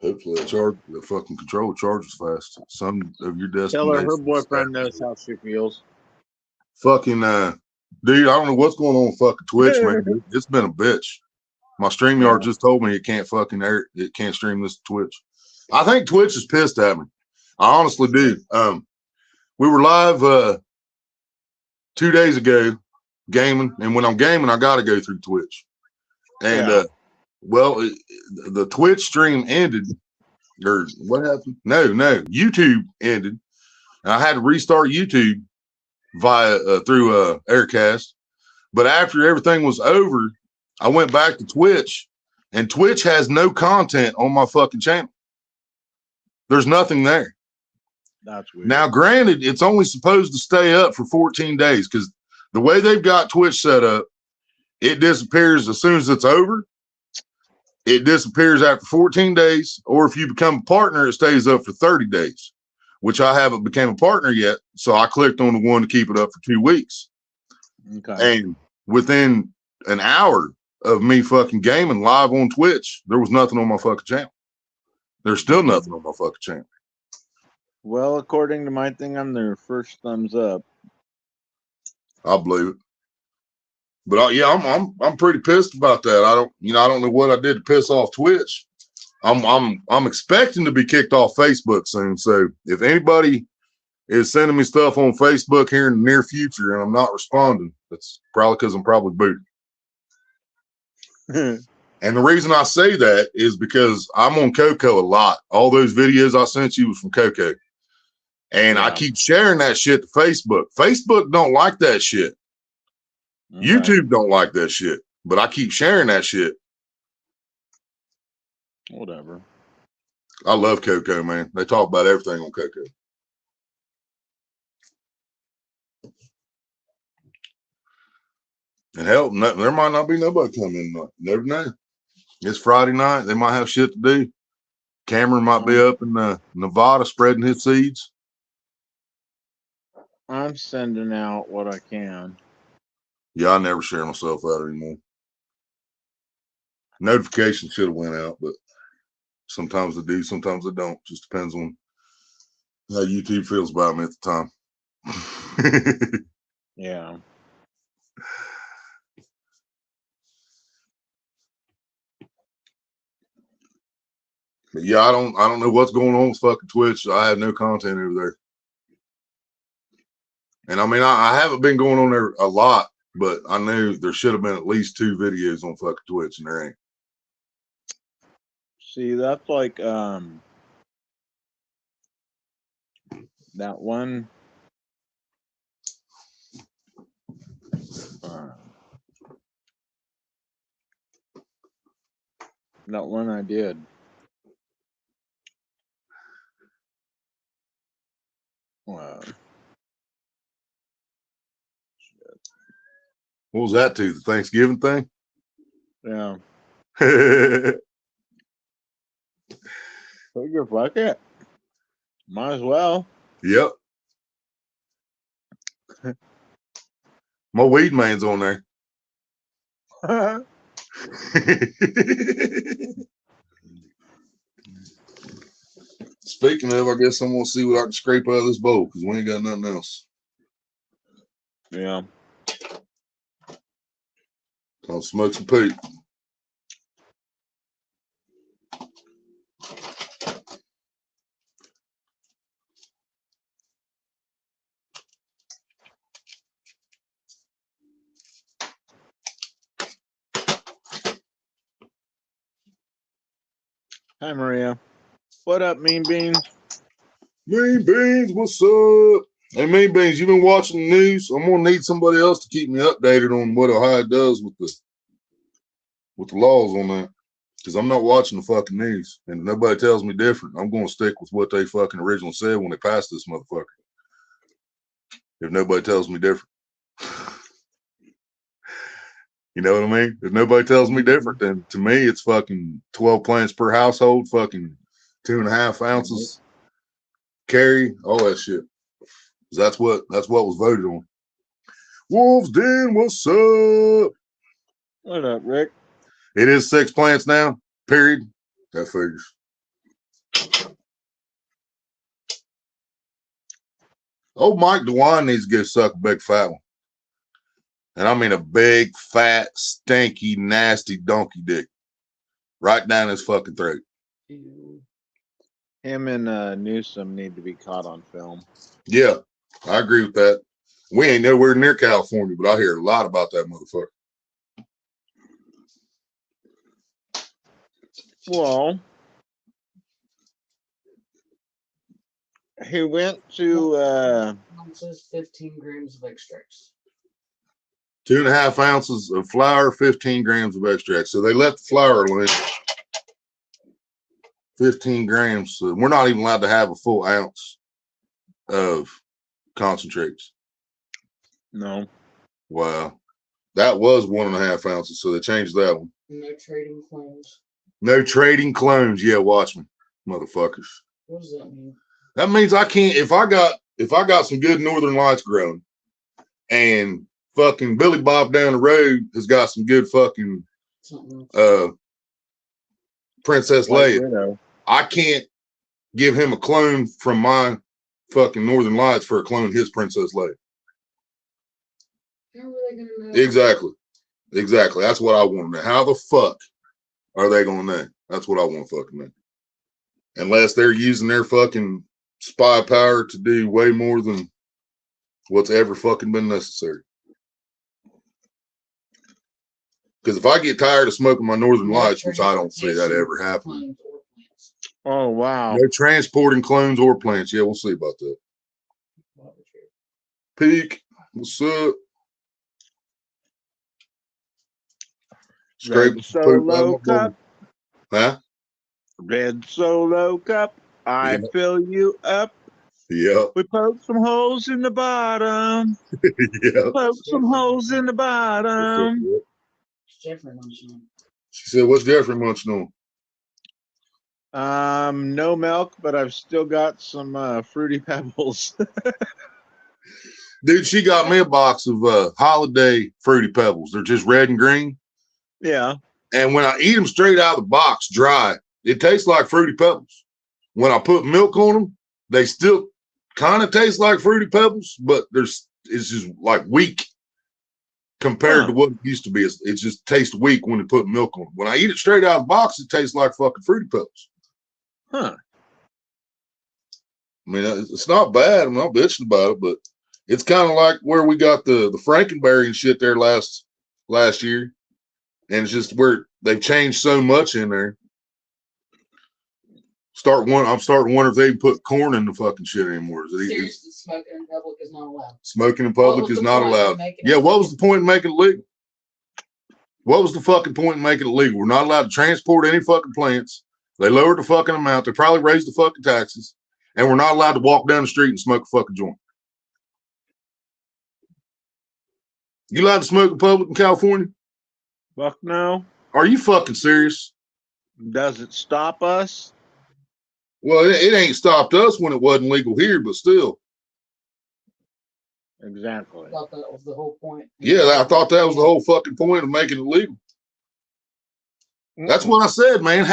Hopefully the fucking controller charges fast. Some of your Tell her destinations. boyfriend knows how she feels. Fucking dude, I don't know what's going on with fucking Twitch, man. It's been a bitch. My StreamYard just told me it can't fucking air, it can't stream this to Twitch. I think Twitch is pissed at me. I honestly do. We were live 2 days ago gaming, and when I'm gaming, I gotta go through Twitch. And well, the Twitch stream ended, or what happened? No, YouTube ended, and I had to restart YouTube via through Aircast. But after everything was over, I went back to Twitch, and Twitch has no content on my fucking channel. There's nothing there. That's weird. Now, granted, it's only supposed to stay up for 14 days because the way they've got Twitch set up, it disappears as soon as it's over. It disappears after 14 days, or if you become a partner, it stays up for 30 days, which I haven't become a partner yet. So I clicked on the one to keep it up for 2 weeks. Okay. And within an hour of me fucking gaming live on Twitch, there was nothing on my fucking channel. There's still nothing on my fucking channel. Well, according to my thing, I'm their first thumbs up. I believe it. But I'm pretty pissed about that. I don't know what I did to piss off Twitch. I'm expecting to be kicked off Facebook soon. So if anybody is sending me stuff on Facebook here in the near future and I'm not responding, that's probably because I'm probably booted. And the reason I say that is because I'm on Coco a lot. All those videos I sent you was from Coco. And I keep sharing that shit to Facebook. Facebook don't like that shit. Okay. YouTube don't like that shit. But I keep sharing that shit. Whatever. I love Coco, man. They talk about everything on Coco. And hell, there might not be nobody coming in. Never know. It's Friday night. They might have shit to do. Cameron might be up in Nevada spreading his seeds. I'm sending out what I can. Yeah, I never share myself out anymore. Notifications should have went out, but sometimes they do, sometimes they don't. Just depends on how YouTube feels about me at the time. Yeah. But yeah, I don't know what's going on with fucking Twitch. I have no content over there. And I mean, I haven't been going on there a lot, but I knew there should have been at least 2 videos on fucking Twitch, and there ain't. See, that's like that one I did. What was that to? The Thanksgiving thing? Yeah. Figure, fuck it. Might as well. Yep. My weed man's on there. Speaking of, I guess I'm gonna see what I can scrape out of this bowl because we ain't got nothing else. Yeah. I'll smoke some Pete. Hi, Maria. What up, Mean Beans? Mean Beans, what's up? Hey, Mean Beans, you been watching the news? I'm gonna need somebody else to keep me updated on what Ohio does with the laws on that, because I'm not watching the fucking news, and if nobody tells me different, I'm gonna stick with what they fucking originally said when they passed this motherfucker. If nobody tells me different, you know what I mean? If nobody tells me different, then to me it's fucking 12 plants per household, fucking 2.5 ounces carry, all that shit. That's what was voted on. Wolves Den, what's up? What up, Rick? It is 6 plants now, period. That figures. Old Mike DeWine needs to go suck a big fat one. And I mean a big, fat, stinky, nasty donkey dick. Right down his fucking throat. Him and Newsom need to be caught on film. Yeah, I agree with that. We ain't nowhere near California, but I hear a lot about that motherfucker. Well, he went to Ounces, 15 grams of extracts. 2.5 ounces of flour, 15 grams of extract. So they left the flour alone. 15 grams. So we're not even allowed to have a full ounce of concentrates. no. Wow. That was 1.5 ounces. So they changed that one. No trading clones. No trading clones. Yeah, watch me, motherfuckers. What does that mean? That means I can't, if I got some good Northern Lights growing and fucking Billy Bob down the road has got some good fucking Princess White Leia. Widow. I can't give him a clone from my fucking Northern Lights for a clone of his Princess Leia. How are they going to know? Exactly. That's what I want to know. How the fuck are they going to know? That's what I want to fucking know. Unless they're using their fucking spy power to do way more than what's ever fucking been necessary. Because if I get tired of smoking my Northern Lights, which I don't see that ever happening. Oh, wow. No transporting clones or plants. Yeah, we'll see about that. Peak, what's up? Scrape Red Solo Cup. Huh? Red Solo Cup. I fill you up. Yeah. We poke some holes in the bottom. Yeah. Poke some holes in the bottom. Jeffrey munching on. She said, "What's Jeffrey munching on?" No milk, but I've still got some Fruity Pebbles. Dude, she got me a box of holiday Fruity Pebbles. They're just red and green. Yeah. And when I eat them straight out of the box, dry, it tastes like Fruity Pebbles. When I put milk on them, they still kind of taste like Fruity Pebbles, but it's just like weak compared to what it used to be. It just tastes weak when you put milk on them. When I eat it straight out of the box, it tastes like fucking Fruity Pebbles. Huh. I mean, it's not bad. I'm not bitching about it, but it's kind of like where we got the Frankenberry and shit there last year. And it's just where they've changed so much in there. I'm starting to wonder if they even put corn in the fucking shit anymore. Seriously, smoking in public is not allowed. Smoking in public is not allowed. Yeah, what was the point in making it legal? What was the fucking point in making it legal? We're not allowed to transport any fucking plants. They lowered the fucking amount. They probably raised the fucking taxes. And we're not allowed to walk down the street and smoke a fucking joint. You allowed to smoke in public in California? Fuck no. Are you fucking serious? Does it stop us? Well, it ain't stopped us when it wasn't legal here, but still. Exactly. I thought that was the whole point. Yeah, I thought that was the whole fucking point of making it legal. That's what I said, man.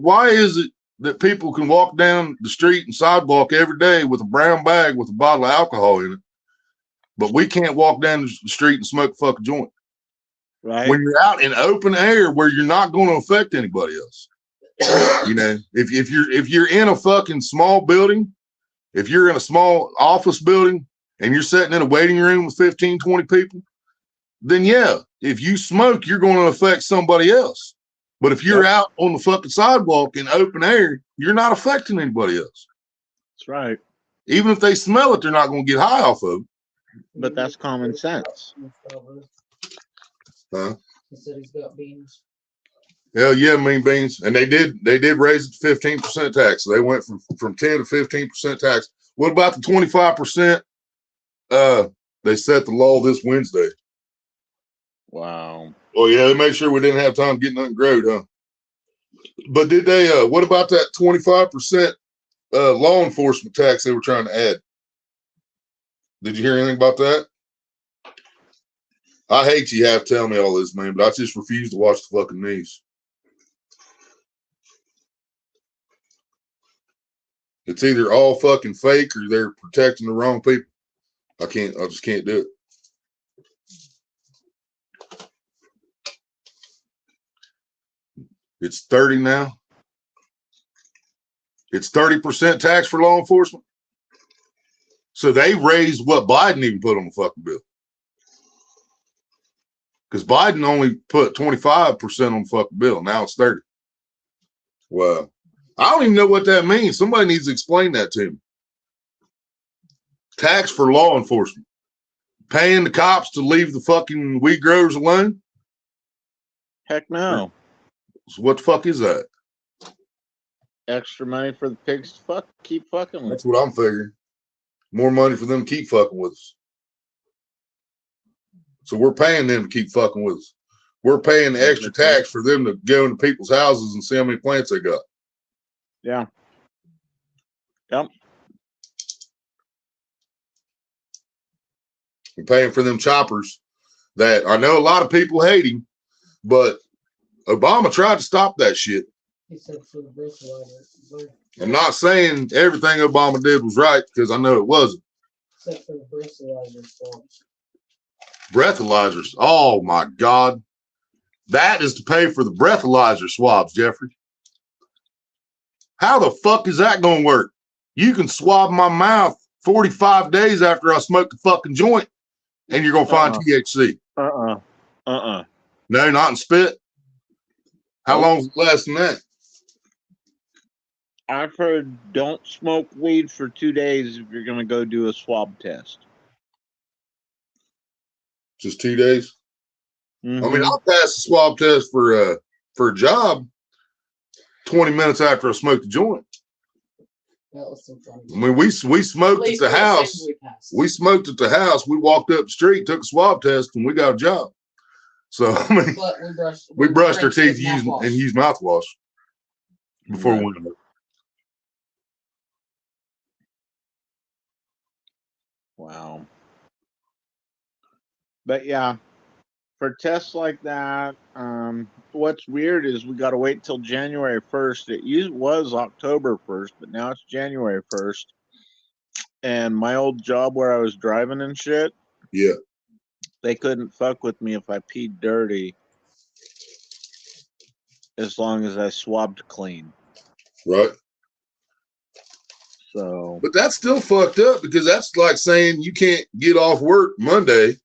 Why is it that people can walk down the street and sidewalk every day with a brown bag with a bottle of alcohol in it, but we can't walk down the street and smoke a fucking joint? Right. When you're out in open air where you're not going to affect anybody else. You know, if you're in a fucking small building, if you're in a small office building and you're sitting in a waiting room with 15, 20 people, then yeah, if you smoke, you're going to affect somebody else. But if you're out on the fucking sidewalk in open air, you're not affecting anybody else. That's right. Even if they smell it, they're not going to get high off of it. But that's common sense. Huh? He said he's got beans. Hell yeah, mean beans. And they did raise it to 15% tax. So they went from 10 to 15% tax. What about the 25%? They set the law this Wednesday. Wow. Oh yeah, they made sure we didn't have time to get nothing growed, huh? But did they what about that 25% law enforcement tax they were trying to add? Did you hear anything about that? I hate you have to tell me all this, man, but I just refuse to watch the fucking news. It's either all fucking fake or they're protecting the wrong people. I just can't do it. It's 30 now. It's 30% tax for law enforcement. So they raised what Biden even put on the fucking bill. Because Biden only put 25% on the fucking bill. Now it's 30. Well, I don't even know what that means. Somebody needs to explain that to me. Tax for law enforcement. Paying the cops to leave the fucking weed growers alone? Heck no. So what the fuck is that? Extra money for the pigs to keep fucking with. That's what I'm figuring. More money for them to keep fucking with us. So we're paying them to keep fucking with us. We're paying the extra tax for them to go into people's houses and see how many plants they got. Yeah. Yep. We're paying for them choppers that I know a lot of people hate him, but Obama tried to stop that shit. He said for the breathalyzer. I'm not saying everything Obama did was right because I know it wasn't. Except for the breathalyzer swabs. Breathalyzers. Oh my God. That is to pay for the breathalyzer swabs, Jeffrey. How the fuck is that going to work? You can swab my mouth 45 days after I smoke the fucking joint and you're going to find THC. No, not in spit. How long is it less than that? I've heard don't smoke weed for 2 days if you're going to go do a swab test. Just 2 days? Mm-hmm. I mean, I'll pass the swab test for a job 20 minutes after I smoke the joint. That was so funny. I mean, we smoked at the house. We smoked at the house. We walked up the street, took a swab test, and we got a job. So, I mean, we brushed our teeth and used mouthwash before we went. Wow. But yeah, for tests like that, what's weird is we got to wait till January 1st. It was October 1st, but now it's January 1st. And my old job where I was driving and shit, yeah, they couldn't fuck with me if I peed dirty as long as I swabbed clean. Right. So, but that's still fucked up because that's like saying you can't get off work Monday,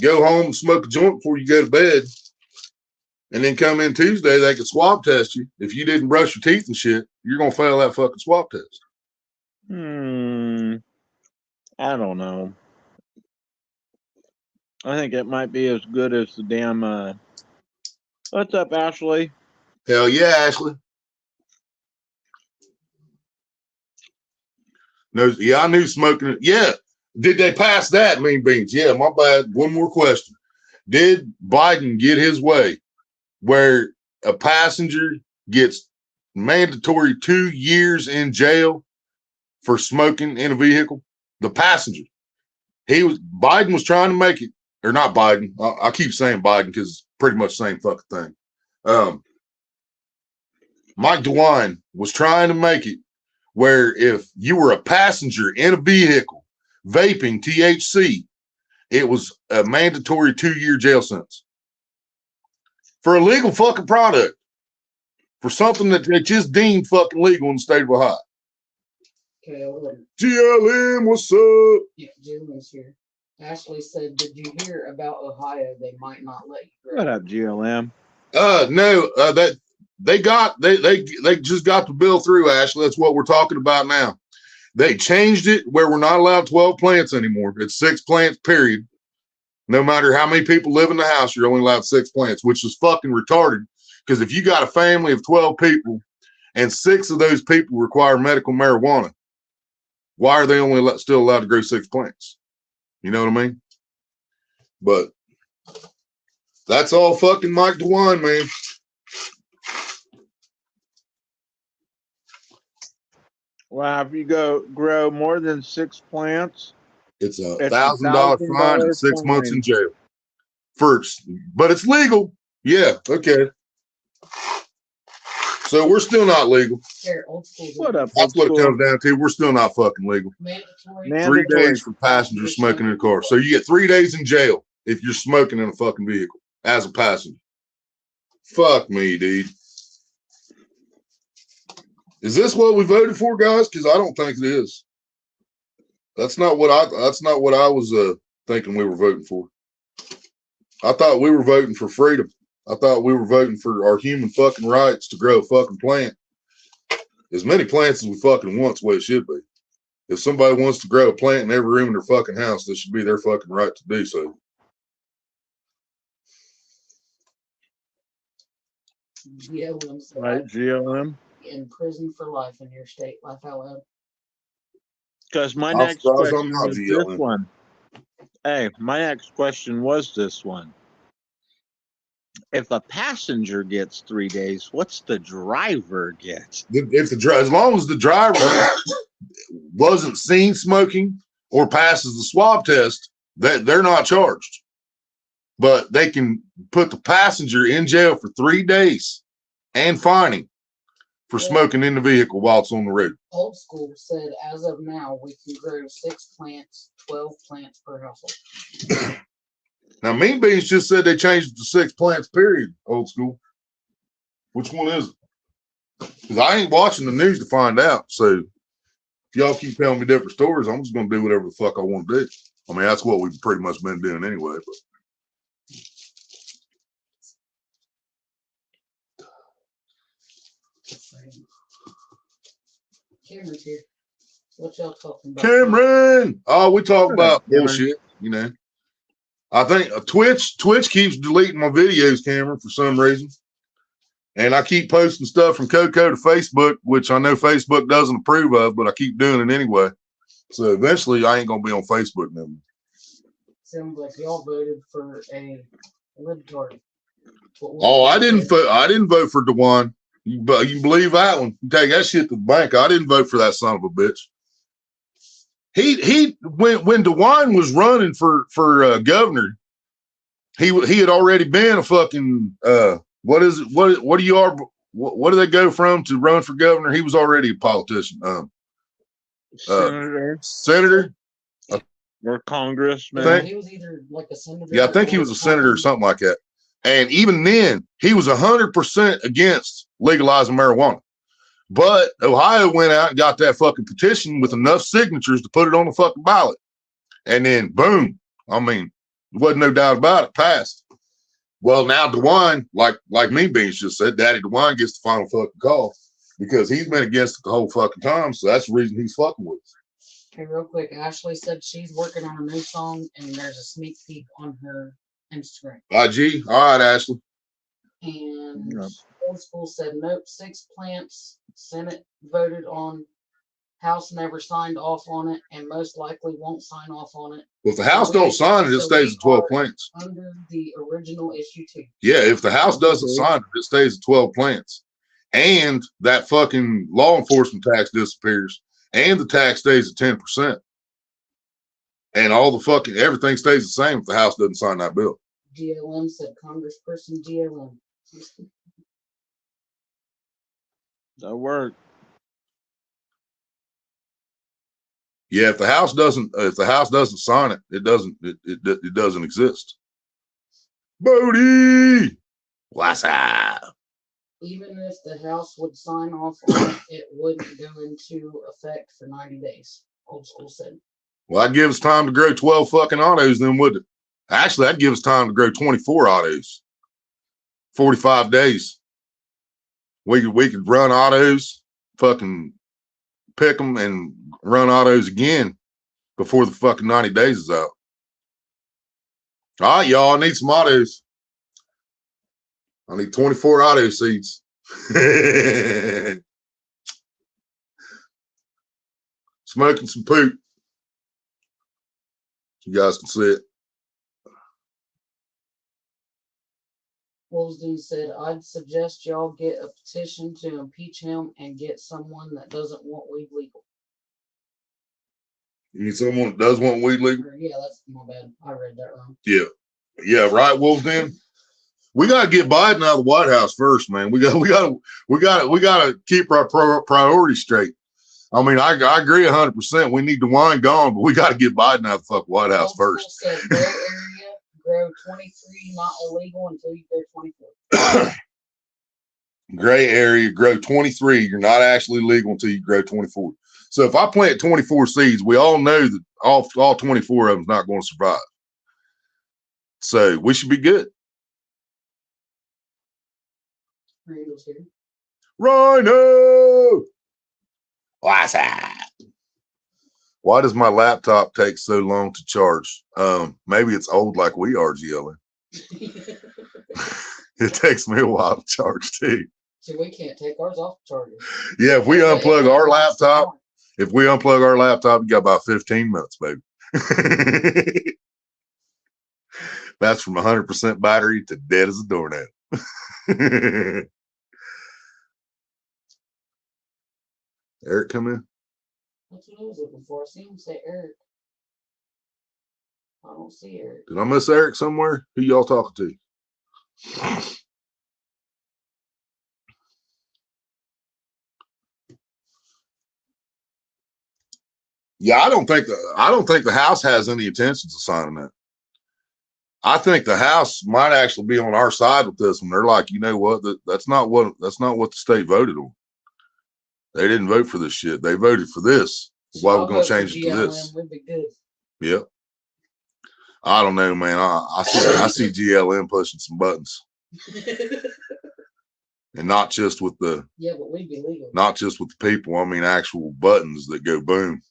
go home and smoke a joint before you go to bed, and then come in Tuesday, they can swab test you. If you didn't brush your teeth and shit, you're going to fail that fucking swab test. I don't know. I think it might be as good as the damn, what's up, Ashley? Hell yeah, Ashley. No, yeah, I knew smoking it. Yeah. Did they pass that, Mean Beans? Yeah, my bad. One more question. Did Biden get his way where a passenger gets mandatory 2 years in jail for smoking in a vehicle? The passenger. Biden was trying to make it, or not Biden. I keep saying Biden because it's pretty much the same fucking thing. Mike DeWine was trying to make it where if you were a passenger in a vehicle vaping THC, it was a mandatory 2-year jail sentence for a legal fucking product, for something that they just deemed fucking legal in the state of Ohio. Okay, GLM, what's up? Yeah, GLM's here. Ashley said, "Did you hear about Ohio? They might not let you." What up, GLM? No, that they just got the bill through, Ashley. That's what we're talking about now. They changed it where we're not allowed 12 plants anymore. It's 6 plants, period. No matter how many people live in the house, you're only allowed 6 plants, which is fucking retarded. Because if you got a family of 12 people and 6 of those people require medical marijuana, why are they only still allowed to grow 6 plants? You know what I mean? But that's all fucking Mike DeWine, man. Well, if you grow more than 6 plants, it's a $1,000 fine and 6 months in jail. But it's legal. Yeah, okay. So we're still not legal. Here, old school. What up? That's what it old school? comes down to. We're still not fucking legal. Mandatory. 3 Mandatory. days for passengers smoking in a car. So you get 3 days in jail if you're smoking in a fucking vehicle as a passenger. Fuck me, dude. Is this what we voted for, guys? Because I don't think it is. That's not what I was thinking we were voting for. I thought we were voting for freedom. I thought we were voting for our human fucking rights to grow a fucking plant. As many plants as we fucking want is the way it should be. If somebody wants to grow a plant in every room in their fucking house, this should be their fucking right to do so. GLM said, Right, GLM. in prison for life in your state. Laugh out loud. Because my I'm next surprised I'm question not was GLM. this one. Hey, my next question was this one. If a passenger gets 3 days, what's the driver get? If as long as the driver wasn't seen smoking or passes the swab test, that they're not charged. But they can put the passenger in jail for 3 days and fining for smoking in the vehicle while it's on the road. Old school said, as of now, we can grow 6 plants, 12 plants per household. Now, Mean Beans just said they changed it to 6 plants, period, old school. Which one is it? Because I ain't watching the news to find out. So if y'all keep telling me different stories, I'm just going to do whatever the fuck I want to do. I mean, that's what we've pretty much been doing anyway. But Cameron's here. What y'all talking about? Cameron! Oh, we talk about Cameron. bullshit, you know. I think Twitch keeps deleting my videos, Cameron, for some reason. And I keep posting stuff from Coco to Facebook, which I know Facebook doesn't approve of, but I keep doing it anyway. So eventually I ain't going to be on Facebook no more. Sounds like y'all voted for a libtard. Oh, I didn't vote for DeWan. You believe that one? You take that shit to the bank. I didn't vote for that son of a bitch. He when DeWine was running for governor, he had already been a fucking what is it? What do they go from to run for governor? He was already a politician. Senator or congressman. I think- He was either like a senator. Yeah, I think he was a senator or something like that. And even then, he was 100% against legalizing marijuana. But Ohio went out and got that fucking petition with enough signatures to put it on the fucking ballot. And then boom. I mean, there wasn't no doubt about it, passed. Well, now DeWine, like Mean Beans just said, Daddy DeWine gets the final fucking call because he's been against it the whole fucking time. So that's the reason he's fucking with us. Hey, real quick, Ashley said she's working on a new song and there's a sneak peek on her Instagram. IG, all right, Ashley. And Yep. Old School said nope, 6 plants. Senate voted on, House never signed off on it, and most likely won't sign off on it. Well, if the House don't sign it, it stays at 12 plants. Under the original issue 2. Yeah, if the House doesn't sign it, it stays at 12 plants. And that fucking law enforcement tax disappears. And the tax stays at 10%. And all the fucking everything stays the same if the House doesn't sign that bill. GLM said Congressperson GLM. That worked. Yeah, if the House doesn't sign it, it doesn't exist. Bodie, what's up? Even if the House would sign off on it, it wouldn't go into effect for 90 days. Old School said. Well, I'd give us time to grow 12 fucking autos, then would it? Actually, that'd give us time to grow 24 autos. 45 days. We could run autos, fucking pick them and run autos again before the fucking 90 days is out. All right, y'all, I need some autos. I need 24 auto seats. Smoking some poop. You guys can see it. Woolsden said, I'd suggest y'all get a petition to impeach him and get someone that doesn't want weed legal. You need someone that does want weed legal? Yeah, that's my bad. I read that wrong. Yeah. Yeah, right, Wolfden? We got to get Biden out of the White House first, man. We got to keep our priorities straight. I mean, I agree 100%. We need the wine gone, but we got to get Biden out of the fuck White House first. Said, gray area, grow 23, not illegal until you go 24. Gray area, grow 23. You're not actually legal until you grow 24. So if I plant 24 seeds, we all know that all 24 of them's not going to survive. So we should be good. Rhino! What's that? Why does my laptop take so long to charge? Maybe it's old like we are, GLN. It takes me a while to charge too. So we can't take ours off the charger. Yeah, if we unplug our laptop, you got about 15 minutes, baby. That's from 100% battery to dead as a doornail. Eric, come in. That's what I was looking for. I see him say Eric. I don't see Eric. Did I miss Eric somewhere? Who y'all talking to? Yeah, I don't think the House has any intentions of signing that. I think the House might actually be on our side with this one. They're like, you know what? That's not what the state voted on. They didn't vote for this shit. They voted for this. Why we're gonna change it to this? Would be good. Yep. I don't know, man. I see GLM pushing some buttons, and not just with the but we'd be legal. Not just with the people. I mean, actual buttons that go boom.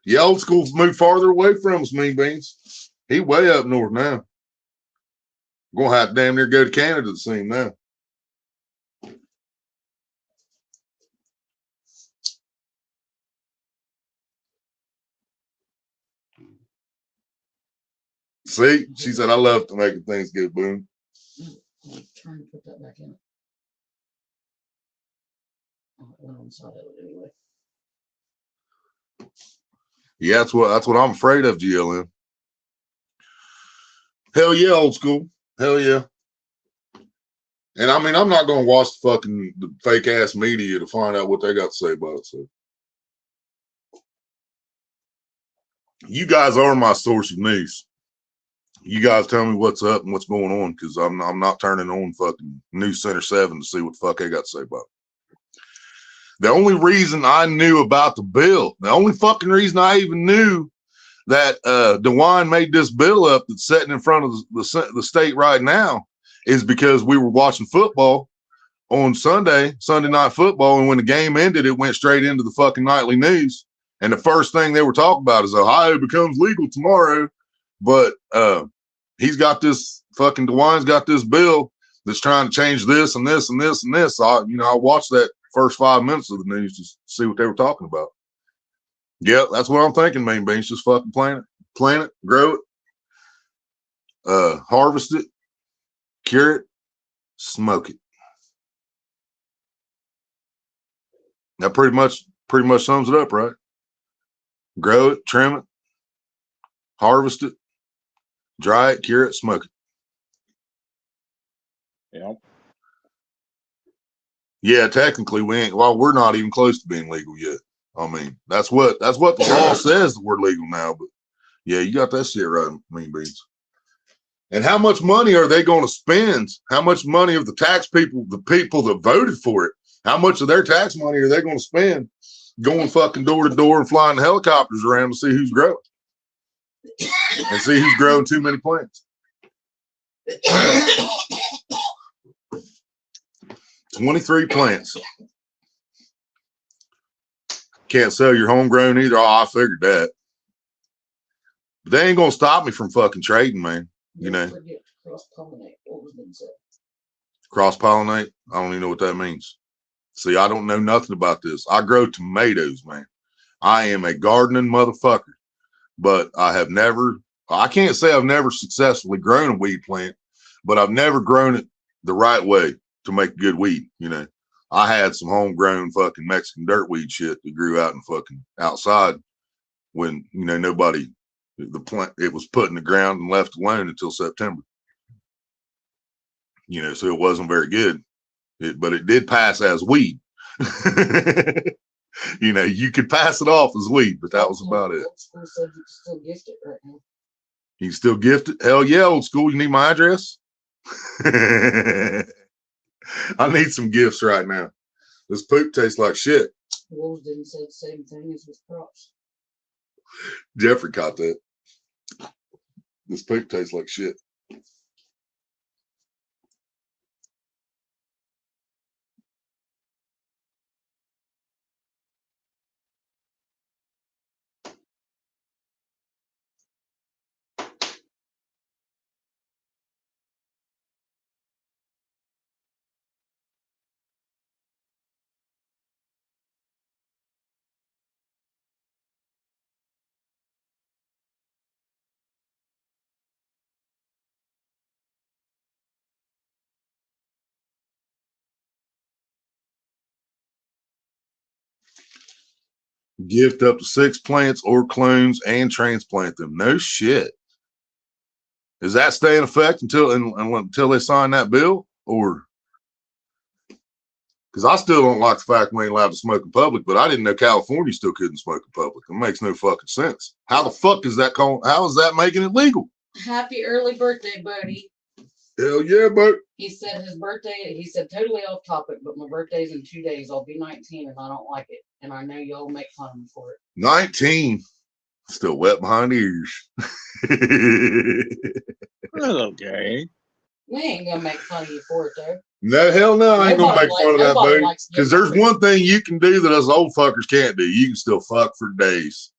Yeah, old school's moved farther away from us, Mean Beans. He way up north now. We're gonna have to damn near go to Canada to see him now. See, she said, I love to make things go boom. I'm trying to put that back in. Oh, it went on the side of it anyway. Yeah, that's what I'm afraid of, GLM. Hell yeah, old school. Hell yeah. And I mean, I'm not gonna watch the fake ass media to find out what they got to say about it. So you guys are my source of news. You guys tell me what's up and what's going on, because I'm not turning on fucking News Center 7 to see what the fuck they got to say about it. The only reason I knew about the bill, the only fucking reason I even knew that DeWine made this bill up that's sitting in front of the state right now is because we were watching football on Sunday Night Football, and when the game ended, it went straight into the fucking nightly news. And the first thing they were talking about is Ohio becomes legal tomorrow. But he's got this fucking DeWine's got this bill that's trying to change this and this and this and this. So I watched that first 5 minutes of the news to see what they were talking about. Yeah, that's what I'm thinking, Mean Beans. Just fucking plant it, grow it, harvest it, cure it, smoke it. That pretty much sums it up, right? Grow it, trim it, harvest it, dry it, cure it, smoke it. Yep. Yeah, technically we're not even close to being legal yet. I mean, that's what the law says, that we're legal now. But yeah, you got that shit right, Mean Beans. And how much money are they going to spend? How much money of the people that voted for it, how much of their tax money are they going to spend going fucking door to door and flying helicopters around to see who's growing? And see who's growing too many plants. 23 plants. Can't sell your homegrown either. Oh, I figured that. But they ain't gonna stop me from fucking trading, man. You know. Cross-pollinate. What was it said? Cross-pollinate? I don't even know what that means. See, I don't know nothing about this. I grow tomatoes, man. I am a gardening motherfucker. But I can't say I've never successfully grown a weed plant, but I've never grown it the right way to make good weed. You know, I had some homegrown fucking Mexican dirtweed shit that grew out in fucking outside when, you know, nobody, the plant, it was put in the ground and left alone until September. You know, so it wasn't very good. But it did pass as weed. You know, you could pass it off as weed, but that was about it. Old school said you can still gift it right now. You can still gift it? Hell yeah, old school. You need my address? I need some gifts right now. This poop tastes like shit. Wolves didn't say the same thing as with crops. Jeffrey caught that. This poop tastes like shit. Gift up to 6 plants or clones and transplant them. No shit. Is that stay in effect until they sign that bill? Or because I still don't like the fact we ain't allowed to smoke in public, but I didn't know California still couldn't smoke in public. It makes no fucking sense. How the fuck is that how is that making it legal? Happy early birthday, buddy. Hell yeah, but He said his birthday, he said totally off topic, but my birthday's in 2 days. I'll be 19 and I don't like it. And I know y'all make fun of me for it. 19. Still wet behind the ears. That's okay. We ain't gonna make fun of you for it though. No, hell no, I ain't gonna make fun of that, nobody buddy. likes Because getting there's one thing you can do that us old fuckers can't do. You can still fuck for days.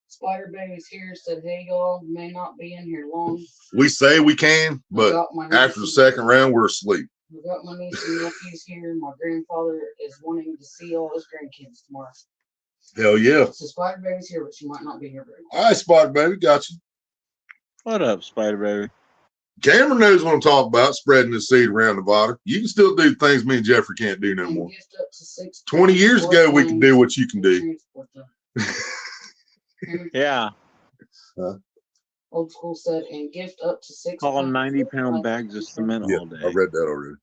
Spider Baby's here, said, hey y'all, may not be in here long. We say we can, but after the second round, we're asleep. We got my niece and nephews here. My grandfather is wanting to see all his grandkids tomorrow. Hell yeah. So Spider Baby's here, but she might not be here very long. All right, Spider Baby, got you. What up, Spider Baby? Cameron knows what I'm talking about, spreading the seed around Nevada. You can still do things me and Jeffrey can't do no more. 20 years ago, we could do what you can do. Yeah. Old school said, and gift up to 6. Call 90-pound bags of cement all day. I read that already.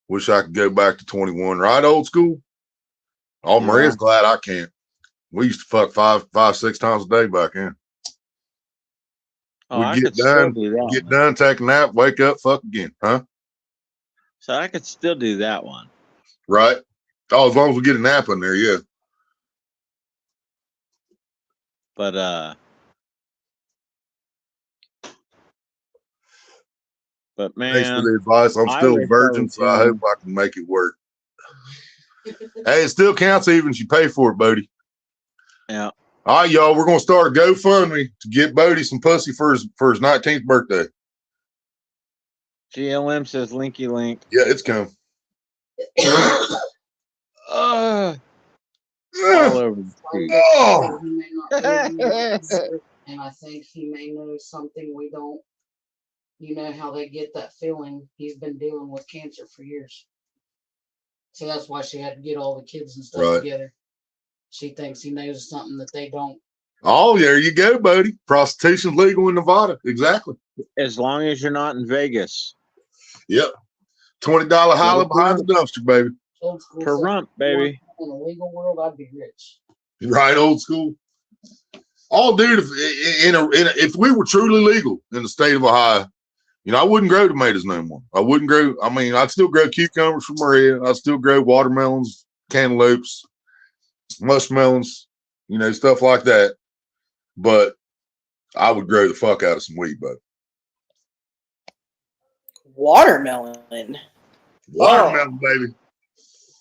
Wish I could go back to 21. Right, old school? Oh, Yeah. Maria's glad I can't. We used to fuck five, 6 times a day back then. Oh, We'd I get could still done, do that get one. done, take a nap, wake up, fuck again, huh? So I could still do that one. Right? Oh, as long as we get a nap in there, yeah. But Thanks for man, the advice. I'm I still a wish I virgin, was so I hope I can make it work. Hey, it still counts even if you pay for it, Bodie. yeah. All right, y'all, we're gonna start a GoFundMe to get Bodie some pussy for his 19th birthday. GLM says Linky Link. Yeah, it's coming. All over the street. Oh! He may not be here, and I think he may know something we don't. You know how they get that feeling. He's been dealing with cancer for years. So that's why she had to get all the kids and stuff together. She thinks he knows something that they don't. Oh, there you go, Bodie. Prostitution's legal in Nevada. Exactly. As long as you're not in Vegas. Yep. $20 holla behind the dumpster, baby. Old school Per rump, baby. In a legal world, I'd be rich. Right, old school. Oh, dude, if we were truly legal in the state of Ohio, you know, I wouldn't grow tomatoes no more. I wouldn't grow. I mean, I'd still grow cucumbers for Maria. I'd still grow watermelons, cantaloupes, muskmelons, you know, stuff like that. But I would grow the fuck out of some weed, bud. Watermelon. Watermelon, baby.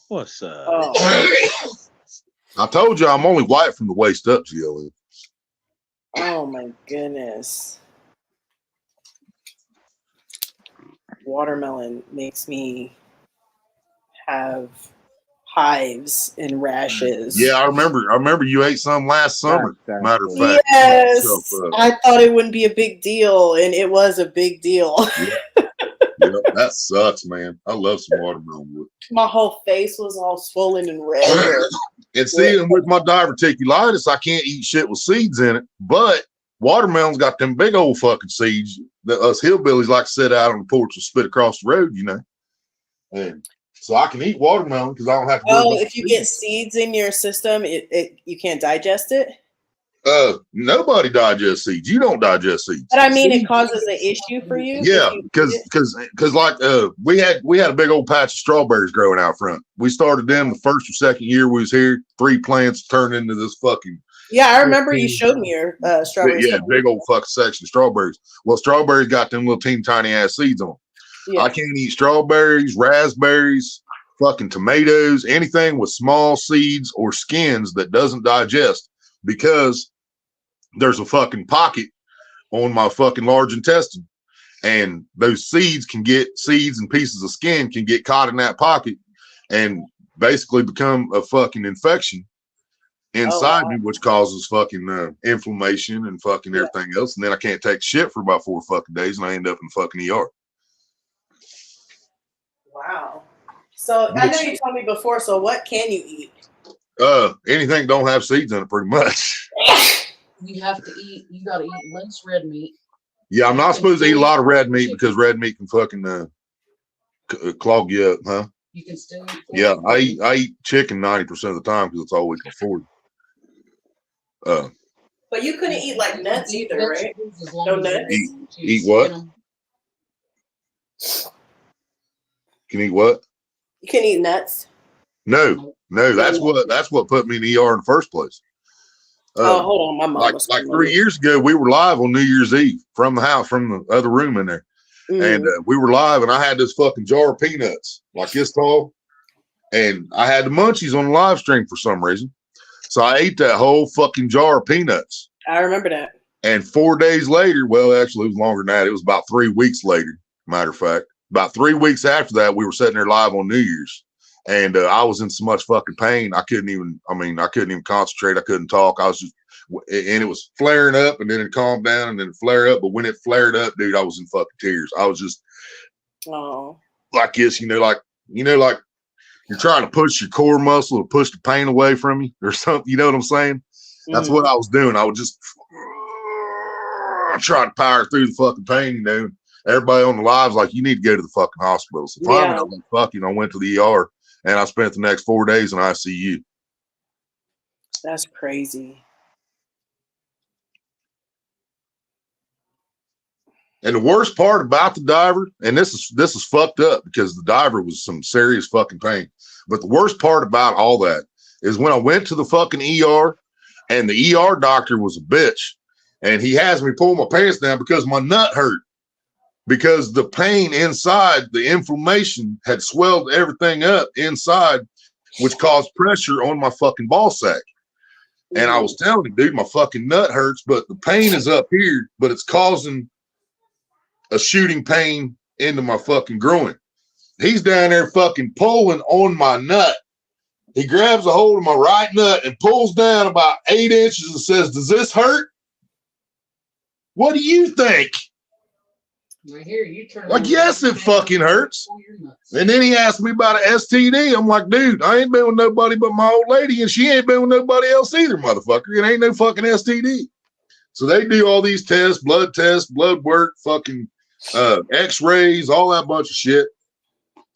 What's up? Oh. I told you I'm only white from the waist up, GLE. Oh my goodness. Watermelon makes me have hives and rashes. Yeah, I remember you ate some last summer. Matter of fact. Yes. I thought it wouldn't be a big deal, and it was a big deal. Yeah, that sucks, man. I love some watermelon wood. My whole face was all swollen and red. And see, and with my diverticulitis, I can't eat shit with seeds in it. But watermelon's got them big old fucking seeds that us hillbillies like to sit out on the porch and spit across the road, you know. And so I can eat watermelon because I don't have to. Oh, if you get seeds in your system, you can't digest it. Nobody digests seeds. You don't digest seeds. But I mean, it causes an issue for you. Yeah, because like we had a big old patch of strawberries growing out front. We started them the first or second year we was here. 3 plants turned into this fucking. Yeah, I remember you showed me your strawberries. Yeah, big old fucking section of strawberries. Well, strawberries got them little teeny tiny ass seeds on them. Yeah. I can't eat strawberries, raspberries, fucking tomatoes, anything with small seeds or skins that doesn't digest because there's a fucking pocket on my fucking large intestine. And those seeds and pieces of skin can get caught in that pocket and basically become a fucking infection inside me, which causes fucking inflammation and fucking everything else. And then I can't take shit for about 4 fucking days and I end up in the fucking ER. Wow. So I know you told me before, so what can you eat? Anything don't have seeds in it pretty much. You gotta eat less red meat. Yeah, I'm not supposed to eat a lot of red meat because red meat can fucking clog you up, huh? You can still eat. Yeah, I eat chicken 90% of the time because it's all we can afford. But you couldn't eat like nuts either, right? No nuts. Eat what? Can eat what? You can eat nuts. No. That's what put me in the ER in the first place. Hold on, my mom. Like 3 years ago, we were live on New Year's Eve from the house, from the other room in there, and we were live, and I had this fucking jar of peanuts like this tall, and I had the munchies on the live stream for some reason, so I ate that whole fucking jar of peanuts. I remember that. And 4 days later, well, actually, it was longer than that. It was about 3 weeks later. Matter of fact, about 3 weeks after that, we were sitting there live on New Year's. And I was in so much fucking pain. I couldn't even concentrate. I couldn't talk. I was just, and it was flaring up and then it calmed down and then it flare up. But when it flared up, dude, I was in fucking tears. I was just like this, like you're trying to push your core muscle to push the pain away from you or something. You know what I'm saying? That's what I was doing. I would just try to power through the fucking pain, Everybody on the live's like, you need to go to the fucking hospital. So finally, I was like, fucking, I went to the ER. And I spent the next 4 days in ICU. That's crazy. And the worst part about the diver, and this is fucked up because the diver was some serious fucking pain. But the worst part about all that is when I went to the fucking ER and the ER doctor was a bitch and he has me pull my pants down because my nut hurt. Because the pain inside, the inflammation had swelled everything up inside, which caused pressure on my fucking ball sack. And I was telling him, dude, my fucking nut hurts, but the pain is up here, but it's causing a shooting pain into my fucking groin. He's down there fucking pulling on my nut. He grabs a hold of my right nut and pulls down about 8 inches and says, does this hurt? What do you think? Right here, you turn like, yes, it fucking hurts. And then he asked me about an STD. I'm like, dude, I ain't been with nobody but my old lady, and she ain't been with nobody else either, motherfucker. It ain't no fucking STD. So they do all these tests, blood work, fucking x-rays, all that bunch of shit.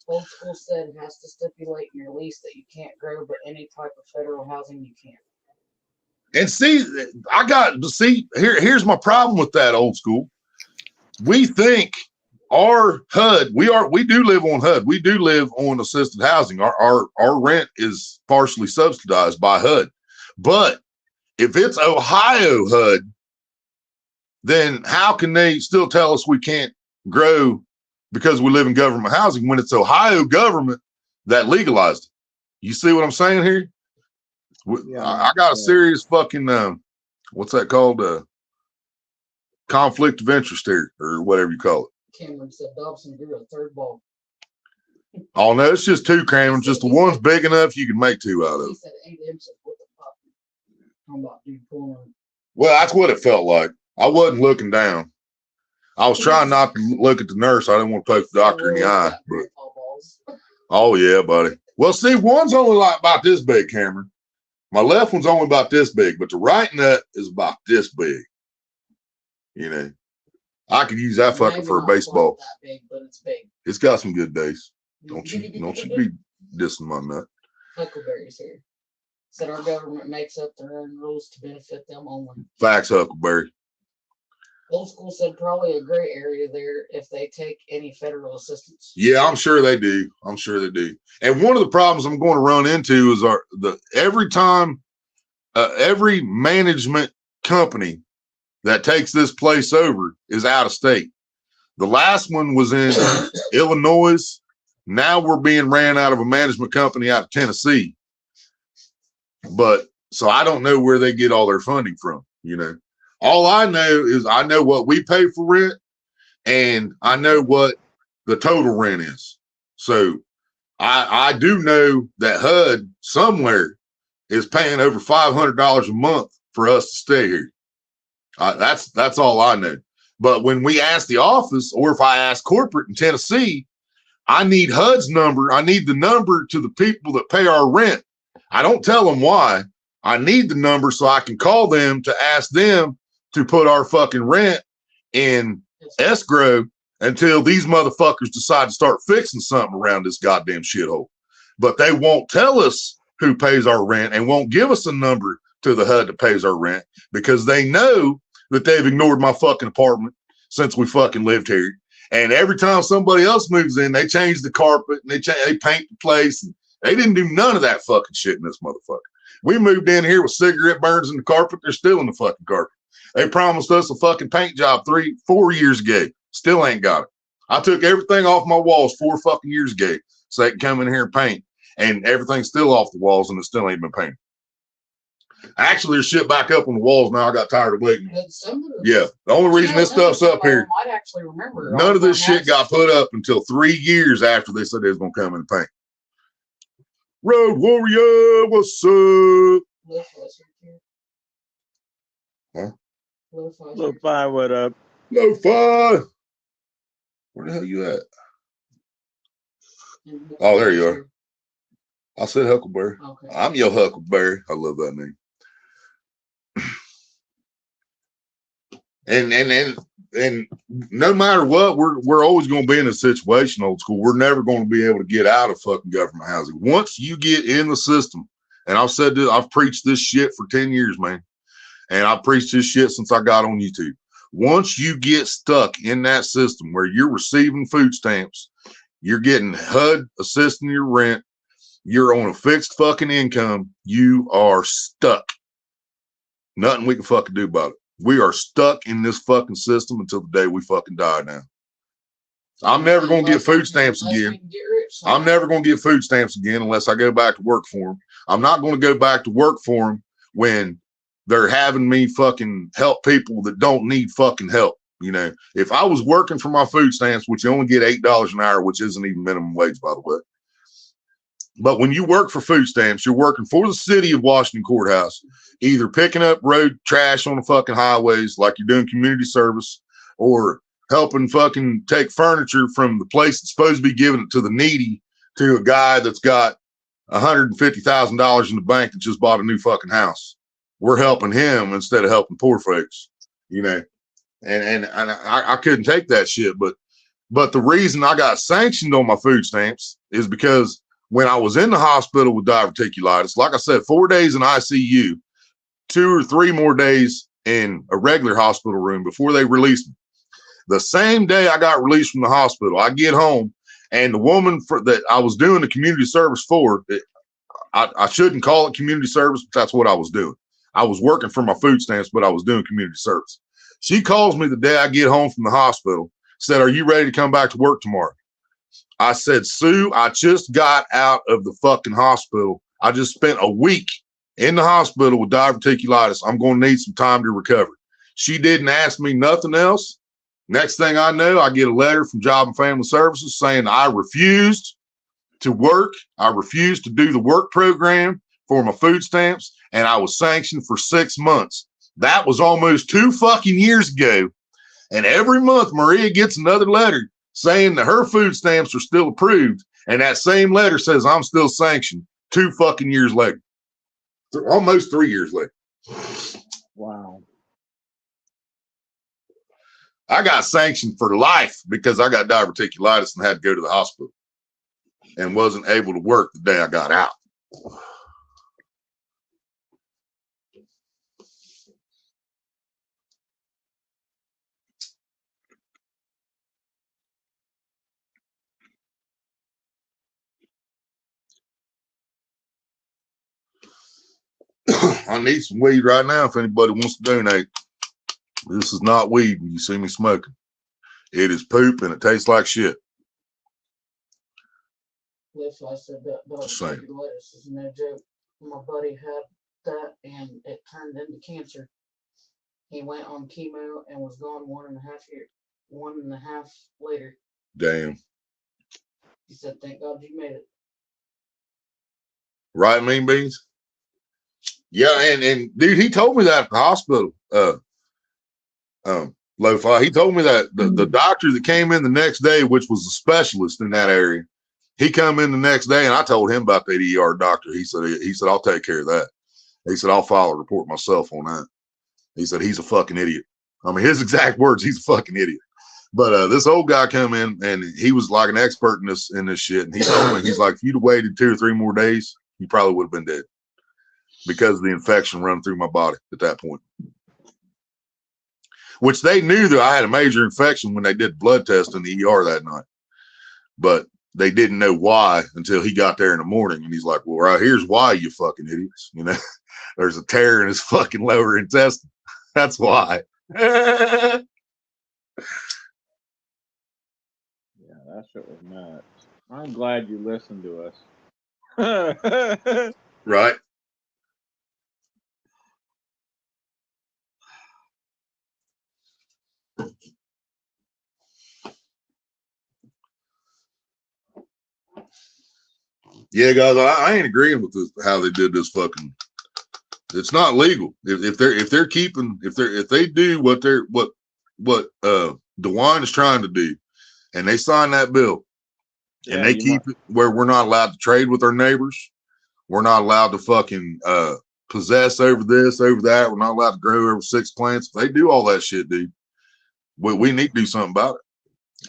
Old school said it has to stipulate in your lease that you can't grow, but any type of federal housing you can. And see, here's my problem with that, old school. We think our HUD, we do live on HUD. We do live on assisted housing. Our rent is partially subsidized by HUD. But if it's Ohio HUD, then how can they still tell us we can't grow because we live in government housing when it's Ohio government that legalized it? You see what I'm saying here? Yeah, I got a serious fucking, what's that called? Conflict of interest here, or whatever you call it. Cameron said Dobson grew a third ball. Oh no, it's just 2, Cameron. Just the one's big enough you can make 2 out of. He said 8 inches. What the fuck? I'm about dude pulling. Well, that's what it felt like. I wasn't looking down. I was trying not to look at the nurse. I didn't want to poke the doctor in the eye. But oh yeah, buddy. Well, see, one's only like about this big, Cameron. My left one's only about this big, but the right nut is about this big. You know, I could use that fucker for a baseball. That big, but it's big. It's got some good days. Don't you be dissing my nut. Huckleberries here. Said our government makes up their own rules to benefit them only. Facts, Huckleberry. Old school said probably a gray area there if they take any federal assistance. Yeah, I'm sure they do. I'm sure they do. And one of the problems I'm going to run into is every time every management company that takes this place over is out of state. The last one was in Illinois. Now we're being ran out of a management company out of Tennessee. But so I don't know where they get all their funding from, you know. All I know is I know what we pay for rent and I know what the total rent is. So I do know that HUD somewhere is paying over $500 a month for us to stay here. That's all I know. But when we ask the office, or if I ask corporate in Tennessee, I need HUD's number. I need the number to the people that pay our rent. I don't tell them why. I need the number so I can call them to ask them to put our fucking rent in escrow until these motherfuckers decide to start fixing something around this goddamn shithole. But they won't tell us who pays our rent and won't give us a number to the HUD that pays our rent because they know that they've ignored my fucking apartment since we fucking lived here. And every time somebody else moves in, they change the carpet and they paint the place. And they didn't do none of that fucking shit in this motherfucker. We moved in here with cigarette burns in the carpet. They're still in the fucking carpet. They promised us a fucking paint job 4 years ago. Still ain't got it. I took everything off my walls 4 fucking years ago so they can come in here and paint. And everything's still off the walls and it still ain't been painted. Actually, there's shit back up on the walls now. I got tired of waiting. Yeah. The only reason this stuff's up here, might actually remember none of this shit got put up until 3 years after they said they was going to come in and paint. Road Warrior, what's up? Huh? Lo-fi, what up? Lo-fi. Where the hell you at? Oh, there you are. I said Huckleberry. Okay. I'm your Huckleberry. I love that name. And no matter what, we're always going to be in a situation, old school. We're never going to be able to get out of fucking government housing. Once you get in the system, and I've said this, I've preached this shit for 10 years, man. And I've preached this shit since I got on YouTube. Once you get stuck in that system where you're receiving food stamps, you're getting HUD assisting your rent, you're on a fixed fucking income, you are stuck. Nothing we can fucking do about it. We are stuck in this fucking system until the day we fucking die now. I'm never going to get food stamps again. I'm never going to get food stamps again unless I go back to work for them. I'm not going to go back to work for them when they're having me fucking help people that don't need fucking help. You know, if I was working for my food stamps, which you only get $8 an hour, which isn't even minimum wage, by the way. But when you work for food stamps, you're working for the city of Washington Courthouse, either picking up road trash on the fucking highways like you're doing community service, or helping fucking take furniture from the place that's supposed to be giving it to the needy to a guy that's got $150,000 in the bank that just bought a new fucking house. We're helping him instead of helping poor folks, you know. And I couldn't take that shit. But the reason I got sanctioned on my food stamps is because when I was in the hospital with diverticulitis, like I said, 4 days in ICU, 2 or 3 more days in a regular hospital room before they released me. The same day I got released from the hospital, I get home, and the woman that I was doing the community service for, I shouldn't call it community service, but that's what I was doing. I was working for my food stamps, but I was doing community service. She calls me the day I get home from the hospital, said, "Are you ready to come back to work tomorrow?" I said, "Sue, I just got out of the fucking hospital. I just spent a week in the hospital with diverticulitis. I'm going to need some time to recover." She didn't ask me nothing else. Next thing I know, I get a letter from Job and Family Services saying I refused to work. I refused to do the work program for my food stamps, and I was sanctioned for 6 months. That was almost 2 fucking years ago. And every month, Maria gets another letter saying that her food stamps are still approved. And that same letter says I'm still sanctioned 2 fucking years later. Almost 3 years later. Wow. I got sanctioned for life because I got diverticulitis and had to go to the hospital and wasn't able to work the day I got out. I need some weed right now if anybody wants to donate. This is not weed when you see me smoking. It is poop and it tastes like shit. That's why I said that about lettuce is no joke. My buddy had that and it turned into cancer. He went on chemo and was gone 1.5 later. Damn. He said, "Thank God you made it." Right, Mean Beans? Yeah, and dude, he told me that at the hospital. Lo-Fi, he told me that the doctor that came in the next day, which was a specialist in that area, he come in the next day, and I told him about that ER doctor. He said, I'll take care of that. He said, I'll file a report myself on that. He said, he's a fucking idiot. I mean, his exact words, he's a fucking idiot. But this old guy come in, and he was like an expert in this shit. And he told me, he's like, if you'd have waited 2 or 3 more days, you probably would have been dead because of the infection running through my body at that point. Which they knew that I had a major infection when they did blood test in the ER that night. But they didn't know why until he got there in the morning. And he's like, well, right here's why, you fucking idiots. You know, there's a tear in his fucking lower intestine. That's why. Yeah, that shit was nuts. I'm glad you listened to us. Right. Yeah, guys, I ain't agreeing with this, how they did this fucking. It's not legal. If they do what DeWine is trying to do, and they sign that bill, and they keep it where we're not allowed to trade with our neighbors, we're not allowed to fucking possess over this, over that. We're not allowed to grow over 6 plants. If they do all that shit, dude, we need to do something about it.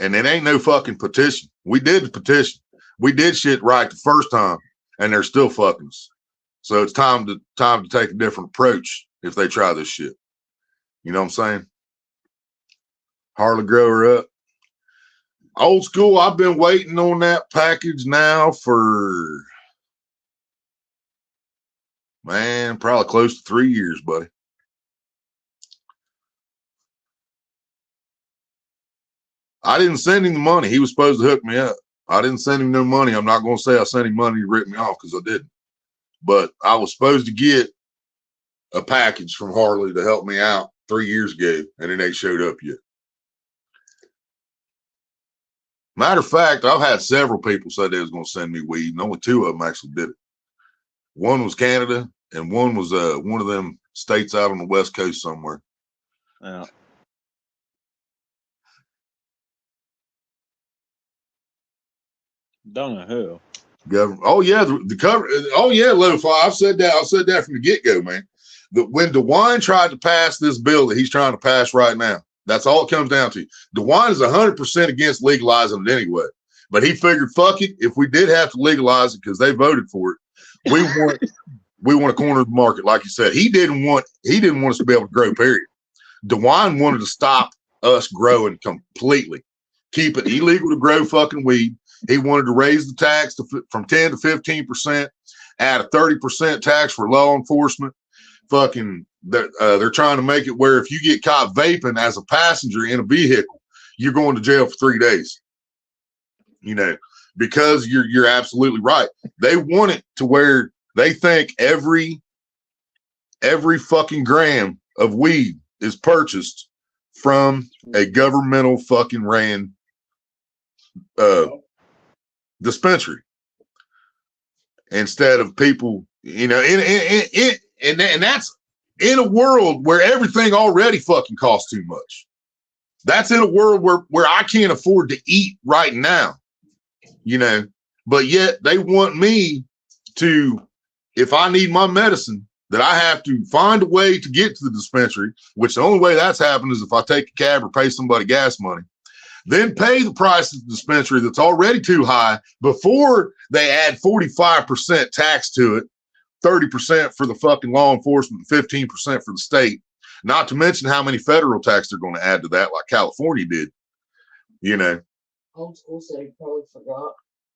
And it ain't no fucking petition. We did the petition. We did shit right the first time, and they're still fucking us. So it's time to take a different approach if they try this shit. You know what I'm saying? Harley, grow her up. Old school, I've been waiting on that package now for, man, probably close to 3 years, buddy. I didn't send him the money. He was supposed to hook me up. I didn't send him no money. I'm not going to say I sent him money to rip me off because I didn't. But I was supposed to get a package from Harley to help me out 3 years ago, and it ain't showed up yet. Matter of fact, I've had several people say they was going to send me weed, and only 2 of them actually did it. One was Canada, and one was one of them states out on the West Coast somewhere. Yeah. Don't know who. Government. Oh yeah, the cover. Oh yeah, Lo-Fi. I've said that from the get-go, man. When DeWine tried to pass this bill that he's trying to pass right now, that's all it comes down to. DeWine is 100% against legalizing it anyway. But he figured, fuck it, if we did have to legalize it because they voted for it, we want to corner the market, like you said. He didn't want us to be able to grow. Period. DeWine wanted to stop us growing completely, keep it illegal to grow fucking weed. He wanted to raise the tax from 10 to 15%, add a 30% tax for law enforcement. Fucking, they're trying to make it where if you get caught vaping as a passenger in a vehicle, you're going to jail for 3 days. You know, because you're absolutely right. They want it to where they think every fucking gram of weed is purchased from a governmental fucking ran dispensary instead of people, you know, and that's in a world where everything already fucking costs too much. That's in a world where I can't afford to eat right now, but yet they want me to, if I need my medicine, that I have to find a way to get to the dispensary, which the only way that's happened is if I take a cab or pay somebody gas money, then pay the price of the dispensary that's already too high before they add 45% tax to it, 30% for the fucking law enforcement, 15% for the state, not to mention how many federal tax they're going to add to that, like California did, Old school said he probably forgot.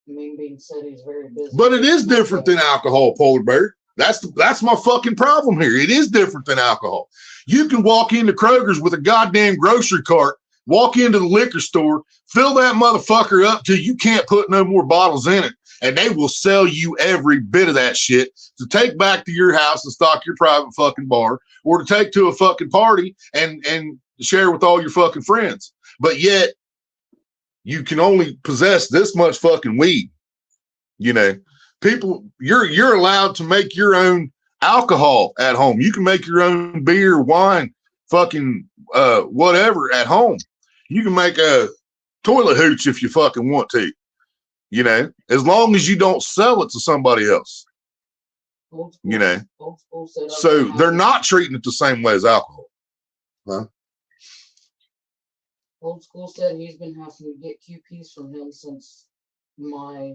Mean Bean said he's very busy. But it is different than alcohol, Polar Bear. That's my fucking problem here. It is different than alcohol. You can walk into Kroger's with a goddamn grocery cart, walk into the liquor store, fill that motherfucker up till you can't put no more bottles in it, and they will sell you every bit of that shit to take back to your house and stock your private fucking bar, or to take to a fucking party and share with all your fucking friends. But yet you can only possess this much fucking weed. People, you're allowed to make your own alcohol at home. You can make your own beer, wine, fucking whatever at home. You can make a toilet hooch if you fucking want to, as long as you don't sell it to somebody else. Old school said So they're not treating it the same way as alcohol. Huh? Old school said he's been having to get QPs from him since my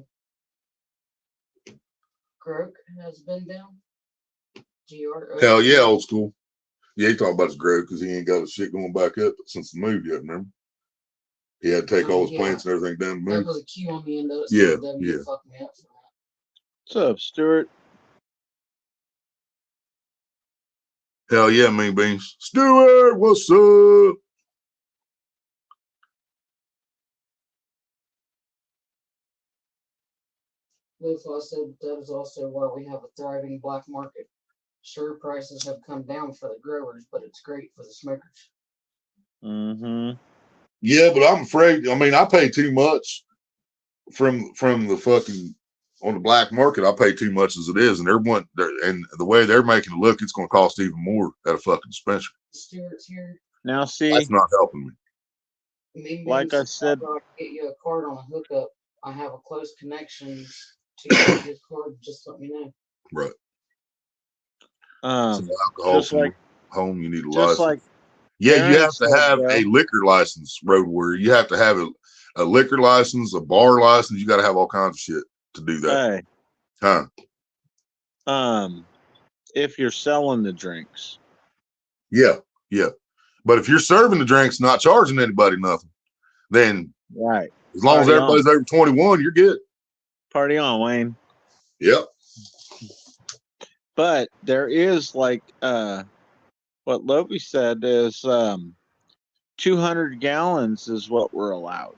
growth has been down. GRO. Hell yeah, old school. Yeah, he talking about his growth because he ain't got his shit going back up since the move yet, remember? He had to take all his plants and everything down the There move. was a Q on the end of it. Yeah, So yeah. fuck me up for that. What's up, Stuart? Hell yeah, Mean Beans. Stuart, what's up? Luther said that is also why we have a thriving black market. Sure, prices have come down for the growers, but it's great for the smokers. Mm-hmm. Yeah, but I'm afraid. I mean, I pay too much from the fucking on the black market. I pay too much as it is, and and the way they're making it look, it's going to cost even more at a fucking dispensary. Stuart's here. Now, see, That's not helping me. Like I said, I get you a card on a hookup. I have a close connection to your card. Just let me know. Right. So alcohol just from like home, you need a just license. like Yeah, you have parents to said, have bro. a liquor license, road warrior. You have to have a liquor license, a bar license. You got to have all kinds of shit to do that. Hey, Huh? if you're selling the drinks, Yeah, yeah. But if you're serving the drinks, not charging anybody nothing, then right? as long as Party everybody's over 21, you're good. Party on, Wayne. Yep. But there is like what Loby said is 200 gallons is what we're allowed.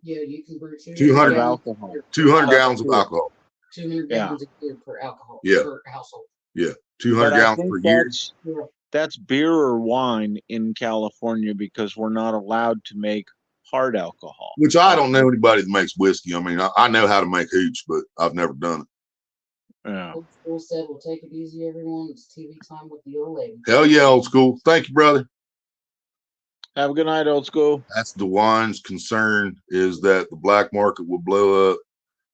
Yeah, you can brew 200 of alcohol. 200 gallons of alcohol. 200 Yeah. gallons of beer per alcohol. Yeah. Per household. Yeah. 200 But I gallons think per year. that's beer or wine in California because we're not allowed to make hard alcohol. Which I don't know anybody that makes whiskey. I mean, I know how to make hooch, but I've never done it. Yeah. Old school said, "We'll take it easy, everyone. It's TV time with the old lady." Hell yeah, old school. Thank you, brother. Have a good night, old school. That's DeWine's concern, is that the black market will blow up.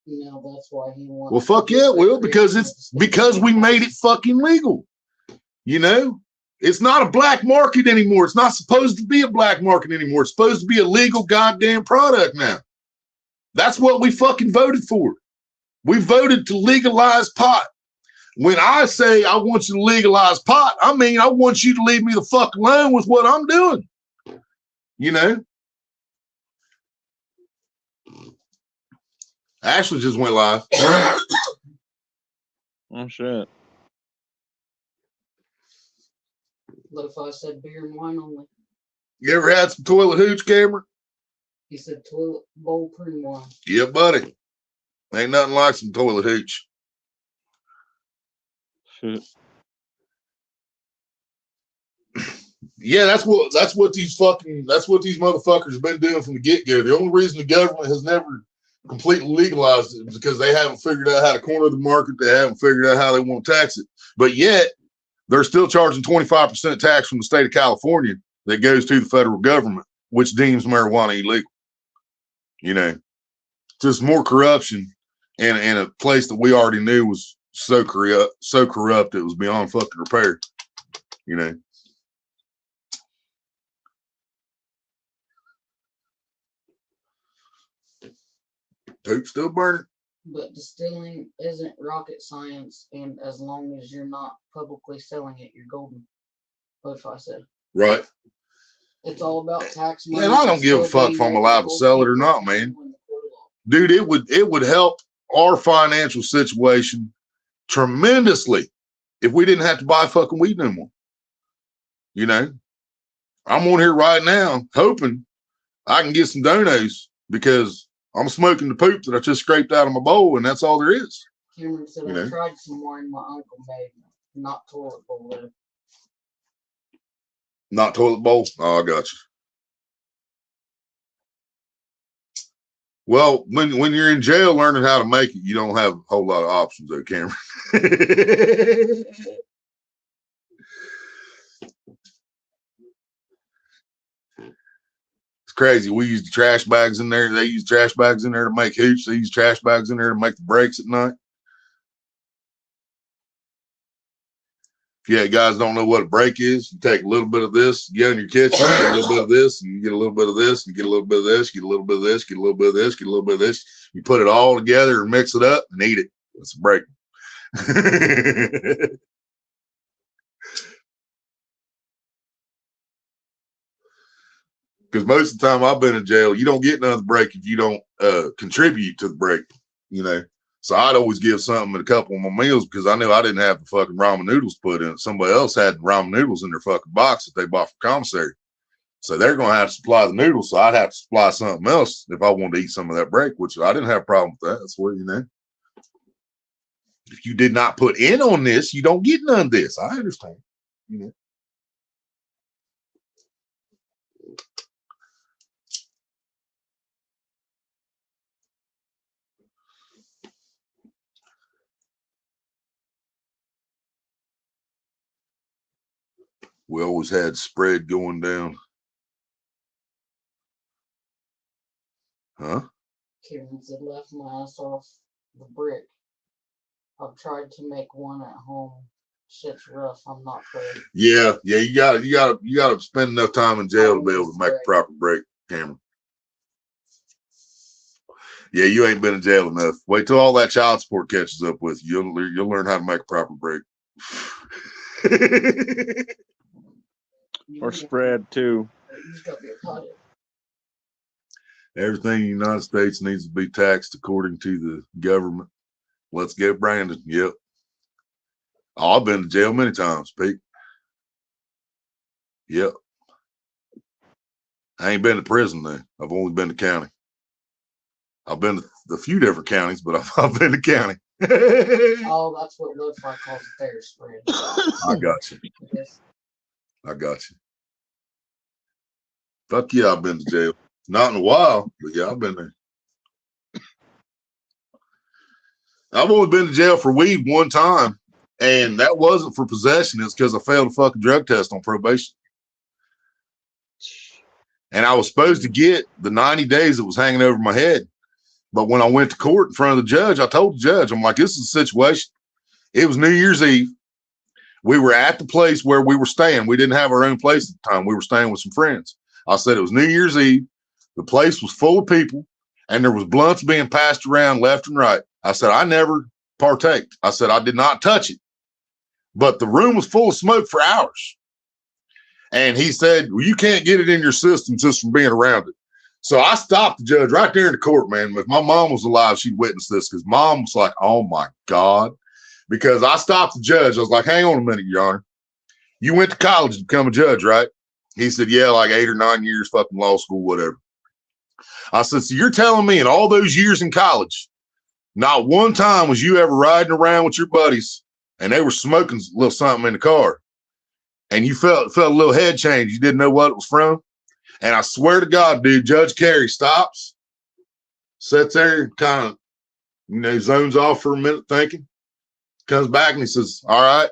That's why he wants. Well, fuck yeah, it will, because we made it fucking legal. It's not a black market anymore. It's not supposed to be a black market anymore. It's supposed to be a legal goddamn product now. That's what we fucking voted for. We voted to legalize pot. When I say I want you to legalize pot, I mean I want you to leave me the fuck alone with what I'm doing. Ashley just went live. Oh shit. Lo-Fi said beer and wine only. You ever had some toilet hooch, Cameron? He said toilet bowl prune wine. Yeah, buddy. Ain't nothing like some toilet hooch. Shit. Yeah, that's what these motherfuckers have been doing from the get-go. The only reason the government has never completely legalized it is because they haven't figured out how to corner the market. They haven't figured out how they want to tax it. But yet, they're still charging 25% tax from the state of California that goes to the federal government. which deems marijuana illegal. You know, just more corruption and a place that we already knew was so corrupt it was beyond fucking repair. You know. Poop still burning. But distilling isn't rocket science, and as long as you're not publicly selling it, you're golden. What I said? Right. It's all about tax money. Man, I don't give a fuck if I'm allowed to sell it or not, man. Dude, it would help our financial situation tremendously if we didn't have to buy fucking weed no more. You know, I'm on here right now hoping I can get some donos because I'm smoking the poop that I just scraped out of my bowl, and that's all there is. Cameron said, I tried some wine my uncle made, not toilet bowl though. Not toilet bowl? Oh, I got you. Well, when you're in jail learning how to make it, you don't have a whole lot of options though, Cameron. Crazy. We use the trash bags in there. They use trash bags in there to make hooch. They use trash bags in there to make the breaks at night. If you guys don't know what a break is, you take a little bit of this, you get in your kitchen, you get a little bit of this, and you get a little bit of this, and you get a little bit of this, you get a little bit of this, get a little bit of this, get a little bit of this. You put it all together and mix it up and eat it. That's a break. Because most of the time I've been in jail, you don't get another break if you don't contribute to the break, you know. So I'd always give something at a couple of my meals because I knew I didn't have the fucking ramen noodles put in it. Somebody else had ramen noodles in their fucking box that they bought from commissary. So they're going to have to supply the noodles. So I'd have to supply something else if I wanted to eat some of that break, which I didn't have a problem with that. That's what, you know. If you did not put in on this, you don't get none of this. I understand, you know. We always had spread going down. Huh? Kieran said, left my ass off the brick. I've tried to make one at home. Shit's rough. I'm not afraid. Yeah. You gotta spend enough time in jail to be able to make a proper break, Cameron. Yeah, you ain't been in jail enough. Wait till all that child support catches up with you. You'll learn how to make a proper break. Or spread too. Everything in the United States needs to be taxed according to the government. Let's get Brandon. Yep. Oh, I've been to jail many times, Pete. Yep. I ain't been to prison though. I've only been to county. I've been to a few different counties, but I've been to county. Oh, that's what Lo-Fi calls it there, spread. I got you. I got you. Fuck yeah, I've been to jail. Not in a while, but yeah, I've been there. I've only been to jail for weed one time, and that wasn't for possession. It's because I failed a fucking drug test on probation. And I was supposed to get the 90 days that was hanging over my head. But when I went to court in front of the judge, I told the judge, I'm like, this is the situation. It was New Year's Eve. We were at the place where we were staying. We didn't have our own place at the time. We were staying with some friends. I said it was New Year's Eve. The place was full of people, and there was blunts being passed around left and right. I said, I never partaked. I said, I did not touch it. But the room was full of smoke for hours. And he said, well, you can't get it in your system just from being around it. So I stopped the judge right there in the court, man. If my mom was alive, she'd witness this because mom was like, oh, my God. Because I stopped the judge. I was like, hang on a minute, Your Honor. You went to college to become a judge, right? He said, yeah, like 8 or 9 years, fucking law school, whatever. I said, so you're telling me in all those years in college, not one time was you ever riding around with your buddies and they were smoking a little something in the car and you felt a little head change. You didn't know what it was from. And I swear to God, dude, Judge Carey stops, sits there, kind of, zones off for a minute thinking, comes back and he says, all right,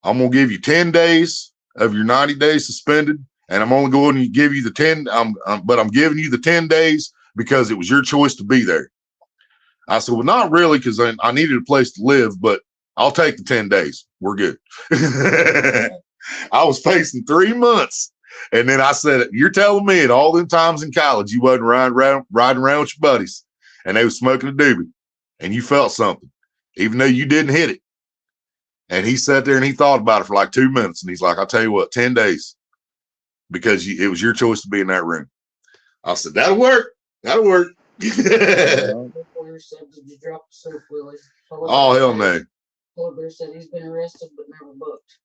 I'm going to give you 10 days of your 90 days suspended and I'm only going to give you the 10. But I'm giving you the 10 days because it was your choice to be there. I said, well, not really, because I needed a place to live, but I'll take the 10 days. We're good. I was facing 3 months. And then I said, you're telling me at all them times in college, you wasn't riding around with your buddies and they was smoking a doobie and you felt something, even though you didn't hit it. And he sat there and he thought about it for like 2 minutes. And he's like, I'll tell you what, 10 days, because it was your choice to be in that room. I said, that'll work. That'll work. Said, did you drop the soap, Willie? Oh, hell no. Polar Bear said he's been arrested but never booked.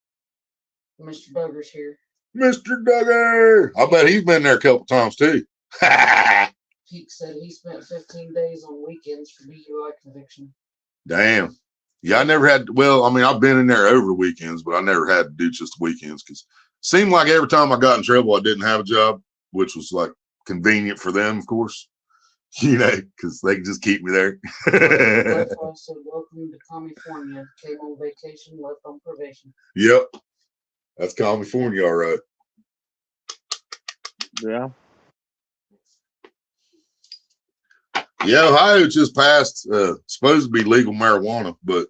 Mr. Duggar's here. Mr. Duggar. I bet he's been there a couple times too. Pete said he spent 15 days on weekends for DUI conviction. Damn. Yeah, I never had, well, I mean, I've been in there over the weekends, but I never had to do just the weekends because it seemed like every time I got in trouble, I didn't have a job, which was like convenient for them, of course. You know, because they can just keep me there. That's why I said, welcome to California. Came on vacation, left on probation. Yep. That's California, all right. Yeah. Yeah, Ohio just passed supposed to be legal marijuana, but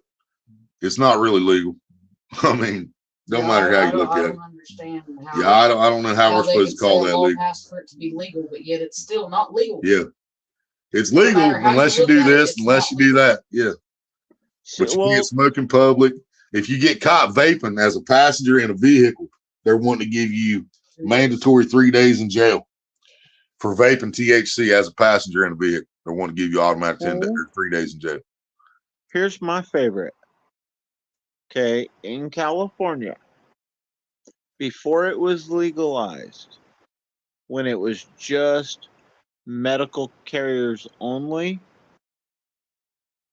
it's not really legal. I mean, don't matter how you look at it. Understand how, yeah, I don't know how we're supposed to call that legal. Passed for it to be legal, but yet it's still not legal. Yeah. It's legal unless you do this, unless you do that. Yeah. But you can't smoke in public. If you get caught vaping as a passenger in a vehicle, they're wanting to give you mandatory 3 days in jail for vaping THC as a passenger in a vehicle. They want to give you automatic 10 days, 3 days in jail. Here's my favorite. Okay, in California, before it was legalized, when it was just medical carriers only,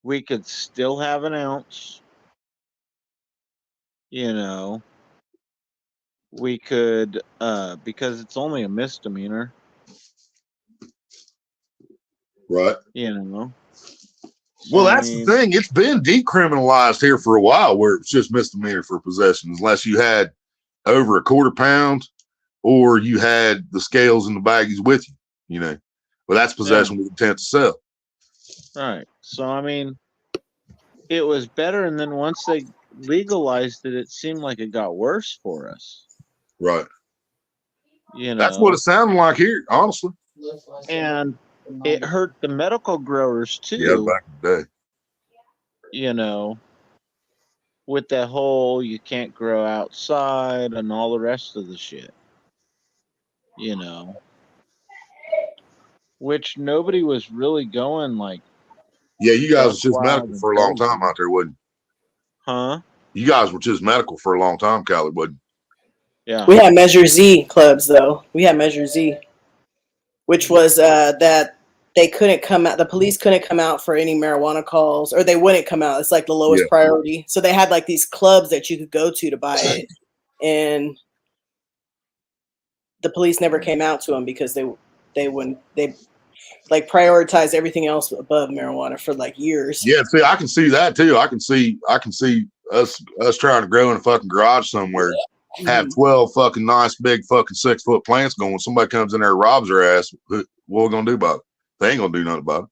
we could still have an ounce. You know, we could, because it's only a misdemeanor. Right. You know. Well, that's the thing. It's been decriminalized here for a while, where it's just misdemeanor for possession, unless you had over a quarter pound or you had the scales and the baggies with you, you know. Well, that's possession with intent to sell. Right. So, I mean, it was better, and then once they legalized it, it seemed like it got worse for us. Right. You know. That's what it sounded like here, honestly. And it hurt the medical growers too. Yeah, back in the day. You know, with that whole you can't grow outside and all the rest of the shit. You know, which nobody was really going like. Yeah, you guys were just medical for a long time out there, wasn't you? Huh? You guys were just medical for a long time, Callie, wasn't you? Yeah. We had Measure Z clubs, though. We had Measure Z, which was that they couldn't come out. The police couldn't come out for any marijuana calls, or they wouldn't come out. It's like the lowest priority. So they had like these clubs that you could go to buy it, and the police never came out to them because they wouldn't. They like prioritize everything else above marijuana for like years. Yeah, see, I can see that too. I can see us trying to grow in a fucking garage somewhere, have 12 fucking nice big fucking 6 foot plants going. Somebody comes in there and robs their ass. What are we gonna do about it? They ain't gonna do nothing about it.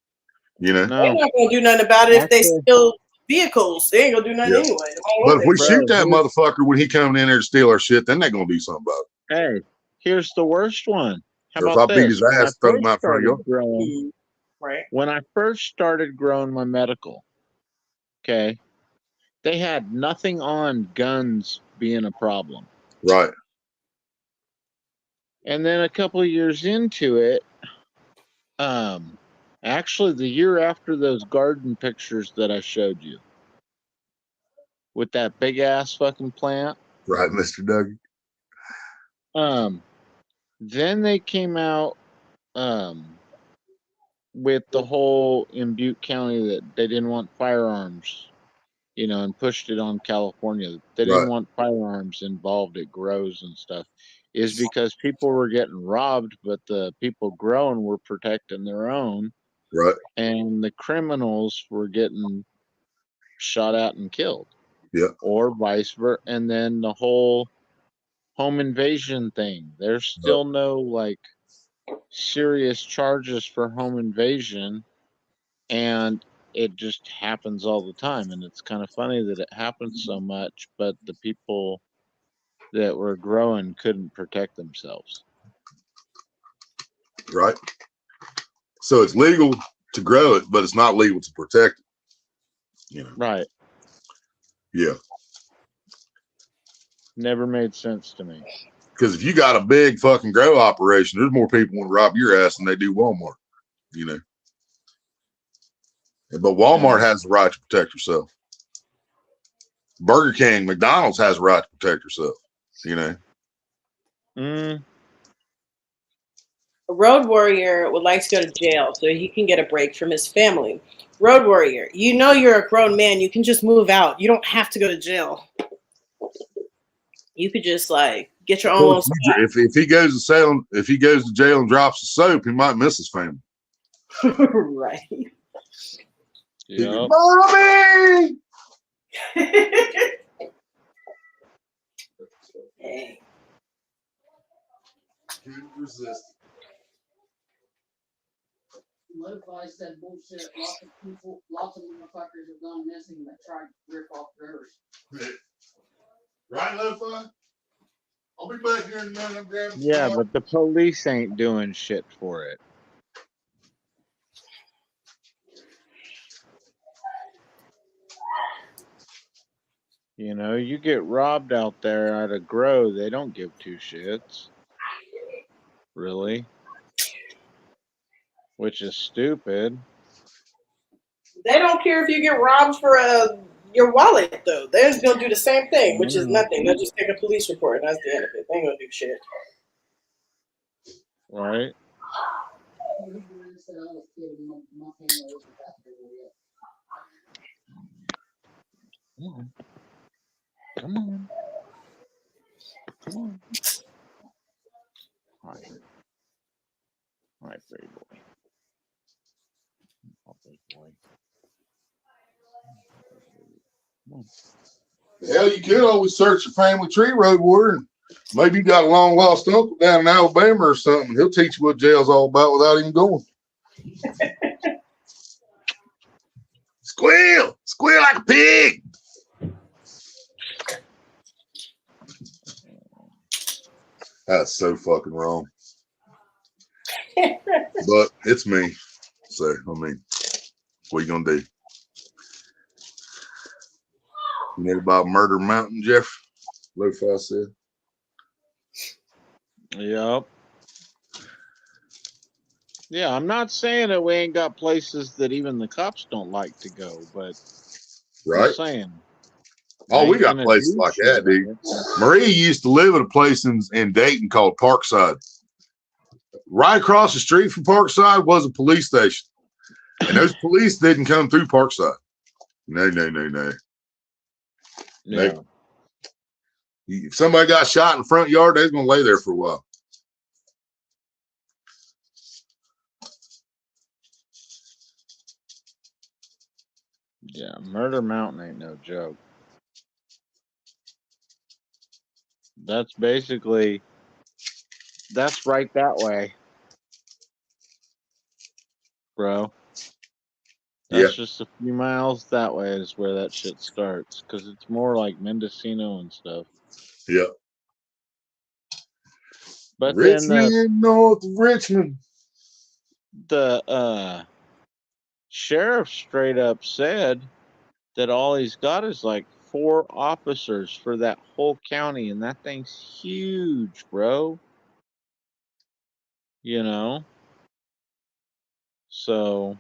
You know, they're not gonna do nothing about it if they steal vehicles. They ain't gonna do nothing anyway. But if we shoot that motherfucker when he coming in there to steal our shit, then they're gonna do something about it. Hey, here's the worst one. How or about if I beat his ass, throw him out front of you. Right. When I first started growing my medical, okay, they had nothing on guns being a problem. Right. And then a couple of years into it, actually the year after those garden pictures that I showed you with that big ass fucking plant. Right, Mr. Dougie. Then they came out with the whole in Butte County that they didn't want firearms, you know, and pushed it on California. They didn't want firearms involved at grows and stuff, is because people were getting robbed, but the people growing were protecting their own. Right. And the criminals were getting shot at and killed. Yeah. Or vice versa. And then the whole home invasion thing. There's still no like serious charges for home invasion, and it just happens all the time. And it's kind of funny that it happens so much, but the people that were growing couldn't protect themselves. Right. So it's legal to grow it, but it's not legal to protect it. You know. Right. Yeah. Never made sense to me. Because if you got a big fucking grow operation, there's more people want to rob your ass than they do Walmart. You know. But Walmart has the right to protect herself. Burger King, McDonald's has the right to protect herself. You know. A road warrior would like to go to jail so he can get a break from his family. Road warrior, you know you're a grown man. You can just move out. You don't have to go to jail. You could just like get your own. If he goes to Salem, if he goes to jail and drops the soap, he might miss his family. Right. Yep. Mommy! Hey. Can't resist. Lo-fi said bullshit. Lots of motherfuckers have gone missing that tried to rip off growers. Right, Lo-Fi? I'll be back here in a minute. I'm grabbing Yeah, but the police ain't doing shit for it. You know, you get robbed out there at a grow, they don't give two shits. Really? Which is stupid. They don't care if you get robbed for your wallet, though. They're just gonna do the same thing, which is nothing. They'll just take a police report, and that's the end of it. They ain't gonna do shit. Right? Come on. Come on. Hi. Hi, pretty boy. Oh, big boy. Come on. Hell, you could always search your family tree, road warrior. Maybe you got a long lost uncle down in Alabama or something. He'll teach you what jail's all about without even going. Squeal! Squeal like a pig! That's so fucking wrong. But it's me. So, I mean, what are you going to do? You know about Murder Mountain, Jeff? Lo-Fi said. Yep. Yeah, I'm not saying that we ain't got places that even the cops don't like to go, but Right? I'm saying. Oh, we got places like that, dude. Marie used to live at a place in Dayton called Parkside. Right across the street from Parkside was a police station. And those police didn't come through Parkside. No. Yeah. If somebody got shot in the front yard, they was going to lay there for a while. Yeah, Murder Mountain ain't no joke. That's basically, that's right that way, bro. That's just a few miles that way is where that shit starts, because it's more like Mendocino and stuff. Yeah. But Richmond, North Richmond. The sheriff straight up said that all he's got is like 4 officers for that whole county, and that thing's huge, bro. You know? So.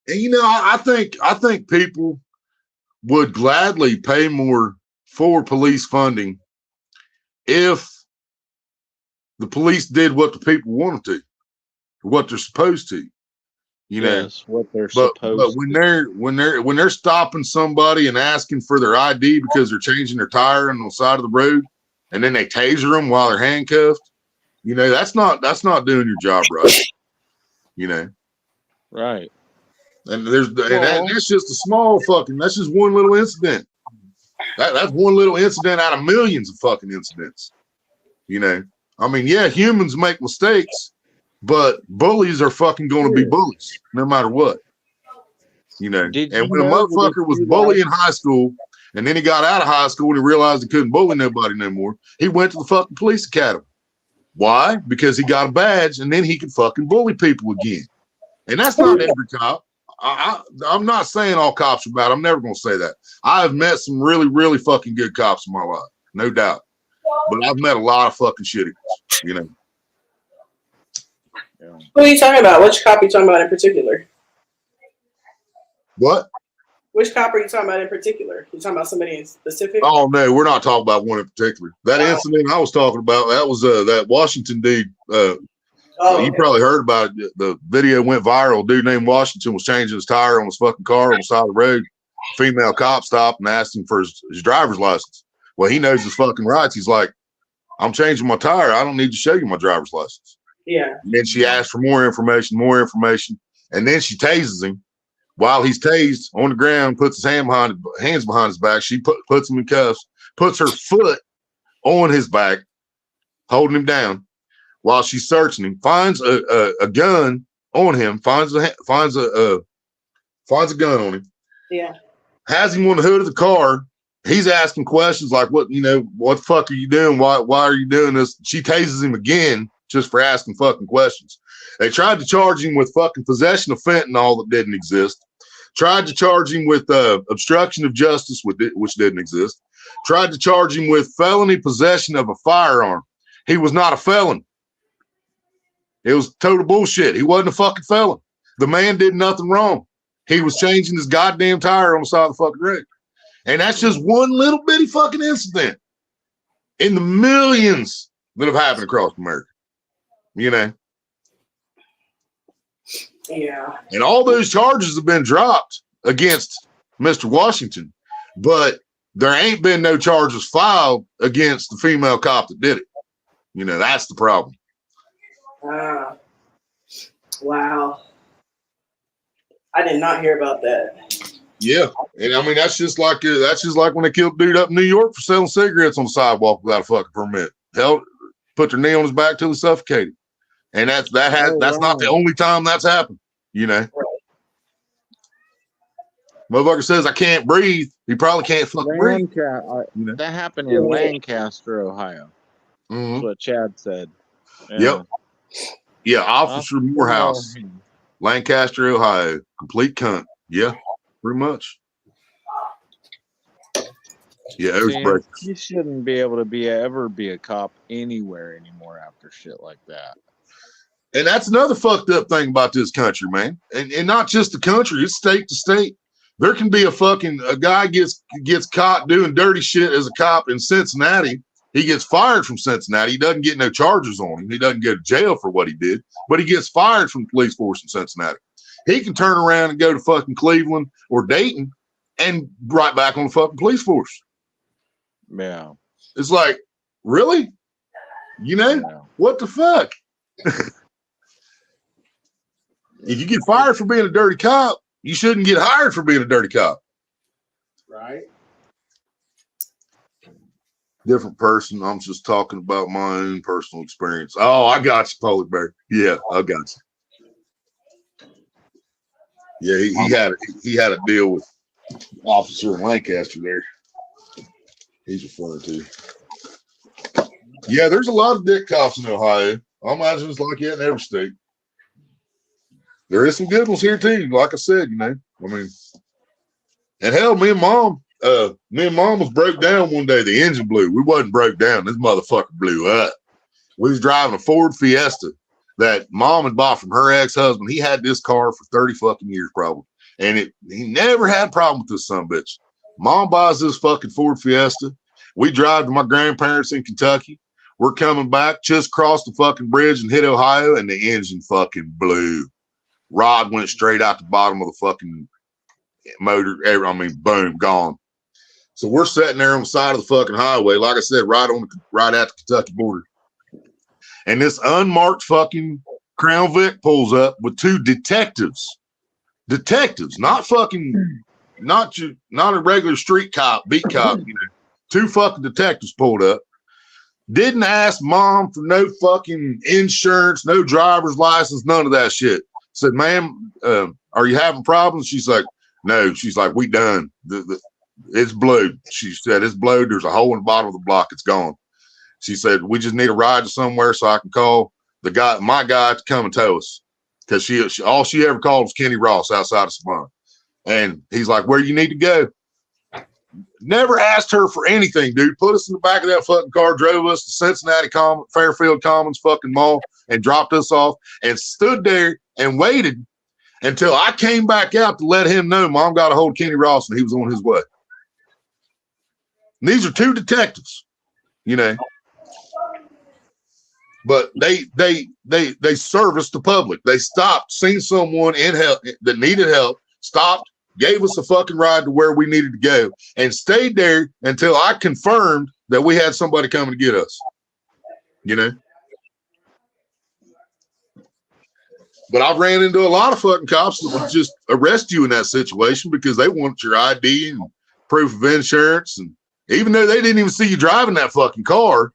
And you know, I think people would gladly pay more for police funding if the police did what the people wanted to, what they're supposed to. You know, yes, what they're but supposed when they're stopping somebody and asking for their ID because they're changing their tire on the side of the road, and then they taser them while they're handcuffed, you know, that's not doing your job right. You know, right. And that's just a small fucking. That's just one little incident. That's one little incident out of millions of fucking incidents. You know, I mean, yeah, humans make mistakes, but bullies are fucking going to be bullies no matter what. You know, Did and you when a know that motherfucker if was you bullying in high school, and then he got out of high school and he realized he couldn't bully nobody no more, he went to the fucking police academy. Why? Because he got a badge, and then he could fucking bully people again. And that's not every cop. I'm not saying all cops are bad. I'm never going to say that. I have met some really, really fucking good cops in my life, no doubt. But I've met a lot of fucking shitty ones, you know. Yeah. What are you talking about? Which cop are you talking about in particular? What? Which cop are you talking about in particular? You talking about somebody in specific? Oh no, we're not talking about one in particular. That incident I was talking about, that was that Washington dude. You probably heard about it. The video went viral. Dude named Washington was changing his tire on his fucking car on the side of the road. Female cop stopped and asked him for his driver's license. Well, he knows his fucking rights. He's like, I'm changing my tire. I don't need to show you my driver's license. Yeah. And then she asked for more information, and then she tases him. While he's tased on the ground, puts his hands behind his back. She puts him in cuffs, puts her foot on his back, holding him down while she's searching him. Finds a gun on him. Finds a gun on him. Yeah. Has him on the hood of the car. He's asking questions like, "What the fuck are you doing? Why are you doing this?" She tases him again just for asking fucking questions. They tried to charge him with fucking possession of fentanyl that didn't exist. Tried to charge him with obstruction of justice, which didn't exist. Tried to charge him with felony possession of a firearm. He was not a felon. It was total bullshit. He wasn't a fucking felon. The man did nothing wrong. He was changing his goddamn tire on the side of the fucking road. And that's just one little bitty fucking incident in the millions that have happened across America. You know? Yeah. And all those charges have been dropped against Mr. Washington, but there ain't been no charges filed against the female cop that did it. You know, that's the problem. Wow. I did not hear about that. Yeah. And I mean, that's just like when they killed a dude up in New York for selling cigarettes on the sidewalk without a fucking permit. Held, put their knee on his back till he suffocated. And that's not the only time that's happened, you know. Motherfucker says I can't breathe. He probably can't fucking breathe. You know? That happened in Lancaster, Ohio. That's what Chad said. Yeah. Yep. Yeah, Officer Morehouse, Lancaster, Ohio. Complete cunt. Yeah, pretty much. Yeah, you shouldn't be able to ever be a cop anywhere anymore after shit like that. And that's another fucked up thing about this country, man. And not just the country, it's state to state. There can be a guy gets caught doing dirty shit as a cop in Cincinnati. He gets fired from Cincinnati. He doesn't get no charges on him. He doesn't go to jail for what he did, but he gets fired from the police force in Cincinnati. He can turn around and go to fucking Cleveland or Dayton and right back on the fucking police force. Yeah. It's like, really? You know, what the fuck? If you get fired for being a dirty cop, you shouldn't get hired for being a dirty cop. Right. Different person. I'm just talking about my own personal experience. Oh, I got you, Polar Bear. Yeah, I got you. Yeah, he had a deal with officer in Lancaster there. He's referring to. Yeah, there's a lot of dick cops in Ohio. I imagine it's like that in every state. There is some good ones here too. Like I said, you know, I mean, and hell, me and mom was broke down one day. The engine blew. We wasn't broke down. This motherfucker blew up. We was driving a Ford Fiesta that mom had bought from her ex-husband. He had this car for 30 fucking years probably. And he never had a problem with this son of a bitch. Mom buys this fucking Ford Fiesta. We drive to my grandparents in Kentucky. We're coming back, just crossed the fucking bridge and hit Ohio, and the engine fucking blew. Rod went straight out the bottom of the fucking motor. I mean, boom, gone. So we're sitting there on the side of the fucking highway, like I said, right at the Kentucky border. And this unmarked fucking Crown Vic pulls up with two detectives. Detectives, not fucking not a regular street cop, beat cop, you know, 2 fucking detectives pulled up. Didn't ask mom for no fucking insurance, no driver's license, none of that shit. Said, ma'am, are you having problems? She's like, no. She's like, we done. It's blowed. She said, it's blowed. There's a hole in the bottom of the block. It's gone. She said, we just need a ride to somewhere so I can call my guy to come and tow us. Because she all she ever called was Kenny Ross outside of Savannah. And he's like, where you need to go? Never asked her for anything, dude. Put us in the back of that fucking car, drove us to Cincinnati Fairfield Commons fucking mall and dropped us off and stood there and waited until I came back out to let him know mom got a hold of Kenny Ross and he was on his way. And these are 2 detectives, you know. But they serviced the public. They stopped, seen someone in help that needed help, stopped, gave us a fucking ride to where we needed to go, and stayed there until I confirmed that we had somebody coming to get us. You know? But I've ran into a lot of fucking cops that would just arrest you in that situation because they want your ID and proof of insurance. And even though they didn't even see you driving that fucking car,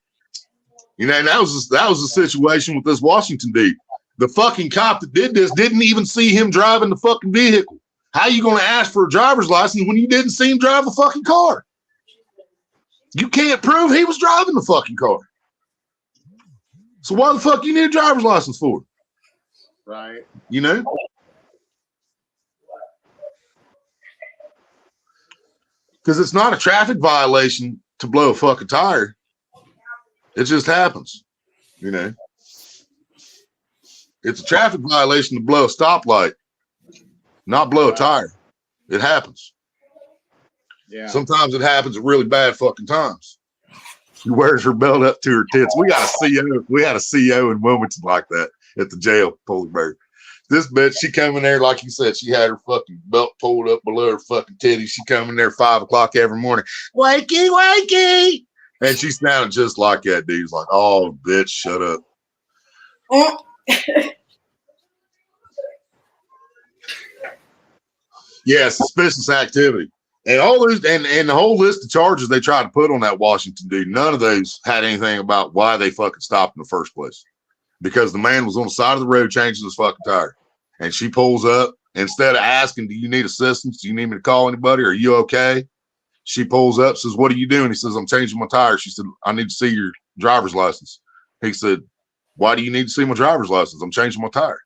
you know, and that was the situation with this Washington dude. The fucking cop that did this didn't even see him driving the fucking vehicle. How are you going to ask for a driver's license when you didn't see him drive the fucking car? You can't prove he was driving the fucking car. So why the fuck you need a driver's license for? Right. You know? Because it's not a traffic violation to blow a fucking tire. It just happens, you know. It's a traffic violation to blow a stoplight, not blow a tire. It happens. Yeah. Sometimes it happens at really bad fucking times. She wears her belt up to her tits. We got a CO. We had a CO in Wilmington like that at the jail, Pollyberg. This bitch, she come in there, like you said, she had her fucking belt pulled up below her fucking titties. She come in there 5 o'clock every morning. Wakey, wakey. And she sounded just like that dude. He's like, oh, bitch, shut up. Yeah, suspicious activity. And all those and the whole list of charges they tried to put on that Washington dude, none of those had anything about why they fucking stopped in the first place. Because the man was on the side of the road changing his fucking tire. And she pulls up. Instead of asking, do you need assistance? Do you need me to call anybody? Are you okay? She pulls up, says, what are you doing? He says, I'm changing my tire. She said, I need to see your driver's license. He said, why do you need to see my driver's license? I'm changing my tire.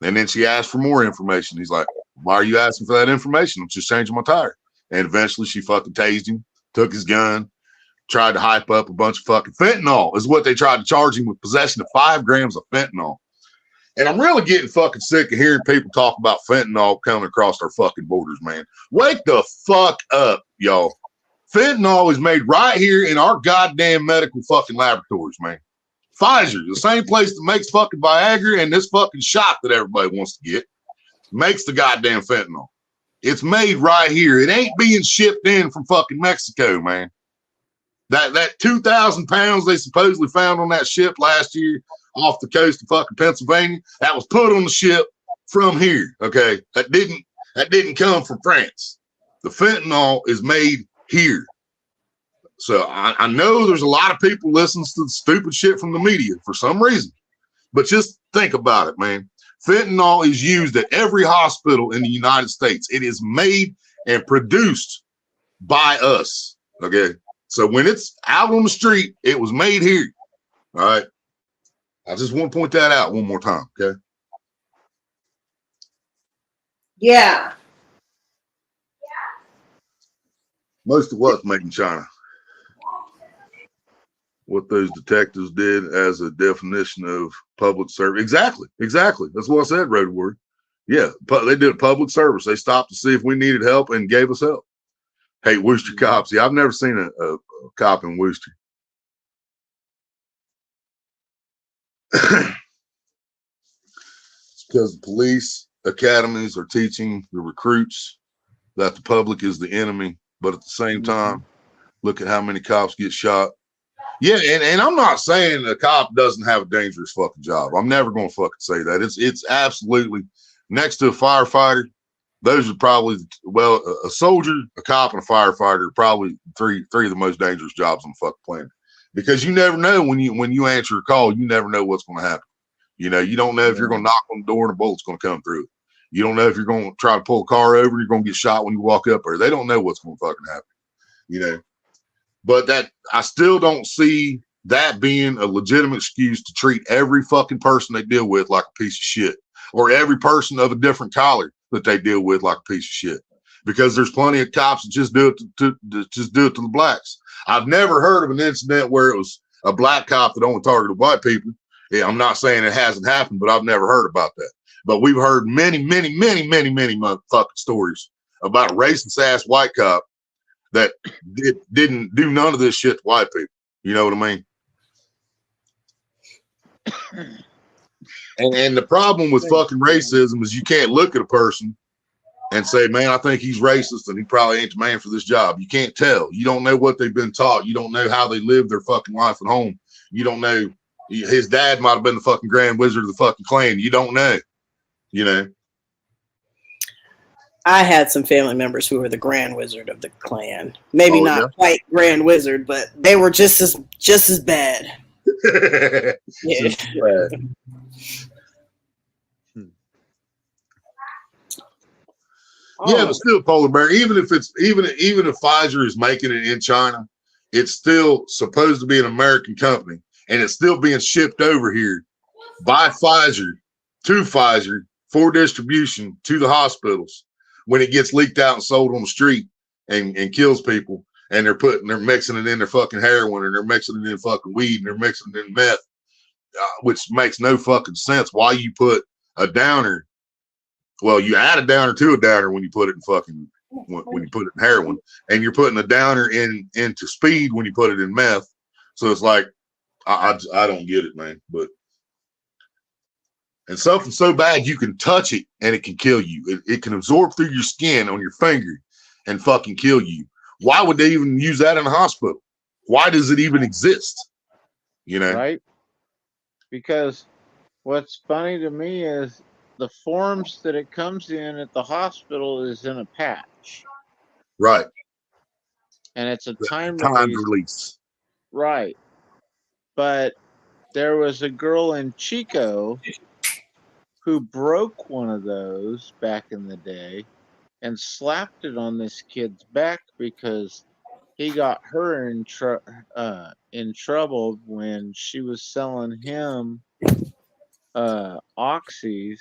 And then she asked for more information. He's like, why are you asking for that information? I'm just changing my tire. And eventually she fucking tased him, took his gun, tried to hype up a bunch of fucking fentanyl is what they tried to charge him with, possession of 5 grams of fentanyl. And I'm really getting fucking sick of hearing people talk about fentanyl coming across our fucking borders, man. Wake the fuck up, y'all. Fentanyl is made right here in our goddamn medical fucking laboratories, man. Pfizer, the same place that makes fucking Viagra and this fucking shot that everybody wants to get, makes the goddamn fentanyl. It's made right here. It ain't being shipped in from fucking Mexico, man. That 2,000 pounds they supposedly found on that ship last year off the coast of fucking Pennsylvania, that was put on the ship from here. Okay, that didn't come from France. The fentanyl is made here. So I know there's a lot of people listening to the stupid shit from the media for some reason, but just think about it, man. Fentanyl is used at every hospital in the United States. It is made and produced by us. Okay. So when it's out on the street, it was made here. All right. I just want to point that out one more time. Okay. Yeah. Most of what's made in China. What those detectives did as a definition of public service. Exactly. That's what I said, Road Word. Yeah, they did a public service. They stopped to see if we needed help and gave us help. Hey, Worcester cops. Yeah, I've never seen a cop in Worcester. It's because the police academies are teaching the recruits that the public is the enemy, but at the same time, look at how many cops get shot. Yeah, and I'm not saying a cop doesn't have a dangerous fucking job. I'm never going to fucking say that. It's absolutely next to a firefighter. those are probably, well, a soldier, a cop, and a firefighter are probably three of the most dangerous jobs on the fucking planet, because you never know when you answer a call, you never know what's going to happen. You know, you don't know if you're going to knock on the door and a bullet's going to come through. You don't know if you're going to try to pull a car over and you're going to get shot when you walk up there. They don't know what's going to fucking happen. You know, but that I still don't see that being a legitimate excuse to treat every fucking person they deal with like a piece of shit, or every person of a different color that they deal with like a piece of shit. Because there's plenty of cops that just do it to the blacks. I've never heard of an incident where it was a black cop that only targeted white people. Yeah, I'm not saying it hasn't happened, but I've never heard about that. But we've heard many motherfucking stories about a racist ass white cop that didn't do none of this shit to white people. You know what I mean? And the problem with fucking racism is you can't look at a person and say, man, I think he's racist and he probably ain't the man for this job. You can't tell. You don't know what they've been taught. You don't know how they live their fucking life at home. You don't know. His dad might have been the fucking Grand Wizard of the fucking clan. You don't know. You know. I had some family members who were the Grand Wizard of the clan. Maybe not quite Grand Wizard, but they were just as bad. Yeah. Just bad. Yeah, but still, polar bear. Even if Pfizer is making it in China, it's still supposed to be an American company, and it's still being shipped over here by Pfizer to Pfizer for distribution to the hospitals. When it gets leaked out and sold on the street and kills people, and they're mixing it in their fucking heroin, and they're mixing it in fucking weed, and they're mixing it in meth, which makes no fucking sense. Why you put a downer? Well, you add a downer to a downer when you put it in fucking when you put it in heroin, and you're putting a downer into speed when you put it in meth. So it's like I don't get it, man. But and something so bad you can touch it and it can kill you. It can absorb through your skin on your finger and fucking kill you. Why would they even use that in a hospital? Why does it even exist? You know, right? Because what's funny to me is the forms that it comes in at the hospital is in a patch. right? And it's a time release. Right. But there was a girl in Chico who broke one of those back in the day and slapped it on this kid's back because he got her in trouble when she was selling him oxys,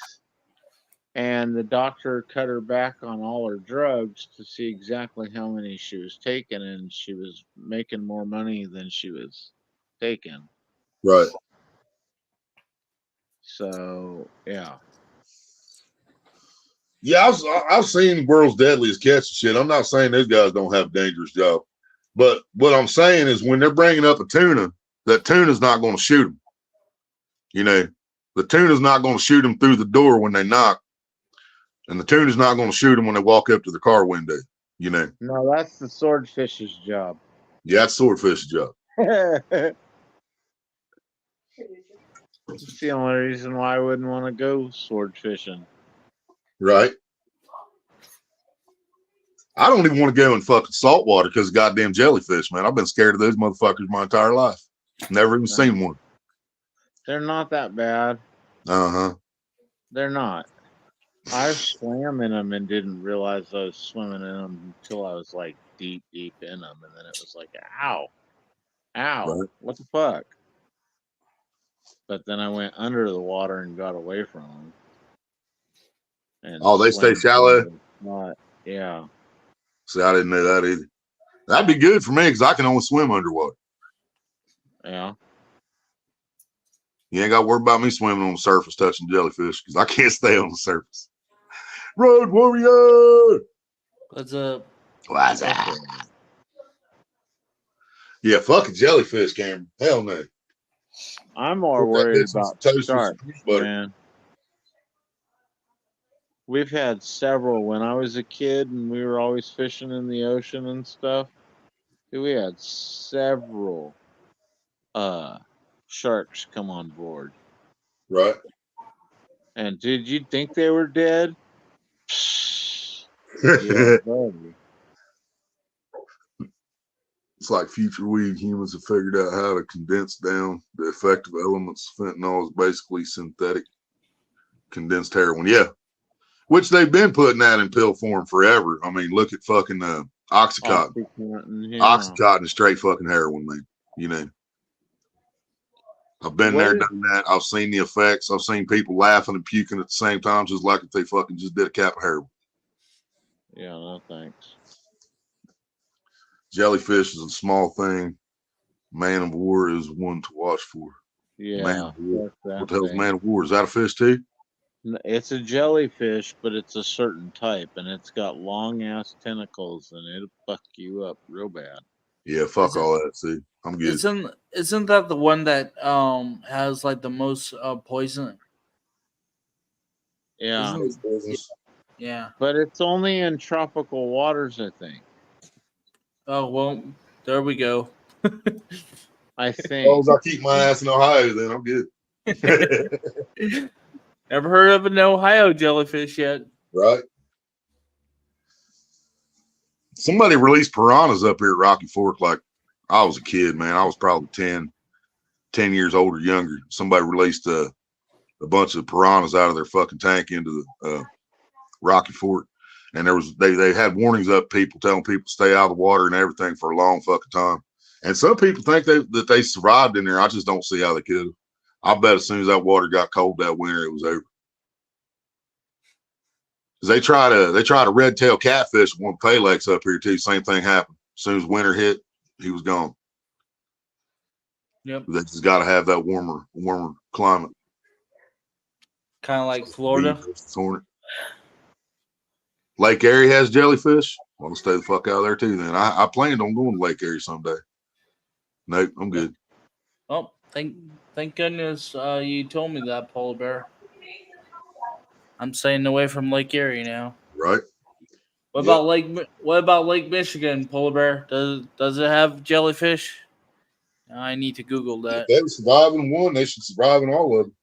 and the doctor cut her back on all her drugs to see exactly how many she was taking, and she was making more money than she was taking. Right. So yeah. Yeah, I've seen World's Deadliest Catch and shit. I'm not saying those guys don't have a dangerous job, but what I'm saying is when they're bringing up a tuna, that tuna's not going to shoot them. You know, the tuna's not going to shoot them through the door when they knock, and the tuna's not going to shoot them when they walk up to the car window. You know. No, that's the swordfish's job. Yeah, that's swordfish's job. It's the only reason why I wouldn't want to go sword fishing. Right. I don't even want to go in fucking saltwater because of goddamn jellyfish, man. I've been scared of those motherfuckers my entire life. Never even seen one. They're not that bad. Uh-huh. They're not. I swam in them and didn't realize I was swimming in them until I was like deep in them, and then it was like, ow, Right. what the fuck? But then I went under the water and got away from them. And they stay shallow? Yeah. See, I didn't know that either. That'd be good for me because I can only swim underwater. Yeah. You ain't got to worry about me swimming on the surface touching jellyfish because I can't stay on the surface. Road warrior! What's up? What's up? Yeah, fuck a jellyfish, Cameron. Hell no. I'm more worried about sharks, butter. man. We've had several. When I was a kid and we were always fishing in the ocean and stuff, we had several sharks come on board. Right. And did you think they were dead? Psh, Yeah, buddy. It's like future weed humans have figured out how to condense down the effective elements. Fentanyl is basically synthetic condensed heroin. Yeah. Which they've been putting that in pill form forever. I mean, look at fucking Oxycontin. Yeah. Oxycontin is straight fucking heroin, man. You know. I've been there, done that. I've seen the effects. I've seen people laughing and puking at the same time, just like if they fucking just did a cap of heroin. Yeah, no thanks. Jellyfish is a small thing. Man of War is one to watch for. Yeah. Man of War. That What the hell's thing. Man of War? Is that a fish too? It's a jellyfish, but it's a certain type, and it's got long ass tentacles, and it'll fuck you up real bad. Yeah, fuck all that. See, I'm good. Isn't that the one that has like the most poison? Yeah. Yeah. But it's only in tropical waters, I think. Oh well, there we go. I think. As long as I keep my ass in Ohio, then I'm good. Never heard of an Ohio jellyfish yet. Right. Somebody released piranhas up here at Rocky Fork like I was a kid, man. I was probably 10 years old or younger. Somebody released a bunch of piranhas out of their fucking tank into the Rocky Fork. And they had warnings up, people telling people to stay out of the water and everything for a long fucking time. And some people think that they survived in there. I just don't see how they could have. I bet as soon as that water got cold that winter, it was over. They try to red tail catfish one pay lakes up here too. Same thing happened. As soon as winter hit, he was gone. Yep. They just got to have that warmer climate. Kind of like Florida. Lake Erie has jellyfish. Well, I'll stay the fuck out of there too. Then I planned on going to Lake Erie someday. Nope, I'm good. Oh, thank goodness you told me that, Polar Bear. I'm staying away from Lake Erie now. Right. What about Lake Michigan, Polar Bear? Does it have jellyfish? I need to Google that. If they survive in one, they should survive in all of them.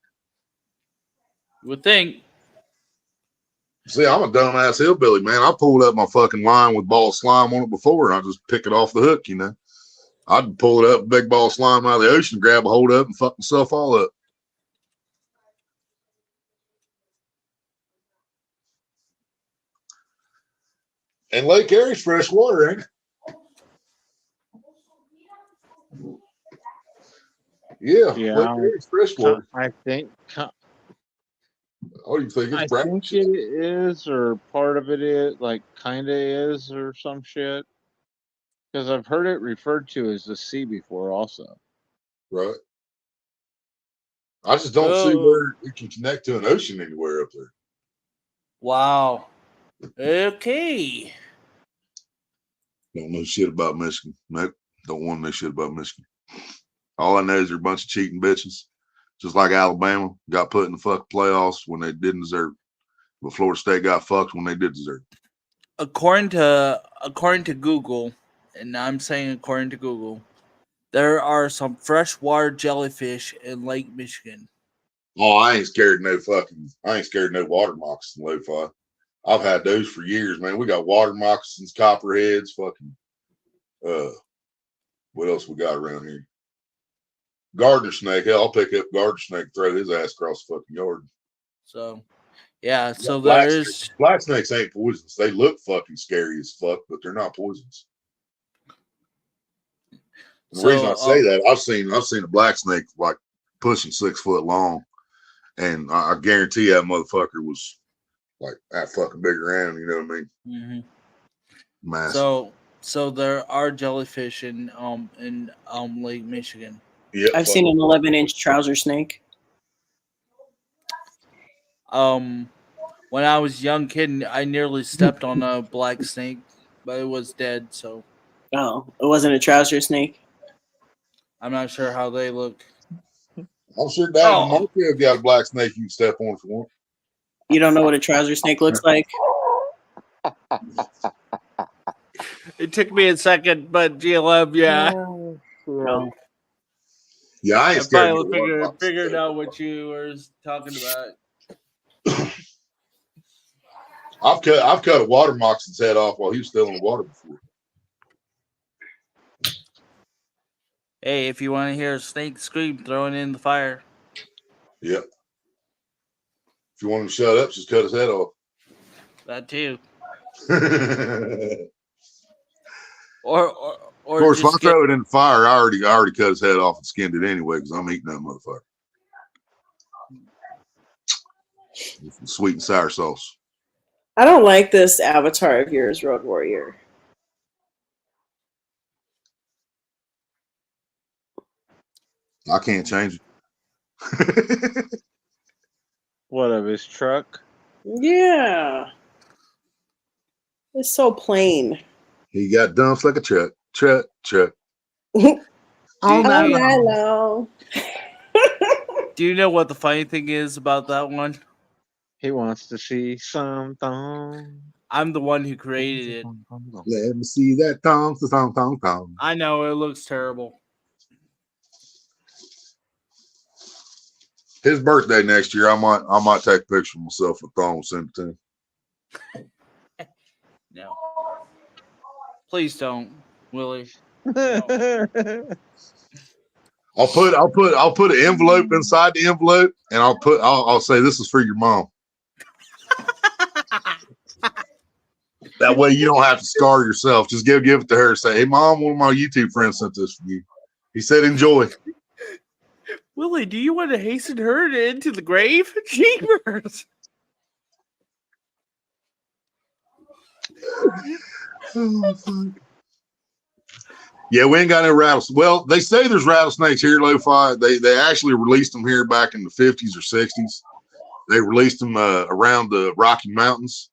You would think. See, I'm a dumbass hillbilly, man. I pulled up my fucking line with ball of slime on it before, and I just pick it off the hook, you know. I'd pull it up, big ball of slime out of the ocean, grab a hold of it, and fuck myself all up. And Lake Erie's fresh water, ain't it? Yeah. Lake Erie's fresh water. I think. Oh, you think it's I think it is, or part of it is, like, kind of is, or some shit. Because I've heard it referred to as the sea before, also. Right. I just don't see where it can connect to an ocean anywhere up there. Wow. Okay. Don't know shit about Michigan. Nope. Don't want to know shit about Michigan. All I know is they're a bunch of cheating bitches. Just like Alabama got put in the fucking playoffs when they didn't deserve it. But Florida State got fucked when they did deserve it. According to Google, and I'm saying according to Google, there are some freshwater jellyfish in Lake Michigan. Oh, I ain't scared of no water moccasin, lo-fi. I've had those for years, man. We got water moccasins, copperheads, fucking what else we got around here? Gardener snake. Hell, I'll pick up gardener snake, throw his ass across the fucking yard. So yeah, so there's black snakes ain't poisonous. They look fucking scary as fuck, but they're not poisonous. The reason I say that, I've seen a black snake like pushing 6 foot long, and I guarantee that motherfucker was like that fucking big around. You know what I mean? Mm-hmm. Massive. So there are jellyfish in Lake Michigan. Yep, I've seen an 11-inch trouser snake. When I was a young kid, I nearly stepped on a black snake, but it was dead. So. Oh, it wasn't a trouser snake. I'm not sure how they look. I'm sure Dad and Mark have got a black snake you can step on if you want. You don't know what a trouser snake looks like? It took me a second, but GLM, yeah. No. Yeah, I ain't scared. I figured out what you were talking about. I've cut a water moccasin's head off while he was still in the water before. Hey, if you want to hear a snake scream, throw it in the fire. Yep. If you want him to shut up, just cut his head off. That too. Of Or course, if I just throw it in the fire, I already cut his head off and skinned it anyway because I'm eating that motherfucker. With some sweet and sour sauce. I don't like this avatar of yours, Road Warrior. I can't change it. What of his truck? Yeah. It's so plain. He got dumps like a truck. All night night long. do you know what the funny thing is about that one? He wants to see something. I'm the one who created it. Let me see that thong. I know it looks terrible. His birthday next year, I might take a picture of myself with thong and send it to him. No. Please don't, Willie. I'll put an envelope inside the envelope, and I'll say this is for your mom. That way you don't have to scar yourself. Just give it to her. Say, hey, Mom, one of my YouTube friends sent this for you. He said, enjoy. Willie, do you want to hasten her into the grave? Jeepers. Oh, fuck. Yeah, we ain't got any rattlesnakes. Well, they say there's rattlesnakes here, Lo-Fi. They actually released them here back in the 50s or 60s. They released them around the Rocky Mountains.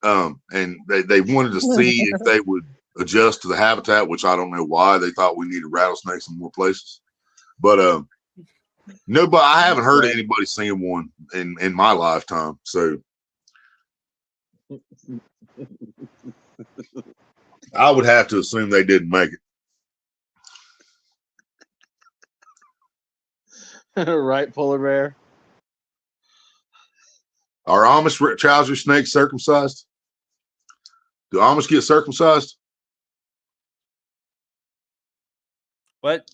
And they wanted to see if they would adjust to the habitat, which I don't know why. They thought we needed rattlesnakes in more places. But nobody, I haven't heard of anybody seeing one in my lifetime. So I would have to assume they didn't make it. Right, polar bear. Are Amish trouser snakes circumcised? Do Amish get circumcised? What?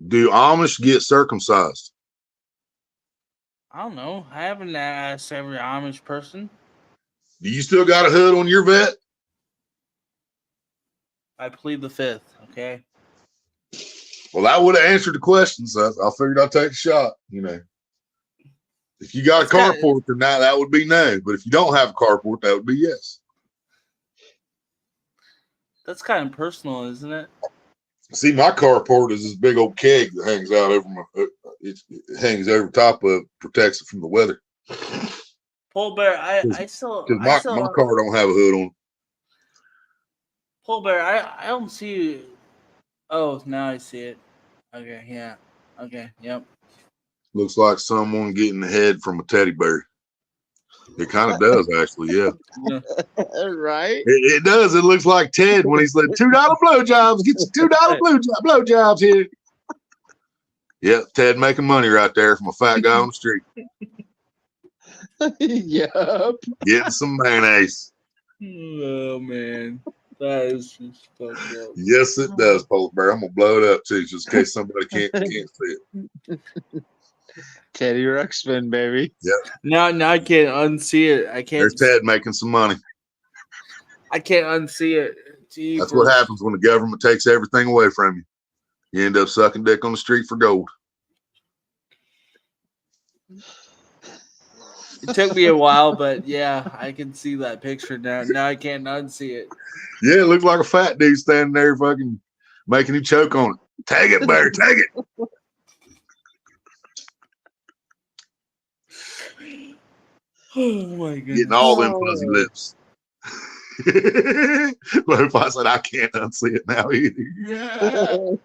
Do Amish get circumcised? I don't know. I haven't asked every Amish person. Do you still got a hood on your vet? I plead the fifth, okay? Well, that would have answered the question, so I figured I'd take a shot, you know. If you got a carport, then that would be no. But if you don't have a carport, that would be yes. That's kind of personal, isn't it? See, my carport is this big old keg that hangs out over it hangs over top of, protects it from the weather. Pole Bear, I still Because my car don't have a hood on. Pole Bear, I don't see you. Oh, now I see it. Okay, yeah. Okay, yep. Looks like someone getting the head from a teddy bear. It kind of does, actually, yeah. Right? It does. It looks like Ted when he said $2 blowjobs. Get your $2 blowjobs here. Yeah, Ted making money right there from a fat guy on the street. Yep. Getting some mayonnaise. Oh man, that is just fucked up. Yes, it does, Polar Bear. I'm gonna blow it up too, just in case somebody can't see it. Teddy Ruxpin, baby. Yep. Now I can't unsee it. I can't. There's Ted making some money. I can't unsee it. Jeepers. That's what happens when the government takes everything away from you. You end up sucking dick on the street for gold. It took me a while, but yeah, I can see that picture now. Now I can't unsee it. Yeah, it looks like a fat dude standing there fucking making him choke on it. Take it, Bear, take it. Oh my goodness. Getting all them fuzzy lips. Lo-Fi said, I can't unsee it now either. Yeah.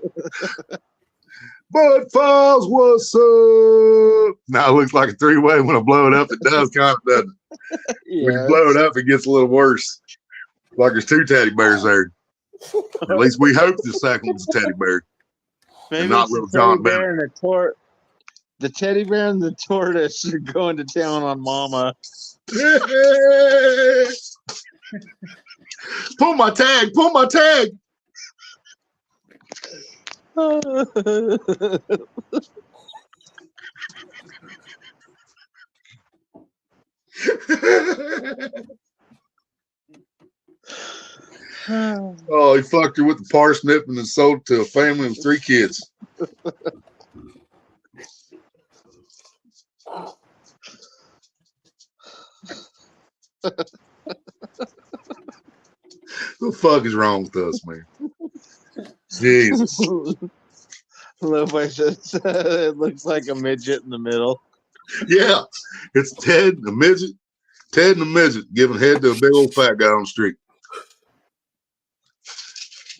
Bud Falls, what's up? Now it looks like a three-way. When I blow it up, it does kind of, doesn't it? Yes. When you blow it up, it gets a little worse. Like there's two teddy bears there. Or at least we hope the second one's a teddy bear. Maybe not it's little a John teddy bear and a The teddy bear and the tortoise are going to town on Mama. Pull my tag. Pull my tag. Oh, he fucked her with the parsnip and then sold it to a family with 3 kids. The fuck is wrong with us, man? Jesus. Lo-fi says it looks like a midget in the middle. Yeah, it's Ted and the midget. Ted and the midget giving head to a big old fat guy on the street.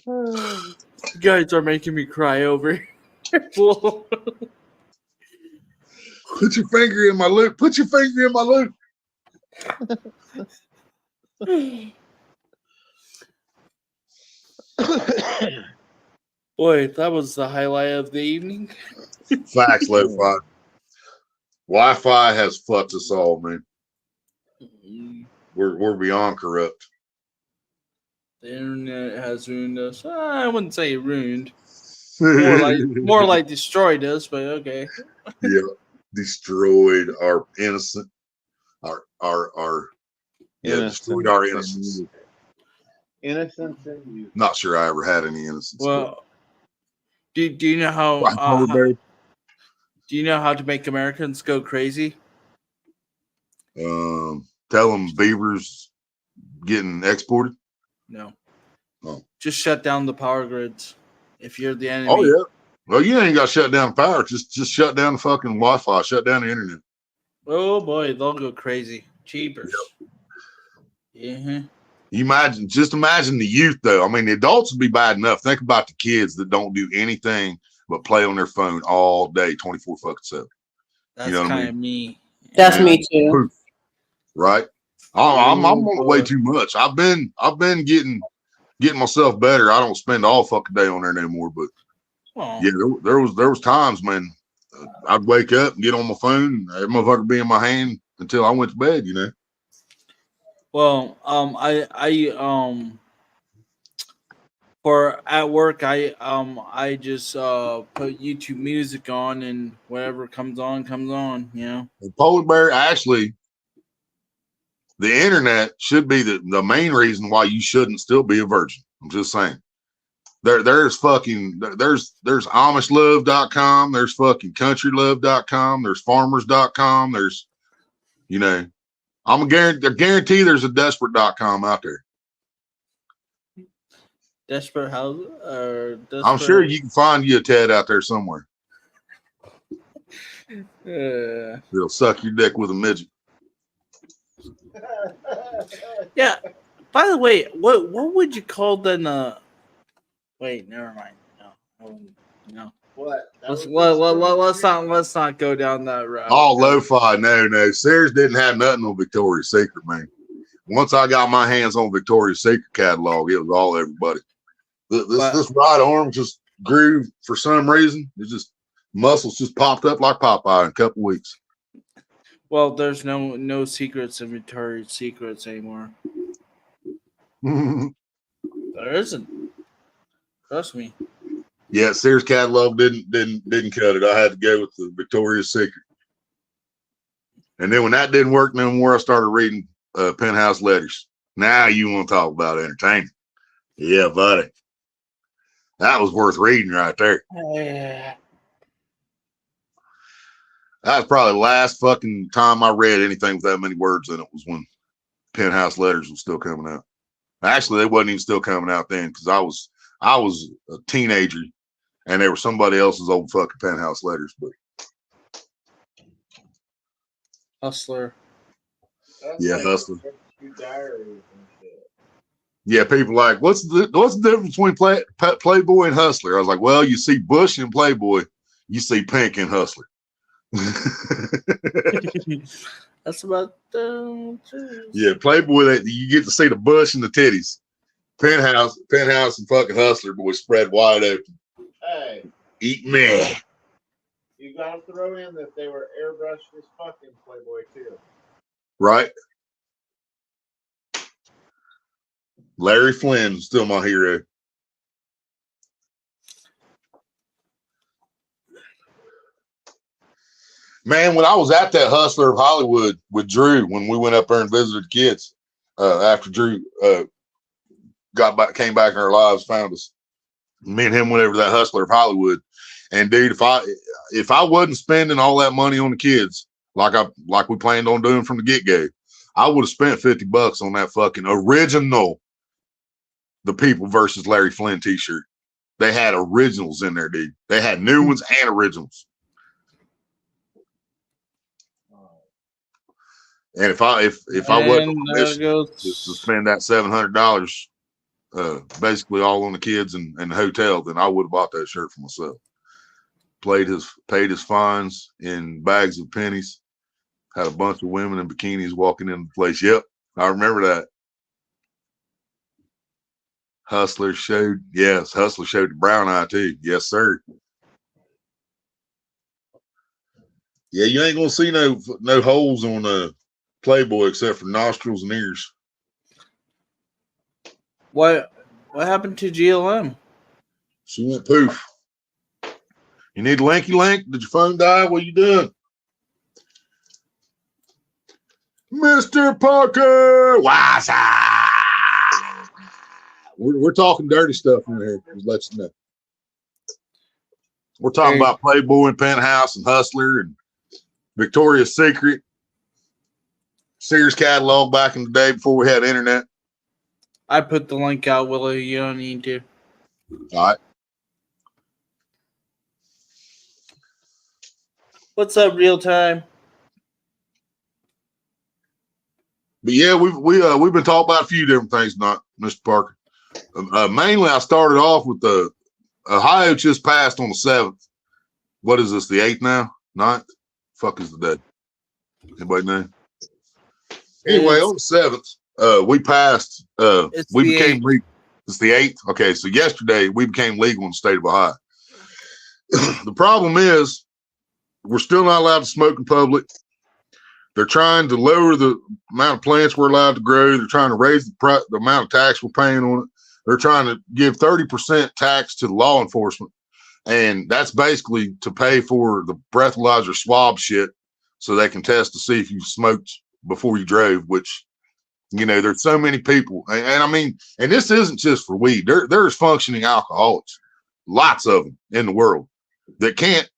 You guys are making me cry over here. Put your finger in my loop. Put your finger in my loop. Boy, that was the highlight of the evening. Facts, Lo-Fi. Wi-Fi has fucked us all, man. We're beyond corrupt. The internet has ruined us. I wouldn't say ruined. More like destroyed us, but okay. Yeah, destroyed our innocent, destroyed our innocence. Innocence in you. Not sure I ever had any innocence. Well, do you know how? Do you know how to make Americans go crazy? Tell them beavers getting exported. No. Oh. Just shut down the power grids. If you're the enemy. Oh yeah. Well, you ain't got to shut down power. Just shut down the fucking Wi-Fi. Shut down the internet. Oh boy, they'll go crazy. Cheapers. Yep. Yeah. Just imagine the youth though. I mean, the adults would be bad enough. Think about the kids that don't do anything but play on their phone all day, 24 fucking 7. That's kind of me. That's me too. Right? I'm on way too much. I've been getting myself better. I don't spend all fucking day on there anymore. But yeah, there was times, man. I'd wake up and get on my phone, and that motherfucker be in my hand until I went to bed. You know. Well, for at work, I just put YouTube music on, and whatever comes on. You know. And Polar Bear, actually, the internet should be the main reason why you shouldn't still be a virgin. I'm just saying. There's AmishLove.com, there's fucking CountryLove.com, there's Farmers.com, there's, you know, I guarantee there's a Desperate.com out there. Desperate house or Desperate... I'm sure you can find you a Ted out there somewhere. It'll suck your dick with a midget. Yeah. By the way, what would you call then? Wait, never mind. No. What? Let's not go down that route. Oh, Lo-Fi, no. Sears didn't have nothing on Victoria's Secret, man. Once I got my hands on Victoria's Secret catalog, it was all everybody. This right arm just grew for some reason. It just muscles just popped up like Popeye in a couple weeks. Well, there's no secrets in Victoria's Secrets anymore. There isn't. Trust me. Yeah, Sears catalog didn't cut it. I had to go with the Victoria's Secret. And then when that didn't work no more, I started reading Penthouse Letters. Now you want to talk about entertainment. Yeah, buddy. That was worth reading right there. That was probably the last fucking time I read anything with that many words in it was when Penthouse Letters was still coming out. Actually, they wasn't even still coming out then because I was a teenager and they were somebody else's old fucking Penthouse Letters. But Hustler. Yeah, Hustler. Yeah, people like, what's the difference between Playboy and Hustler? I was like, well, you see Bush in Playboy, you see Pink in Hustler. That's about yeah, Playboy, you get to see the bush and the titties. Penthouse and fucking Hustler boy spread wide open. Hey, Eat me. you gotta throw in that they were airbrushed as fucking Playboy too. Right. Larry Flynn is still my hero. Man, when I was at that Hustler of Hollywood with Drew, when we went up there and visited the kids, after Drew came back in our lives, found us. Me and him went over to that Hustler of Hollywood, and dude, if I wasn't spending all that money on the kids like we planned on doing from the get go, I would have spent $50 on that fucking original The People versus Larry Flynn T-shirt. They had originals in there, dude. They had new ones and originals. And if I wasn't on a mission to spend that $700, basically all on the kids and the hotel, then I would have bought that shirt for myself. Paid his fines in bags of pennies. Had a bunch of women in bikinis walking into the place. Yep, I remember that. Hustler showed the brown eye too. Yes, sir. Yeah, you ain't gonna see no holes on Playboy except for nostrils and ears. What happened to GLM? She went poof. You need a linky link? Did your phone die? What you doing? Mr. Parker! What's up? We're talking dirty stuff in here. Just let you know. We're talking about Playboy and Penthouse and Hustler and Victoria's Secret. Sears catalog back in the day before we had internet. I put the link out, Willie. You don't need to. All right. What's up, real time? But yeah, we've been talking about a few different things, not Mr. Parker. Mainly, I started off with the Ohio just passed on the 7th. What is this? The 8th now? 9th? Fuck is the day? Anybody know? Anyway, on the 7th, we passed. We became legal. It's the 8th. Okay, so yesterday we became legal in the state of Ohio. The problem is we're still not allowed to smoke in public. They're trying to lower the amount of plants we're allowed to grow. They're trying to raise the amount of tax we're paying on it. They're trying to give 30% tax to the law enforcement. And that's basically to pay for the breathalyzer swab shit so they can test to see if you smoked before you drove, which, you know, there's so many people. And I mean, and this isn't just for weed. There's functioning alcoholics, lots of them in the world that can't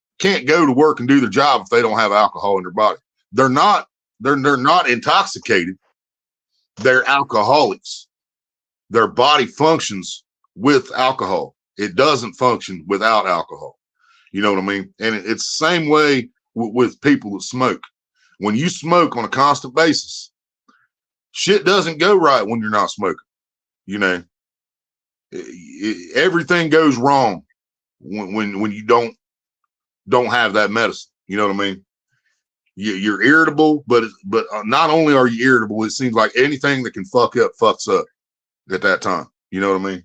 go to work and do their job if they don't have alcohol in their body. They're not intoxicated. They're alcoholics. Their body functions with alcohol. It doesn't function without alcohol. You know what I mean? And it's the same way with people that smoke. When you smoke on a constant basis, shit doesn't go right when you're not smoking. You know, everything goes wrong when you don't have that medicine. You know what I mean? You're irritable, but not only are you irritable, it seems like anything that can fuck up fucks up at that time. You know what I mean?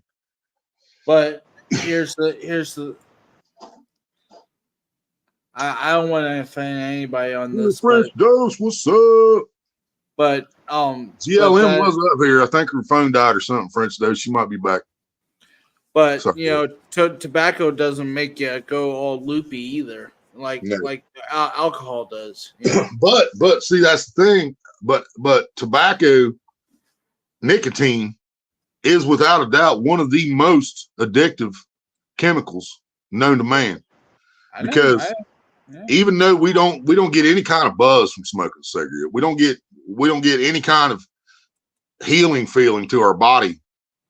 But here's the I don't want to offend anybody on this. Fresh Dose, what's up? But GLM was up here. I think her phone died or something. French Dose, she might be back. But sorry, you know, tobacco doesn't make you go all loopy either, like alcohol does. You know? but see, that's the thing. But tobacco, nicotine, is without a doubt one of the most addictive chemicals known to man. Because even though we don't get any kind of buzz from smoking a cigarette, we don't get any kind of healing feeling to our body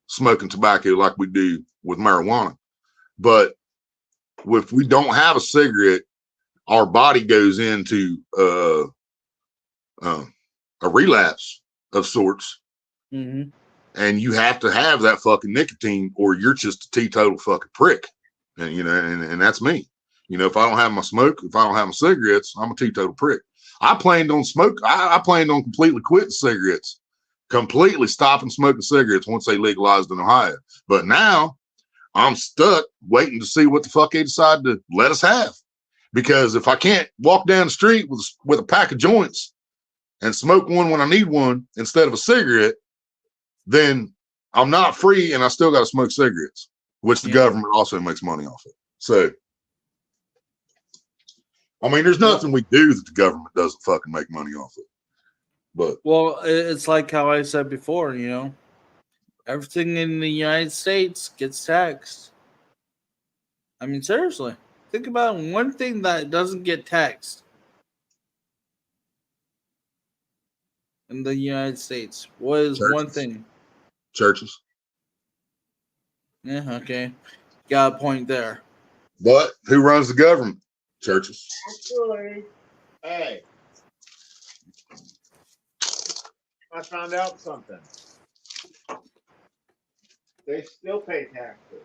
smoking tobacco like we do with marijuana. But if we don't have a cigarette, our body goes into a relapse of sorts. Mm-hmm. And you have to have that fucking nicotine or you're just a teetotal fucking prick. And, you know, and that's me. You know, if I don't have my smoke, if I don't have my cigarettes, I'm a teetotal prick. I planned on completely quitting cigarettes, completely stopping smoking cigarettes once they legalized in Ohio. But now I'm stuck waiting to see what the fuck they decide to let us have. Because if I can't walk down the street with a pack of joints and smoke one when I need one instead of a cigarette, then I'm not free and I still got to smoke cigarettes, which the government also makes money off of. So, I mean, there's nothing we do that the government doesn't fucking make money off of. But well, it's like how I said before, you know, everything in the United States gets taxed. I mean, seriously, think about one thing that doesn't get taxed in the United States. What is one thing? Churches. Yeah, okay. Got a point there. But who runs the government? Churches. Actually, hey, I found out something. They still pay taxes.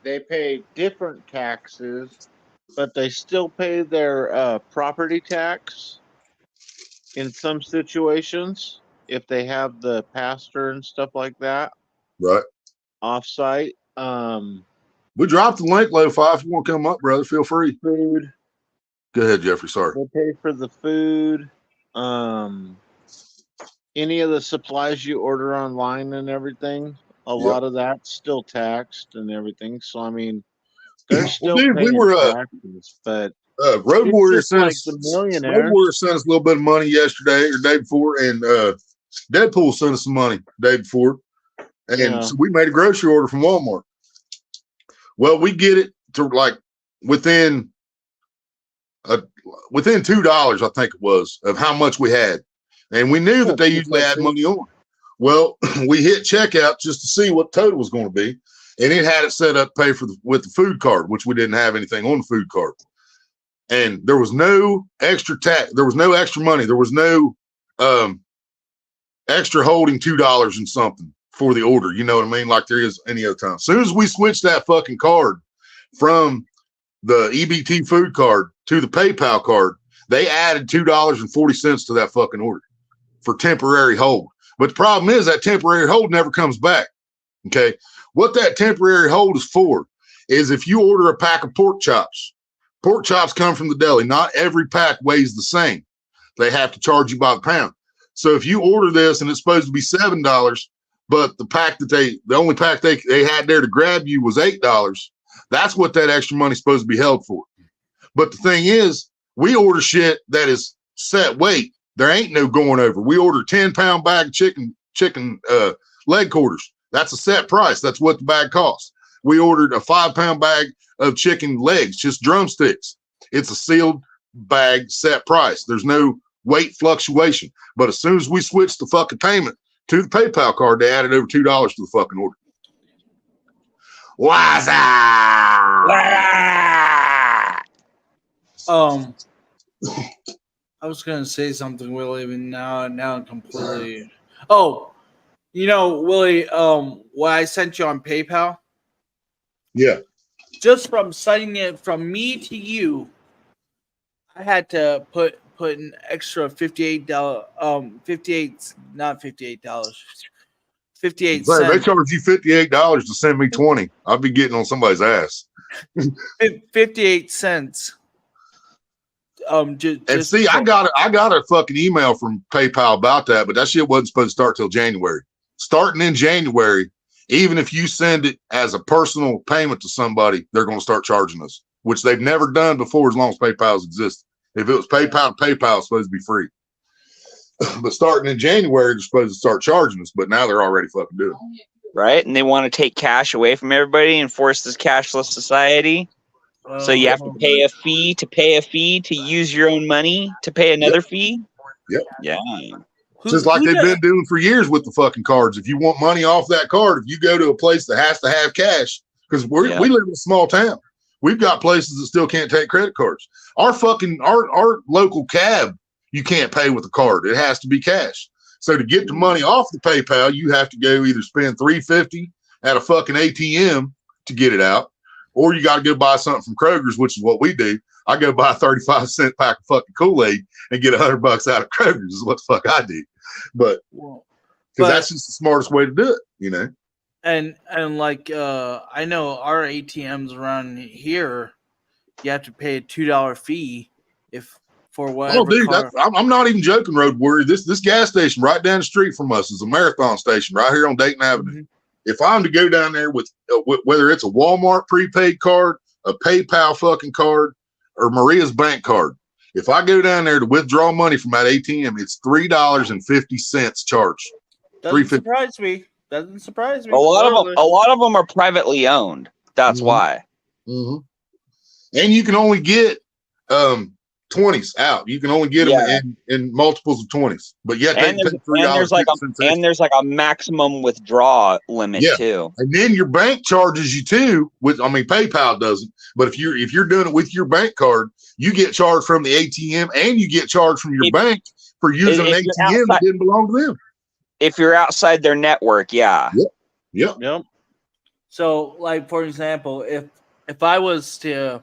They pay different taxes, but they still pay their property tax in some situations if they have the pastor and stuff like that. Right. Offsite. We dropped the link, Lo-Fi. If you want to come up, brother, feel free. Food. Go ahead, Jeffrey. Sorry. They pay for the food. Any of the supplies you order online and everything, a lot of that's still taxed and everything. So I mean, they're still dude, paying taxes, but Road Warrior sent us the millionaires. Road Warrior sent us a little bit of money yesterday or day before, and Deadpool sent us some money the day before, and so we made a grocery order from Walmart. Well, we get it to like within $2, I think it was, of how much we had. And we knew that they usually had money on. Well, we hit checkout just to see what the total was going to be. And it had it set up to pay for with the food card, which we didn't have anything on the food card. And there was no extra tax. There was no extra money. There was no extra holding $2 and something for the order. You know what I mean? Like there is any other time. As soon as we switched that fucking card from the EBT food card to the PayPal card, they added $2.40 to that fucking order for temporary hold. But the problem is that temporary hold never comes back. Okay. What that temporary hold is for is if you order a pack of pork chops come from the deli. Not every pack weighs the same. They have to charge you by the pound. So if you order this and it's supposed to be $7, but the only pack they had there to grab you was $8, that's what that extra money's supposed to be held for. But the thing is, we order shit that is set weight. There ain't no going over. We order 10-pound bag of chicken leg quarters. That's a set price. That's what the bag costs. We ordered a 5-pound bag of chicken legs, just drumsticks. It's a sealed bag, set price. There's no weight fluctuation. But as soon as we switched the fucking payment to the PayPal card, they added over $2 to the fucking order. Why's that? I was gonna say something, Willie, but now I'm completely. Oh, you know, Willie, what I sent you on PayPal? Yeah. Just from sending it from me to you, I had to put an extra $58. Not $58. 58 cents. They charge you $58 to send me 20. I'll be getting on somebody's ass. 58 cents. And see, I got a fucking email from PayPal about that, but that shit wasn't supposed to start till January. Starting in January, even if you send it as a personal payment to somebody, they're going to start charging us, which they've never done before as long as PayPal's existed. If it was PayPal it's supposed to be free. But starting in January, they're supposed to start charging us, but now they're already fucking doing it. Right? And they want to take cash away from everybody and force this cashless society. So you have to pay a fee to use your own money to pay another fee? Yep. Yeah. Just like they've been doing for years with the fucking cards. If you want money off that card, if you go to a place that has to have cash, because we live in a small town, we've got places that still can't take credit cards. Our local cab, you can't pay with a card. It has to be cash. So to get the money off the PayPal, you have to go either spend $3.50 at a fucking ATM to get it out, or you got to go buy something from Kroger's, which is what we do. I go buy a 35-cent pack of fucking Kool-Aid and get $100 out of Kroger's is what the fuck I do. But because that's just the smartest way to do it, you know. And like I know our ATMs around here, you have to pay a $2 fee if for Oh, whatever dude, car. I'm not even joking, Road Warrior. This gas station right down the street from us is a Marathon station right here on Dayton Avenue. Mhm. If I'm to go down there with whether it's a Walmart prepaid card, a PayPal fucking card, or Maria's bank card, if I go down there to withdraw money from that ATM, it's $3.50 charged. Doesn't surprise me. Doesn't surprise me. A lot Literally. of them are privately owned. That's why. Mm-hmm. And you can only get 20s out. You can only get them in multiples of 20s. But yet they take $3.50. There's like a maximum withdrawal limit too. And then your bank charges you too. PayPal doesn't. But if you're doing it with your bank card, you get charged from the ATM and you get charged from your bank for using an ATM that didn't belong to them. If you're outside their network, yeah. Yep. So, like for example, if I was to,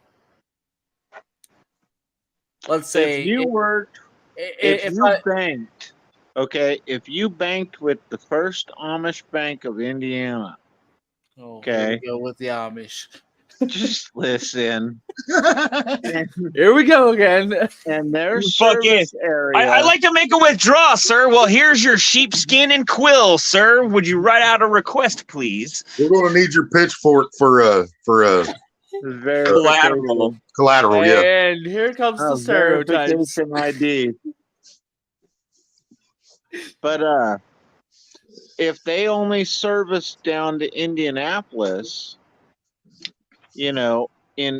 let's say, if you banked with the First Amish Bank of Indiana, here we go with the Amish. Just listen. Here we go again. And their service area. I'd like to make a withdrawal, sir. Well, here's your sheepskin and quill, sir. Would you write out a request, please? We're going to need your pitchfork for collateral. Collateral, yeah. And here comes the stereotypes. ID. But if they only service down to Indianapolis, in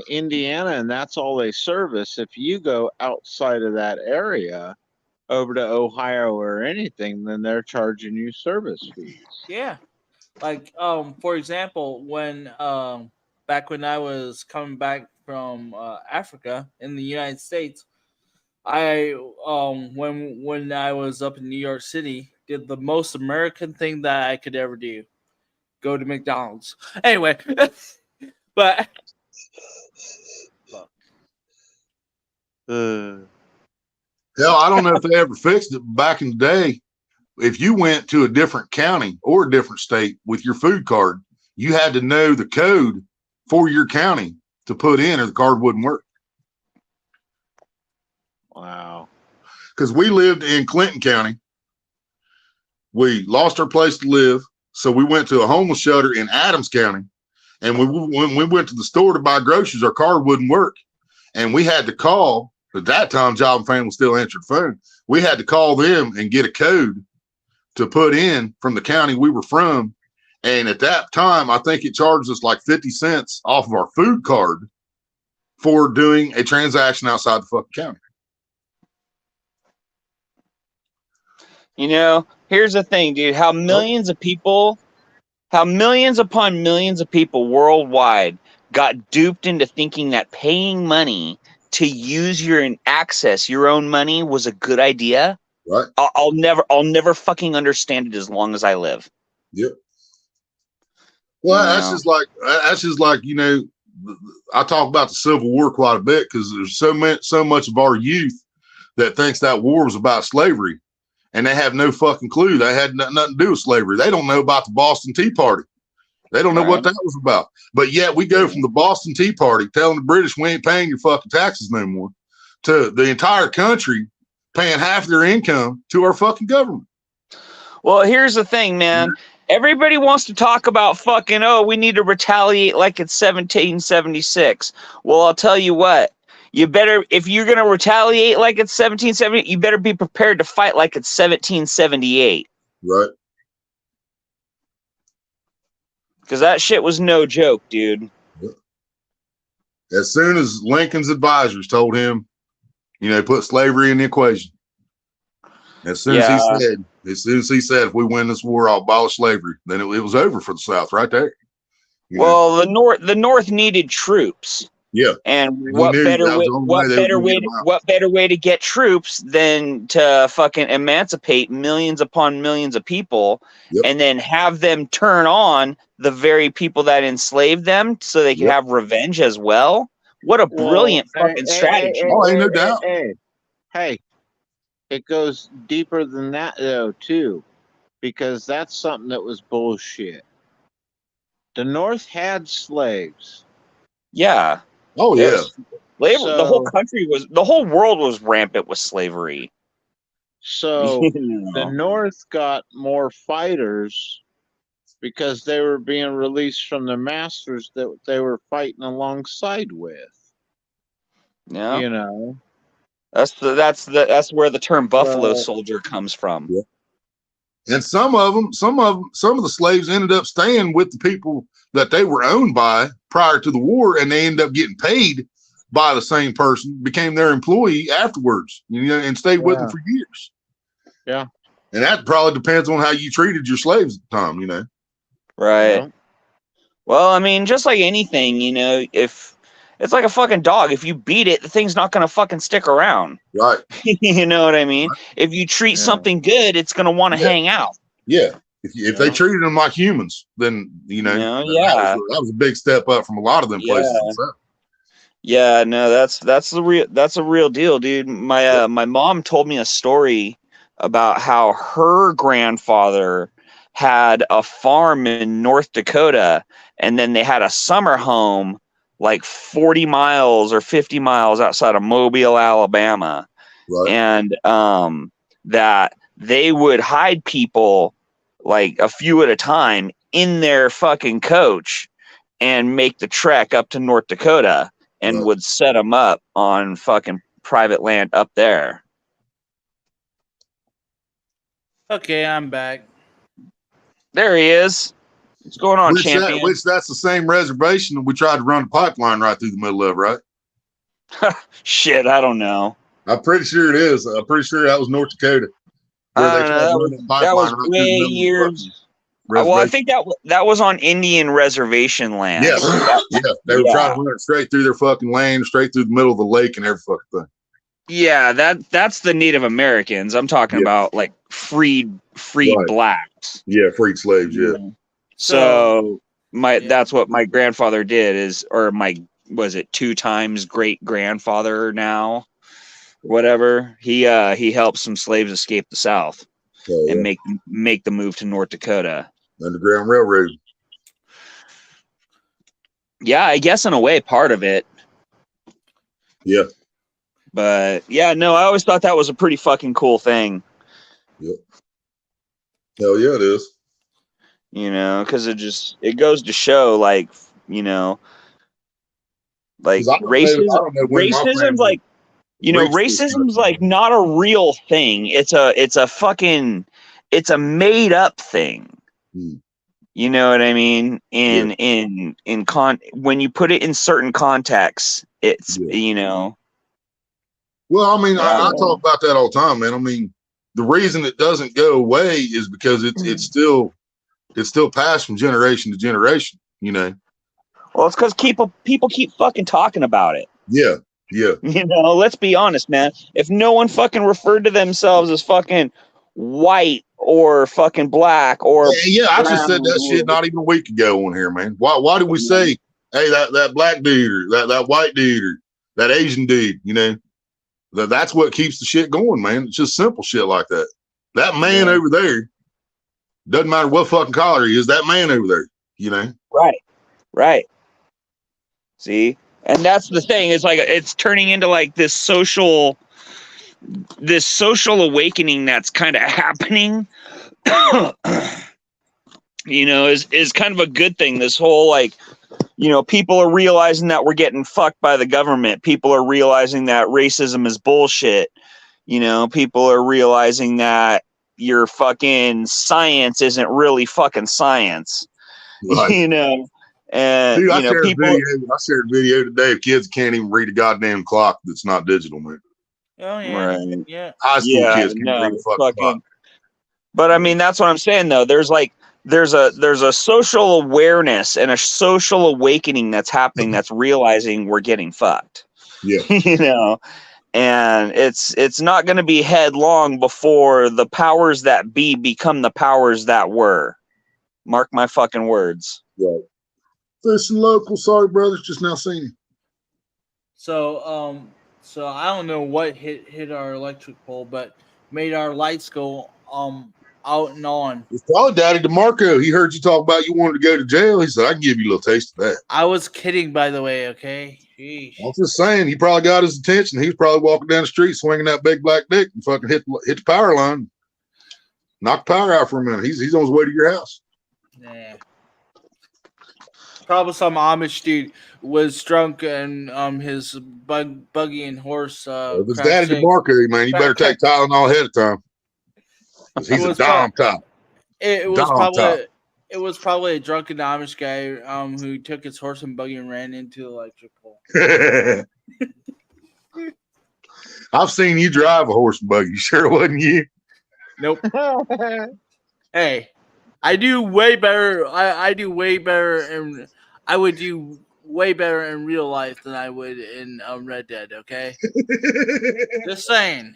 Indiana, and that's all they service, if you go outside of that area over to Ohio or anything, then they're charging you service fees. Yeah. Like, for example, when back when I was coming back from Africa in the United States, I when I was up in New York City, did the most American thing that I could ever do: go to McDonald's. Anyway, but hell, I don't know if they ever fixed it back in the day. If you went to a different county or a different state with your food card, you had to know the code for your county to put in, or the card wouldn't work. Wow. Because we lived in Clinton County. We lost our place to live, so we went to a homeless shelter in Adams County. And when we went to the store to buy groceries, our card wouldn't work. And we had to call. At that time, Job and Family still answered the phone. We had to call them and get a code to put in from the county we were from. And at that time, I think it charged us like 50 cents off of our food card for doing a transaction outside the fucking county. Here's the thing, dude. How millions upon millions of people worldwide got duped into thinking that paying money to use and access your own money was a good idea. Right. I'll never fucking understand it as long as I live. Yep. Well, that's just like I talk about the Civil War quite a bit because there's so much of our youth that thinks that war was about slavery, and they have no fucking clue. They had nothing to do with slavery. They don't know about the Boston Tea Party. They don't know what that was about. But yet we go from the Boston Tea Party telling the British we ain't paying your fucking taxes no more to the entire country paying half their income to our fucking government. Well, here's the thing, man. Everybody wants to talk about fucking, we need to retaliate like it's 1776. Well, I'll tell you what. You better, if you're going to retaliate like it's 1770, you better be prepared to fight like it's 1778. Right. Because that shit was no joke, dude. As soon as Lincoln's advisors told him, put slavery in the equation. As soon as he said, if we win this war, I'll abolish slavery, then it was over for the South right there. Well, the North needed troops. Yeah. And what better way to get troops than to fucking emancipate millions upon millions of people and then have them turn on the very people that enslaved them so they can have revenge as well? What a brilliant fucking strategy. Ain't no doubt. Hey, it goes deeper than that though too, because that's something that was bullshit. the North had slaves. Yeah. Oh It yeah. was- the whole So- country was, the whole world was rampant with slavery. So You the know? North got more fighters because they were being released from the masters that they were fighting alongside with. Yeah. You know, That's where the term buffalo So- soldier comes from. Yeah. And some of the slaves ended up staying with the people that they were owned by prior to the war, and they ended up getting paid by the same person, became their employee afterwards, you know, and stayed with them Yeah. for years. Yeah. And that probably depends on how you treated your slaves at the time, you know. Right. Yeah. Well, I mean, just like anything, you know, if it's like a fucking dog, if you beat it, the thing's not gonna fucking stick around. Right. You know what I mean? Right. If you treat Yeah. something good, it's gonna want to Yeah. hang out. Yeah. If they Yeah. treated them like humans, then you know, Yeah. that was a big step up from a lot of them places. Yeah. Yeah, no, that's a real deal, dude. My mom told me a story about how her grandfather had a farm in North Dakota, and then they had a summer home like 40 miles or 50 miles outside of Mobile, Alabama. Right. And that they would hide people like a few at a time in their fucking coach and make the trek up to North Dakota and Right. would set them up on fucking private land up there. Okay, I'm back. There he is. What's going on, Which champion? that's the same reservation that we tried to run a pipeline right through the middle of, right? Shit, I don't know. I'm pretty sure it is. I'm pretty sure that was North Dakota. I don't know. That was way years. Well, I think that was on Indian reservation land. Yes. Yeah. They were trying to run it straight through their fucking land, straight through the middle of the lake and every fucking thing. Yeah, that's the Native Americans. I'm talking about like freed Right. blacks. Yeah, freed slaves, yeah. So that's what my grandfather did was it 2 times great grandfather now, whatever. He helped some slaves escape the South and make the move to North Dakota. Underground Railroad. Yeah, I guess in a way part of it. Yeah. But yeah, no, I always thought that was a pretty fucking cool thing. Yep. Hell yeah, it is. You know, because it goes to show, like, you know, like racism's like, you know, racism's like not a real thing. It's a made up thing. You know what I mean? When you put it in certain contexts, it's you know. Well, I mean, I talk about that all the time, man. I mean, the reason it doesn't go away is because it's still passed from generation to generation, you know. Well, it's because people keep fucking talking about it. Yeah, yeah. You know, let's be honest, man. If no one fucking referred to themselves as fucking white or fucking black or I just said that shit not even a week ago on here, man. Why do we say, hey, that black dude or that white dude or that Asian dude, you know? That's what keeps the shit going, man. It's just simple shit like that. That man over there, doesn't matter what fucking color he is, that man over there, you know? Right. See? And that's the thing. It's like it's turning into like this social awakening that's kind of happening. You know, is kind of a good thing. This whole, like, you know, people are realizing that we're getting fucked by the government. People are realizing that racism is bullshit. You know, people are realizing that your fucking science isn't really fucking science. Right. You know, and dude, I shared a video today of kids can't even read a goddamn clock that's not digital, man. Oh yeah, right. Yeah. High school kids can't read a fucking clock. But I mean, that's what I'm saying though. There's a social awareness and a social awakening that's happening. That's realizing we're getting fucked. Yeah. You know, and it's not going to be headlong before the powers that be become the powers that were. Mark my fucking words. Right. Fishing local, sorry brothers, just now seen him. So I don't know what hit our electric pole, but made our lights go out and on. It's probably Daddy DeMarco. He heard you talk about you wanted to go to jail. He said, I can give you a little taste of that. I was kidding, by the way, okay? Sheesh. I'm just saying, he probably got his attention. He was probably walking down the street swinging that big black dick and fucking hit the power line. Knock the power out for a minute. He's on his way to your house. Yeah. Probably some Amish dude was drunk and his buggy and horse. If it's Daddy DeMarco, man, you better take Tylenol ahead of time. He's a dom top. It was probably a drunken Amish guy who took his horse and buggy and ran into the electric pole. I've seen you drive a horse and buggy. Sure it wasn't you? Nope. Hey, I do way better. I do way better, and I would do way better in real life than I would in Red Dead. Okay, just saying.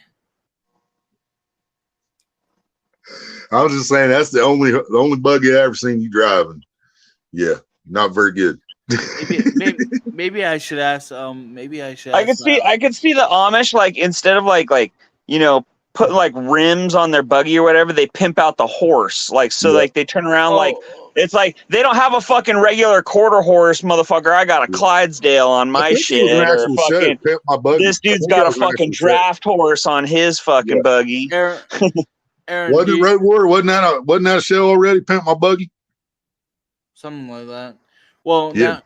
I was just saying that's the only buggy I ever seen you driving. Yeah, not very good. Maybe I should ask. Maybe I should. I could see the Amish, like, instead of like put like rims on their buggy or whatever, they pimp out the horse, like, so like they turn around like it's like they don't have a fucking regular quarter horse, motherfucker. I got a Clydesdale on my shit. Or fucking, this dude's got a fucking draft horse on his fucking buggy. Aaron, wasn't it Road Warrior? Wasn't that a show already? Pimp My Buggy? Something like that. Well, yeah. Now,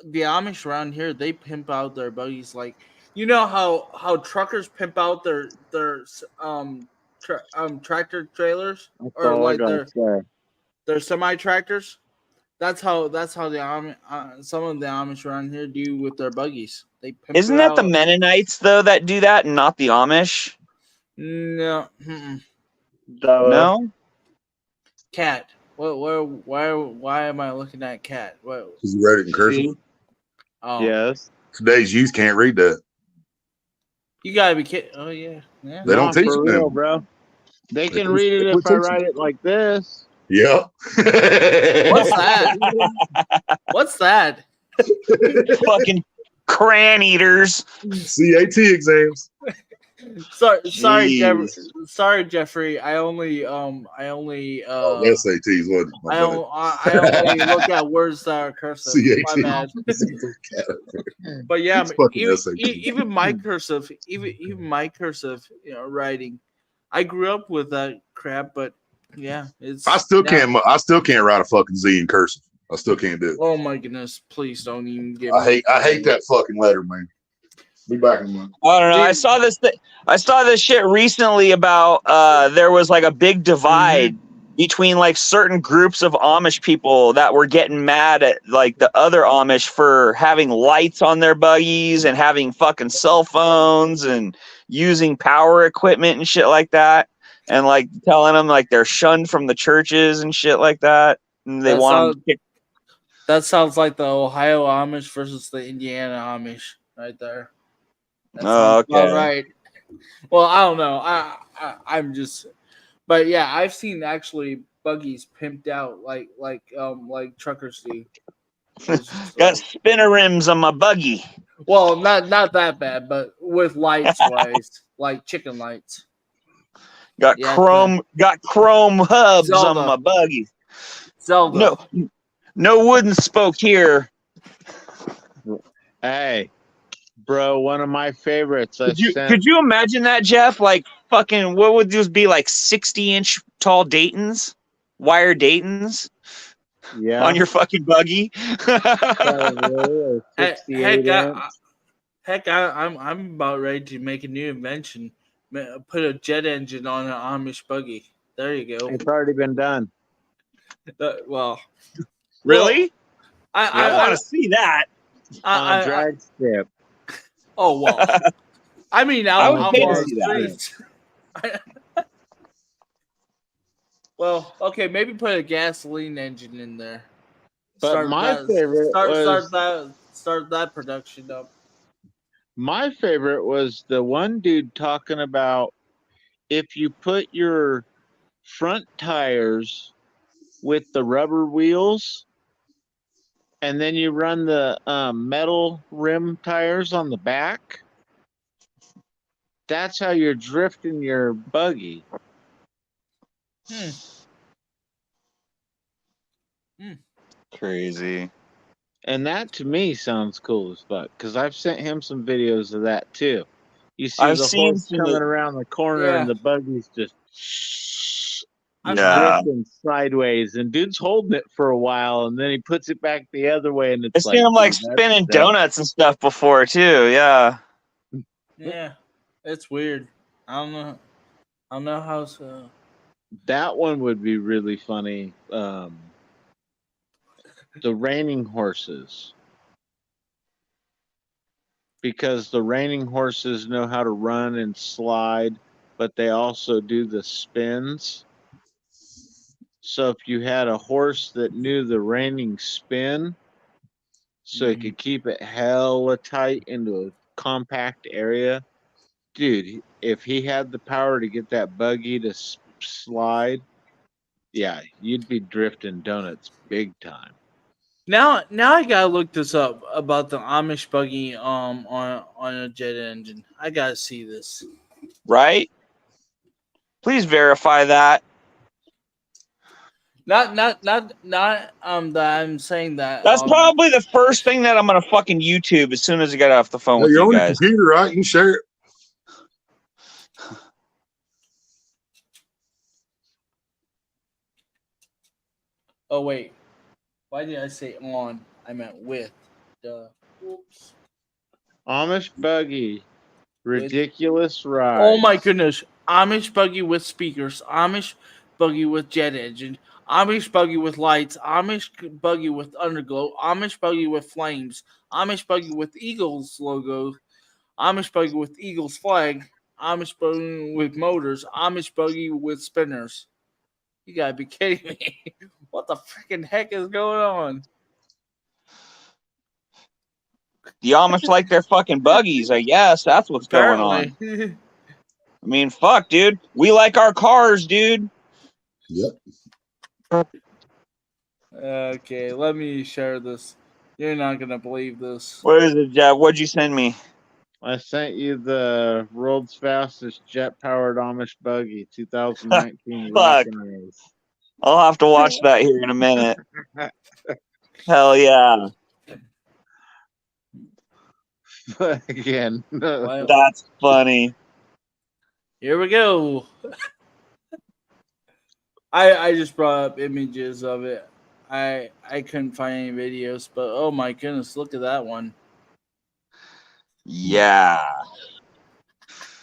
the Amish around here, they pimp out their buggies. Like, you know how truckers pimp out their tractor trailers, or like their semi tractors. That's how the some of the Amish around here do with their buggies. They pimp Isn't that the Mennonites though that do that, and not the Amish? No. No. Cat. Why am I looking at Cat? What? Because you read it in cursive. Oh. Yes. Today's youth can't read that. You gotta be kidding. Oh yeah. They don't teach for them, real, bro. They can read it if I write it like this. Yeah. What's that? What's that? Fucking crayon eaters. CAT exams. Sorry, Jeffrey. I only SATs wasn't. I only look at words that are cursive. My bad. But yeah, even my cursive, even my cursive, writing. I grew up with that crap, but yeah, I still can't write a fucking Z in cursive. I still can't do it. Oh my goodness! Please don't even get. I hate that fucking letter, man. Be back in a month. I don't know. I saw this shit recently about there was like a big divide between like certain groups of Amish people that were getting mad at like the other Amish for having lights on their buggies and having fucking cell phones and using power equipment and shit like that, and like telling them like they're shunned from the churches and shit like that, and they want them to kick. That sounds like the Ohio Amish versus the Indiana Amish right there. Oh, okay. All right. Well, I don't know. I'm just, but yeah, I've seen actually buggies pimped out like truckers do. Got spinner rims on my buggy. Well, not that bad, but with lights wise, like chicken lights. Got chrome hubs on my buggy. Zelda. No wooden spoke here. Hey. Bro, one of my favorites. Could you imagine that, Jeff? Like fucking, what would those be, like 60-inch tall Daytons, wire Daytons, on your fucking buggy? Heck, I'm about ready to make a new invention. Put a jet engine on an Amish buggy. There you go. It's already been done. Really? I want to see that on drag strip. Oh well, I mean, I'm on the streets. Well, okay, maybe put a gasoline engine in there. But start that production up. My favorite was the one dude talking about if you put your front tires with the rubber wheels, and then you run the metal rim tires on the back, that's how you're drifting your buggy. Crazy. And that to me sounds cool as fuck because I've sent him some videos of that too. You see I've the seen horse some. coming around the corner Yeah. and the buggy's just Yeah. drifting sideways, and dude's holding it for a while, and then he puts it back the other way, and I've it's seen like, them like dude, that's spinning dope. donuts and stuff before too. Yeah. Yeah. It's weird. I don't know how so. That one would be really funny. The raining horses. Because the raining horses know how to run and slide, but they also do the spins. So if you had a horse that knew the raining spin, so it could keep it hella tight into a compact area, dude, if he had the power to get that buggy to slide, yeah, you'd be drifting donuts big time. Now I gotta look this up about the Amish buggy on a jet engine. I gotta see this. Right? Please verify that. Not that I'm saying that. That's probably the first thing that I'm gonna fucking YouTube as soon as I get off the phone with you're you on your guys. computer, right? You can share it. Oh wait, why did I say on? I meant with. Oops. Amish buggy, ridiculous ride. Oh my goodness! Amish buggy with speakers. Amish buggy with jet engine. Amish buggy with lights. Amish buggy with underglow. Amish buggy with flames. Amish buggy with Eagles logo. Amish buggy with Eagles flag. Amish buggy with motors. Amish buggy with spinners. You gotta be kidding me! What the freaking heck is going on? The Amish like their fucking buggies, I guess. That's what's going on. Apparently. I mean, fuck, dude. We like our cars, dude. Yep. Okay, let me share this. You're not gonna believe this. What is it, Jeff? What'd you send me? I sent you the world's fastest jet-powered Amish buggy, 2019. Fuck. I'll have to watch that here in a minute. Hell yeah. Again. That's funny. Here we go. I just brought up images of it. I couldn't find any videos, but oh my goodness, look at that one. Yeah.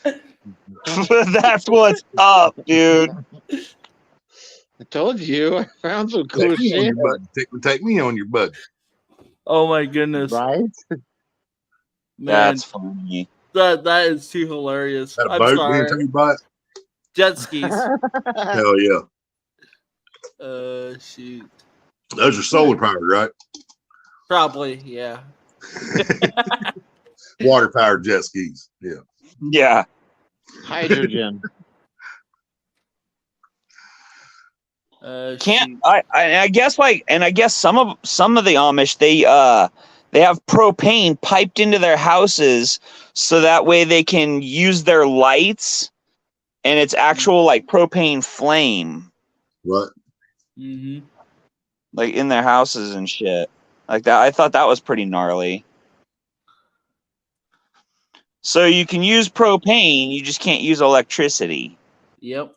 That's what's up, dude. I told you, I found some cool shit. Take me on your buggy. Oh my goodness. Right? Man, that's funny. That is too hilarious. That a I'm boat sorry. being too bad? Jet skis. Hell yeah. Shoot. Those are solar powered, right? Probably, yeah. Water powered jet skis. Yeah. Yeah. Hydrogen. Can't I guess I guess some of the Amish they have propane piped into their houses so that way they can use their lights and it's actual like propane flame. Right. Mm-hmm. Like in their houses and shit. Like that. I thought that was pretty gnarly. So you can use propane, you just can't use electricity. Yep.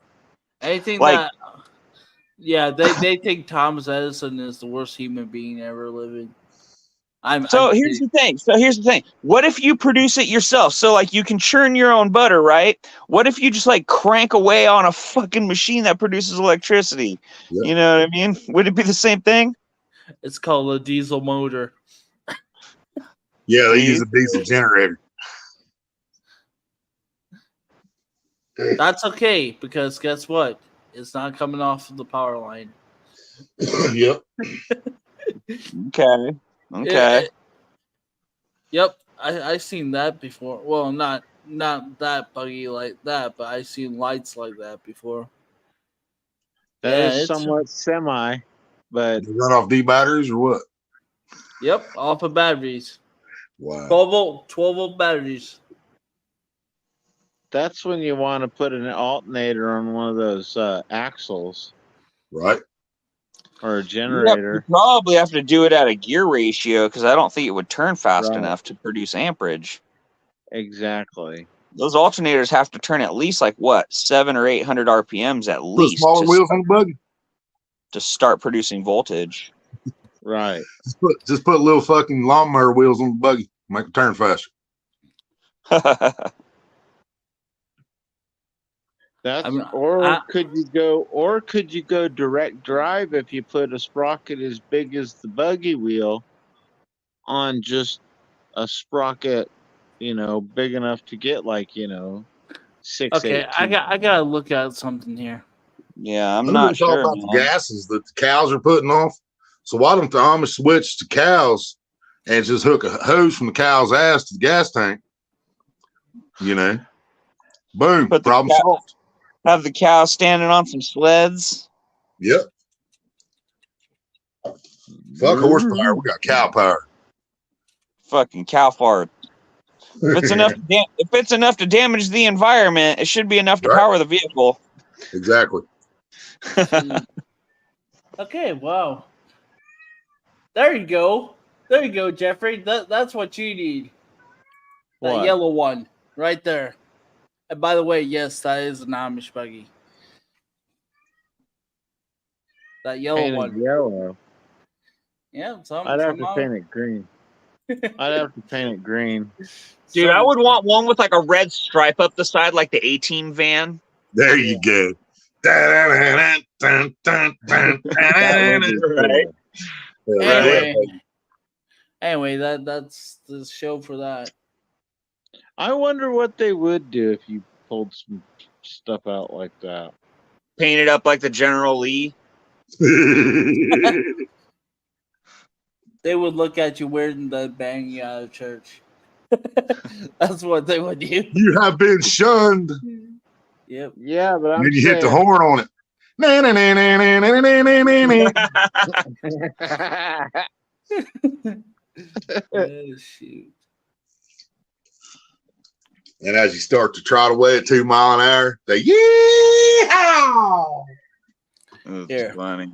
Anything like, that yeah, they think Thomas Edison is the worst human being ever living. Here's the thing. What if you produce it yourself? So like you can churn your own butter, right? What if you just like crank away on a fucking machine that produces electricity? Yep. You know what I mean? Would it be the same thing? It's called a diesel motor. Yeah, they use a diesel generator. That's okay because guess what? It's not coming off of the power line. Yep. Okay. Yep, I seen that before. Well, not that buggy like that, but I seen lights like that before. That is somewhat semi, but you run off D batteries or what? Yep, off of batteries. Wow. 12 volt batteries. That's when you want to put an alternator on one of those axles. Right. Or a generator. You probably have to do it at a gear ratio because I don't think it would turn fast enough to produce amperage. Exactly. Those alternators have to turn at least like what 700 or 800 RPMs at least. Put smaller wheels on the buggy to start producing voltage. Right. Just put little fucking lawnmower wheels on the buggy. Make it turn faster. That's could you go direct drive if you put a sprocket as big as the buggy wheel on just a sprocket, big enough to get like, 6. Okay, I gotta look at something here. Yeah, I'm not sure. About the gases that the cows are putting off. So why don't the Amish switch to cows and just hook a hose from the cow's ass to the gas tank? Boom, problem solved. Have the cow standing on some sleds. Yep. Fuck horsepower. We got cow power. Fucking cow fart. If it's enough to damage the environment, it should be enough to power the vehicle. Exactly. Okay, wow. There you go. There you go, Jeffrey. That's what you need. That yellow one right there. And by the way, yes, that is an Amish buggy. That yellow Painted one. Yellow. Yeah, I'd have to paint it green. I'd have to paint it green. Dude, I would want one with like a red stripe up the side, like the A-Team van. There you go. Anyway, that's the show for that. I wonder what they would do if you pulled some stuff out like that. Paint it up like the General Lee. They would look at you weird and they'd bang you out of church. That's what they would do. You have been shunned. Yep. Yeah, but then you hit the horn on it. Oh, shoot. And as you start to trot away at 2 miles an hour, they yeehaw! That's funny.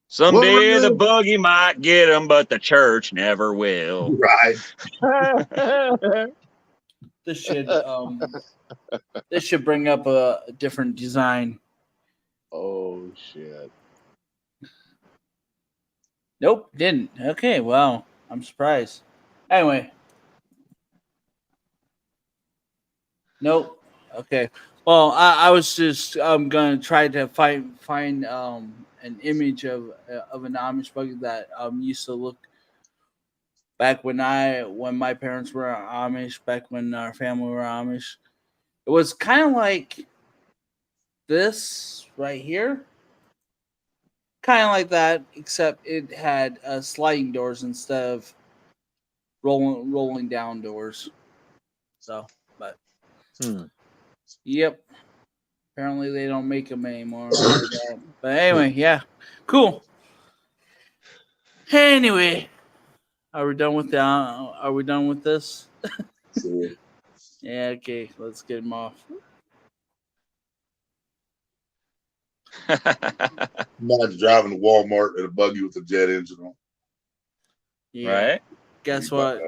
Someday the buggy might get them, but the church never will. Right. This should bring up a different design. Oh shit. Nope, didn't. Okay, wow. I'm surprised. Anyway. Nope. Okay. Well, I was just gonna try to find an image of an Amish buggy that used to look back when my parents were Amish, back when our family were Amish. It was kind of like this right here. Kind of like that, except it had sliding doors instead of rolling down doors. So, but yep. Apparently they don't make them anymore. But anyway, yeah, cool. Anyway, are we done with Are we done with this? Sure. Yeah. Okay. Let's get them off. Imagine driving to Walmart in a buggy with a jet engine on. Yeah. Right. Guess what?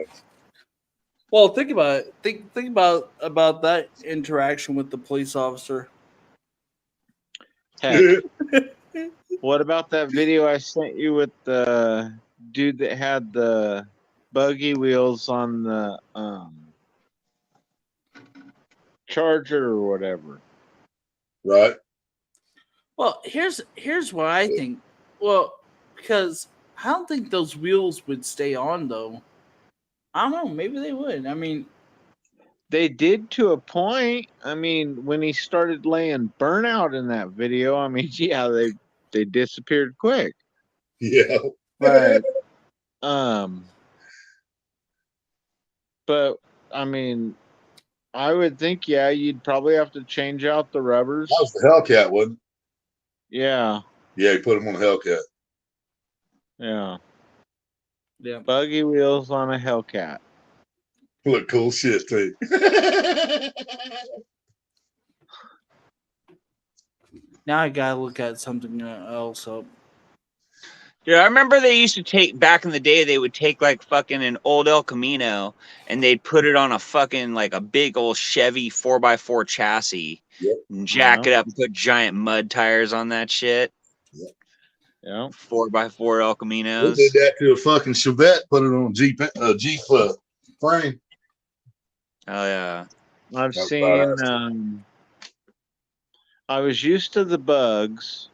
Well, think about it. Think about that interaction with the police officer. Heck, what about that video I sent you with the dude that had the buggy wheels on the Charger or whatever? Right. Well, here's what I think. Well, because I don't think those wheels would stay on though. I don't know. Maybe they would. I mean, they did to a point. I mean, when he started laying burnout in that video, I mean, yeah, they disappeared quick. Yeah. But I mean, I would think, yeah, you'd probably have to change out the rubbers. That was the Hellcat, wasn't it? Yeah. Yeah, he put him on a Hellcat. Yeah. Yeah. Buggy wheels on a Hellcat. Look, cool shit too. Now I gotta look at something else up. Yeah, I remember they used to take back in the day. They would take like fucking an old El Camino and they'd put it on a fucking like a big old Chevy 4x4 chassis, and jack it up and put giant mud tires on that shit. Yeah, 4x4 El They Caminos. did that to a fucking Chevette. Put it on a Jeep frame. Oh yeah. I've seen. I was used to the bugs,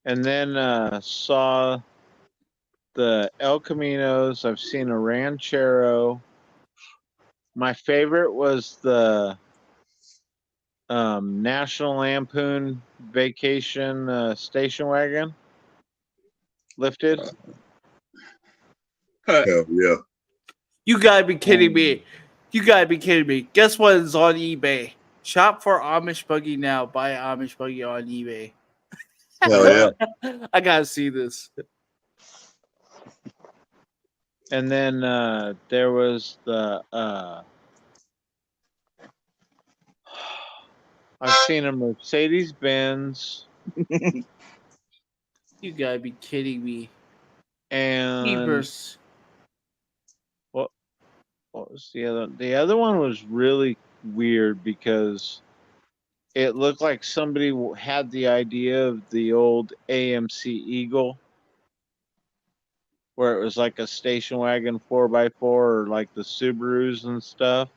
and then saw the El Caminos. I've seen a Ranchero. My favorite was the National Lampoon Vacation station wagon, lifted. Hell yeah. You gotta be kidding me. You gotta be kidding me. Guess what is on eBay? Shop for Amish buggy now. Buy Amish buggy on eBay. Hell yeah. I gotta see this. And then there was the I've seen a Mercedes Benz. You gotta be kidding me. And Keepers. what was the other? The other one was really weird because it looked like somebody had the idea of the old AMC Eagle, where it was like a station wagon 4x4 or like the Subarus and stuff.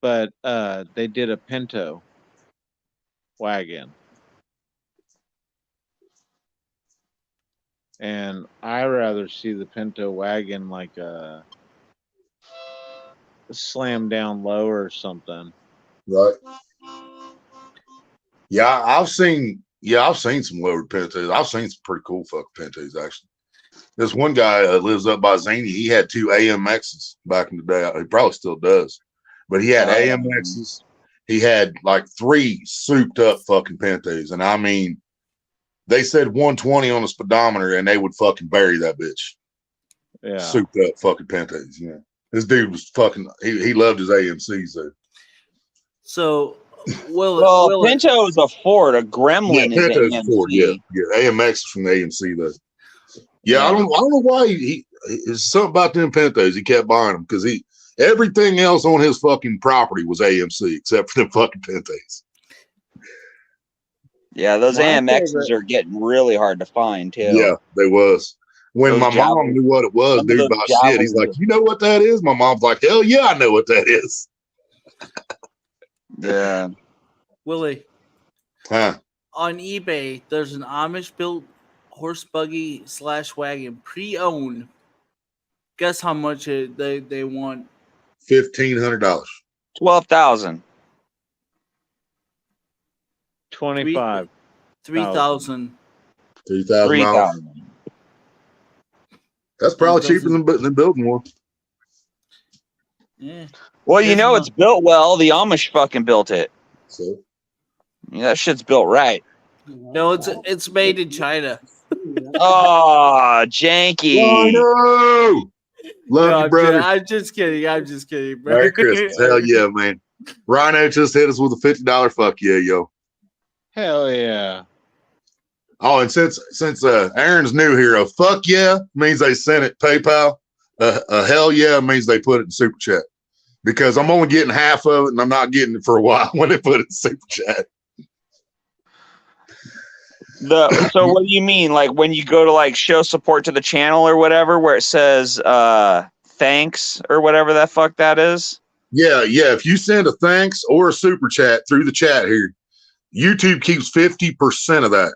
But they did a Pinto wagon. And I rather see the Pinto wagon like a slam down low or something. Right. Yeah, I've seen some lowered Pintos. I've seen some pretty cool fucking Pintos actually. This one guy lives up by Zany. He had 2 AMXs back in the day. He probably still does, but he had AMXs. He had like 3 souped up fucking Pintos, and I mean, they said 120 on the speedometer, and they would fucking bury that bitch. Yeah, souped up fucking Pintos. Yeah, this dude was fucking. He loved his AMCs though. So, Pinto is a Ford. A Gremlin is Pinto's AMC. Ford. Yeah, AMX is from the AMC though. Yeah, I don't know why it's something about them Pintos. He kept buying them because everything else on his fucking property was AMC except for them fucking Pintos. Yeah, those AMXs are getting really hard to find too. Yeah, they was. When Those my mom knew what it was, dude, about shit, he's like, you know what that is? My mom's like, hell yeah, I know what that is. Yeah. Willie. Huh. On eBay, there's an Amish built horse buggy / wagon pre-owned. Guess how much they want? $1,500. 12,000. 25. 3,000. 3,000. That's probably cheaper than building one. Yeah. Well, you know it's built well. The Amish fucking built it. So yeah, that shit's built right. No, it's made in China. Oh, janky. Rhino! Love you, brother. I'm just kidding, bro. Merry Christmas. Hell yeah, man. Rhino just hit us with a $50 fuck yeah, yo. Hell yeah. Oh, and since Aaron's new here, a fuck yeah means they sent it PayPal. A hell yeah means they put it in Super Chat. Because I'm only getting half of it and I'm not getting it for a while when they put it in Super Chat. So what do you mean? Like when you go to like show support to the channel or whatever, where it says thanks or whatever that fuck that is? Yeah. If you send a thanks or a Super Chat through the chat here, YouTube keeps 50% of that.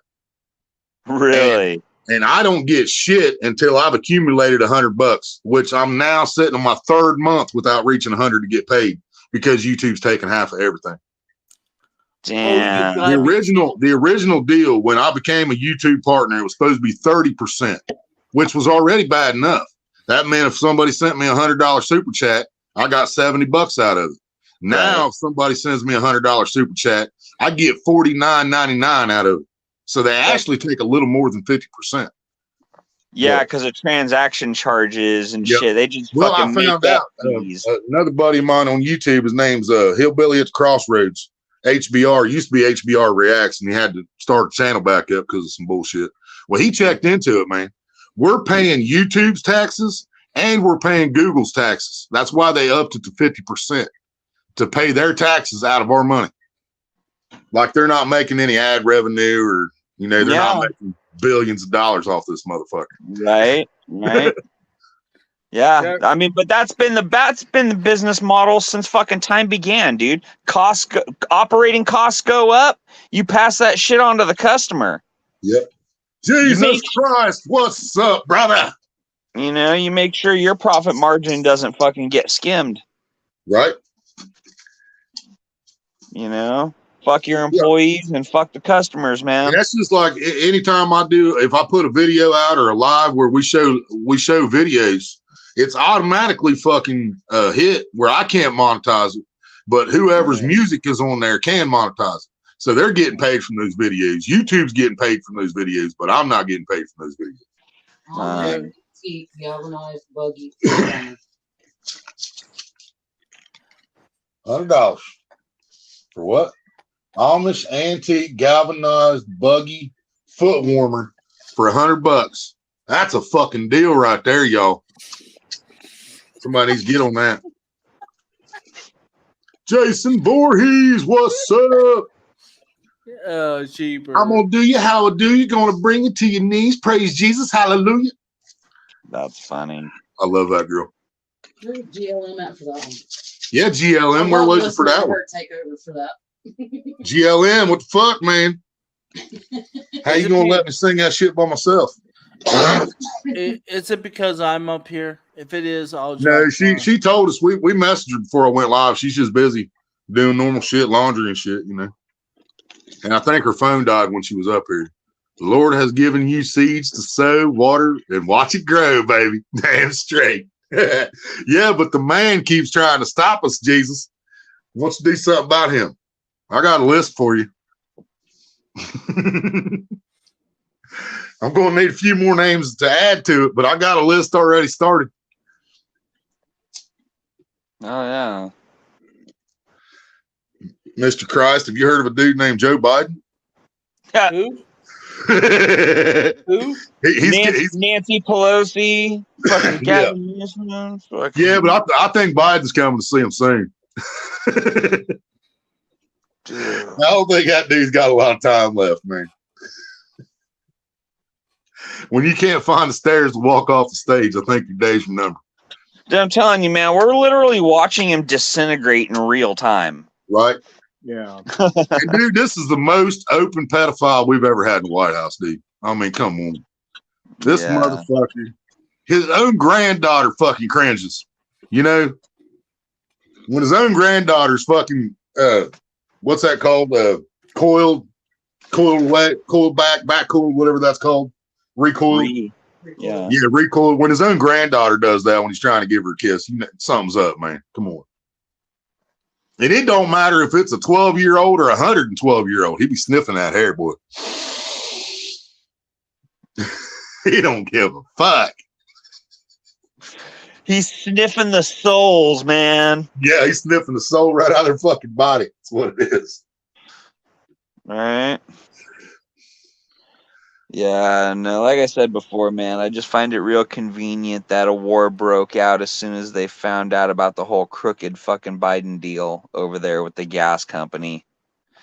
Really? And I don't get shit until I've accumulated $100, which I'm now sitting on my 3rd month without reaching 100 to get paid because YouTube's taking half of everything. Damn. The original deal when I became a YouTube partner, it was supposed to be 30%, which was already bad enough. That meant if somebody sent me $100 Super Chat, I got $70 out of it. Now, if somebody sends me $100 Super Chat, I get $49.99 out of it. So they actually take a little more than 50%. Yeah, because of transaction charges and shit. They just fucking I found out another buddy of mine on YouTube. His name's Hillbilly at the Crossroads. HBR used to be HBR Reacts, and he had to start a channel back up because of some bullshit. Well, he checked into it, man. We're paying YouTube's taxes and we're paying Google's taxes. That's why they upped it to 50% to pay their taxes out of our money. Like they're not making any ad revenue or, they're not making billions of dollars off this motherfucker. Right. Yeah. I mean, but that's been the business model since fucking time began, dude. Operating costs go up. You pass that shit on to the customer. Yep. Jesus Christ, what's up, brother? You make sure your profit margin doesn't fucking get skimmed. Right. Fuck your employees and fuck the customers, man. And that's just like anytime if I put a video out or a live where we show videos, it's automatically fucking a hit where I can't monetize it, but whoever's music is on there can monetize it. So they're getting paid from those videos. YouTube's getting paid from those videos, but I'm not getting paid from those videos. Galvanized buggy. $100 for what? Amish antique galvanized buggy foot warmer for $100. That's a fucking deal right there, y'all. Somebody needs to get on that. Jason Voorhees, what's up? Oh, cheaper. I'm gonna do you how I do. You're gonna bring it to your knees. Praise Jesus, hallelujah. That's funny. I love that girl. Where's GLM at for that one? Yeah, GLM. Where was it for that one? Take over for that. GLM, what the fuck, man? How you gonna let me sing that shit by myself? Is it because I'm up here? If it is, I'll. No, she told us we messaged her before I went live. She's just busy doing normal shit, laundry and shit, And I think her phone died when she was up here. The Lord has given you seeds to sow, water, and watch it grow, baby. Damn straight. Yeah, but the man keeps trying to stop us, Jesus. Wants to do something about him. I got a list for you. I'm going to need a few more names to add to it, but I got a list already started. Oh, yeah. Mr. Christ, have you heard of a dude named Joe Biden? Who? Who? He's Nancy Pelosi. Fucking Gavin Newsom. Yeah, but I think Biden's coming to see him soon. I don't think that dude's got a lot of time left, man. When you can't find the stairs to walk off the stage, I think your day's your number. I'm telling you, man, we're literally watching him disintegrate in real time. Right? Yeah. And dude, this is the most open pedophile we've ever had in the White House, dude. I mean, come on. This motherfucker, his own granddaughter fucking cringes. When his own granddaughter's fucking, what's that called? Coiled back coiled, whatever that's called. Recoiled. Yeah, recoiled. When his own granddaughter does that when he's trying to give her a kiss, something's up, man. Come on. And it don't matter if it's a 12-year-old or a 112-year-old. He be sniffing that hair, boy. He don't give a fuck. He's sniffing the souls, man. Yeah, he's sniffing the soul right out of their fucking body. That's what it is. All right. Yeah, no, like I said before, man, I just find it real convenient that a war broke out as soon as they found out about the whole crooked fucking Biden deal over there with the gas company.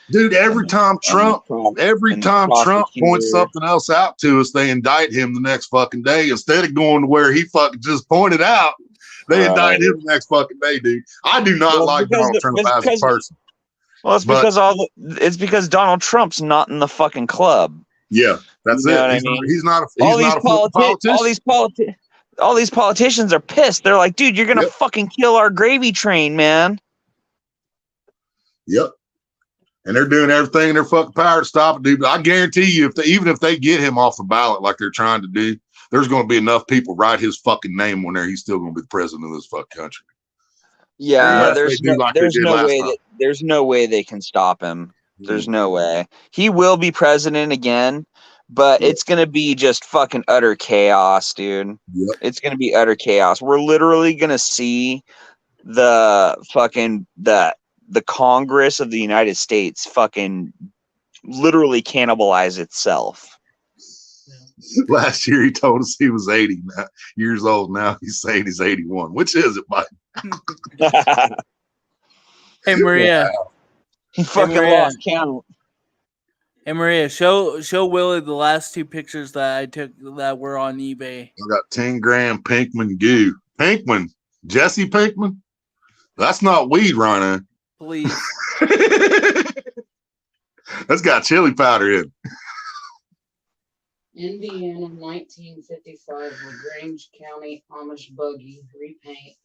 Dude, every time Trump points something else out to us, they indict him the next fucking day. Instead of going to where he fucking just pointed out, they indict him the next fucking day, dude. I do not like Donald Trump as a person. Well, it's because Donald Trump's not in the fucking club. Yeah, that's it. He's not a politician. All these politicians are pissed. They're like, dude, you're gonna fucking kill our gravy train, man. Yep. And they're doing everything in their fucking power to stop it, dude. But I guarantee you, even if they get him off the ballot like they're trying to do, there's going to be enough people write his fucking name on there. He's still going to be the president of this fucking country. Yeah, there's no way they can stop him. There's no way. He will be president again, but it's going to be just fucking utter chaos, dude. Yep. It's going to be utter chaos. We're literally going to see the Congress of the United States fucking literally cannibalize itself. Last year he told us he was 80 years old. Now he's saying he's 81. Which is it, Mike? Hey Maria. Wow. He fucking lost count. Hey Maria, show Willie the last two pictures that I took that were on eBay. I got 10 gram Pinkman goo. Pinkman, Jesse Pinkman. That's not weed, Rhino. Please. That's got chili powder in. Indiana, 1955, LaGrange County Amish buggy repaint.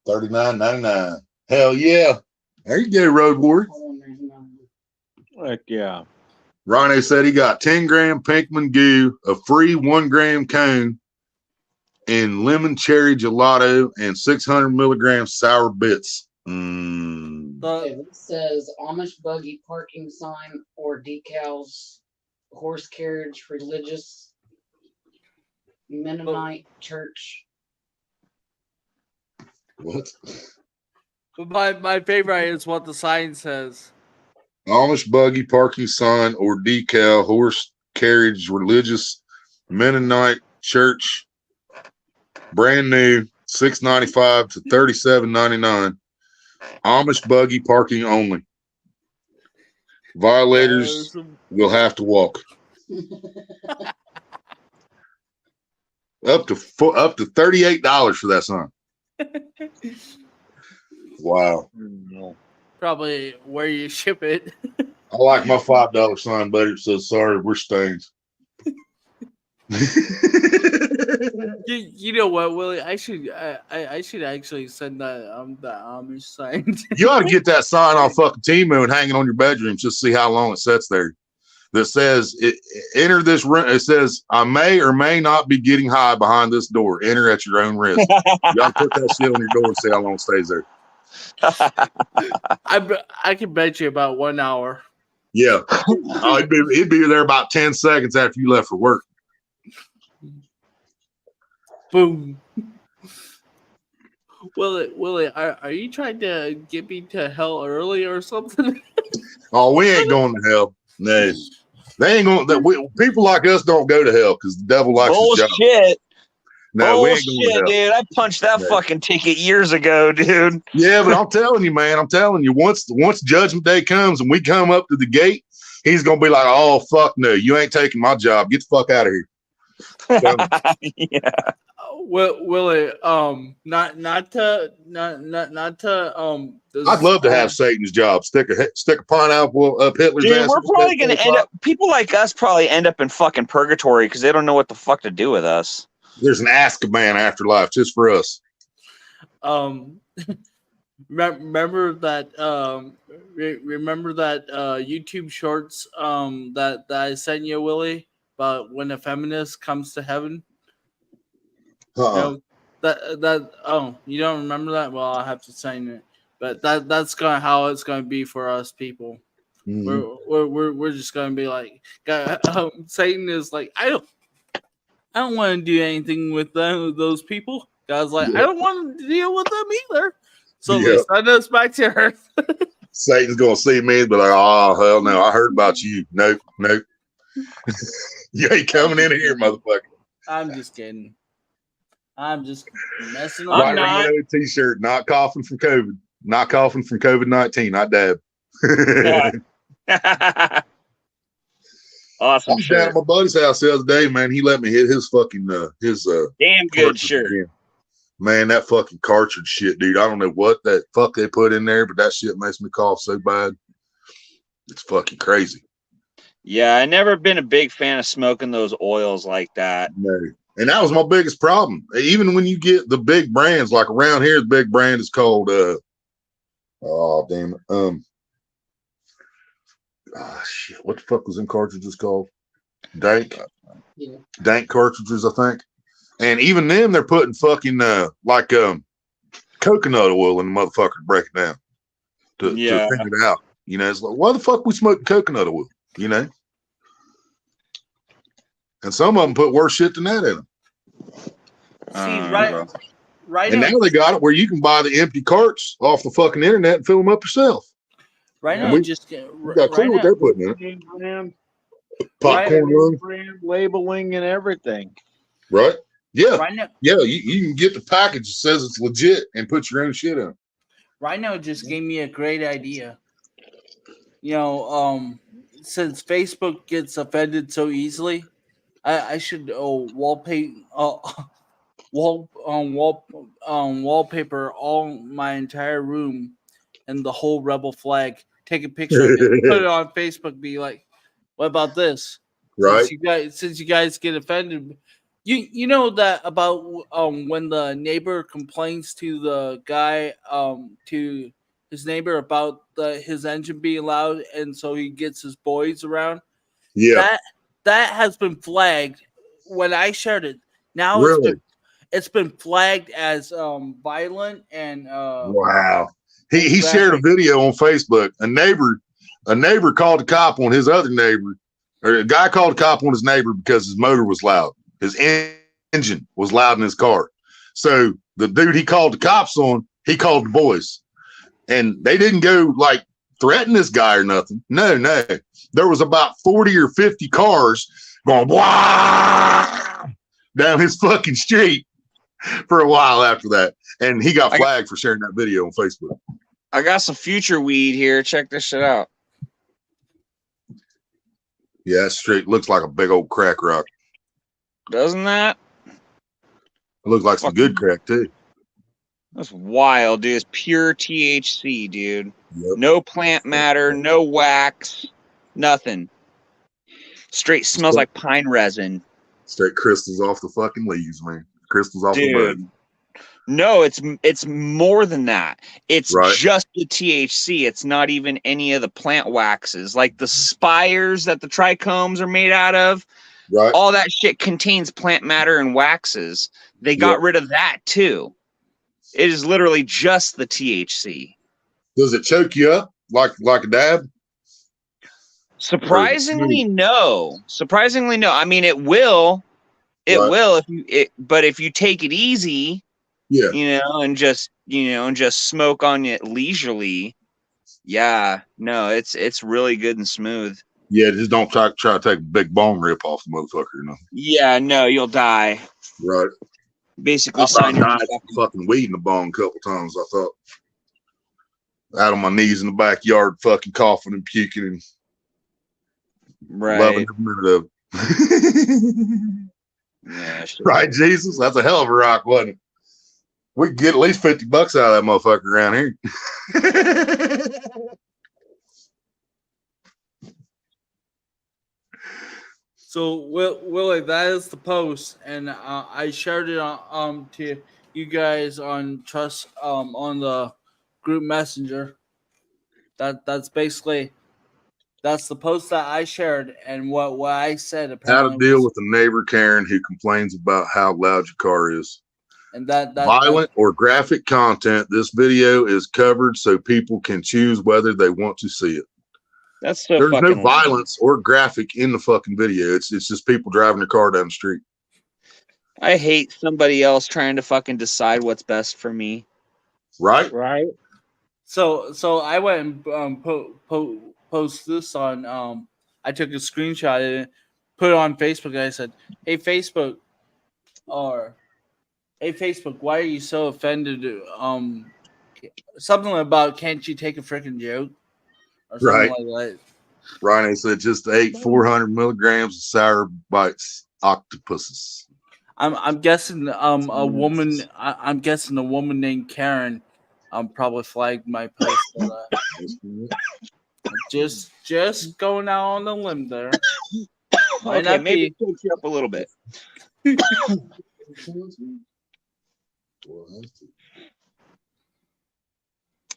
$39.99. Hell yeah. There you go, Road Warrior. Heck yeah. Ronnie said he got 10 gram Pinkman goo, a free 1 gram cone, and lemon cherry gelato, and 600 milligrams sour bits. Okay, it says Amish buggy parking sign or decals, horse carriage, religious, Mennonite church. What? My favorite is what the sign says. Amish buggy parking sign or decal, horse carriage, religious, Mennonite church, brand new, $6.95 to $37.99. Amish buggy parking only. Violators will have to walk. up to $38 for that sign. Wow. Probably where you ship it. I like my $5 sign better. It says, sorry, we're stains. You know what, Willie? I should actually send that the Amish sign. You ought to get that sign on fucking Temu and hang it on your bedroom just to see how long it sits there. That says, enter this room. It says, I may or may not be getting high behind this door. Enter at your own risk. You ought to put that shit on your door and see how long it stays there. I can bet you about 1 hour. Yeah. It'd be there about 10 seconds after you left for work. Boom. Willie, are you trying to get me to hell early or something? Oh, we ain't going to hell. No. They ain't going. People like us don't go to hell because the devil likes his job. Bullshit. No, we ain't going to hell. Dude. I punched that fucking ticket years ago, dude. Yeah, but I'm telling you, man. I'm telling you, once Judgment Day comes and we come up to the gate, he's gonna be like, "Oh fuck no, you ain't taking my job. Get the fuck out of here." Yeah. Willie, not to I'd love to have Satan's job. Stick a pineapple up Hitler's ass. Dude, we're probably gonna end up. People like us probably end up in fucking purgatory because they don't know what the fuck to do with us. There's an Azkaban afterlife just for us. Remember that YouTube shorts that I sent you, Willie, about when a feminist comes to heaven? You know, you don't remember that? Well, I'll have to send it. But that's how it's gonna be for us people. Mm-hmm. We're just gonna be like, Satan is like, I don't want to do anything with those people. God's like, I don't want to deal with them either. So they send us back to earth. Satan's gonna see me and be like, oh hell no, I heard about you. Nope. You ain't coming in here, motherfucker. I'm just kidding. I'm just messing around. Right, t-shirt, not coughing from COVID. Not coughing from COVID-19. I dab. Awesome. I was down at my buddy's house the other day, man. He let me hit his fucking damn good shirt. Again. Man, that fucking cartridge shit, dude. I don't know what that fuck they put in there, but that shit makes me cough so bad. It's fucking crazy. Yeah, I never been a big fan of smoking those oils like that. No. And that was my biggest problem. Even when you get the big brands, like around here, the big brand is called oh damn it. Shit, what the fuck was them cartridges called? Dank. Yeah. Dank cartridges, I think. And even them, they're putting fucking coconut oil in the motherfucker to break it down. to figure it out. You know, it's like, why the fuck we smoking coconut oil? You know, and some of them put worse shit than that in them. See, right and now they got it where you can buy the empty carts off the fucking internet and fill them up yourself. Right now, we got cool what they're putting in it. Popcorn brand labeling and everything. Right? Yeah. Right now, yeah, you can get the package that says it's legit and put your own shit in. Right now, it just gave me a great idea. You know, since Facebook gets offended so easily, I should wallpaper all my entire room and the whole rebel flag. Take a picture of it, put it on Facebook. Be like, "What about this?" Right? Since you guys get offended, you know that about when the neighbor complains to the guy to his neighbor about his engine being loud, and so he gets his boys around. Yeah, that has been flagged when I shared it. Now really? it's been flagged as violent and wow. He shared a video on Facebook. A neighbor called the cop on his other neighbor, or a guy called the cop on his neighbor because his motor was loud. His engine was loud in his car. So the dude he called the cops on, he called the boys. And they didn't go like threaten this guy or nothing. No. There was about 40 or 50 cars going wah down his fucking street for a while after that. And he got flagged for sharing that video on Facebook. I got some future weed here. Check this shit out. Yeah, that straight looks like a big old crack rock. Doesn't that? It looks like some good crack too. That's wild, dude. It's pure THC, dude. Yep. No plant matter, no wax, nothing. Straight smells like pine resin. Straight crystals off the fucking leaves, man. Crystals off the bud. No, it's more than that. It's just the THC. It's not even any of the plant waxes, like the spires that the trichomes are made out of. Right. All that shit contains plant matter and waxes. They got rid of that too. It is literally just the THC. Does it choke you up like a dab? Surprisingly, no. I mean, it will. It will but if you take it easy, and just smoke on it leisurely, it's really good and smooth. Yeah, just don't try to take a big bone rip off the motherfucker, you know. Yeah, no, you'll die. Right. Basically, I died fucking weed in the bone a couple times. I thought out on my knees in the backyard, fucking coughing and puking and loving every minute of it. Yeah, right, Jesus, that's a hell of a rock, wasn't it? We could get at least $50 out of that motherfucker around here. So, Willie, that is the post, and I shared it to you guys on Trust on the group messenger. That's basically the post that I shared, and what I said. Apparently, how to deal with a neighbor Karen who complains about how loud your car is. And that violent or graphic content. This video is covered so people can choose whether they want to see it. That's so There's no fucking violence or graphic in the fucking video. It's just people driving their car down the street. I hate somebody else trying to fucking decide what's best for me. Right. So I went and post this on. I took a screenshot of it, put it on Facebook, and I said, "Hey Facebook, why are you so offended? Something about can't you take a freaking joke?" Or something like that. Ryan said just ate 400 milligrams of sour bites octopuses. I'm guessing a woman. I'm guessing a woman named Karen probably flagged my post for that. just going out on the limb there. Okay, maybe coach you up a little bit.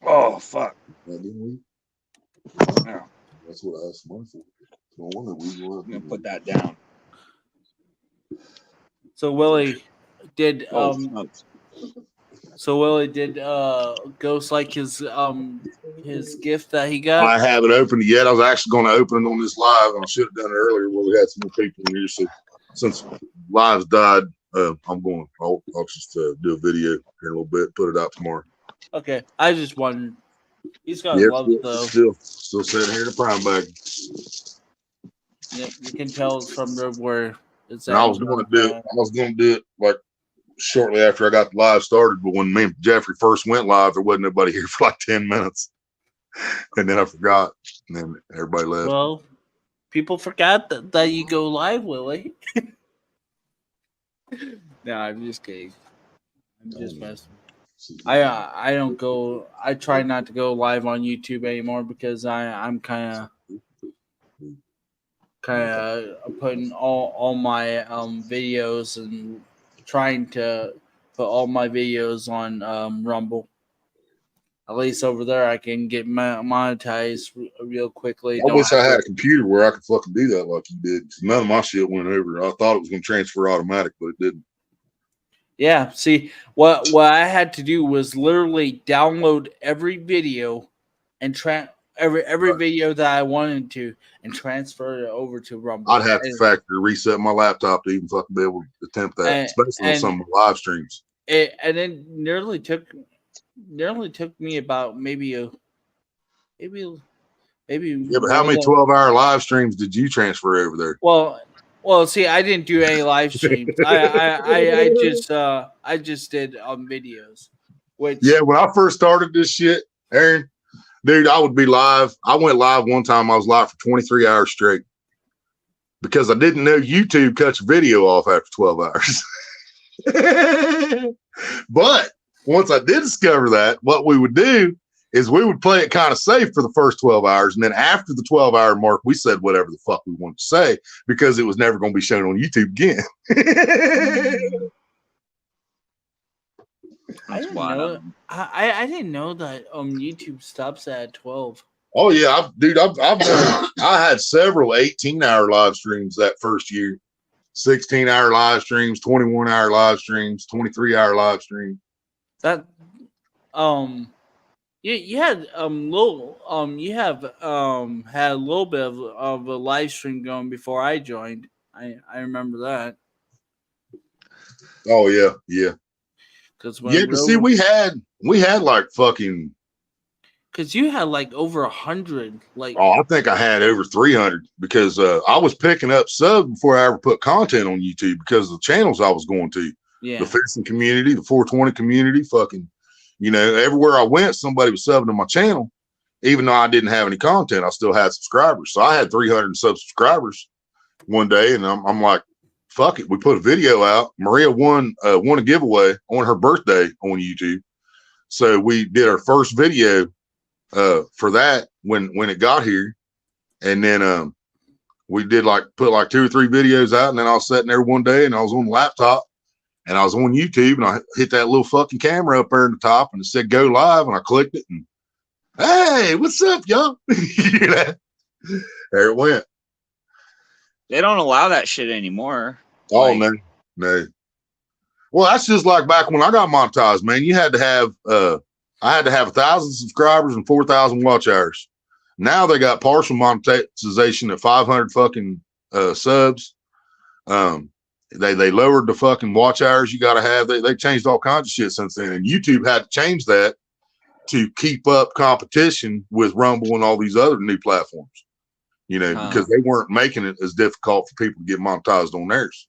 Oh fuck! Yeah. That's what I asked money for. No wonder we were. I'm gonna put that down. So Willie, did So Willie, did Ghost like his gift that he got? I haven't opened it yet. I was actually going to open it on this live, and I should have done it earlier where we had some more people in here. So since live's died, I'll just do a video here in a little bit, put it out tomorrow. Okay, I just wondered. He's got love though. Still sitting here in the prime bag. Yeah, you can tell from where it's. I was going to do it like shortly after I got the live started, but when me and Jeffrey first went live, there wasn't nobody here for like 10 minutes, and then I forgot, and then everybody left. Well, people forgot that you go live, Willie. No, I'm just kidding. I'm just messing. I don't go. I try not to go live on YouTube anymore because I'm kind of putting all my videos and trying to put all my videos on Rumble. At least over there, I can get monetized real quickly. I wish I had a computer where I could fucking do that like you did. None of my shit went over. I thought it was going to transfer automatic, but it didn't. Yeah, see, what I had to do was literally download every video and every video that I wanted to and transfer it over to Rumble. I'd have to factory reset my laptop to even fucking be able to attempt that, especially on some of the live streams. And it nearly took me about maybe. Yeah, but how many 12-hour live streams did you transfer over there? Well, see, I didn't do any live streams. I just did videos. Which when I first started this shit, Aaron, dude, I would be live. I went live one time. I was live for 23 hours straight because I didn't know YouTube cuts video off after 12 hours. But once I did discover that, what we would do is we would play it kind of safe for the first 12 hours. And then after the 12-hour mark, we said whatever the fuck we wanted to say because it was never going to be shown on YouTube again. I didn't know that YouTube stops at 12. Oh, yeah. I had several 18-hour live streams that first year. 16-hour live streams, 21-hour live streams, 23-hour live streams. That you had had a little bit of a live stream going before I joined. I remember that. Oh yeah. Because see, we had like fucking. Because you had like over 100. I think I had over 300 because I was picking up subs before I ever put content on YouTube because of the channels I was going to. Yeah. The fishing community, the 420 community, fucking. Everywhere I went, somebody was subbing to my channel. Even though I didn't have any content, I still had subscribers. So I had 300 subscribers one day, and I'm like, fuck it. We put a video out. Maria won a giveaway on her birthday on YouTube. So we did our first video for that when it got here. And then we did put 2 or 3 videos out, and then I was sitting there one day and I was on the laptop. And I was on YouTube and I hit that little fucking camera up there in the top and it said go live and I clicked it and hey, what's up, y'all? There it went. They don't allow that shit anymore. Oh, no. Well, that's just like back when I got monetized, man. You had to have I had to have 1,000 subscribers and 4,000 watch hours. Now they got partial monetization at 500 fucking subs. They lowered the fucking watch hours you got to have. They changed all kinds of shit since then. And YouTube had to change that to keep up competition with Rumble and all these other new platforms, because they weren't making it as difficult for people to get monetized on theirs.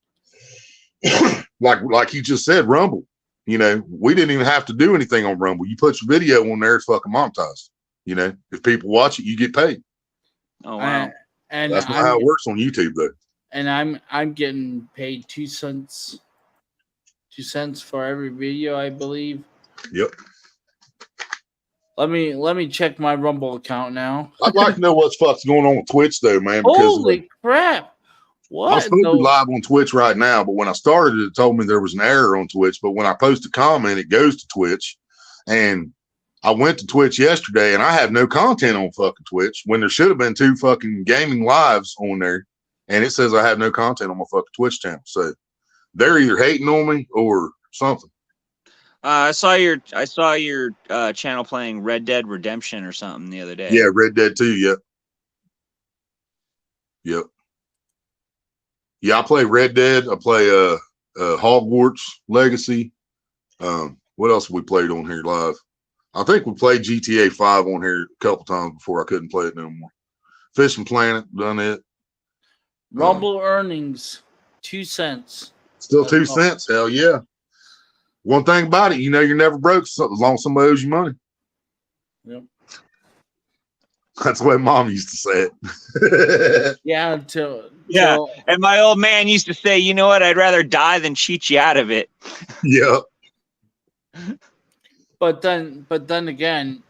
like you just said, Rumble, we didn't even have to do anything on Rumble. You put your video on there, it's fucking monetized. If people watch it, you get paid. Oh, wow. And that's not how it works on YouTube, though. And I'm getting paid 2 cents for every video, I believe. Yep. Let me check my Rumble account now. I'd like to know what's going on with Twitch though, man. Because holy crap! What? I'm supposed to be live on Twitch right now, but when I started, it told me there was an error on Twitch. But when I post a comment, it goes to Twitch, and I went to Twitch yesterday, and I have no content on fucking Twitch when there should have been 2 fucking gaming lives on there. And it says I have no content on my fucking Twitch channel. So they're either hating on me or something. I saw your channel playing Red Dead Redemption or something the other day. Yeah, Red Dead 2. Yep. Yep. Yeah, I play Red Dead. I play Hogwarts Legacy. What else have we played on here live? I think we played GTA 5 on here a couple times before I couldn't play it no more. Fishing Planet, done it. Rumble earnings, 2 cents. Still 2 cents. Hell yeah. One thing about it, you're never broke as long as somebody owes you money. Yep. That's the way Mom used to say it. Yeah, and my old man used to say, you know what? I'd rather die than cheat you out of it. Yeah. But then again,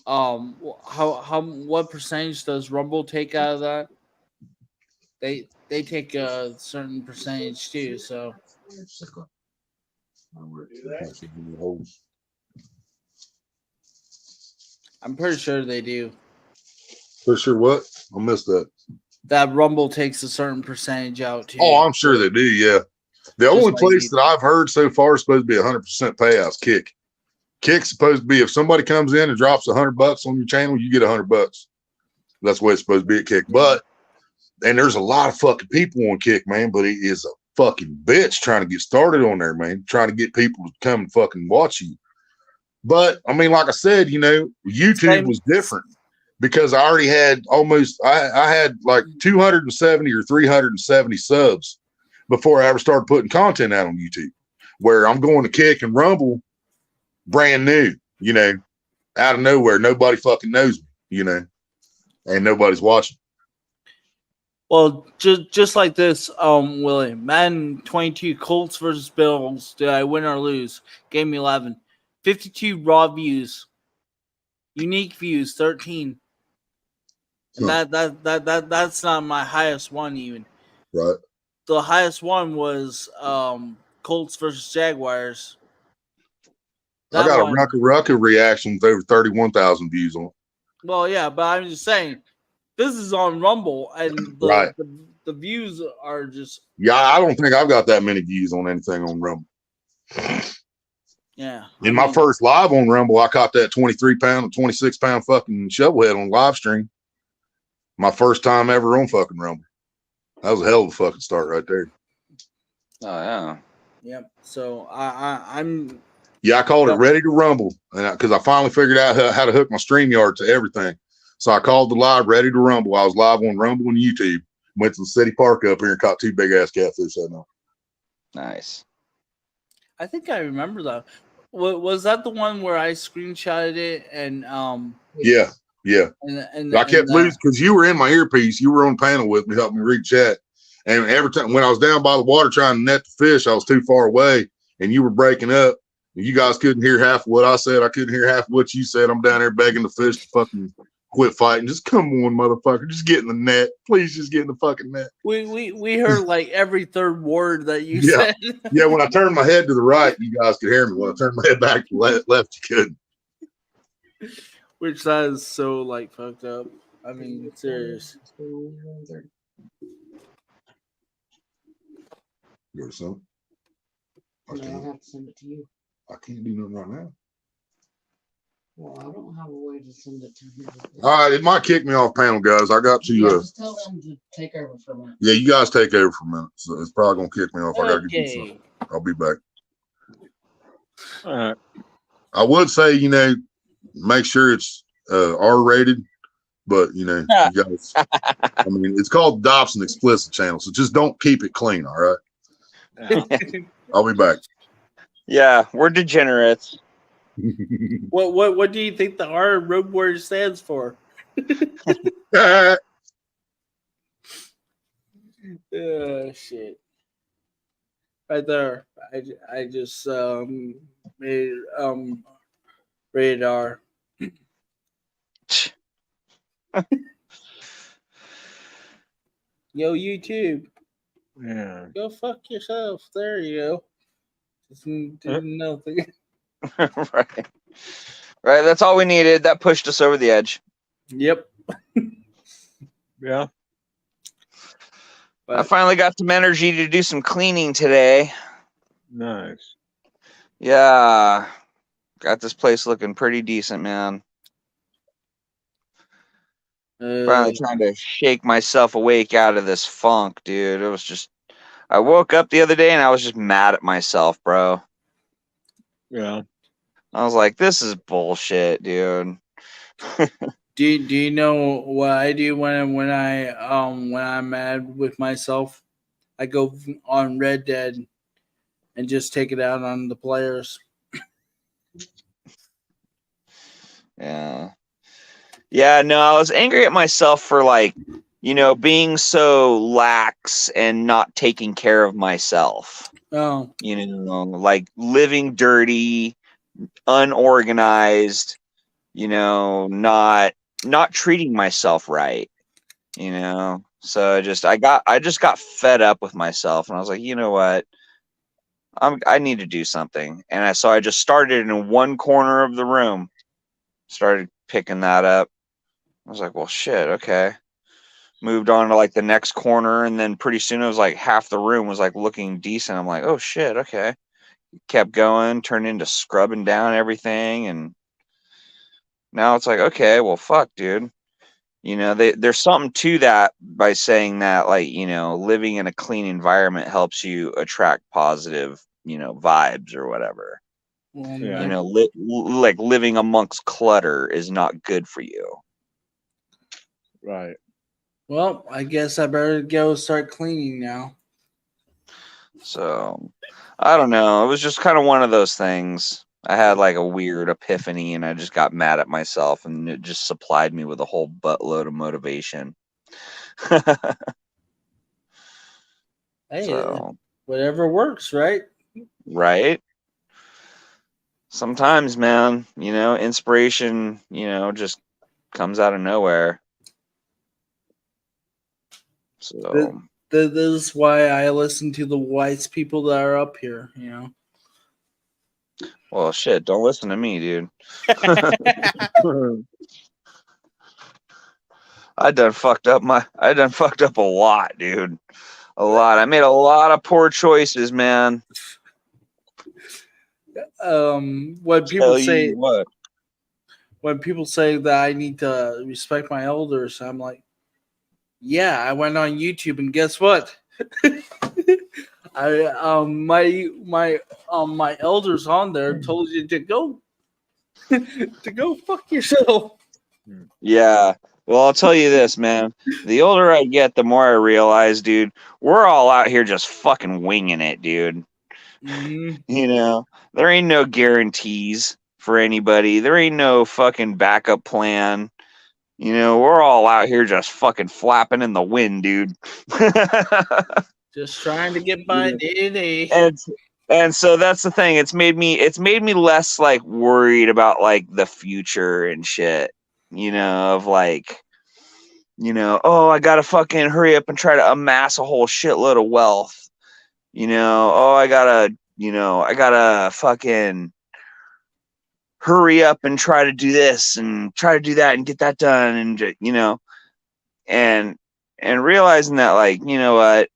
what percentage does Rumble take out of that? They take a certain percentage too. So I'm pretty sure they do. For sure, what? I missed that. That Rumble takes a certain percentage out too. Oh, I'm sure they do. Yeah. The only place that I've heard so far is supposed to be 100% payouts. Kick. Kick's supposed to be if somebody comes in and drops $100 on your channel, you get $100. That's the way it's supposed to be at Kick. And there's a lot of fucking people on Kick, man. But it is a fucking bitch trying to get started on there, man. Trying to get people to come and fucking watch you. But I mean, like I said, YouTube was different because I already had I had like 270 or 370 subs before I ever started putting content out on YouTube, where I'm going to Kick and Rumble brand new, out of nowhere. Nobody fucking knows me, and nobody's watching. Well, just like this, Willie, Madden 22 Colts versus Bills. Did I win or lose? Gave me 11. 52 raw views. Unique views 13. And that's not my highest one even. Right. The highest one was Colts versus Jaguars. I got a Rucka reaction with over 31,000 views on it. Well, yeah, but I'm just saying, this is on Rumble, and the views are just... Yeah, I don't think I've got that many views on anything on Rumble. Yeah. My first live on Rumble, I caught that 23-pound, 26-pound fucking shovelhead on live stream. My first time ever on fucking Rumble. That was a hell of a fucking start right there. Oh, yeah. Yep. So I'm... Yeah, I called it Ready to Rumble because I finally figured out how to hook my StreamYard to everything. So I called the live Ready to Rumble. I was live on Rumble and YouTube. Went to the city park up here and caught 2 big-ass catfish that night. Nice. I think I remember that. Was that the one where I screenshotted it and... Yeah. And I kept losing because you were in my earpiece. You were on panel with me, helping me read chat. And every time when I was down by the water trying to net the fish, I was too far away and you were breaking up. You guys couldn't hear half of what I said. I couldn't hear half of what you said. I'm down there begging the fish to fucking quit fighting. Just come on, motherfucker. Just get in the net. Please just get in the fucking net. We heard like every third word that you said. Yeah, when I turned my head to the right, you guys could hear me. When I turned my head back to the left, you couldn't. Which that is so like fucked up. I mean, serious. You got something? No, I'll have to send it to you. I can't do nothing right now. Well, I don't have a way to send it to you. All right, it might kick me off panel, guys. I got to. Just tell them to take over for a minute. Yeah, you guys take over for a minute. So it's probably gonna kick me off. I gotta get something. I'll be back. All right. I would say, make sure it's R-rated, but you guys. I mean, it's called Dobson Explicit Channel, so just don't keep it clean. All right. Yeah. I'll be back. Yeah, we're degenerates. What do you think the R Road Warrior stands for? Shit. Right there. I just made rated R. Yo, YouTube. Yeah. Go fuck yourself. There you go. Just did nothing. Right. That's all we needed. That pushed us over the edge. Yep. Yeah. But I finally got some energy to do some cleaning today. Nice. Yeah, got this place looking pretty decent, man. Finally trying to shake myself awake out of this funk, dude. It was just, I woke up the other day and I was just mad at myself, bro. Yeah. I was like, this is bullshit, dude. Do you know what I do when I'm mad with myself? I go on Red Dead and just take it out on the players. Yeah. Yeah, no, I was angry at myself for like, being so lax and not taking care of myself. Oh. Like living dirty, unorganized, not treating myself right, So I just got fed up with myself and I was like, you know what? I need to do something. And I just started in one corner of the room, started picking that up. I was like, well, shit, okay. Moved on to like the next corner, and then pretty soon it was like half the room was like looking decent. I'm like, oh shit, okay. Kept going, turned into scrubbing down everything, and now it's like, okay, well, fuck, dude. There's something to that by saying that, like, living in a clean environment helps you attract positive, vibes or whatever. Yeah. Like living amongst clutter is not good for you. Right. Well, I guess I better go start cleaning now. So, I don't know. It was just kind of one of those things. I had like a weird epiphany and I just got mad at myself and it just supplied me with a whole buttload of motivation. Hey, So, whatever works, right? right? Sometimes, man, inspiration, just comes out of nowhere. So, this is why I listen to the wise people that are up here, Well, shit, don't listen to me, dude. I done fucked up a lot, dude. A lot. I made a lot of poor choices, man. When people say that I need to respect my elders, I'm like, yeah, I went on YouTube and guess what? My elders on there told you to go fuck yourself. Yeah. Well, I'll tell you this, man. The older I get, the more I realize, dude, we're all out here just fucking winging it, dude. Mm-hmm. There ain't no guarantees for anybody. There ain't no fucking backup plan. We're all out here just fucking flapping in the wind, dude. Just trying to get by day to day. And so that's the thing. It's made me less like worried about like the future and shit. Of like, oh, I gotta fucking hurry up and try to amass a whole shitload of wealth. Oh, I gotta fucking hurry up and try to do this and try to do that and get that done. And, and realizing that, like, you know what,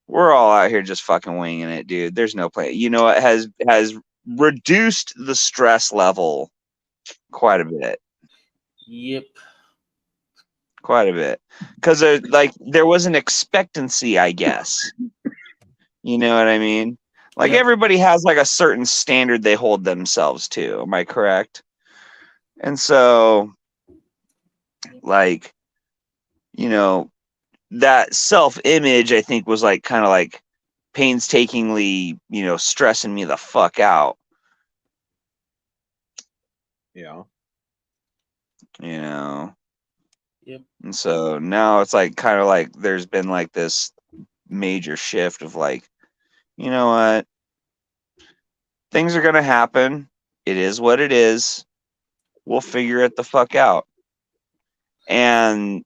we're all out here just fucking winging it, dude. There's no plan. It has reduced the stress level quite a bit. Yep. Quite a bit. Because there was an expectancy, I guess. You know what I mean? Like, yep. Everybody has like a certain standard they hold themselves to. Am I correct? And so, like, that self-image, I think, was like kind of like painstakingly, stressing me the fuck out. Yeah. Yep. And so now it's like kind of like there's been like this major shift of like, you know what? Things are going to happen. It is what it is. We'll figure it the fuck out. And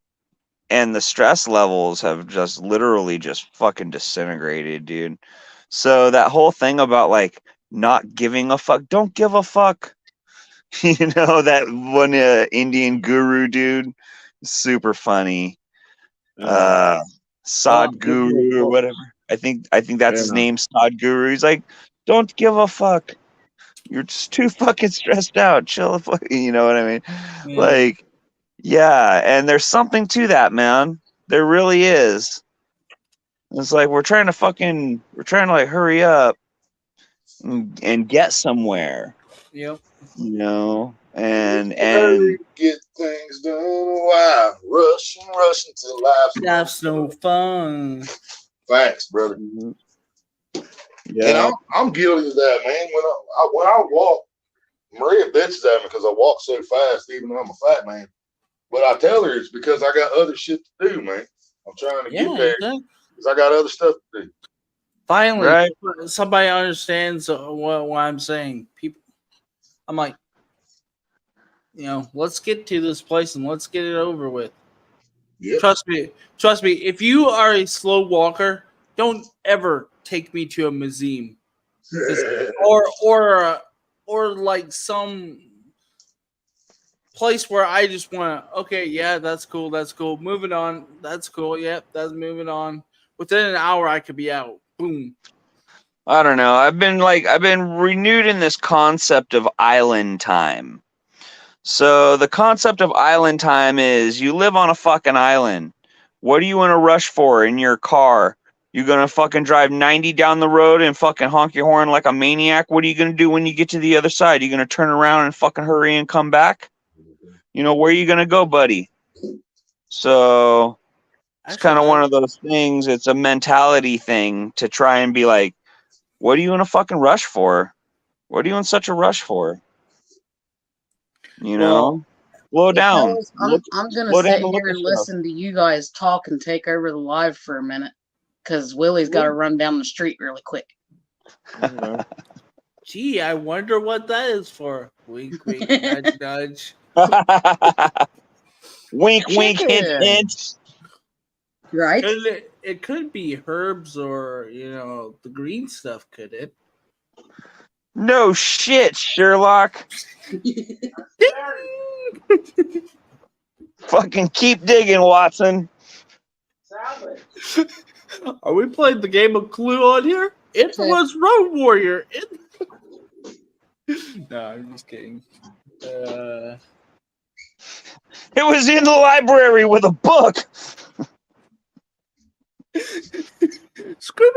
the stress levels have just literally just fucking disintegrated, dude. So that whole thing about like not giving a fuck, don't give a fuck. That one Indian guru dude, super funny. Sadhguru or whatever. I think that's his name, Sadhguru. He's like, Don't give a fuck. You're just too fucking stressed out. Chill, you know what I mean? Yeah. Like, yeah, and there's something to that, man. There really is. It's like we're trying to like hurry up and get somewhere. Yep. You know, and get things done. Wow, rushing till life's That's no fun. Facts, brother. Yeah. And I'm guilty of that, man. When I walk, Maria bitches at me because I walk so fast, even though I'm a fat man. But I tell her it's because I got other shit to do, man. I'm trying to get there because I got other stuff to do. Finally, right? Somebody understands what I'm saying. People, I'm like, let's get to this place and let's get it over with. Yep. Trust me. If you are a slow walker, don't ever take me to a museum, or like some place where I just want to. Okay, yeah, that's cool. Moving on. That's cool. Yep, that's moving on. Within an hour, I could be out. Boom. I don't know. I've been renewed in this concept of island time. So the concept of island time is you live on a fucking island. What are you in a rush for in your car? You gonna fucking drive 90 down the road and fucking honk your horn like a maniac? What are you gonna do when you get to the other side? You gonna turn around and fucking hurry and come back? Where are you gonna go, buddy? So it's kind of one of those things. It's a mentality thing to try and be like, what are you in a fucking rush for? What are you in such a rush for? Slow down. I'm gonna sit here and listen to you guys talk and take over the live for a minute, because Willie's got to run down the street really quick. Gee, I wonder what that is for. Wink, wink, nudge, nudge. Wink, wink, hint, hint. Right? It could be herbs or the green stuff. Could it? No shit, Sherlock. Fucking keep digging, Watson. Are we playing the game of Clue on here? It was Road Warrior. No, I'm just kidding. It was in the library with a book.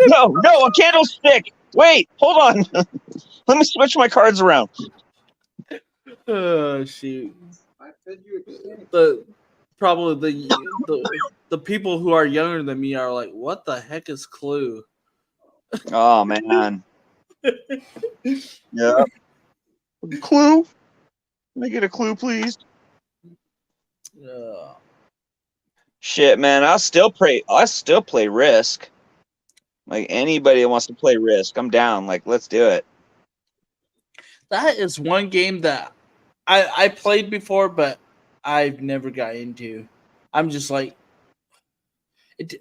No, a candlestick. Wait, hold on. Let me switch my cards around. Oh shoot! Probably the people who are younger than me are like, "What the heck is Clue?" Oh man. Yeah. Clue? Can I get a clue, please? Shit, man. I still play Risk. Like anybody that wants to play Risk, I'm down. Like, let's do it. That is one game that I played before, but I've never got into. I'm just like, it's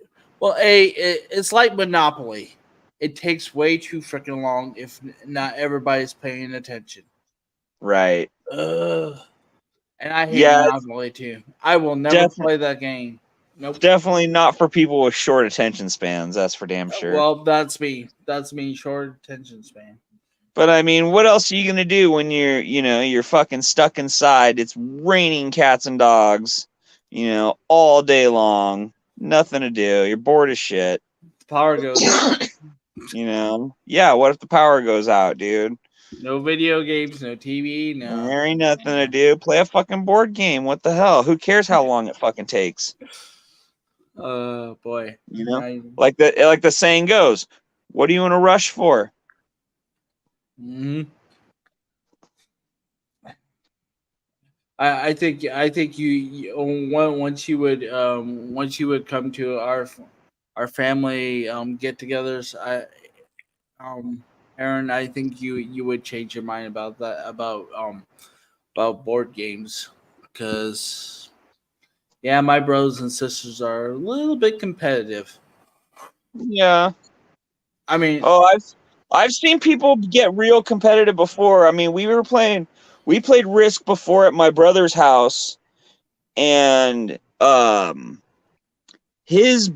like Monopoly. It takes way too freaking long if not everybody's paying attention. Right. And I hate Monopoly too. I will never play that game. Nope. Definitely not for people with short attention spans. That's for damn sure. Well, that's me. That's me. Short attention span. But I mean, what else are you gonna do when you're fucking stuck inside? It's raining cats and dogs, all day long. Nothing to do. You're bored as shit. The power goes out. Yeah, what if the power goes out, dude? No video games, no TV, no. There ain't nothing to do. Play a fucking board game. What the hell? Who cares how long it fucking takes? Boy. Like the saying goes, what are you in a rush for? Mm-hmm. I think you once you would come to our family get-togethers, Aaron, I think you would change your mind about that about board games, because my brothers and sisters are a little bit competitive. Yeah, I mean, I've seen people get real competitive before. I mean, we played Risk before at my brother's house, and his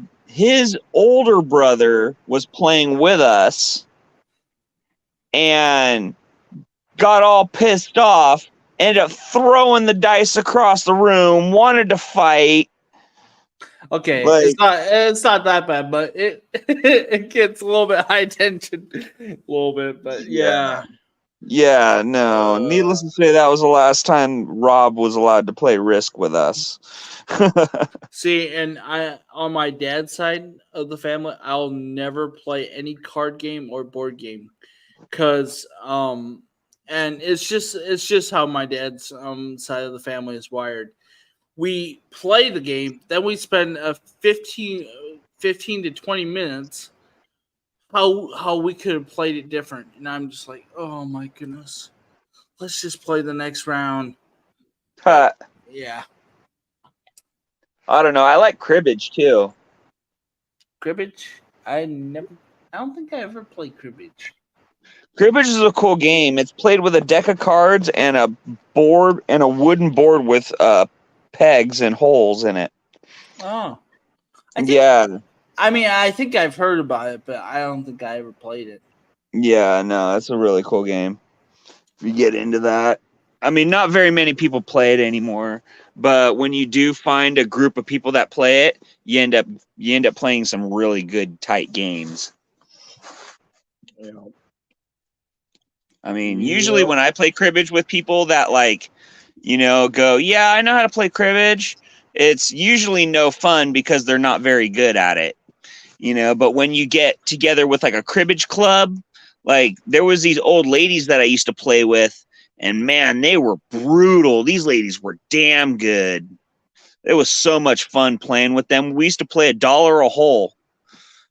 older brother was playing with us, and got all pissed off, ended up throwing the dice across the room, wanted to fight. Okay, Like, it's not that bad, but it it gets a little bit high tension, a little bit. But yeah. Yeah, no. Needless to say, that was the last time Rob was allowed to play Risk with us. See, and I on my dad's side of the family, I'll never play any card game or board game, cause and it's just how my dad's side of the family is wired. We play the game, then we spend 15 to 20 minutes how we could have played it different, and I'm just like, oh my goodness, let's just play the next round. Yeah. I don't know. I like cribbage too. Cribbage? I don't think I ever played cribbage. Cribbage is a cool game. It's played with a deck of cards and a board and a wooden board with pegs and holes in it. Oh. I mean, I think I've heard about it, but I don't think I ever played it. Yeah, no, that's a really cool game. If you get into that. I mean, not very many people play it anymore, but when you do find a group of people that play it, you end up playing some really good tight games. Yeah. I mean, usually when I play cribbage with people that go, yeah, I know how to play cribbage, it's usually no fun because they're not very good at it. But when you get together with like a cribbage club, like there was these old ladies that I used to play with, and man, they were brutal. These ladies were damn good. It was so much fun playing with them. We used to play $1 a hole.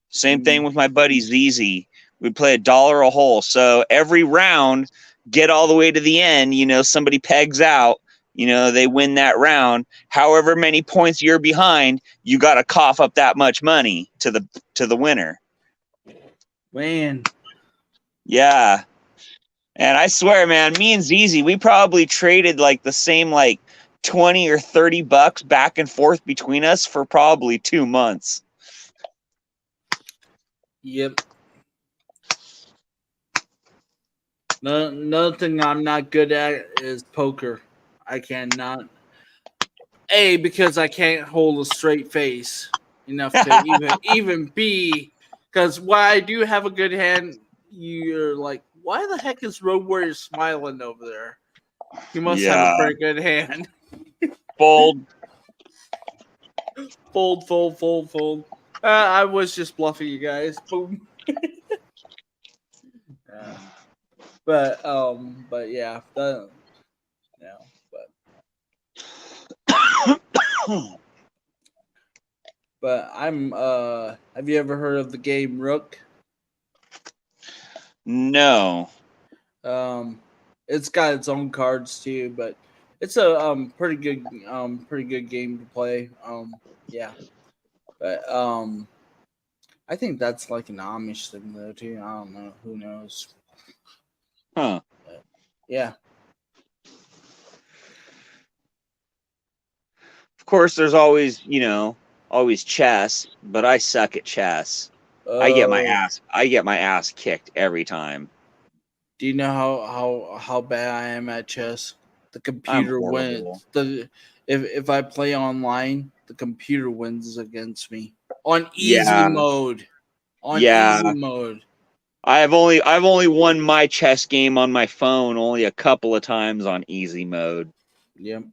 Same thing with my buddy ZZ. We'd play $1 a hole. So every round, get all the way to the end, somebody pegs out, they win that round. However many points you're behind, you got to cough up that much money to the winner. Man. Yeah. And I swear, man, me and ZZ, we probably traded like the same like $20 or $30 back and forth between us for probably 2 months. Yep. Another thing I'm not good at is poker. I cannot. A, because I can't hold a straight face enough to even B, because while I do have a good hand, you're like, why the heck is Road Warrior smiling over there? He must have a pretty good hand. Fold. Fold. I was just bluffing you guys. Boom. But yeah, but but I'm have you ever heard of the game Rook? No. It's got its own cards too, but it's a pretty good game to play. Yeah. But I think that's like an Amish thing though too. I don't know. Who knows? Huh. But, yeah. Of course, there's always chess, but I suck at chess. I get my ass kicked every time. Do you know how bad I am at chess? The computer wins. If I play online, the computer wins against me on easy mode. Easy mode. I've only won my chess game on my phone only a couple of times on easy mode. Yep.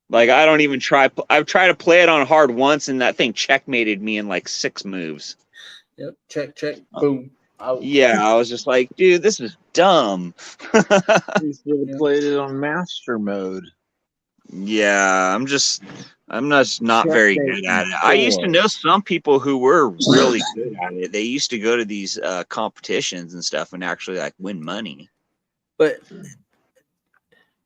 Like I don't even try. I've tried to play it on hard once, and that thing checkmated me in like 6 moves. Yep. Check. Boom. Out. Yeah, I was just like, dude, this is dumb. You should have played it on master mode. Yeah, I'm just not very good at it. I used to know some people who were really good at it. They used to go to these competitions and stuff and actually like win money. But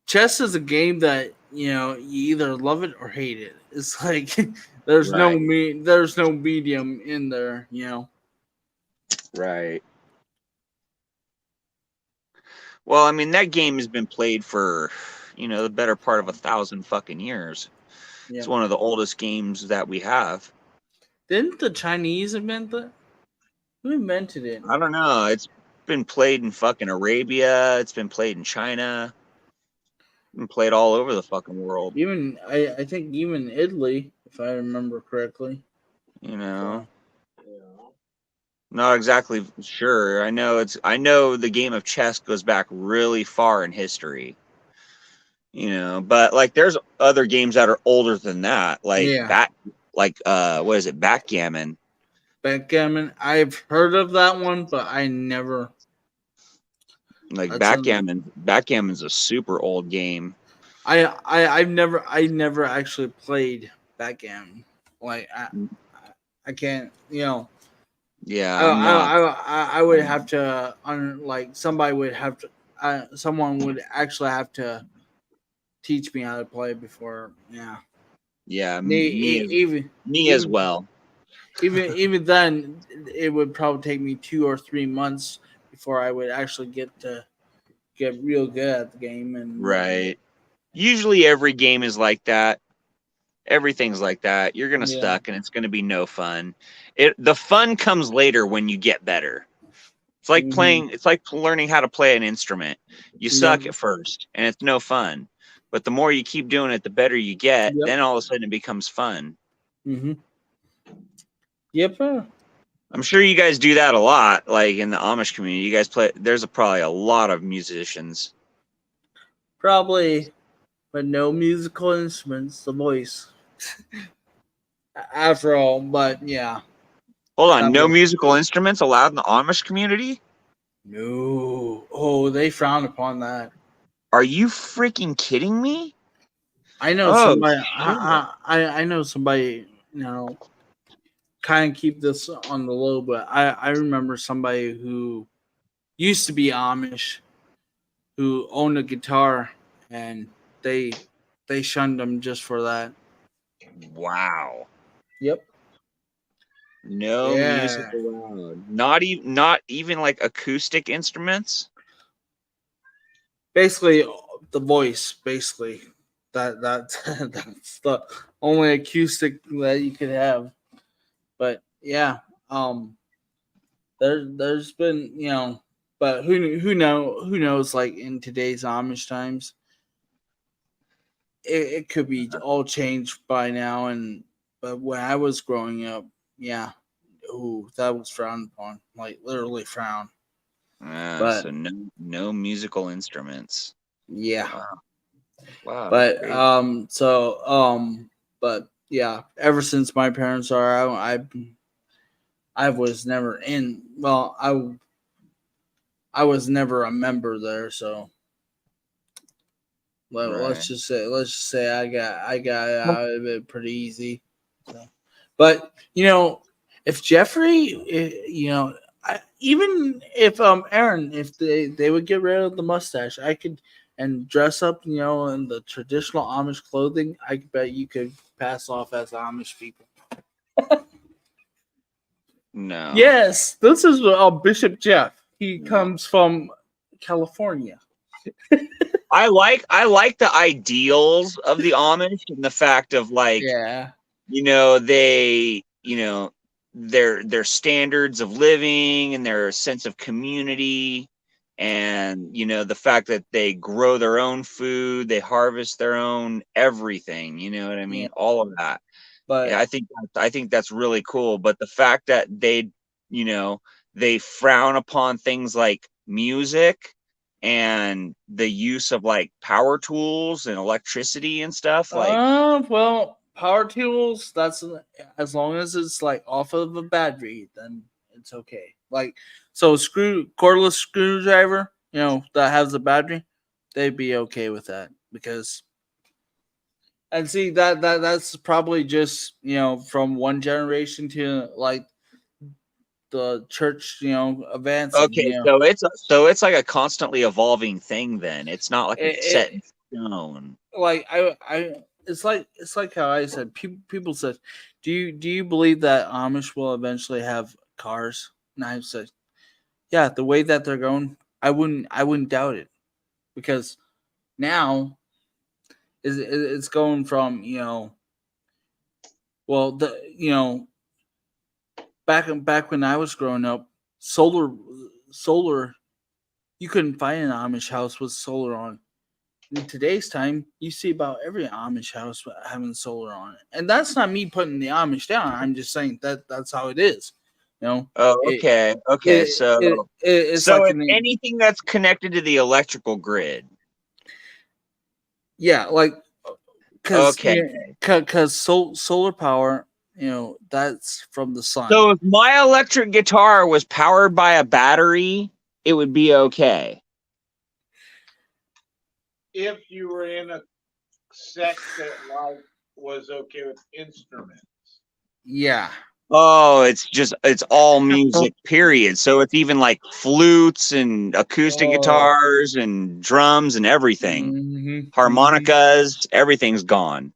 chess is a game that you either love it or hate it. It's like there's no medium in there. Right. Well, I mean that game has been played for the better part of 1,000 fucking years. Yeah. It's one of the oldest games that we have. Didn't the Chinese invent that? Who invented it? I don't know. been played in fucking Arabia. It's been played in China. It's been played all over the fucking world. Even I think even Italy, if I remember correctly. You know. Yeah. Not exactly sure. I know the game of chess goes back really far in history. You know, but like there's other games that are older than that, like what is it, backgammon? Backgammon. I've heard of that one, but I never. Like backgammon's a super old game. I've never actually played backgammon. Like I can't, you know. Yeah, I'm not. I would have to somebody would have to someone would actually have to teach me how to play before. Yeah, even as well. Even then, it would probably take me 2 or 3 months before I would actually get real good at the game. And right, usually every game is like that. Everything's like that. You're gonna suck, and it's gonna be no fun. The fun comes later when you get better. It's like playing. It's like learning how to play an instrument. You suck at first, and it's no fun. But the more you keep doing it, the better you get. Then all of a sudden, it becomes fun. Mm-hmm. Yep. I'm sure you guys do that a lot, like in the Amish community. You guys play. There's probably a lot of musicians. Probably, but no musical instruments. The voice. After all, but yeah. Hold on, no musical instruments allowed in the Amish community? No. Oh, they frown upon that. Are you freaking kidding me? I know somebody. I know somebody. You know, kind of keep this on the low, but I remember somebody who used to be Amish, who owned a guitar, and they shunned him just for that. Wow. Yep. No music allowed. Not even like acoustic instruments. Basically, the voice. Basically, that's the only acoustic that you could have. But yeah, there's been, you know, but who knows, like in today's Amish times, it could be all changed by now. And but when I was growing up, yeah, that was frowned upon, like literally frowned. But So no musical instruments. yeah. Wow. But but yeah, ever since my parents are out, I was never in. Well, I was never a member there, so let's just say I got out of it pretty easy. So, but you know, if Jeffrey, you know, even if Aaron, if they would get rid of the mustache, I could and dress up, you know, in the traditional Amish clothing, I bet you could pass off as Amish people. No. Yes, this is Bishop Jeff. He comes from California. I like the ideals of the Amish and the fact of like, you know, their standards of living and their sense of community, and you know the fact that they grow their own food, they harvest their own everything. You know what I mean? All of that. But yeah, I think that's really cool. But the fact that they frown upon things like music and the use of like power tools and electricity and stuff, like well, power tools, that's as long as it's like off of a battery, then it's okay. Like, so cordless screwdriver, you know, that has a battery, they'd be okay with that. Because and see that's probably just, you know, from one generation to like the church, you know, advancing. okay, you know. so it's like a constantly evolving thing. Then it's not like it's set in stone. Like it's like how I said. People said, do you believe that Amish will eventually have cars? And I said, yeah. The way that they're going, I wouldn't doubt it, because now it's going from, you know, well, back when I was growing up, solar solar. You couldn't find an Amish house with solar on. In today's time, you see about every Amish house having solar on it, and that's not me putting the Amish down. I'm just saying that's how it is. You know. Oh, okay. It's So like if anything that's connected to the electrical grid. Yeah, like because okay, solar power, that's from the sun. So if my electric guitar was powered by a battery, it would be okay. If you were in a sect that was okay with instruments. Yeah. Oh, it's all music, period. So it's even like flutes and acoustic guitars and drums and everything. Harmonicas, everything's gone.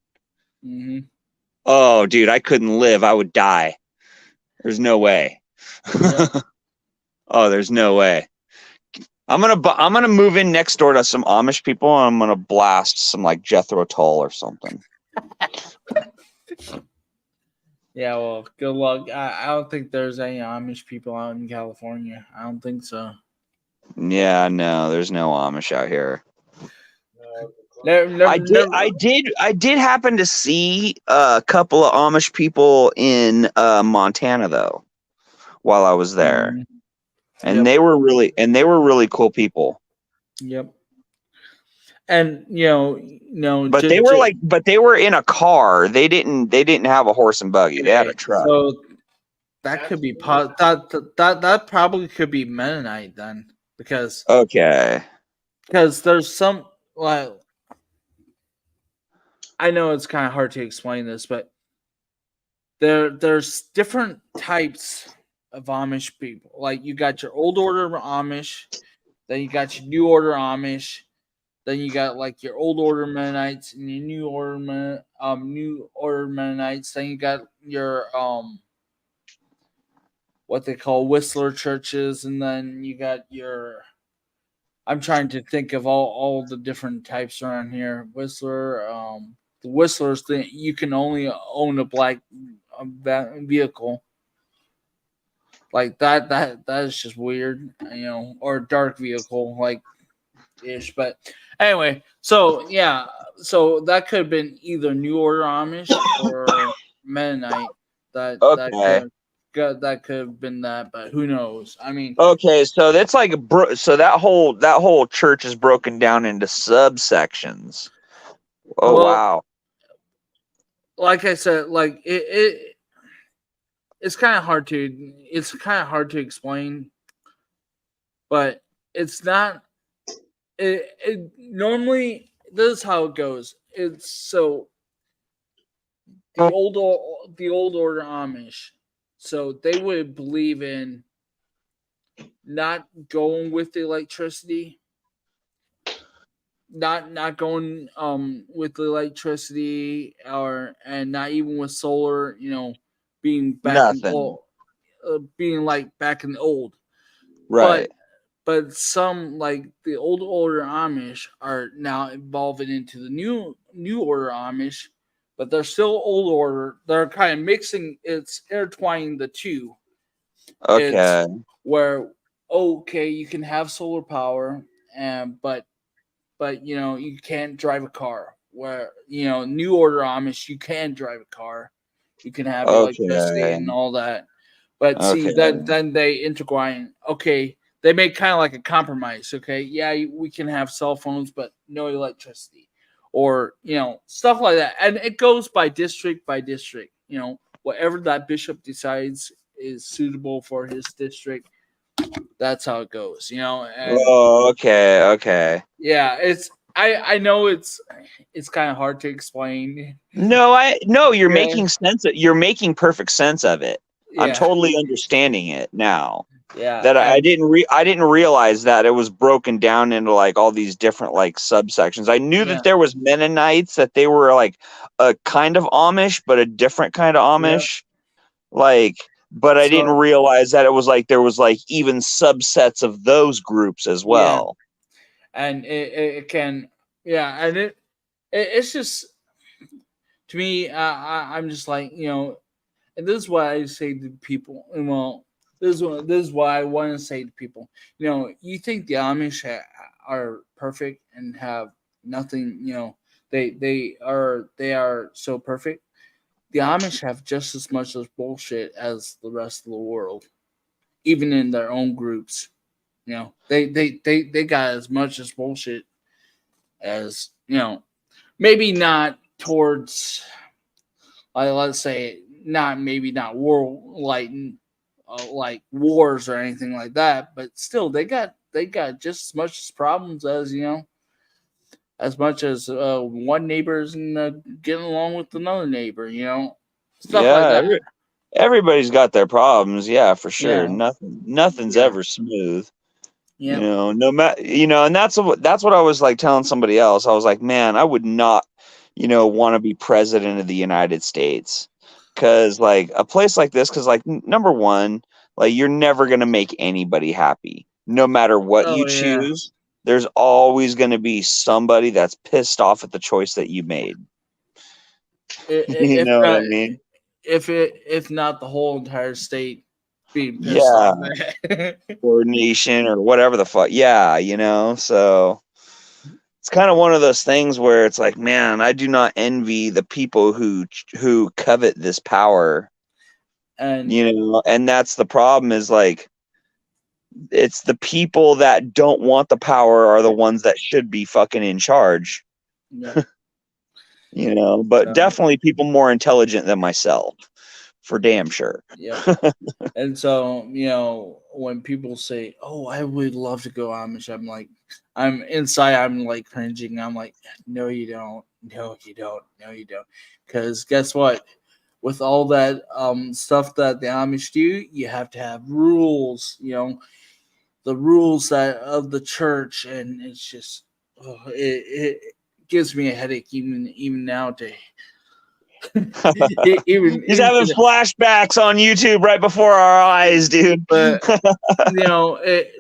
Oh, dude, I couldn't live. I would die. There's no way. Oh, there's no way. I'm gonna move in next door to some Amish people, and I'm gonna blast some like Jethro Tull or something. Yeah, well, good luck. I don't think there's any Amish people out in California. I don't think so. Yeah, no, there's no Amish out here. I did happen to see a couple of Amish people in Montana though, while I was there, and they were really cool people. Yep. And but they were in a car. They didn't have a horse and buggy. They had a truck. So that could be that probably could be Mennonite then, because there's some, like, I know it's kind of hard to explain this, but there's different types of Amish people. Like, you got your old order Amish, then you got your new order Amish, then you got like your old order Mennonites and your new order Mennonites. Then you got your what they call Whistler churches, and then you got your, I'm trying to think of all the different types around here. Whistler, the Whistlers, you can only own a black vehicle. Like that is just weird, or a dark vehicle, like ish. But anyway, so yeah, so that could have been either New Order Amish or Mennonite. That could have been that, but who knows? I mean, okay, so that's like so that whole church is broken down into subsections. Oh, well, wow! Like I said, like it's kind of hard to explain, but it's not. It normally, this is how it goes. It's so the old order Amish, so they would believe in not going with the electricity, not going with the electricity, and not even with solar, being back in old, being like back in the old, right? But some, like the old order Amish, are now evolving into the new order Amish, but they're still old order. They're kind of mixing. It's intertwining the two. Okay. It's where you can have solar power, but you can't drive a car. Where new order Amish, you can drive a car, you can have electricity and all that. But see, then they intertwine. Okay, they make kind of like a compromise. Okay, yeah, we can have cell phones, but no electricity, or stuff like that. And it goes by district. Whatever that bishop decides is suitable for his district, that's how it goes. And, okay. Yeah, I know it's kind of hard to explain. No, you're making sense. You're making perfect sense of it. Yeah. I'm totally understanding it now. Yeah, that I didn't realize that it was broken down into like all these different like subsections. I knew that there was Mennonites, that they were like a kind of Amish, but a different kind of Amish. Like, but I didn't realize that it was like there was like even subsets of those groups as well. Yeah. And it can, and it's just, to me, I'm just like, and this is what I say to people. Well, this is why I want to say to people, you think the Amish are perfect and have nothing, they are so perfect. The Amish have just as much as bullshit as the rest of the world, even in their own groups. They got as much as bullshit as maybe not towards, let's say, not war like wars or anything like that, but still they got just as much problems as much as one neighbor's getting along with another neighbor, stuff like Yeah, that. everybody's got their problems. Yeah, for sure. Yeah. Nothing's Yeah. ever smooth. Yeah. No matter, and that's what I was like telling somebody else. I was like, man, I would not, want to be president of the United States, because like a place like this, because like number one, like you're never gonna make anybody happy, no matter what you Yeah. choose. There's always gonna be somebody that's pissed off at the choice that you made. You If know what I not, mean? if not the whole entire state being pissed Yeah, off at. or nation or whatever the fuck. Yeah, so it's kind of one of those things where it's like, man, I do not envy the people who covet this power, And and that's the problem, is like it's the people that don't want the power are the ones that should be fucking in charge. yeah. But definitely people more intelligent than myself, for damn sure. Yeah. And so, when people say, "Oh, I would love to go Amish," I'm inside, I'm like cringing. I'm like, "No, you don't. No, you don't. No, you don't." Because guess what? With all that stuff that the Amish do, you have to have rules. The rules that of the church, and it's just, it gives me a headache even now to even He's having flashbacks on YouTube right before our eyes, dude. But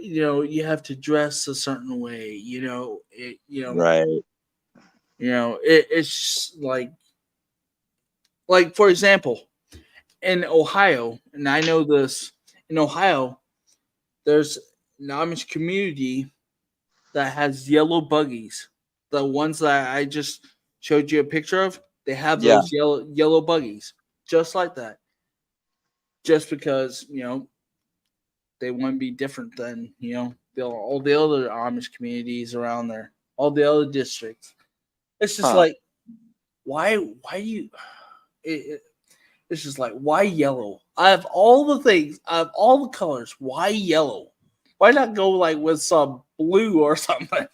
you have to dress a certain way. Right. It's like for example, in Ohio, and I know this, in Ohio, there's an Amish community that has yellow buggies. The ones that I just showed you a picture of, they have Yeah. those yellow buggies, just like that. Just because they want to be different than all the other Amish communities around there, all the other districts. It's just like, why you? It's just like, why yellow? I have all the things, I have all the colors. Why yellow? Why not go like with some blue or something?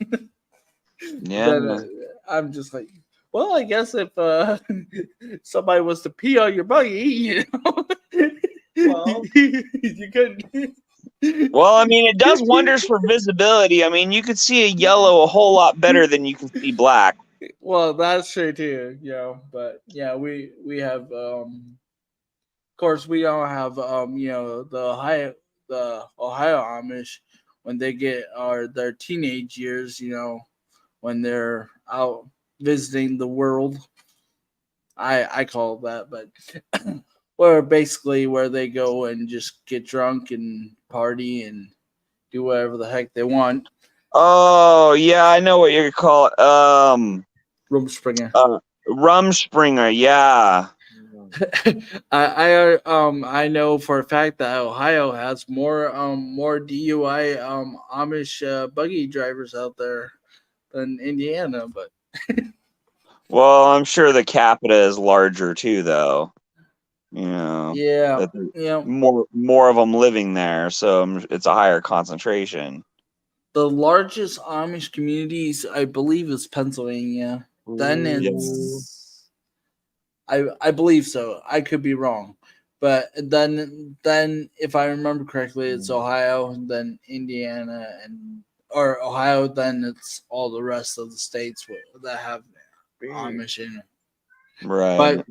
Yeah. Then I'm just like, well, I guess if somebody was to pee on your buggy, Well, you couldn't. Well, I mean, it does wonders for visibility. I mean, you could see a yellow a whole lot better than you can see black. Well, that's true too, but yeah, we have of course we don't have the Ohio Amish when they get their teenage years, when they're out visiting the world. I call it that, but where basically where they go and just get drunk and party and do whatever the heck they want. Oh yeah, I know what you call it. Rumspringa. Rumspringa, yeah. I know for a fact that Ohio has more DUI Amish buggy drivers out there than Indiana, but Well, I'm sure the capita is larger too, though. Yeah. More of them living there, so it's a higher concentration. The largest Amish communities, I believe, is Pennsylvania. Then it's, I believe so. I could be wrong, but then if I remember correctly, it's Ohio, then Indiana, or Ohio, then it's all the rest of the states that have Amish in it. Right.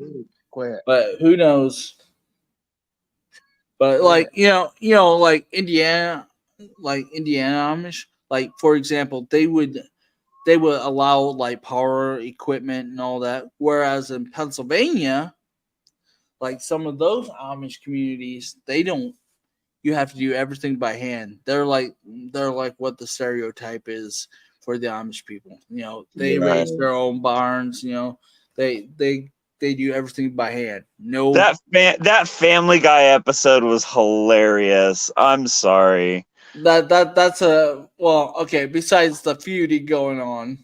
But who knows? But like like Indiana Amish, like for example, they would allow like power equipment and all that, whereas in Pennsylvania, like some of those Amish communities, they don't you have to do everything by hand. They're like what the stereotype is for the Amish people. They raise their own barns. They do everything by hand. No, that Family Guy episode was hilarious. I'm sorry. That's okay. Besides the feuding going on,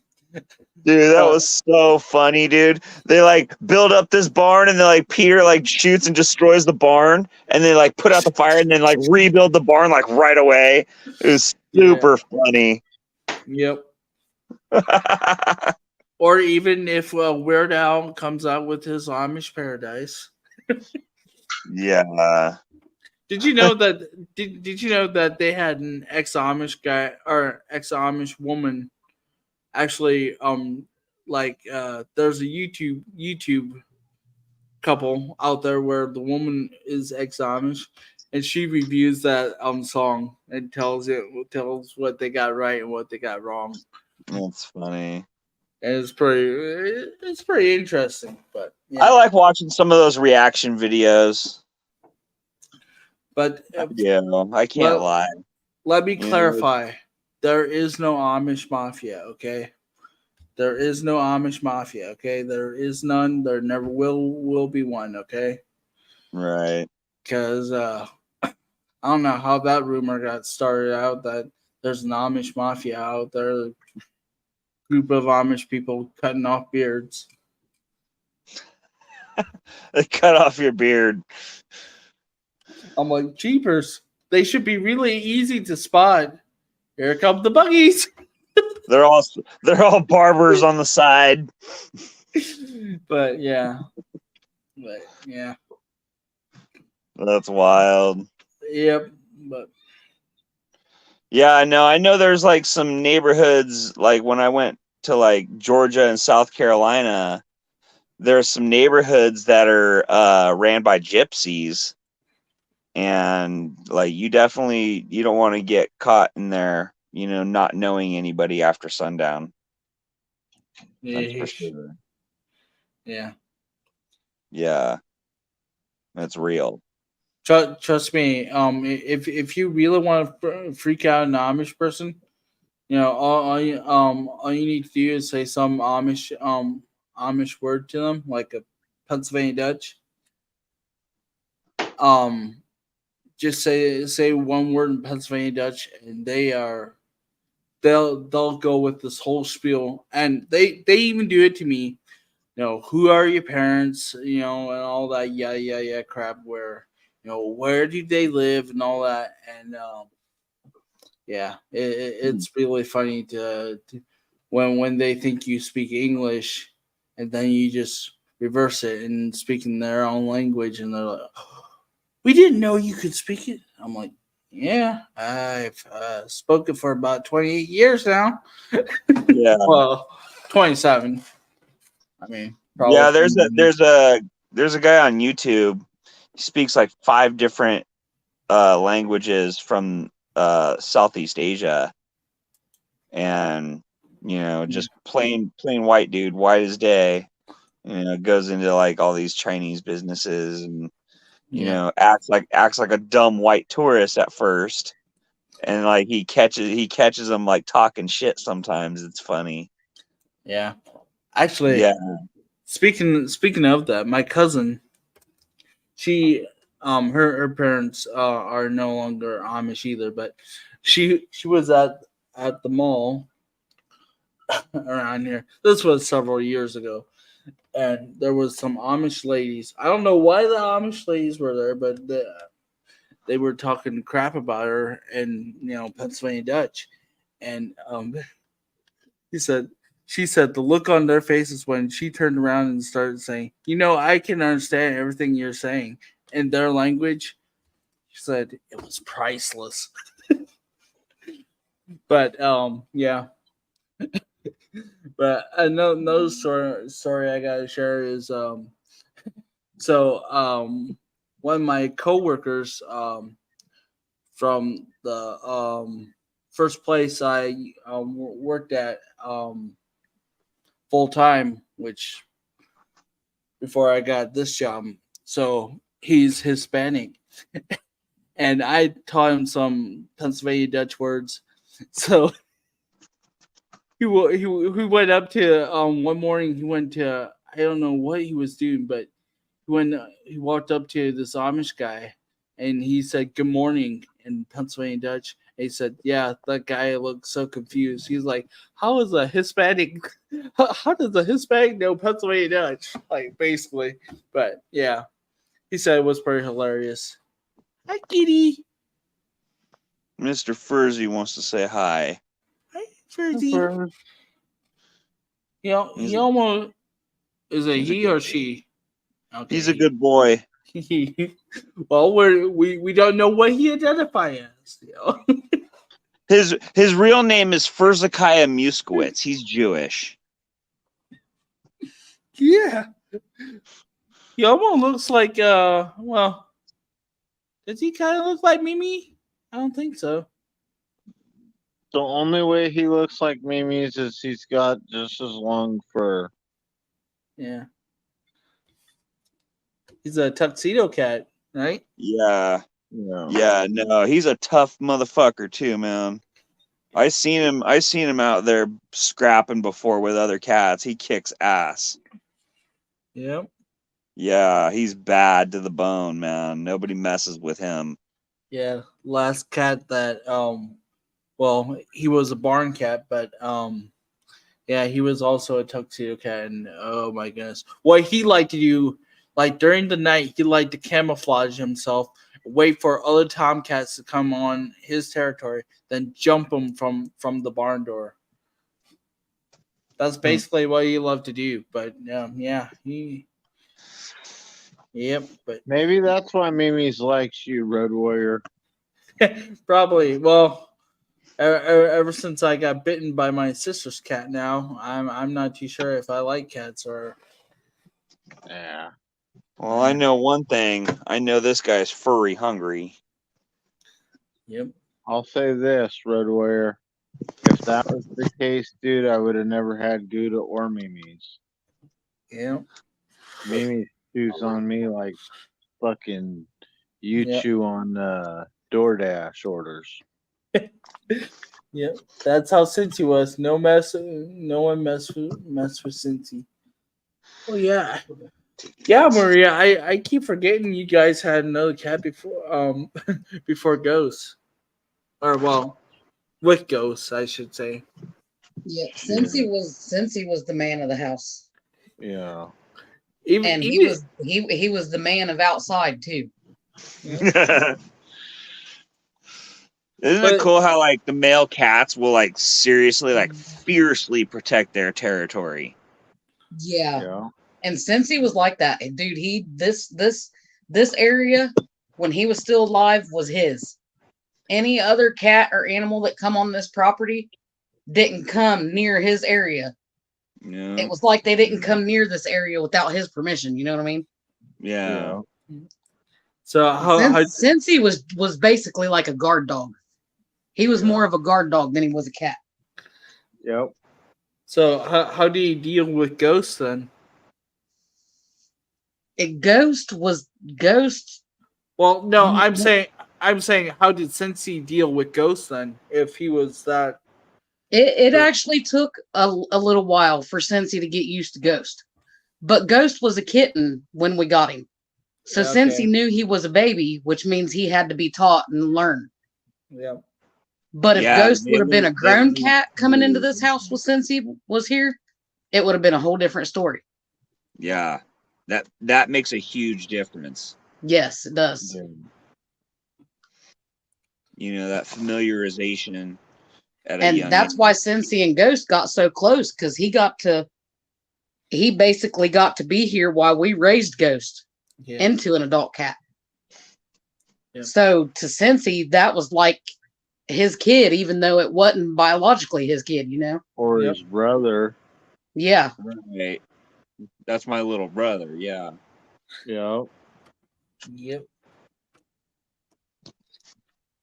dude, that was so funny, dude. They like build up this barn, and then like Peter like shoots and destroys the barn, and they like put out the fire, and then like rebuild the barn like right away. It was super funny. Yep. Or even if Weird Al comes out with his Amish Paradise. Yeah. Did you know that? Did you know that they had an ex-Amish guy or ex-Amish woman? Actually, there's a YouTube couple out there where the woman is ex-Amish, and she reviews that song and tells what they got right and what they got wrong. That's funny. And it's pretty interesting. But yeah. I like watching some of those reaction videos. But yeah, I can't lie. Let me clarify. There is no Amish mafia, okay? There is no Amish mafia, okay? There is none. There never will be one, okay? Right. Because I don't know how that rumor got started out that there's an Amish mafia out there. A group of Amish people cutting off beards. They cut off your beard. I'm like, jeepers. They should be really easy to spot. Here come the buggies. They're all barbers on the side. But yeah. That's wild. Yep. But yeah, I know there's like some neighborhoods, like when I went to like Georgia and South Carolina, there's some neighborhoods that are ran by gypsies. And like you don't want to get caught in there, not knowing anybody after sundown. That's for sure. Yeah. Yeah. That's real. Trust me. If you really want to freak out an Amish person, all you need to do is say some Amish word to them, like a Pennsylvania Dutch. Just say one word in Pennsylvania Dutch, and they'll go with this whole spiel, and they even do it to me. Who are your parents? And all that yeah crap. Where do they live and all that, and it's really funny to when they think you speak English, and then you just reverse it and speak in their own language, and they're like, we didn't know you could speak it. I'm like, yeah, I've spoken for about 28 years now. Yeah. Well, 27. I mean, probably. Yeah, there's a guy on YouTube. He speaks like 5 different languages from Southeast Asia, and just plain white dude, white as day. Goes into like all these Chinese businesses and acts like a dumb white tourist at first, and like he catches them like talking shit sometimes. It's funny. Yeah, actually, yeah. Speaking of that, my cousin, she her parents are no longer Amish either, but she was at the mall around here. This was several years ago. And there was some Amish ladies. I don't know why the Amish ladies were there, but they were talking crap about her in Pennsylvania Dutch, and she said the look on their faces when she turned around and started saying, I can understand everything you're saying in their language. She said it was priceless. But yeah. But another story I gotta share is one of my coworkers from the first place I worked at full time, which before I got this job. So he's Hispanic, and I taught him some Pennsylvania Dutch words. So he went up to one morning. He went to, I don't know what he was doing, but he walked up to this Amish guy and he said good morning in Pennsylvania Dutch. And he said, yeah, that guy looked so confused. He's like, how does a Hispanic know Pennsylvania Dutch? Like, basically. But yeah, he said it was pretty hilarious. Hi, kitty. Mr. Furzy wants to say hi. Hi, Furzy. He almost, is it he or she? Okay. He's a good boy. Well, we don't know what he identifies as. You know? His real name is Furzekiah Muskowitz. He's Jewish. Yeah. He almost looks like well, does he kind of look like Mimi? I don't think so. The only way he looks like Mimi's is he's got just as long fur. Yeah. He's a tuxedo cat, right? Yeah. Yeah. Yeah, no, he's a tough motherfucker too, man. I seen him out there scrapping before with other cats. He kicks ass. Yep. Yeah, he's bad to the bone, man. Nobody messes with him. Yeah, last cat that well, he was a barn cat, but yeah, he was also a tuxedo cat, and oh my goodness, what he liked to do, like during the night, he liked to camouflage himself, wait for other tomcats to come on his territory, then jump them from the barn door. That's basically what he loved to do. But yep. But maybe that's why Mimi's likes you, Road Warrior. Probably. Well, ever since I got bitten by my sister's cat, now I'm not too sure if I like cats or. Yeah. Well, I know one thing. I know this guy's furry hungry. Yep. I'll say this, Road Warrior. If that was the case, dude, I would have never had Gouda or Mimi's. Yeah. Mimi chews on me like fucking you chew on DoorDash orders. Yep. That's how Cincy was. No one messed with Cincy. Oh yeah. Yeah, Maria, I keep forgetting you guys had another cat before before Ghost. Or well, with Ghost, I should say. Yeah, since he was the man of the house. Yeah. And he was the man of outside too. Yeah. Isn't it cool how like the male cats will like seriously like fiercely protect their territory? Yeah. And since he was like that, dude, this area when he was still alive was his. Any other cat or animal that come on this property didn't come near his area. Yeah. It was like they didn't come near this area without his permission. You know what I mean? Yeah. So since he was basically like a guard dog. He was more of a guard dog than he was a cat. Yep. So how do you deal with Ghost then? Ghost. Well, no, I'm saying how did Cincy deal with Ghost then? If he was that, it actually took a little while for Cincy to get used to Ghost, but Ghost was a kitten when we got him. So Cincy knew he was a baby, which means he had to be taught and learn. Yeah. But if Ghost would have been a grown cat coming into this house with Cincy was here, it would have been a whole different story. Yeah. That makes a huge difference. Yes, it does. You know, that familiarization. And that's why Cincy and Ghost got so close, because he basically got to be here while we raised Ghost into an adult cat. Yeah. So to Cincy, that was like his kid, even though it wasn't biologically his kid, you know? Or his brother. Yeah. Right. That's my little brother, yeah. Yep. Yep.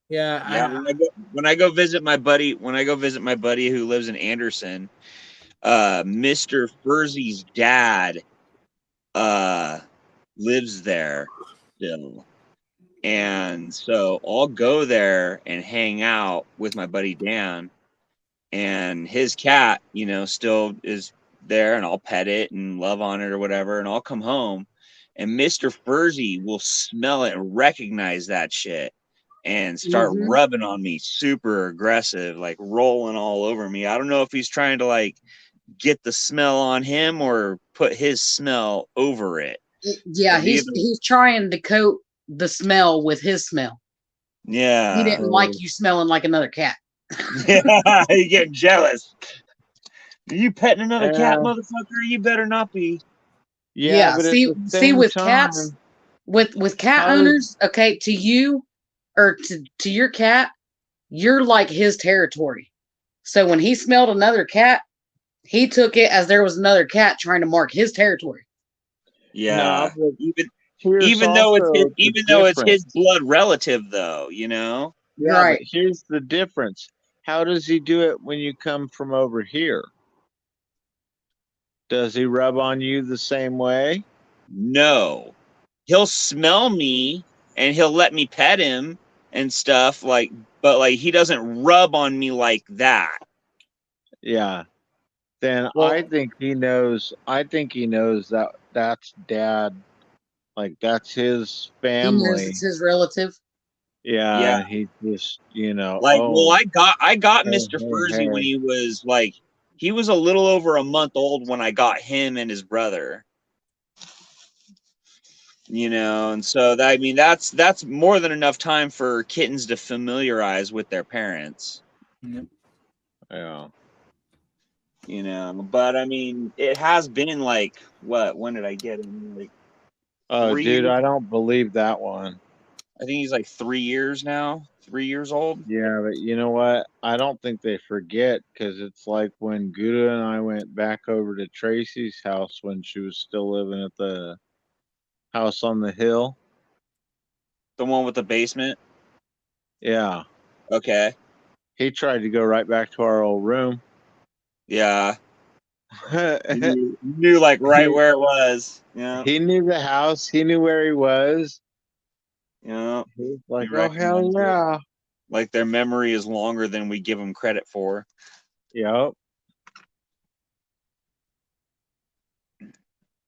Yeah. When I go visit my buddy who lives in Anderson, Mr. Furzy's dad lives there still. And so I'll go there and hang out with my buddy Dan, and his cat, still is there, and I'll pet it and love on it or whatever. And I'll come home, and Mr. Furzy will smell it and recognize that shit and start rubbing on me super aggressive, like rolling all over me. I don't know if he's trying to like get the smell on him or put his smell over it. Yeah, he's trying to coat the smell with his smell. Yeah. He didn't like you smelling like another cat. Yeah, you get jealous. Are you petting another cat, motherfucker? You better not be. Yeah, but see with cats, with cat owners, okay, to you or to your cat, you're like his territory. So when he smelled another cat, he took it as there was another cat trying to mark his territory. Yeah, no, even though it's his blood relative, though, Yeah, right. But here's the difference. How does he do it when you come from over here? Does he rub on you the same way? No. He'll smell me and he'll let me pet him and stuff, but he doesn't rub on me like that. Yeah. Then I think he knows that that's dad. Like that's his family. He knows it's his relative. Yeah. He just, I got Mr. Furzy when he was he was a little over a month old when I got him and his brother. And so that's more than enough time for kittens to familiarize with their parents. Yeah. But I mean, it has been when did I get him? Oh, dude, I don't believe that one. I think he's 3 years now, 3 years old. Yeah, but you know what? I don't think they forget, because it's like when Gouda and I went back over to Tracy's house when she was still living at the house on the hill. The one with the basement? Yeah. Okay. He tried to go right back to our old room. Yeah. He knew right where it was. Yeah. He knew the house. He knew where he was. Yeah. He's like, oh, hell yeah. Like their memory is longer than we give them credit for. Yep.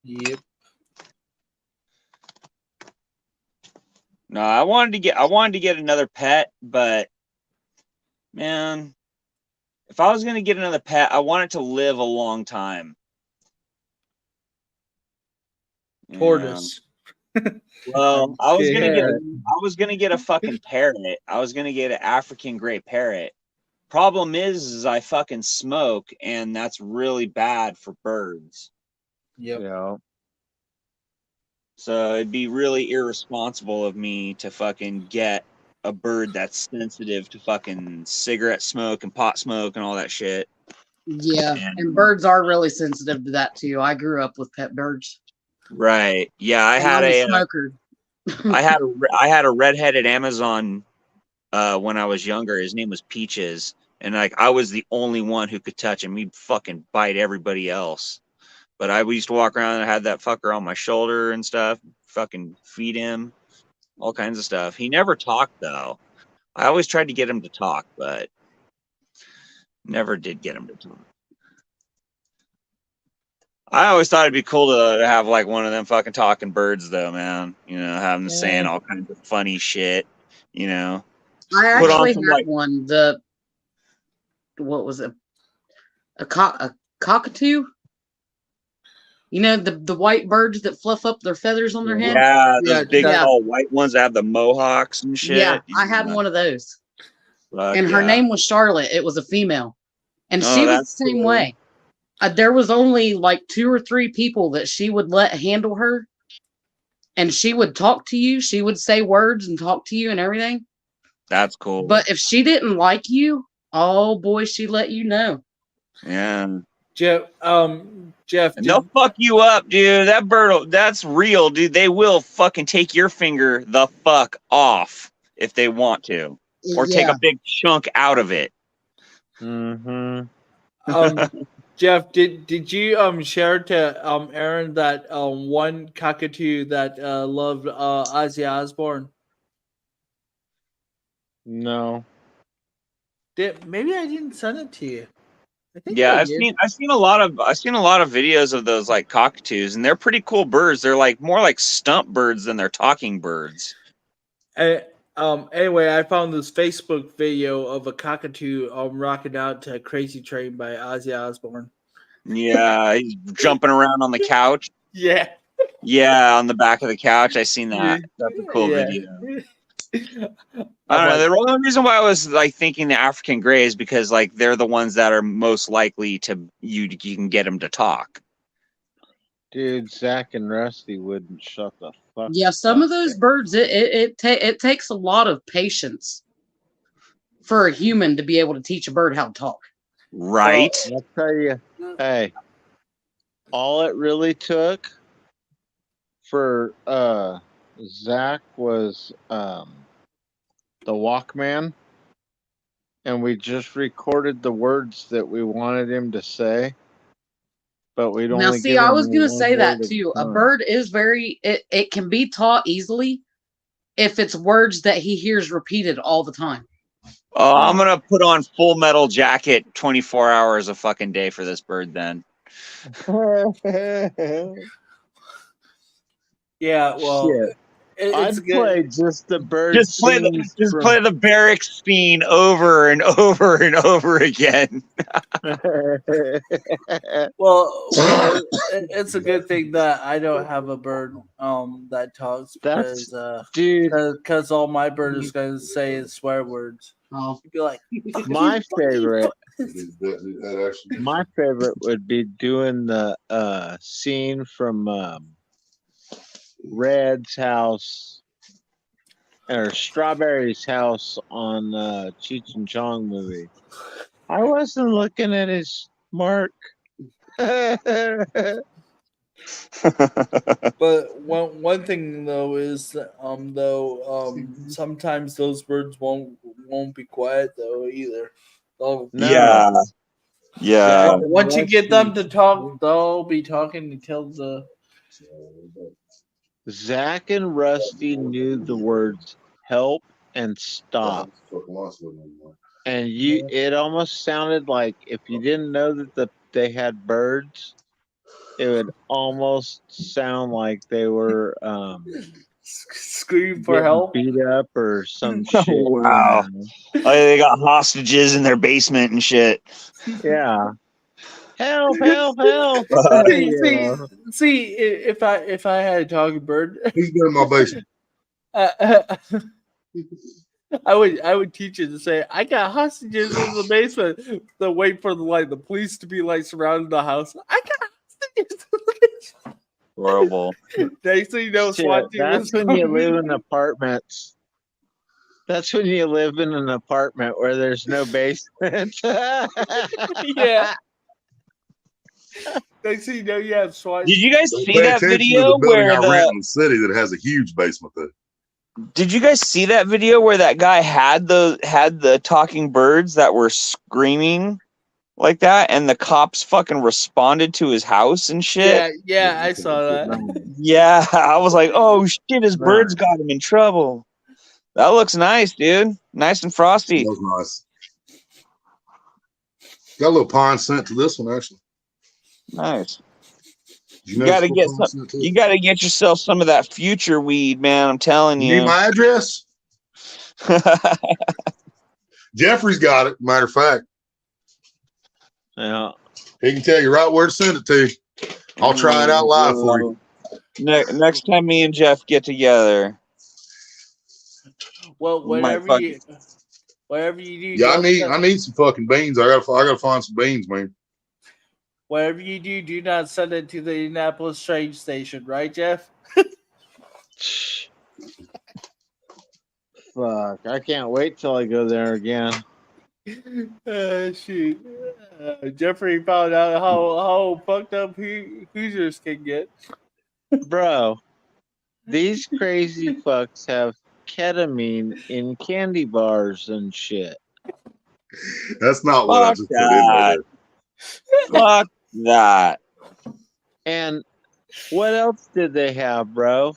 Yep. No, I wanted to get another pet, but man, if I was going to get another pet, I want it to live a long time. Tortoise. Well, I was gonna get a fucking parrot. I was gonna get an African gray parrot. Problem is I fucking smoke, and that's really bad for birds. Yep. Yeah. So it'd be really irresponsible of me to fucking get a bird that's sensitive to fucking cigarette smoke and pot smoke and all that shit. Yeah, and birds are really sensitive to that too. I grew up with pet birds. Right. Yeah, I had a smoker. I had a redheaded Amazon when I was younger. His name was Peaches, and I was the only one who could touch him. He'd fucking bite everybody else. But we used to walk around and I had that fucker on my shoulder and stuff, fucking feed him, all kinds of stuff. He never talked though. I always tried to get him to talk, but never did get him to talk. I always thought it'd be cool to have one of them fucking talking birds, though, man. Have them saying all kinds of funny shit. I actually had one. What was it? A cockatoo. The white birds that fluff up their feathers on their head. Yeah, those big tall white ones that have the mohawks and shit. Yeah, I had one of those, and her name was Charlotte. It was a female, and she was the same way. There was only 2 or 3 people that she would let handle her, and she would talk to you. She would say words and talk to you and everything. That's cool. But if she didn't like you, oh boy, she let you know. Yeah, Jeff. They'll fuck you up, dude. That bird, that's real, dude. They will fucking take your finger the fuck off if they want to, or take a big chunk out of it. Mm-hmm. Jeff, did you share to Aaron that one cockatoo that loved Ozzy Osbourne? No. Maybe I didn't send it to you. I think Yeah, I I've did. seen a lot of videos of those like cockatoos, and they're pretty cool birds. They're like more like stump birds than they're talking birds. Anyway, I found this Facebook video of a cockatoo rocking out to "Crazy Train" by Ozzy Osbourne. Yeah, he's jumping around on the couch. Yeah. Yeah, on the back of the couch. I seen that. That's a cool video. I don't know. The only reason why I was like thinking the African gray is because like they're the ones that are most likely to you can get them to talk. Dude, Zach and Rusty wouldn't shut the fuck. Yeah, some of those birds, it takes a lot of patience for a human to be able to teach a bird how to talk. Right. Well, I'll tell you, hey, all it really took for Zach was the Walkman, and we just recorded the words that we wanted him to say. But we'd now, only see, give I him was going to one say that word too. at A time. bird is it can be taught easily if it's words that he hears repeated all the time. I'm gonna put on Full Metal Jacket 24 hours a fucking day for this bird then. Yeah, well, Shit. I'd play just the bird Just play the barracks scene over and over and over again. Well, it's a good thing that I don't have a bird that talks because all my bird is going to say is swear words. Oh, you'd be like, my favorite would be doing the scene from Red's house or Strawberry's house on Cheech and Chong movie. I wasn't looking at his mark. But one thing though is sometimes those birds won't be quiet though either. Yeah. Once you get them to talk, they'll be talking until the. Zach and Rusty knew the words help and stop. And it almost sounded like if you didn't know that they had birds, it would almost sound like they were scream for help, beat up or some shit. Wow. They got hostages in their basement and shit. Yeah. Help! See, if I had a talking bird, he's been in my basement. I would teach it to say, "I got hostages in the basement." To wait for the police to be surrounding the house. I got hostages in the basement. Horrible. Next thing you know, SWAT team. That's when you live in apartments. That's when you live in an apartment where there's no basement. Yeah. Next thing you know, you have SWAT. Did you guys see that video where I rent in the city that has a huge basement though? Did you guys see that video where that guy had the talking birds that were screaming like that, and the cops fucking responded to his house and shit? Yeah, I saw that. Yeah, I was like, oh shit, his birds got him in trouble. That looks nice, dude. Nice and frosty. That was nice. Got a little pine scent to this one, actually. Nice. You gotta get yourself some of that future weed, man. I'm telling you. Need my address? Jeffrey's got it. Matter of fact, yeah, he can tell you right where to send it to. I'll try it out live for you. Next time me and Jeff get together. Well, whatever you do. Yeah, I need some fucking beans. I gotta find some beans, man. Whatever you do not send it to the Indianapolis train station, right, Jeff? Fuck! I can't wait till I go there again. Shoot. Jeffrey found out how fucked up Hoosiers can get. Bro, these crazy fucks have ketamine in candy bars and shit. That's not what I just put in there. Fuck that. And what else did they have, bro?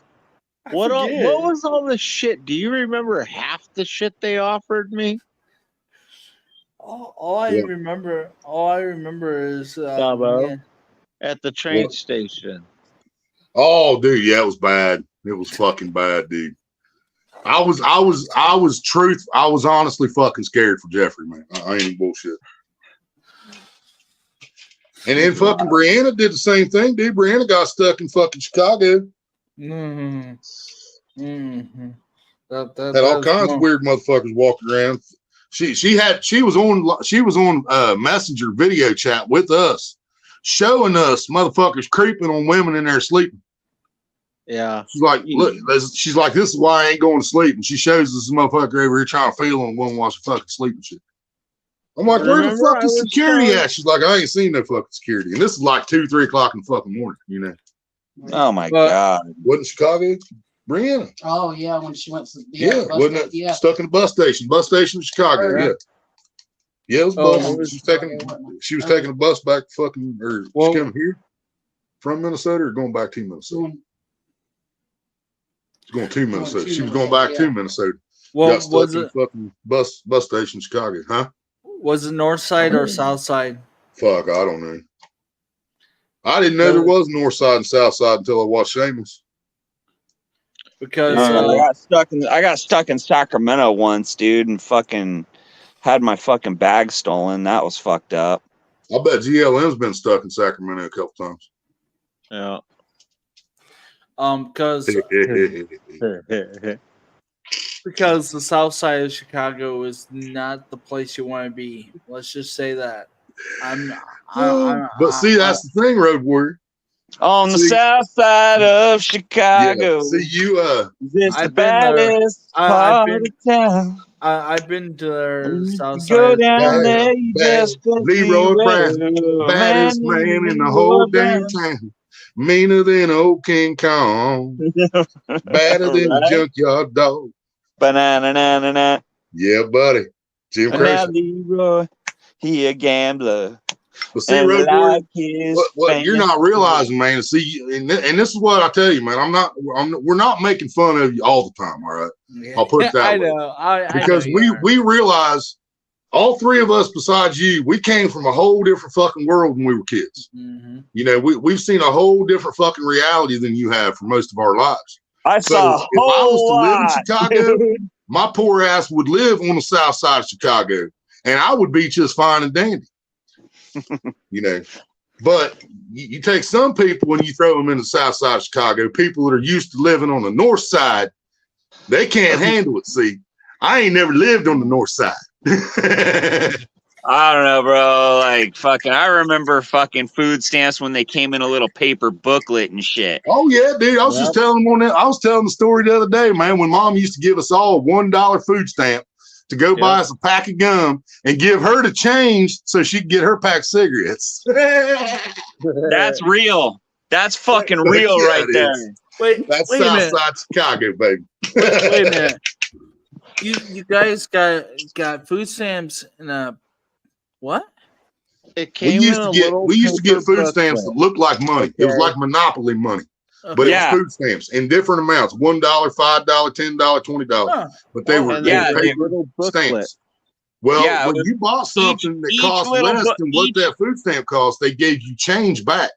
What was all this shit? Do you remember half the shit they offered me? All I remember is Dabo, at the train station. Oh, dude, yeah, it was bad. It was fucking bad, dude. I was honestly fucking scared for Jeffrey, man. I ain't bullshit. And then fucking Brianna did the same thing, dude. Brianna got stuck in fucking Chicago. Mm-hmm. Mm-hmm. Had all kinds of weird motherfuckers walking around. She was on Messenger video chat with us, showing us motherfuckers creeping on women in there sleeping. Yeah. She's like, look, she's like, this is why I ain't going to sleep. And she shows us this motherfucker over here trying to feel on one while she fucking sleeping shit. I'm like, where the fuck is security at? She's like, I ain't seen no fucking security. And this is like 2, 3 o'clock in the fucking morning, you know. Oh my God. Wasn't Chicago? Brianna. Oh yeah, when she went to wasn't it? Yeah. Stuck in the bus station in Chicago. Yeah. Yeah, it was bus. She was taking a bus back fucking, or she coming here from Minnesota or going back to Minnesota? She's going to Minnesota. She was going back to Minnesota. Well, got stuck in the fucking bus station in Chicago, huh? Was it north side or south side? Fuck, I don't know. I didn't know there was north side and south side until I watched Shameless. Because I got stuck in Sacramento once, dude, and fucking had my fucking bag stolen. That was fucked up. I bet GLM's been stuck in Sacramento a couple times. Yeah. Because the south side of Chicago is not the place you want to be. Let's just say that. But see, that's the thing, Road Warrior. On the south side of Chicago. Yeah. See, this the baddest part of town. I've been to their south side. Go down there, you just Leroy Brown, baddest man in the whole damn town. Meaner than old King Kong. Badder than a junkyard dog. Banana. Yeah, buddy. Jim Croce. Leroy, he a gambler. But see, Road Warrior, what you're not realizing, man. See, and this is what I tell you, man. We're not making fun of you all the time. All right, I'll put it that way. Because we realize all three of us, besides you, we came from a whole different fucking world when we were kids. Mm-hmm. You know, we've seen a whole different fucking reality than you have for most of our lives. If I was to live in Chicago, my poor ass would live on the south side of Chicago, and I would be just fine and dandy. You know, but you take some people and you throw them in the south side of Chicago, people that are used to living on the north side, they can't handle it. See, I ain't never lived on the north side. I don't know, bro. Like fucking, I remember fucking food stamps when they came in a little paper booklet and shit. Oh yeah, dude. I was just telling them on that. I was telling the story the other day, man, when Mom used to give us all a $1 food stamp to go buy us a pack of gum and give her the change so she could get her pack of cigarettes. That's real. That's fucking real right there. That's south side Chicago, baby. Wait a minute. You guys got food stamps in a what? It came we used to get food stamps that looked like money. Okay. It was like Monopoly money. But it was food stamps in different amounts: $1, $5, $10, $20. But they were paper stamps. Well, when you bought something that cost less than what that food stamp cost, they gave you change back.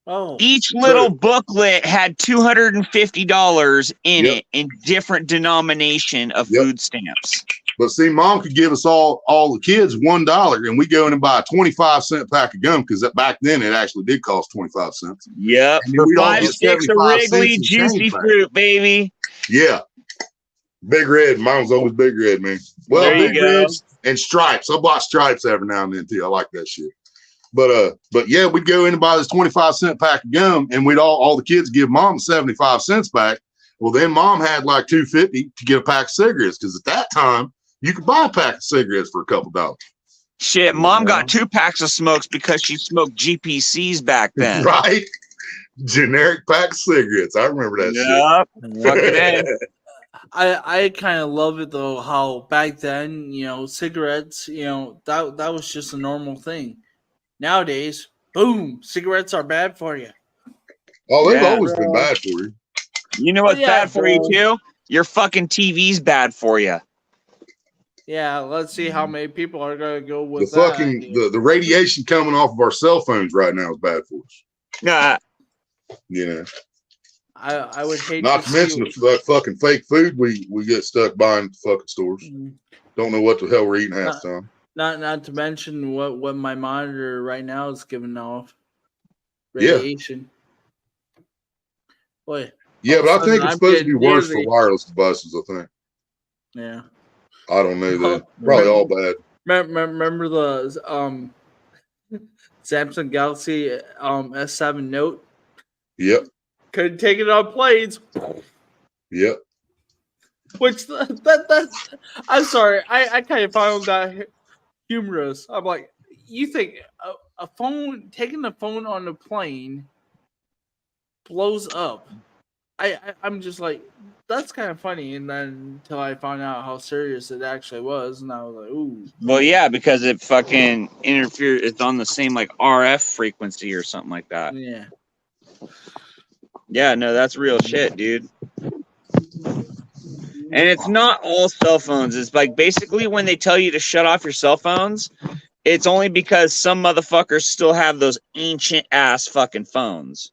Oh. Each little booklet had $250 in it in different denomination of food stamps. But see, Mom could give us all the kids $1, and we go in and buy a 25-cent pack of gum because back then it actually did cost 25 cents. Yep, for 5 sticks of Wrigley juicy fruit, baby. Yeah, Big Red. Mine was always Big Red, man. Well, Big Red and Stripes. I bought Stripes every now and then too. I like that shit. But yeah, we'd go in and buy this 25-cent pack of gum, and we'd all the kids give Mom 75 cents back. Well, then Mom had like $2.50 to get a pack of cigarettes because at that time you could buy a pack of cigarettes for a couple $. Shit, Mom got 2 packs of smokes because she smoked GPCs back then. Right? Generic pack of cigarettes. I remember that shit. Fucking I kind of love it though how back then, cigarettes, that was just a normal thing. Nowadays, boom, cigarettes are bad for you. Oh, they've always been bad for you. You know what's bad for you too? Your fucking TV's bad for you. Yeah, let's see how many people are gonna go with the fucking the radiation coming off of our cell phones right now is bad for us. Nah. You know. I would hate not to mention the fucking fake food we get stuck buying at fucking stores. Don't know what the hell we're eating half the time. Not to mention what my monitor right now is giving off. Radiation. Boy. Yeah, but I think it's supposed to be worse for wireless devices, I think. Yeah. I don't know that. Probably all bad. Remember the Samsung Galaxy S7 Note? Yep. Couldn't take it on planes. Yep. Which that's I'm sorry, I kind of found that humorous. I'm like, you think a phone, taking a phone on a plane blows up? I'm just like, that's kind of funny. And then until I found out how serious it actually was, and I was like, ooh. Well, yeah, because it fucking interferes. It's on the same like RF frequency or something like that. Yeah. Yeah, no, that's real shit, dude. And it's not all cell phones. It's like basically when they tell you to shut off your cell phones, it's only because some motherfuckers still have those ancient ass fucking phones.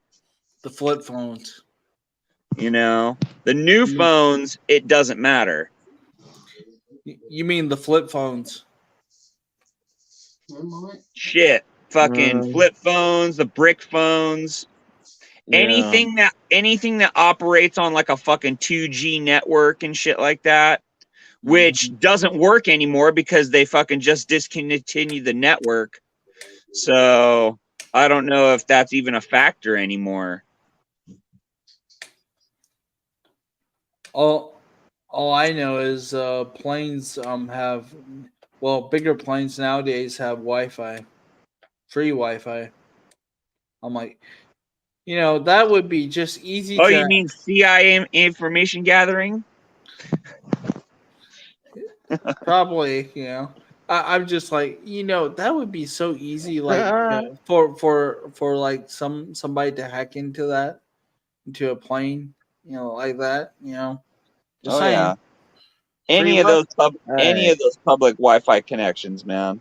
The flip phones. You know, the new phones, it doesn't matter. You mean the flip phones? Shit, fucking flip phones, the brick phones, anything that operates on like a fucking 2G network and shit like that, which doesn't work anymore because they fucking just discontinued the network. So I don't know if that's even a factor anymore. All I know is planes have, well, bigger planes nowadays have Wi-Fi, free Wi-Fi. I'm like, you know, that would be just easy. Oh, you mean CIA information gathering? Probably, you know. I'm just like, you know, that would be so easy, like for like somebody to hack into a plane, you know, like that, you know. Just saying. Yeah. Any of those public Wi-Fi connections, man.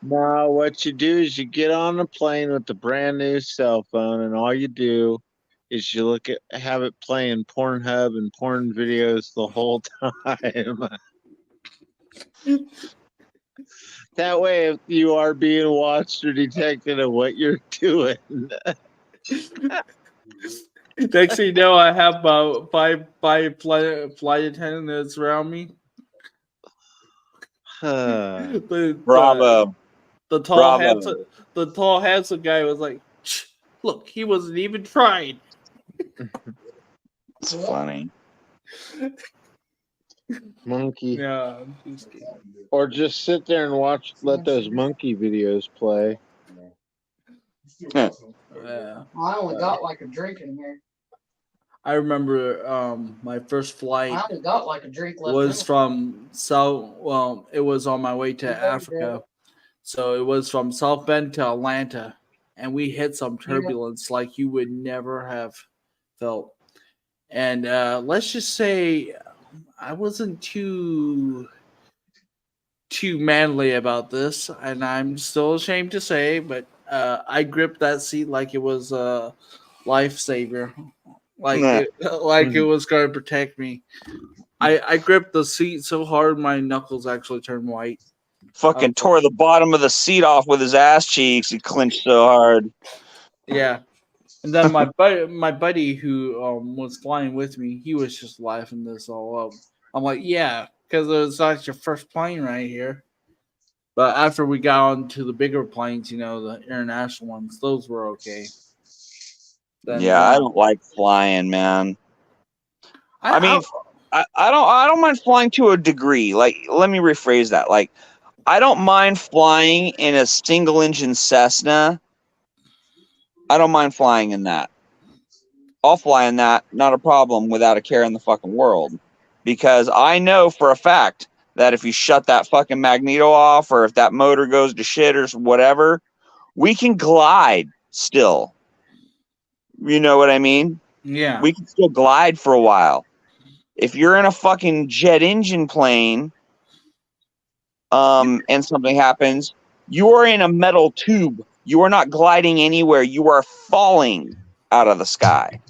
No, what you do is you get on a plane with the brand new cell phone, and all you do is you have it playing Pornhub and porn videos the whole time. That way, if you are being watched or detected of what you're doing. Next thing you know, I have about five flight attendants around me. Bravo. The tall handsome guy was like, "Look, he wasn't even trying." It's funny. Monkey. Yeah. Or just sit there and let those monkey videos play. Yeah. I only got like a drink in here. I remember my first flight. I only got like a drink left. Was from it was on my way to Africa. So it was from South Bend to Atlanta, and we hit some turbulence like you would never have felt. And let's just say I wasn't too manly about this, and I'm still ashamed to say, but I gripped that seat like it was a lifesaver, like it was going to protect me. I gripped the seat so hard my knuckles actually turned white. Fucking tore the bottom of the seat off with his ass cheeks. He clenched so hard. Yeah. And then my buddy who was flying with me, he was just laughing this all up. I'm like, yeah, because it was like your first plane right here. But after we got on to the bigger planes, you know, the international ones, those were okay. Then, I don't like flying, man. I don't mind flying to a degree. Like, let me rephrase that. Like, I don't mind flying in a single engine Cessna. I don't mind flying in that. I'll fly in that, not a problem, without a care in the fucking world. Because I know for a fact that if you shut that fucking magneto off, or if that motor goes to shit or whatever, we can glide still. You know what I mean? Yeah. We can still glide for a while. If you're in a fucking jet engine plane, and something happens, you are in a metal tube. You are not gliding anywhere. You are falling out of the sky.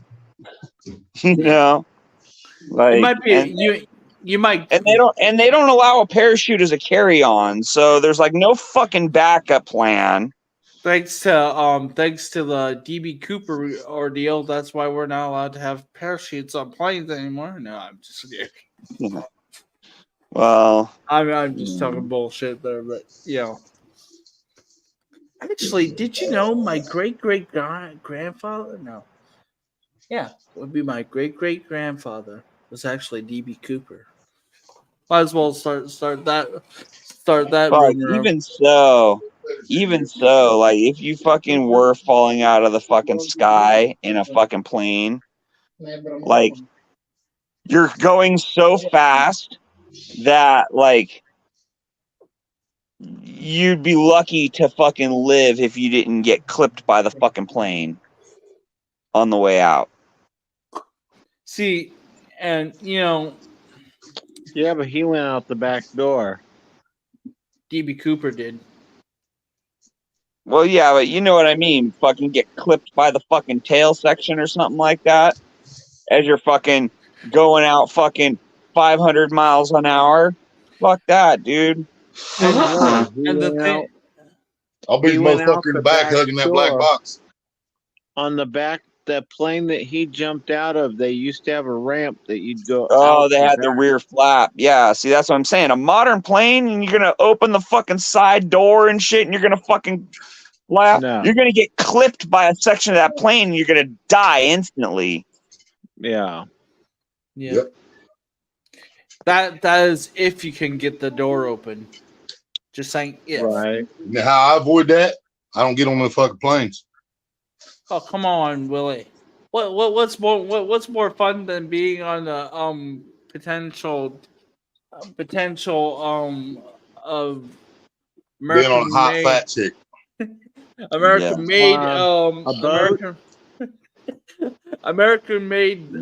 You know, like it might be you might, and they don't allow a parachute as a carry-on, so there's like no fucking backup plan. thanks to the DB Cooper ordeal. That's why we're not allowed to have parachutes on planes anymore. No, I'm just kidding. Well, I'm just talking bullshit there, but you know. Actually, did you know my great grandfather? No. Yeah, would be my great grandfather was actually DB Cooper. Might as well start that but rumor. even so, like if you fucking were falling out of the fucking sky in a fucking plane, like you're going so fast that like you'd be lucky to fucking live if you didn't get clipped by the fucking plane on the way out. See, and you know, Yeah, but he went out the back door. DB Cooper did. Well, yeah, but you know what I mean. Fucking get clipped by the fucking tail section or something like that as you're fucking going out fucking 500 miles an hour. Fuck that, dude. And the thing, I'll be he the went out motherfucker in the the back back hugging that black door. box. On the back, the plane that he jumped out of, they used to have a ramp that you'd go. Oh, out they had the back. rear flap. Yeah, see, that's what I'm saying. A modern plane, and you're gonna open the fucking side door and shit, and you're gonna fucking flap. No. You're gonna get clipped by a section of that plane, and you're gonna die instantly. Yeah. yeah. Yep. That is if you can get the door open. Just saying if. Right. Now, how I avoid that? I don't get on the fucking planes. Oh, come on, Willie. What's more fun than being on the potential of Being on a hot American-made fat chick. American-made a boat? American-made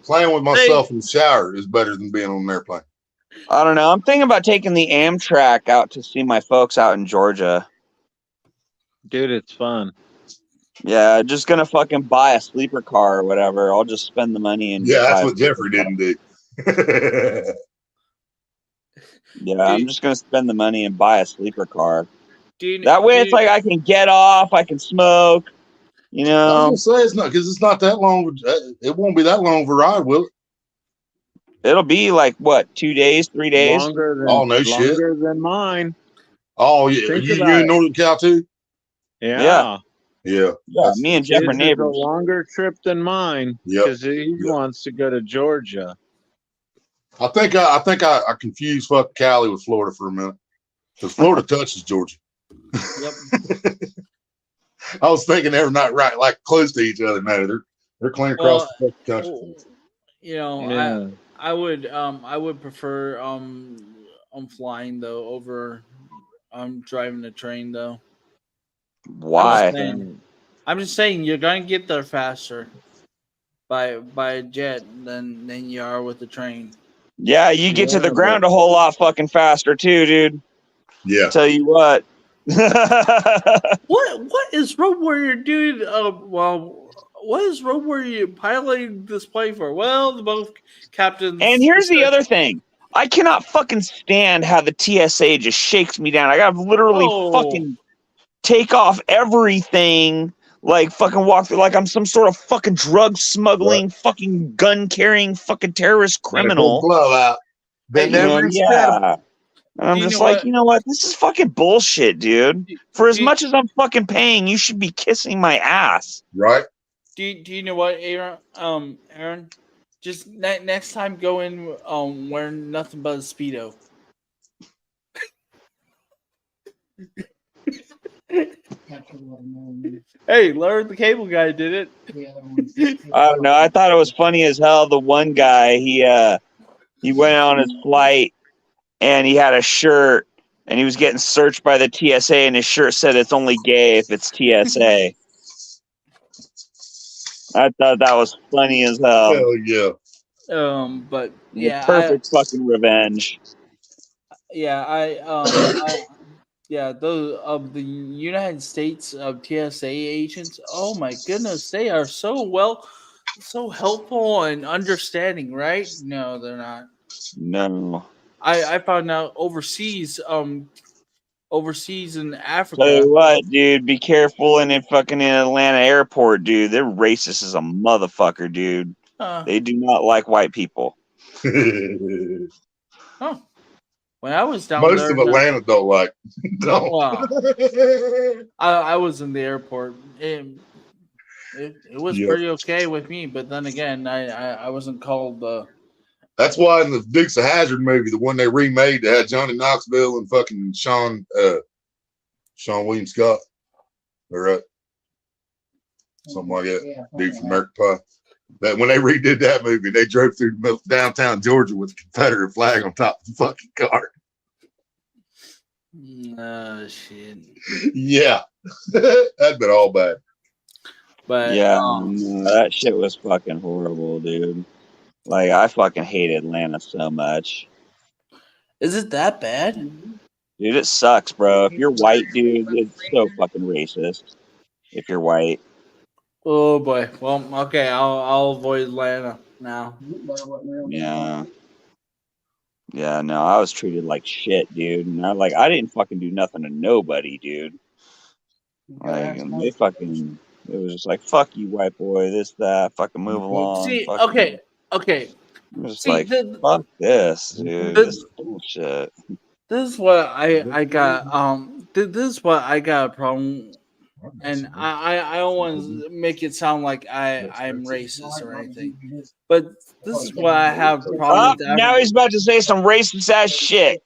Playing with myself in the shower is better than being on an airplane. I don't know. I'm thinking about taking the Amtrak out to see my folks out in Georgia. Dude, it's fun. Yeah, just gonna fucking buy a sleeper car or whatever. I'll just spend the money and Yeah, buy that's a what sleeper Jeffrey car. didn't do. Yeah, I'm just gonna spend the money and buy a sleeper car. Do That way, it's like I can get off, I can smoke. You I know, was gonna say it's not because it's not that long. It won't be that long of a ride, will it? it'll be like what, 2 days, 3 days? Longer than, Oh, no shit. longer than mine. Oh yeah, Think you about in it. Northern Cal too? Yeah. Yeah. Yeah, me and Jeff His are is a neighbors. longer trip than mine Yep. because he wants to go to Georgia. I think I confused fucking Cali with Florida for a minute because Florida touches Georgia. Yep. I was thinking they were not right, like close to each other. No, they're clean across the fucking country. You know, Yeah. I would prefer flying though over driving the train though. Why? I'm just saying you're gonna get there faster by a jet than you are with the train. Yeah, you get to the Yeah, ground a whole lot fucking faster too, dude. Yeah. Tell you what. What is Road Warrior doing? What is Road Warrior piloting this plane for? Well, the both captains. And here's the other thing. I cannot fucking stand how the TSA just shakes me down. I gotta literally fucking take off everything, like fucking walk through like I'm some sort of fucking drug smuggling, fucking gun carrying, fucking terrorist criminal. Glove out. Bend over and yeah. And I'm just like, you know what? This is fucking bullshit, dude. For as much as I'm fucking paying, you should be kissing my ass. Right. Do you know what, Aaron? Aaron, just next time go in wearing nothing but a Speedo. Hey, Larry the Cable Guy did it. I don't know. I thought it was funny as hell. The one guy, he went on his flight and he had a shirt and he was getting searched by the TSA and his shirt said it's only gay if it's TSA. I thought that was funny as hell. Hell yeah. But The yeah, perfect fucking revenge. Those of the United States of TSA agents. Oh my goodness, they are so helpful and understanding, right? No, they're not. No. I found out overseas in Tell Africa. you what, dude, be careful in fucking Atlanta airport, dude. They're racist as a motherfucker, dude. They do not like white people. Oh, when I was down Most there, of Atlanta don't like. Don't. Wow. I was in the airport. It was pretty okay with me, but then again, I wasn't called. That's why in the Dukes of Hazzard movie, the one they remade, they had Johnny Knoxville and fucking Sean William Scott, or something like that. Dude from American Pie. That when they redid that movie, they drove through downtown Georgia with a Confederate flag on top of the fucking car. Shit. Yeah, that'd been all bad. But yeah, that shit was fucking horrible, dude. Like, I fucking hate Atlanta so much. Is it that bad? Dude, it sucks, bro. If you're white, dude, it's so fucking racist. If you're white. Oh boy. Well, okay, I'll avoid Atlanta now. Yeah. Yeah, no, I was treated like shit, dude. And I didn't fucking do nothing to nobody, dude. Like, and they fucking, it was just like, fuck you, white boy, this, that, fucking move along. See, okay. It was just like, fuck this, dude. This bullshit. This is what I got. This is what I got a problem. And I don't want to make it sound like I'm racist or anything, but this is what I have a problem with. Now he's about to say some racist ass shit.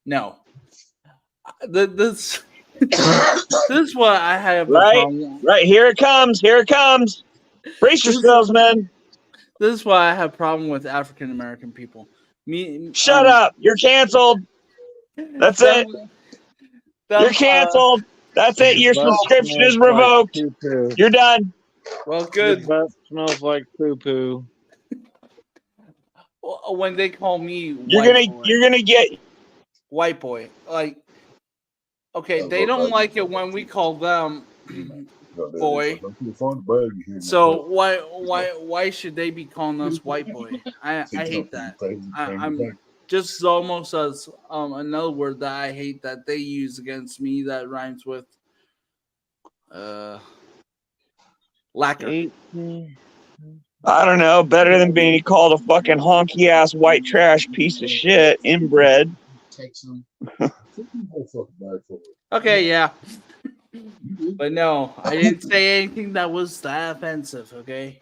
No, this is what I have a right, problem. Right, here it comes. Brace yourselves, man. This is why I have a problem with African American people. Shut up! You're canceled. That's it. You're canceled. That's it. Your subscription is revoked. Like you're done. Well, good. Your butt smells like poo poo. When they call me, you're gonna get white boy. Like, okay, they don't like it when we call them boy. So why should they be calling us white boy? I hate that. I'm just almost as another word that I hate that they use against me that rhymes with lacquer. I don't know. Better than being called a fucking honky ass white trash piece of shit, inbred. Take some. Okay, yeah. But no, I didn't say anything that was that offensive, okay?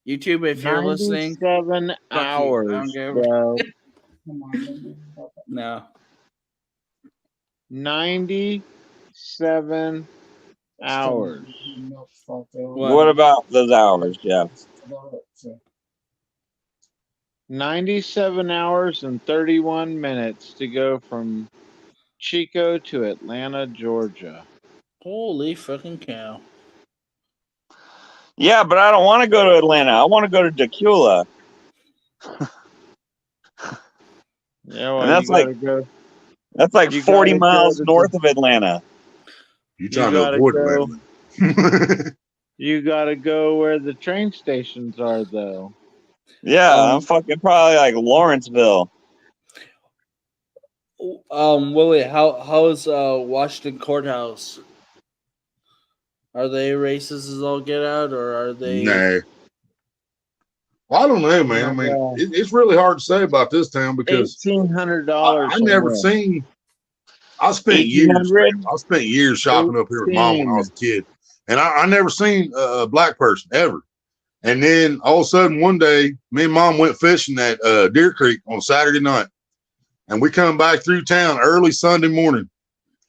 YouTube, if you're listening. 7 hours, bro. No. 97 hours. What about those hours, Jeff? 97 hours and 31 minutes to go from Chico to Atlanta, Georgia. Holy fucking cow. Yeah, but I don't want to go to Atlanta. I want to go to Decula. Yeah, well, and that's like 40 miles north of Atlanta. You're trying to avoid Atlanta. You gotta go where the train stations are, though. Yeah, I'm fucking probably like Lawrenceville. Willie, how is Washington Courthouse? Are they racist as all get out, or are they? Nah. Well, I don't know, man. I mean, it's really hard to say about this town because $1,800. I never seen. I spent years shopping up here with Mom when I was a kid, and I never seen a black person ever. And then all of a sudden, one day, me and Mom went fishing at Deer Creek on Saturday night, and we come back through town early Sunday morning,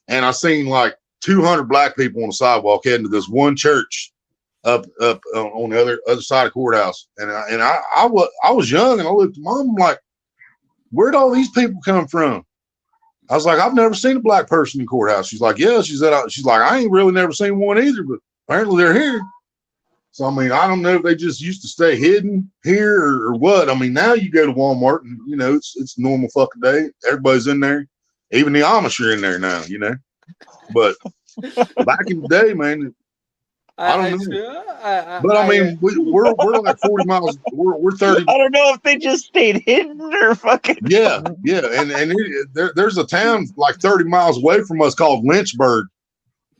and I seen like 200 black people on the sidewalk heading to this one church up on the other side of the courthouse. And I was young, and I looked at Mom, I'm like, where'd all these people come from? I was like, I've never seen a black person in the courthouse. She's like, yeah. She's like, I ain't really never seen one either, but apparently they're here. So I mean, I don't know if they just used to stay hidden here or what. I mean, now you go to Walmart and you know it's a normal fucking day. Everybody's in there. Even the Amish are in there now, you know. But back in the day, man, I don't know. But I mean, we're like 40 miles. We're 30. I don't know if they just stayed hidden or fucking. Yeah, and there's a town like 30 miles away from us called Lynchburg,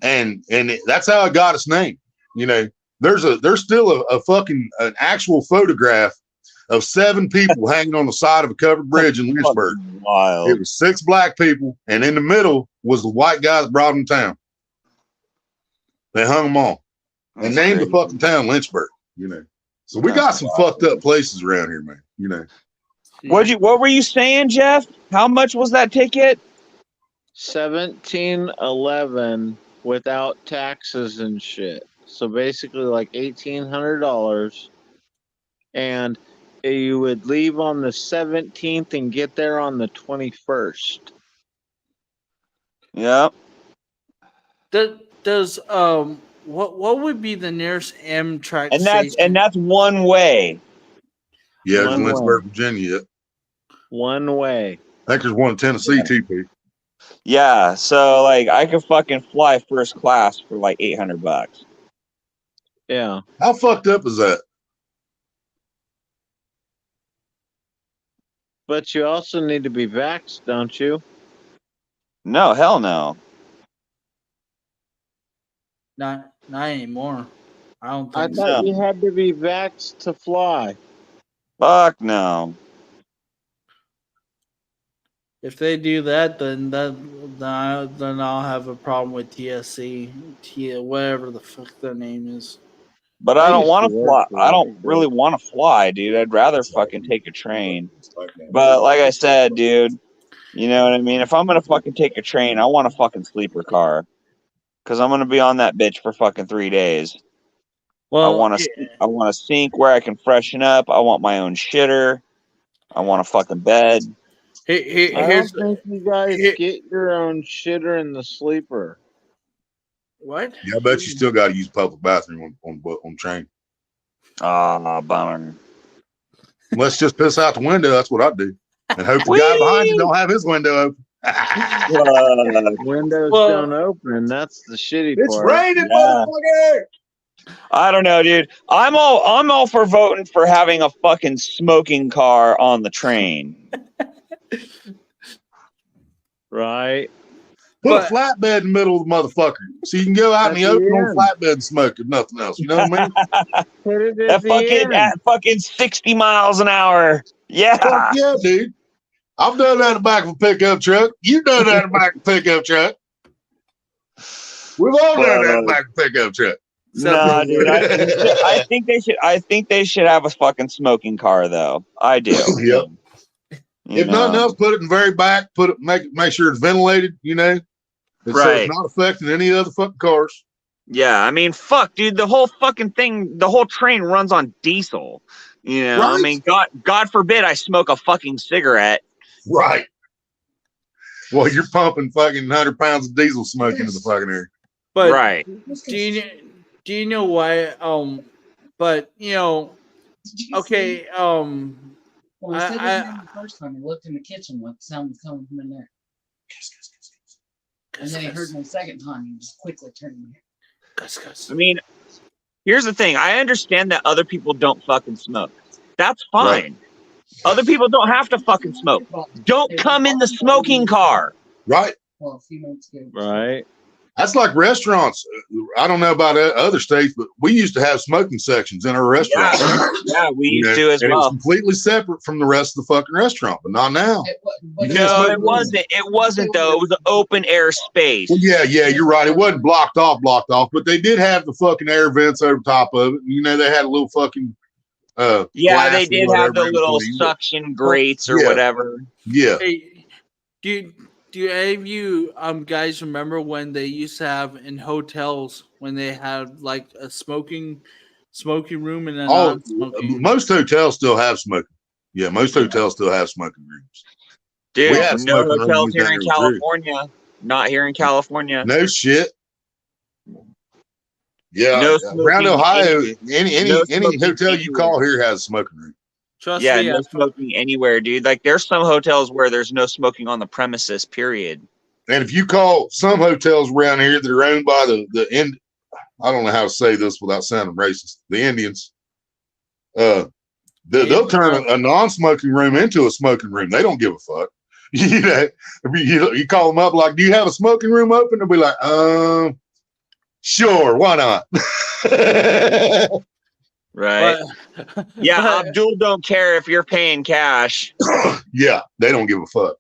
and that's how it got its name. You know, there's still a fucking an actual photograph of 7 people hanging on the side of a covered bridge in Lynchburg. Wild. It was 6 black people, and in the middle was the white guy that brought them down. They hung them all and named the fucking town Lynchburg. You know, so we got some fucked up places around here, man. You know. What were you saying, Jeff? How much was that ticket? $1,711 without taxes and shit. So basically like $1,800. And you would leave on the 17th and get there on the 21st. Yep. Does what would be the nearest Amtrak And station? that's one way. Yeah, it's Lynchburg, Virginia. One way. I think there's one in Tennessee, TP. Yeah, so like I could fucking fly first class for like $800. Yeah. How fucked up is that? But you also need to be vaxxed, don't you? No, hell no. Not anymore. I don't I think thought so. you had to be vaxxed to fly. Fuck no. If they do that, then I'll have a problem with TSC, whatever the fuck their name is. But I don't want to fly. I don't really want to fly, dude. I'd rather fucking take a train. But like I said, dude, you know what I mean? If I'm gonna fucking take a train, I want a fucking sleeper car. Cause I'm gonna be on that bitch for fucking 3 days. Well, I want a sink where I can freshen up. I want my own shitter. I want a fucking bed. I don't think you guys get your own shitter in the sleeper. What? Yeah, I bet you still got to use public bathroom on train. Ah, bummer. Let's just piss out the window. That's what I do, and hope the guy behind you don't have his window open. Windows don't open. That's the shitty part. It's raining, motherfucker. I don't know, dude. I'm all for voting for having a fucking smoking car on the train. Right. Put a flatbed in the middle of the motherfucker, so you can go out in the open on flatbed and smoke if nothing else. You know what I mean? Put it at fucking 60 miles an hour. Yeah. Fuck yeah, dude. I've done that in the back of a pickup truck. You've done that in the back of a pickup truck. We've all done that in the back of a pickup truck. No, dude. I think they should have a fucking smoking car, though. I do. Yep. If nothing else, put it in the very back. Make sure it's ventilated. You know, so it's not affecting any other fucking cars. Yeah, I mean, fuck, dude. The whole fucking thing, the whole train runs on diesel. You know, I mean, God forbid I smoke a fucking cigarette. Right. Well, you're pumping fucking 100 pounds of diesel smoke into the fucking air. But do you know why? But you know, okay. Well, he said the first time he looked in the kitchen, what sound was coming from in there. And then he heard me the second time, he just quickly turned me. I mean, here's the thing. I understand that other people don't fucking smoke. That's fine. Right. Other people don't have to fucking smoke. Don't come in the smoking car. Right. Well, a few minutes ago. Right. That's like restaurants. I don't know about other states, but we used to have smoking sections in our restaurants. Yeah, we used to as well. It was completely separate from the rest of the fucking restaurant, but not now. No, it wasn't. It wasn't, though. It was an open air space. Well, yeah, you're right. It wasn't blocked off, but they did have the fucking air vents over top of it. You know, they had a little fucking yeah, they did have the little suction grates or whatever. Yeah. Hey, do any of you guys remember when they used to have in hotels when they had like a smoking room and a non-smoking? Most hotels still have smoking. Yeah, most hotels still have smoking rooms. Dude, no hotels here in California. Not here in California. No shit. Yeah, No around smoking Ohio, any no hotel smoking you call here has a smoking room. Trust Yeah, me. no smoking anywhere, dude. Like there's some hotels where there's no smoking on the premises, period. And if you call some hotels around here that are owned by I don't know how to say this without sounding racist, the Indians, they'll turn a non-smoking room into a smoking room. They don't give a fuck. You call them up like, do you have a smoking room open? They'll be like, sure, why not? Right. Yeah, Abdul don't care if you're paying cash. Yeah, they don't give a fuck.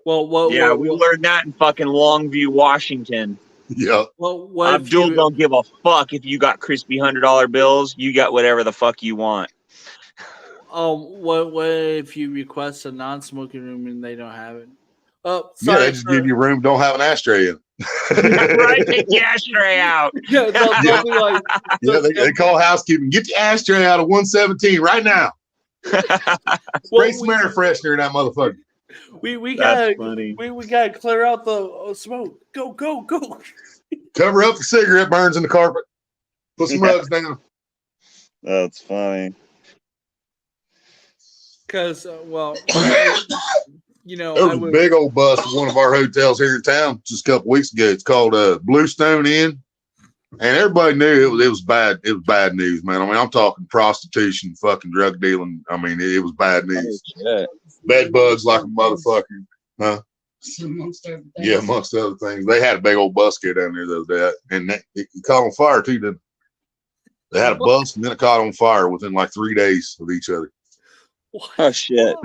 Well, we learned that in fucking Longview, Washington. Yeah. Well, Abdul don't give a fuck if you got crispy $100 bills. You got whatever the fuck you want. What if you request a non-smoking room and they don't have it? Oh, sorry. Yeah, they just give you a room, don't have an ashtray in. Right, take the ashtray out. Yeah, they'll be like, they call housekeeping. Get the ashtray out of 117 right now. Spray some air freshener in that motherfucker. We gotta clear out the smoke. Go. Cover up the cigarette burns in the carpet. Put some rugs down. That's funny. Because, there was a big old bust at one of our hotels here in town just a couple weeks ago. It's called Bluestone Inn, and everybody knew it was bad. It was bad news, man. I mean, I'm talking prostitution, fucking drug dealing. I mean, it was bad news. Bed bugs like a motherfucker, huh? Yeah, amongst other things. They had a big old bus go down there the other day, and it caught on fire too. Didn't they? Had a bus and then it caught on fire within like 3 days of each other. What? Oh shit!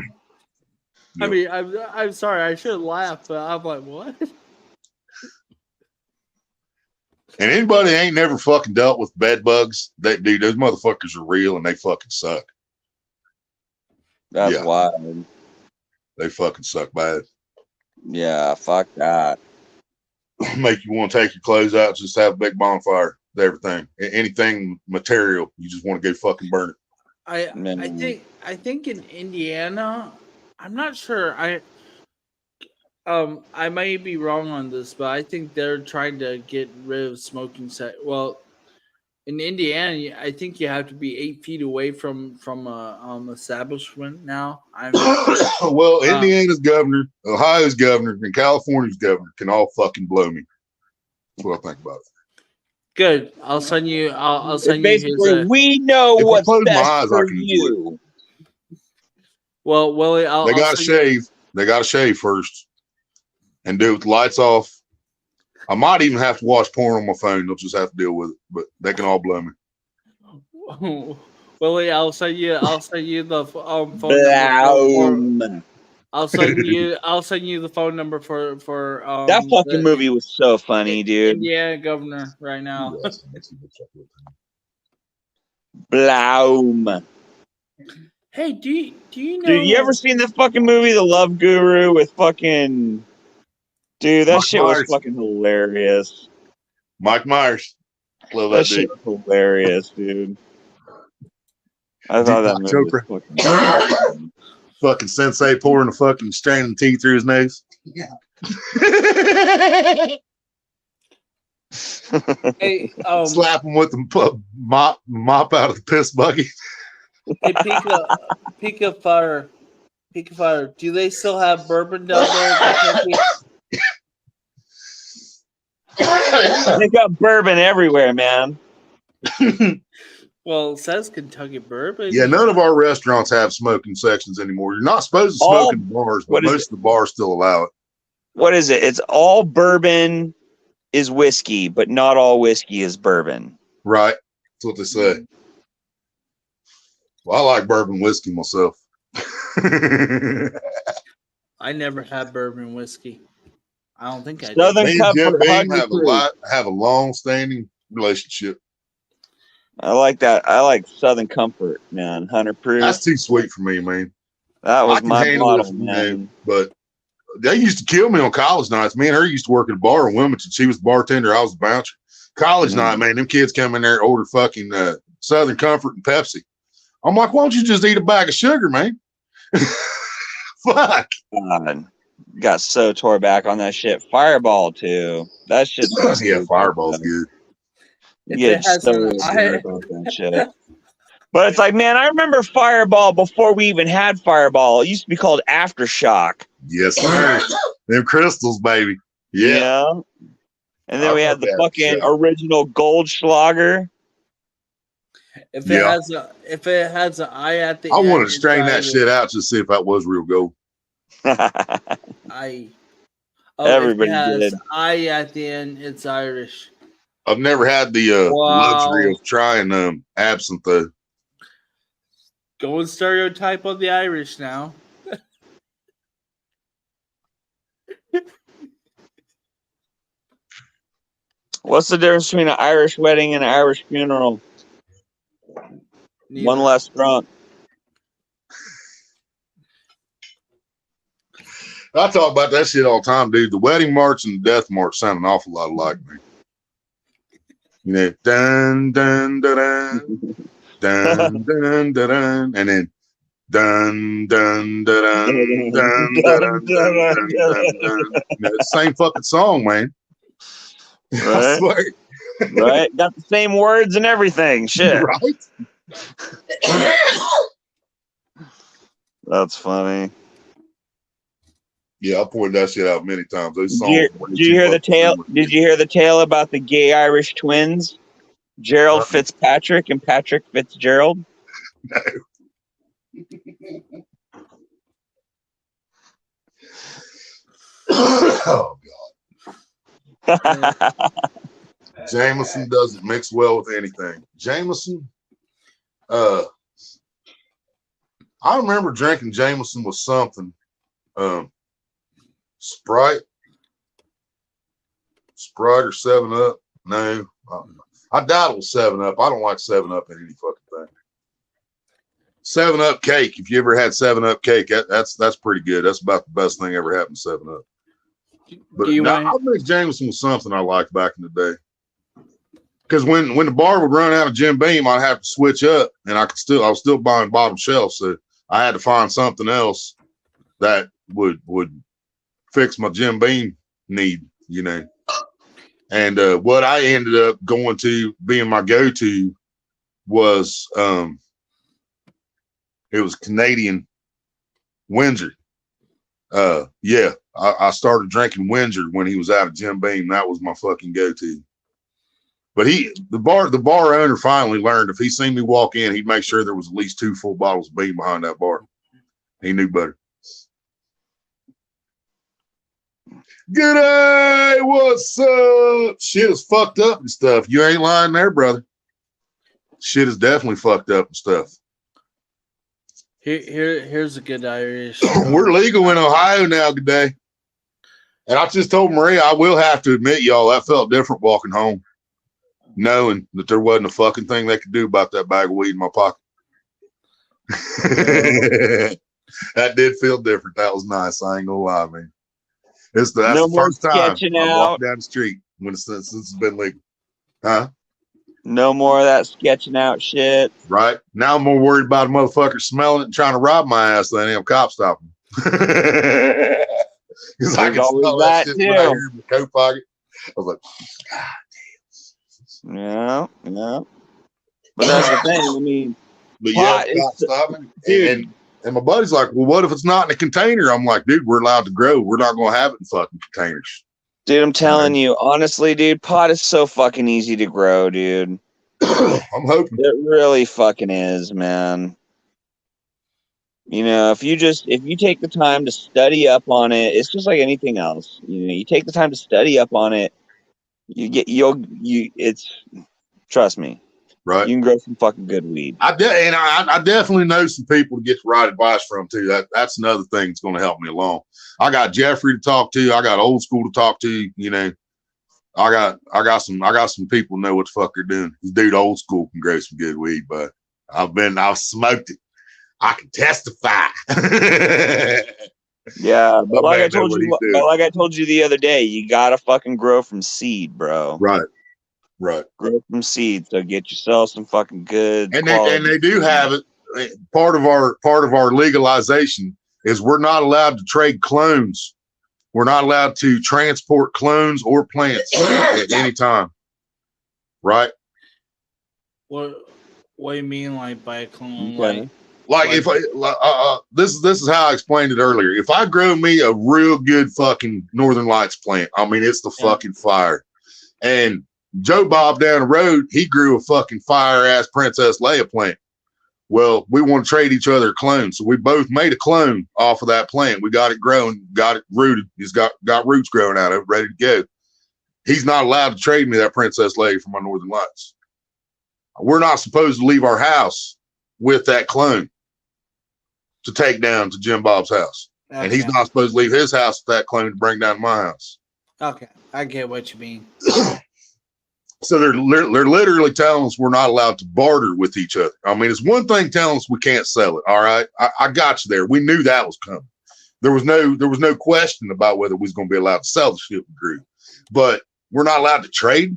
I mean, I'm sorry. I should laugh, but I'm like, what? And anybody ain't never fucking dealt with bed bugs, dude, those motherfuckers are real and they fucking suck. That's wild. They fucking suck bad. Yeah, fuck that. Make you want to take your clothes out, just have a big bonfire, everything, anything material. You just want to go fucking burn it. I think in Indiana, I'm not sure. I may be wrong on this, but I think they're trying to get rid of smoking set. Well, in Indiana, I think you have to be 8 feet away from a establishment now. Well, Indiana's governor, Ohio's governor, and California's governor can all fucking blow me. That's what I think about it. Good. I'll send you. I'll send basically, you his. We know what's best my eyes, for I can you. Well, Willie, they got to shave. They got to shave first, and do it with the lights off. I might even have to watch porn on my phone. They'll just have to deal with it, but they can all blow me. Willie, I'll send you the phone number. I'll send you the phone number for that fucking movie was so funny, dude. Indiana governor right now. Blaum. Hey, do you know? Dude, you ever seen the fucking movie The Love Guru with fucking? Dude, that shit was fucking hilarious. Mike Myers, love that shit was hilarious, dude. I thought that movie was fucking fucking sensei pouring a fucking straining tea through his nose. Yeah. Hey, slap him with the mop out of the piss bucket. Hey, Pika Fire. Do they still have bourbon down there? They got bourbon everywhere, man. Well, it says Kentucky bourbon. Yeah, none of our restaurants have smoking sections anymore. You're not supposed to smoke in bars, but most of the bars still allow it. What is it? It's all bourbon is whiskey, but not all whiskey is bourbon. Right. That's what they say. Well, I like bourbon whiskey myself. I never had bourbon whiskey. I don't think I did. Southern Comfort have a long-standing relationship. I like that. I like Southern Comfort, man. 100 proof. That's too sweet for me, man. That was my model, man. But they used to kill me on college nights. Me and her used to work at a bar in Wilmington. She was the bartender. I was the bouncer. College night, man. Them kids come in there and order fucking Southern Comfort and Pepsi. I'm like, why don't you just eat a bag of sugar, man? Fuck. God. Got so tore back on that shit. Fireball too. That shit. Yeah, Fireball's good. If You it get has so an I, ignorant and shit. But it's like, man, I remember Fireball before we even had Fireball. It used to be called Aftershock. Yes, sir. Them crystals, baby. Yeah. You know? And then I we had the remember fucking Aftershock. original Goldschlager. if Yeah. it has an I at the I end, wanted to it's strain that Irish. shit out to see if that was real gold. I. Oh, Everybody if it has did. I at the end, it's Irish. I've never had the luxury Wow. of trying absinthe though. Going stereotype of the Irish now. What's the difference between an Irish wedding and an Irish funeral? Neither. One less drunk. I talk about that shit all the time, dude. The wedding march and the death march sound an awful lot alike, man. You know, dun dun dun dun dun dun dun dun, and then dun dun dun dun dun dun dun dun dun dun. You know, same fucking song, man. I Right? swear. Right? Got the same words and everything. Shit. Right? That's funny. Yeah, I pointed that shit out many times. Those songs. Did you hear the tale? Did you hear the tale about the gay Irish twins, Gerald Fitzpatrick and Patrick Fitzgerald? No. Oh God. Jameson doesn't mix well with anything. Jameson, I remember drinking Jameson with something. Sprite or 7-Up. No, I doubt it was 7-Up. I don't like 7-Up in any fucking thing. 7-Up cake. If you ever had 7-Up cake, that's pretty good. That's about the best thing ever happened to 7-Up. But I mixed Jameson with something I liked back in the day. Because when the bar would run out of Jim Beam, I'd have to switch up, and I was still buying bottom shelf, so I had to find something else that would fix my Jim Beam need, you know. And what I ended up going to being my go-to was it was Canadian Windsor. Yeah, I started drinking Windsor when he was out of Jim Beam. That was my fucking go-to. But the bar owner finally learned if he seen me walk in, he'd make sure there was at least 2 full bottles of Beam behind that bar. He knew better. G'day, what's up? Shit is fucked up and stuff. You ain't lying there, brother. Shit is definitely fucked up and stuff. Here's a good Irish. We're legal in Ohio now, G'day. And I just told Maria, I will have to admit, y'all, that felt different walking home, knowing that there wasn't a fucking thing they could do about that bag of weed in my pocket. That did feel different. That was nice. I ain't gonna lie, man. That's the first time I walked down the street since it's been legal. Huh? No more of that sketching out shit. Right. Now I'm more worried about a motherfucker smelling it and trying to rob my ass than I am cop stopping. Because I can smell that shit right here in the coat pocket. I was like, God damn. Yeah. But that's the thing. I mean, but yeah, cop stopping. And my buddy's like, well, what if it's not in a container? I'm like, dude, we're allowed to grow. We're not going to have it in fucking containers. Dude, I'm telling you, honestly, dude, pot is so fucking easy to grow, dude. I'm hoping. It really fucking is, man. You know, if you take the time to study up on it, it's just like anything else. You know, you take the time to study up on it, trust me. Right. You can grow some fucking good weed. I definitely know some people to get the right advice from too. That's another thing that's going to help me along. I got Jeffrey to talk to. I got Old School to talk to. You know, I got some people who know what the fuck they're doing. This dude Old School can grow some good weed, but I've smoked it. I can testify. Yeah, but like I told you the other day, you gotta fucking grow from seed, bro. Right. Grow from seed. So get yourself some fucking good. And they do have it. Part of our legalization is we're not allowed to trade clones. We're not allowed to transport clones or plants at any time. Right. What do you mean, like by a clone? Okay. Like if this is how I explained it earlier. If I grow me a real good fucking Northern Lights plant, I mean it's the fucking fire. And Joe Bob down the road, he grew a fucking fire ass Princess Leia plant. Well, we want to trade each other a clone, so we both made a clone off of that plant. We got it growing, got it rooted. He's got roots growing out of it, ready to go. He's not allowed to trade me that Princess Leia for my Northern Lights. We're not supposed to leave our house with that clone to take down to Jim Bob's house. Okay. And he's not supposed to leave his house with that clone to bring down to my house. Okay, I get what you mean. So they're literally telling us we're not allowed to barter with each other. I mean, it's one thing telling us we can't sell it. All right, I got you there. We knew that was coming. There was no question about whether we was going to be allowed to sell the shit we grew, but we're not allowed to trade.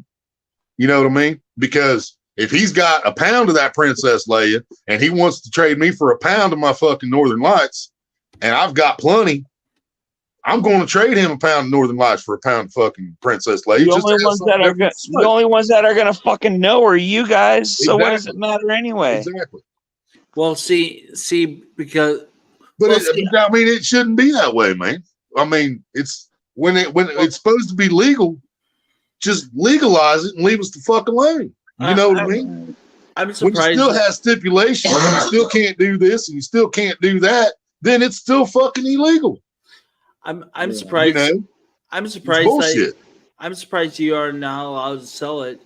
You know what I mean? Because if he's got a pound of that Princess Leia and he wants to trade me for a pound of my fucking Northern Lights, and I've got plenty, I'm going to trade him a pound of Northern Lights for a pound of fucking Princess Leia. The only ones that are going to fucking know are you guys. So what does it matter anyway? Exactly. Well, see, because. But I mean, it shouldn't be that way, man. I mean, it's when it's supposed to be legal, just legalize it and leave us the fuck alone. You know what I mean? I'm surprised. When you still have stipulations, and you still can't do this, and you still can't do that, then it's still fucking illegal. I'm surprised. You know? I'm surprised. I'm surprised you are not allowed to sell it.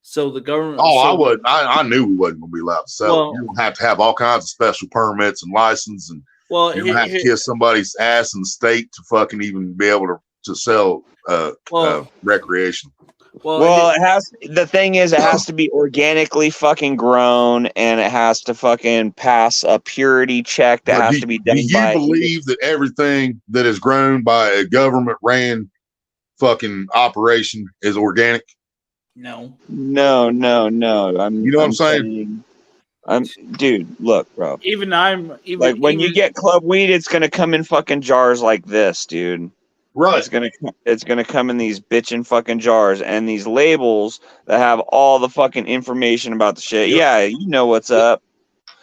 So the government. Oh, I wasn't. I knew we wasn't going to be allowed to sell it. You're going to have all kinds of special permits and license, and you're going to have to kiss somebody's ass in the state to fucking even be able to sell recreation. Well, it has. The thing is, it has to be organically fucking grown, and it has to fucking pass a purity check that has to be done. Do you believe that everything that is grown by a government-ran fucking operation is organic? No. You know what I'm saying? Dude, look, bro. Even when you get club weed, it's gonna come in fucking jars like this, dude. Right. It's gonna come in these bitchin' fucking jars and these labels that have all the fucking information about the shit. Yep. Yeah, you know what's up.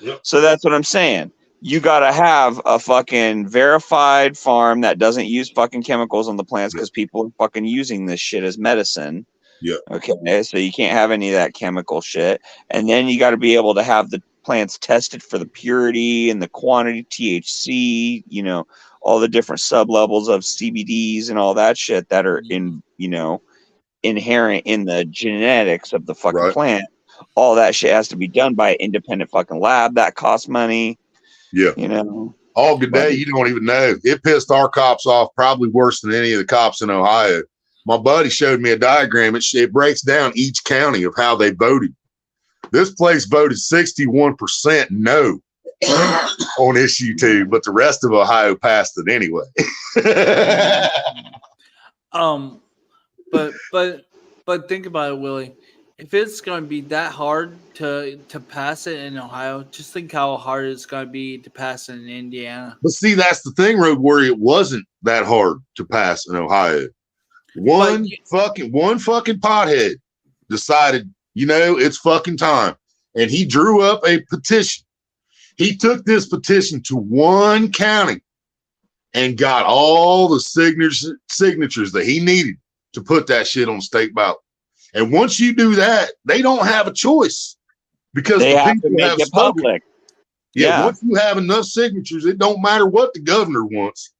Yep. So that's what I'm saying. You gotta have a fucking verified farm that doesn't use fucking chemicals on the plants because people are fucking using this shit as medicine. Yeah. Okay. So you can't have any of that chemical shit. And then you got to be able to have the plants tested for the purity and the quantity THC, you know, all the different sub levels of CBDs and all that shit that are inherent in the genetics of the fucking plant. All that shit has to be done by an independent fucking lab. That costs money. Yeah. You know. All good day. You don't even know. It pissed our cops off probably worse than any of the cops in Ohio. My buddy showed me a diagram. It breaks down each county of how they voted. This place voted 61% no on issue 2, but the rest of Ohio passed it anyway. But think about it, Willie. If it's going to be that hard to pass it in Ohio, just think how hard it's going to be to pass it in Indiana. But see, that's the thing, Roadwarrior. It wasn't that hard to pass in Ohio. One fucking pothead decided, it's fucking time. And he drew up a petition. He took this petition to one county and got all the signatures that he needed to put that shit on state ballot. And once you do that, they don't have a choice because they have to make it public. Yeah, once you have enough signatures, it don't matter what the governor wants.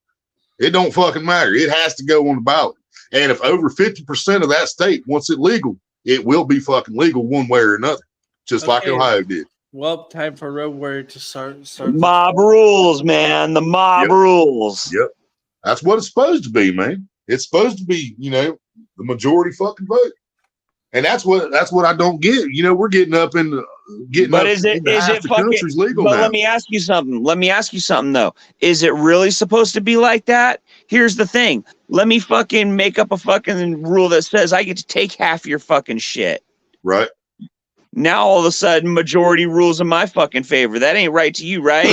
It don't fucking matter. It has to go on the ballot. And if over 50% of that state wants it legal, it will be fucking legal one way or another, just like Ohio did. Well, time for Road Warrior to start. Mob rules, man. The mob rules. Yep. That's what it's supposed to be, man. It's supposed to be, the majority fucking vote. And that's what I don't get. We're getting up in the country's legal now. Let me ask you something though. Is it really supposed to be like that? Here's the thing. Let me fucking make up a fucking rule that says I get to take half your fucking shit. Right. Now all of a sudden majority rules in my fucking favor. That ain't right to you, right?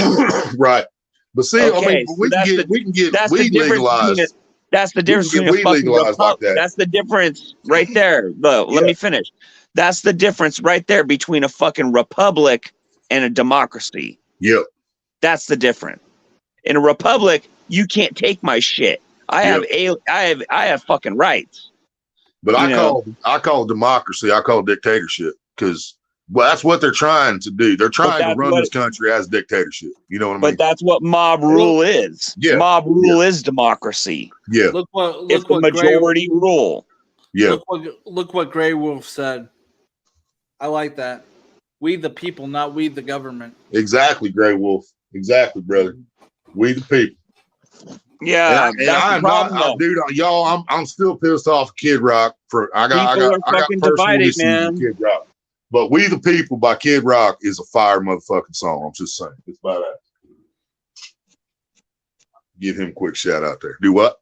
Right. But see, we can get weed legalized. That's the difference between weed legalized like that. That's the difference right there. Let me finish. That's the difference right there between a fucking republic and a democracy. Yep. That's the difference. In a republic, you can't take my shit. I have fucking rights. But I call democracy, I call dictatorship, because that's what they're trying to do. They're trying to run this country as dictatorship. You know what I mean? But that's what mob rule is. Yeah. Mob rule is democracy. Yeah. Look what majority rule. Yeah. Look what Grey Wolf said. I like that. We the people, not we the government. Exactly, Grey Wolf. Exactly, brother. We the people. Yeah, and I'm not, dude. Y'all, I'm still pissed off Kid Rock for I got fucking personal divided, issues man. with Kid Rock. But We the People by Kid Rock is a fire motherfucking song. I'm just saying. It's about that. Give him a quick shout out there. Do what?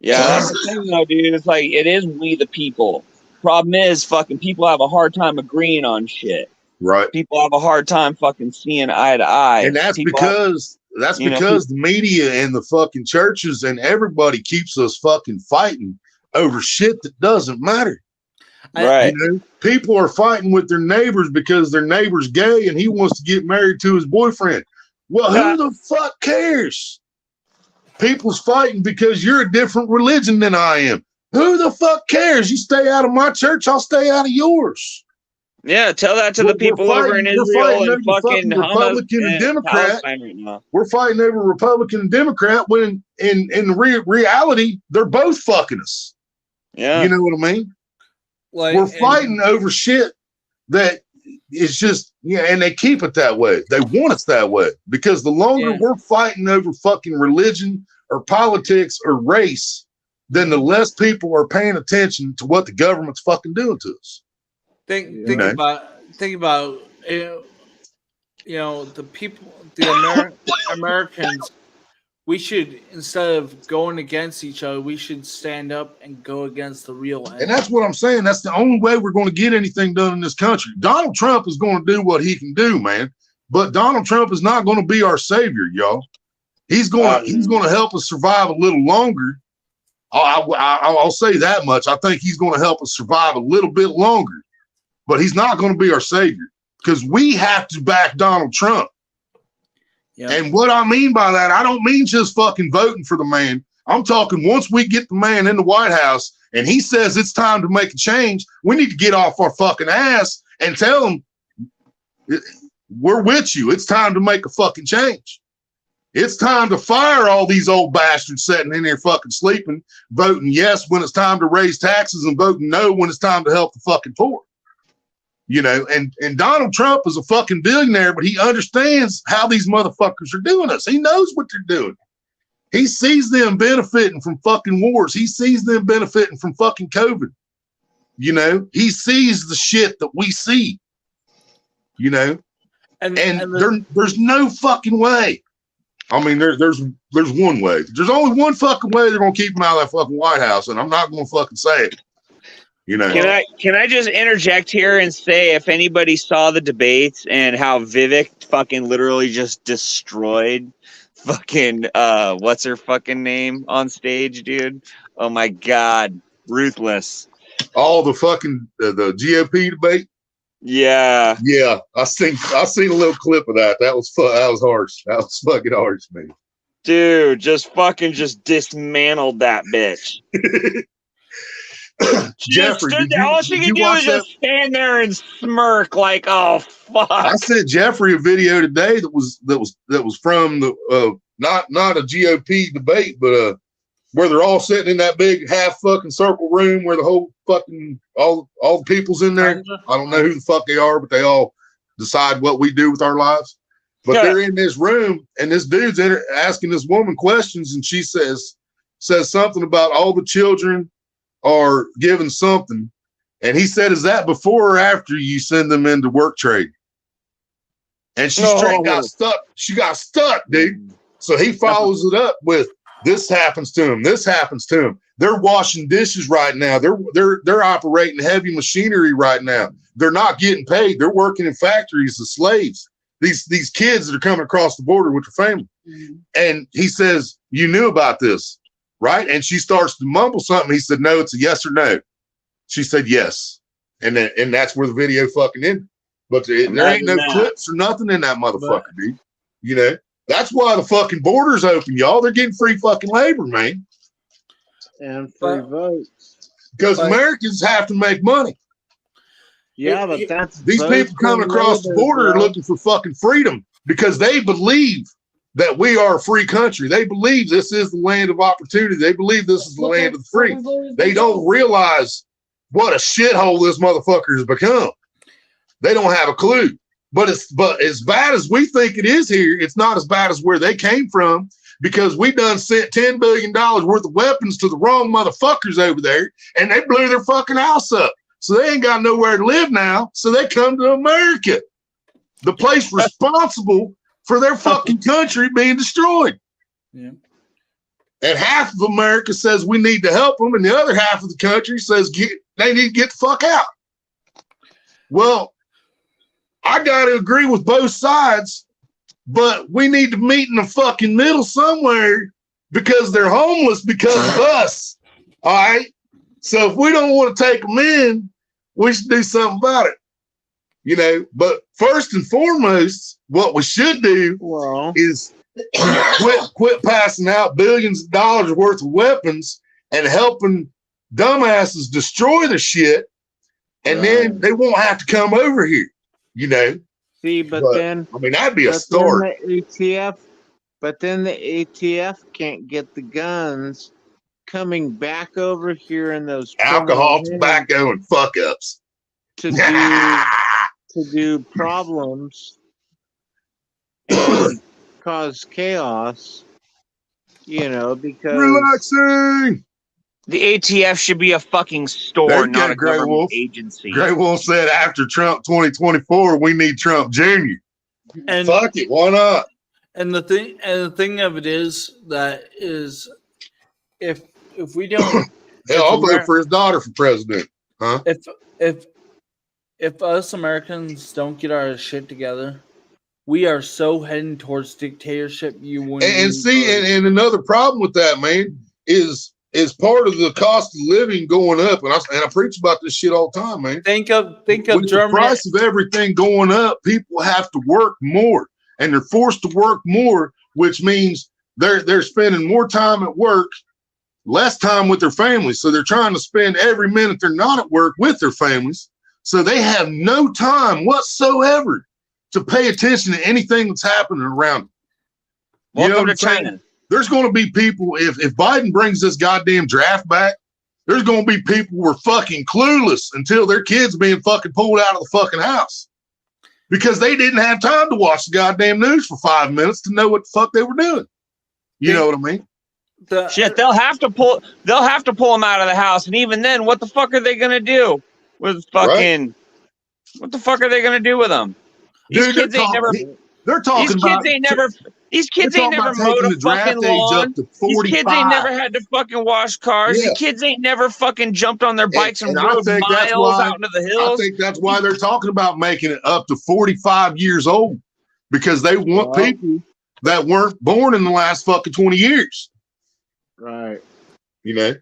Yeah, that's the thing though, dude. It's like it is we the people. Problem is, fucking people have a hard time agreeing on shit. Right. People have a hard time fucking seeing eye to eye. And that's because the media and the fucking churches and everybody keeps us fucking fighting over shit that doesn't matter. Right. You know, people are fighting with their neighbors because their neighbor's gay and he wants to get married to his boyfriend. Well, who the fuck cares? People's fighting because you're a different religion than I am. Who the fuck cares? You stay out of my church, I'll stay out of yours. Yeah, tell that to the people over in Israel and fucking Republican and Democrat. Right now. We're fighting over Republican and Democrat when in reality they're both fucking us. Yeah, you know what I mean. We're fighting over shit that is just and they keep it that way. They want us that way because the longer we're fighting over fucking religion or politics or race, then the less people are paying attention to what the government's fucking doing to us. Think about the people, the Americans. We should, instead of going against each other, we should stand up and go against the real enemy. And that's what I'm saying. That's the only way we're going to get anything done in this country. Donald Trump is going to do what he can do, man. But Donald Trump is not going to be our savior, y'all. He's going to help us survive a little longer. I'll say that much. I think he's going to help us survive a little bit longer. But he's not going to be our savior because we have to back Donald Trump. Yep. And what I mean by that, I don't mean just fucking voting for the man. I'm talking once we get the man in the White House and he says it's time to make a change, we need to get off our fucking ass and tell him we're with you. It's time to make a fucking change. It's time to fire all these old bastards sitting in there fucking sleeping, voting yes when it's time to raise taxes and voting no when it's time to help the fucking poor. You know, and Donald Trump is a fucking billionaire, but he understands how these motherfuckers are doing us. He knows what they're doing. He sees them benefiting from fucking wars. He sees them benefiting from fucking COVID. You know, he sees the shit that we see. You know, and there's no fucking way. I mean, there's one way. There's only one fucking way they're gonna keep him out of that fucking White House, and I'm not gonna fucking say it. You know. Can I just interject here and say if anybody saw the debates and how Vivek fucking literally just destroyed fucking what's her fucking name on stage, dude? Oh my god, ruthless. All the fucking the GOP debate. Yeah. I seen a little clip of that. That was harsh. That was fucking harsh, man. Dude, just dismantled that bitch. Jeffrey, all she can do is just stand there and smirk like, oh fuck. I sent Jeffrey a video today that was from the not a GOP debate, but where they're all sitting in that big half fucking circle room where the whole fucking all the people's in there. I don't know who the fuck they are, but they all decide what we do with our lives. But they're in this room and this dude's asking this woman questions, and she says something about all the children are given something, and he said, "Is that before or after you send them into work trade?" And she straight got stuck. She got stuck, dude. So he follows it up with, "This happens to him. This happens to him. They're washing dishes right now. They're operating heavy machinery right now. They're not getting paid. They're working in factories as slaves. these kids that are coming across the border with their family. And he says, you knew about this, right? And she starts to mumble something. He said, no, it's a yes or no. She said, yes. And that's where the video fucking ended. But there ain't no clips or nothing in that motherfucker, dude. You know, that's why the fucking border's open, y'all. They're getting free fucking labor, man. And free votes. Because Americans have to make money. Yeah, but that's these people coming across the border are looking for fucking freedom because they believe that we are a free country. They believe this is the land of opportunity. They believe this is the land of the free. They don't realize what a shithole this motherfucker has become. They don't have a clue. But as bad as we think it is here, it's not as bad as where they came from, because we done sent $10 billion worth of weapons to the wrong motherfuckers over there, and they blew their fucking house up. So they ain't got nowhere to live now. So they come to America, the place responsible for their fucking country being destroyed. Yeah. And half of America says we need to help them, and the other half of the country says they need to get the fuck out. Well, I got to agree with both sides, but we need to meet in the fucking middle somewhere, because they're homeless because of us. All right. So if we don't want to take them in, we should do something about it. You know, but first and foremost, what we should do is quit passing out billions of dollars worth of weapons and helping dumbasses destroy the shit, and then they won't have to come over here. You know. See, but then I mean, that'd be a start. But then the ATF can't get the guns coming back over here in those alcohol, tobacco, and fuck ups to do problems and cause chaos. You know, because relaxing. The ATF should be a fucking store, not a government agency. Grey Wolf said after Trump 2024, we need Trump Jr. And fuck it, why not? And the thing of it is that is if we don't hell, I'll vote for his daughter for president. Huh? If us Americans don't get our shit together, we are so heading towards dictatorship. You wouldn't. And see, and another problem with that, man, is part of the cost of living going up, and I preach about this shit all the time, man. Think of with Germany. The price of everything going up, people have to work more, and they're forced to work more, which means they're spending more time at work, less time with their families. So they're trying to spend every minute they're not at work with their families. So they have no time whatsoever to pay attention to anything that's happening around them. Welcome to China. There's going to be people, if Biden brings this goddamn draft back, there's going to be people who are fucking clueless until their kids being fucking pulled out of the fucking house because they didn't have time to watch the goddamn news for 5 minutes to know what the fuck they were doing. You know what I mean? Shit, they'll have to pull them out of the house, and even then, what the fuck are they gonna do with fucking? Right? What the fuck are they gonna do with them? These kids ain't never. They're talking about. These kids ain't never mowed a fucking lawn. These kids ain't never had to fucking wash cars. Yeah. These kids ain't never fucking jumped on their bikes and rode miles out into the hills. I think that's why they're talking about making it up to 45 years old, because they want people that weren't born in the last fucking 20 years. Right. You know?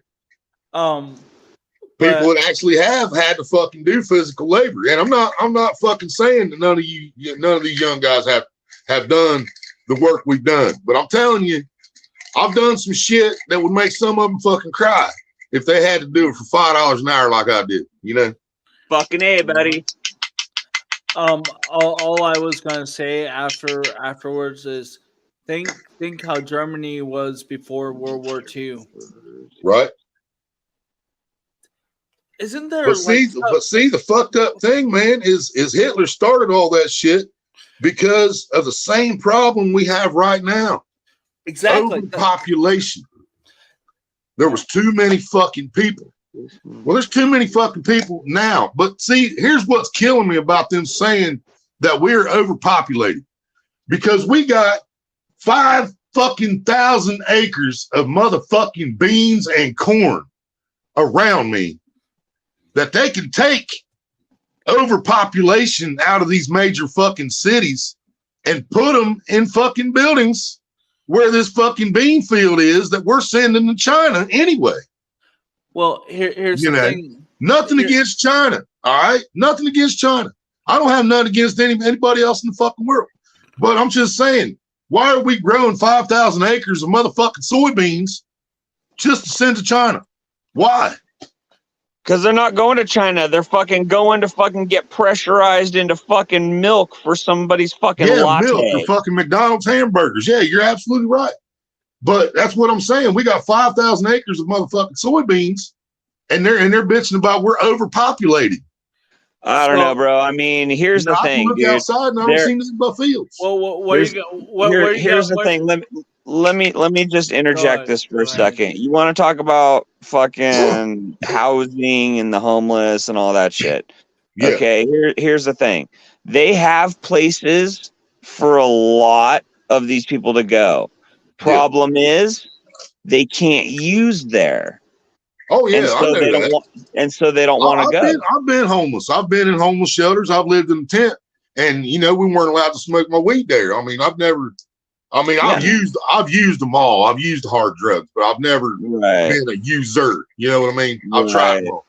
People that actually have had to fucking do physical labor. And I'm not fucking saying that none of these young guys have done the work we've done. But I'm telling you, I've done some shit that would make some of them fucking cry if they had to do it for $5 an hour like I did, you know? Fucking A, buddy. All I was gonna say afterwards is think how Germany was before World War II. Right. Isn't there? But see, the fucked up thing, man, is Hitler started all that shit because of the same problem we have right now. Exactly. Overpopulation. There was too many fucking people. Well, there's too many fucking people now. But see, here's what's killing me about them saying that we're overpopulated. Because we got 5,000 acres of motherfucking beans and corn around me that they can take overpopulation out of these major fucking cities and put them in fucking buildings where this fucking bean field is that we're sending to China anyway. Well, here's the thing. Nothing against China, all right? Nothing against China. I don't have nothing against anybody else in the fucking world. But I'm just saying, why are we growing 5,000 acres of motherfucking soybeans just to send to China? Why? Because they're not going to China. They're fucking going to fucking get pressurized into fucking milk for somebody's fucking latte. Milk or fucking McDonald's hamburgers. Yeah, you're absolutely right. But that's what I'm saying. We got 5,000 acres of motherfucking soybeans, and they're bitching about we're overpopulated. I don't know, bro. I mean, here's the thing. I look outside and I don't see nothing but fields. Well, here's the thing. Let me just interject this for a second. You want to talk about fucking housing and the homeless and all that shit? Yeah. Okay, here's the thing. They have places for a lot of these people to go. Problem is, they can't use there. Oh yeah, and so they don't want to go. I've been homeless. I've been in homeless shelters. I've lived in a tent, and we weren't allowed to smoke my weed there. I mean, I've used them all. I've used hard drugs, but I've never been a user. You know what I mean? I've tried them all.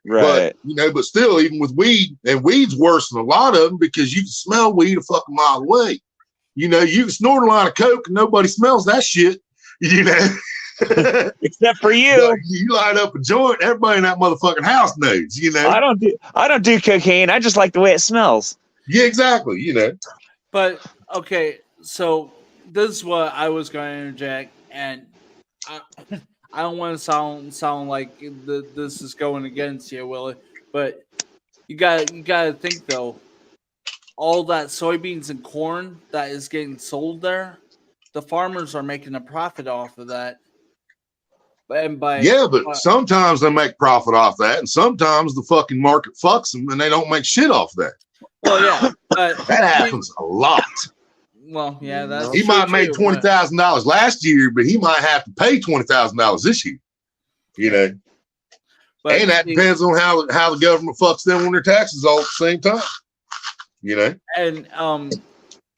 Right. But but still, even with weed, and weed's worse than a lot of them because you can smell weed a fucking mile away. You can snort a line of coke and nobody smells that shit. Except for you. But you light up a joint, everybody in that motherfucking house knows. I don't do cocaine. I just like the way it smells. Yeah, exactly. But okay, so this is what I was going to interject, and I don't want to sound like this is going against you, Willie. But you gotta think though, all that soybeans and corn that is getting sold there, the farmers are making a profit off of that. But sometimes they make profit off that, and sometimes the fucking market fucks them, and they don't make shit off that. Well, yeah, but that happens a lot. Well, yeah, that's he might make $20,000 last year, but he might have to pay $20,000 this year. But, and that depends on how the government fucks them on their taxes all at the same time. And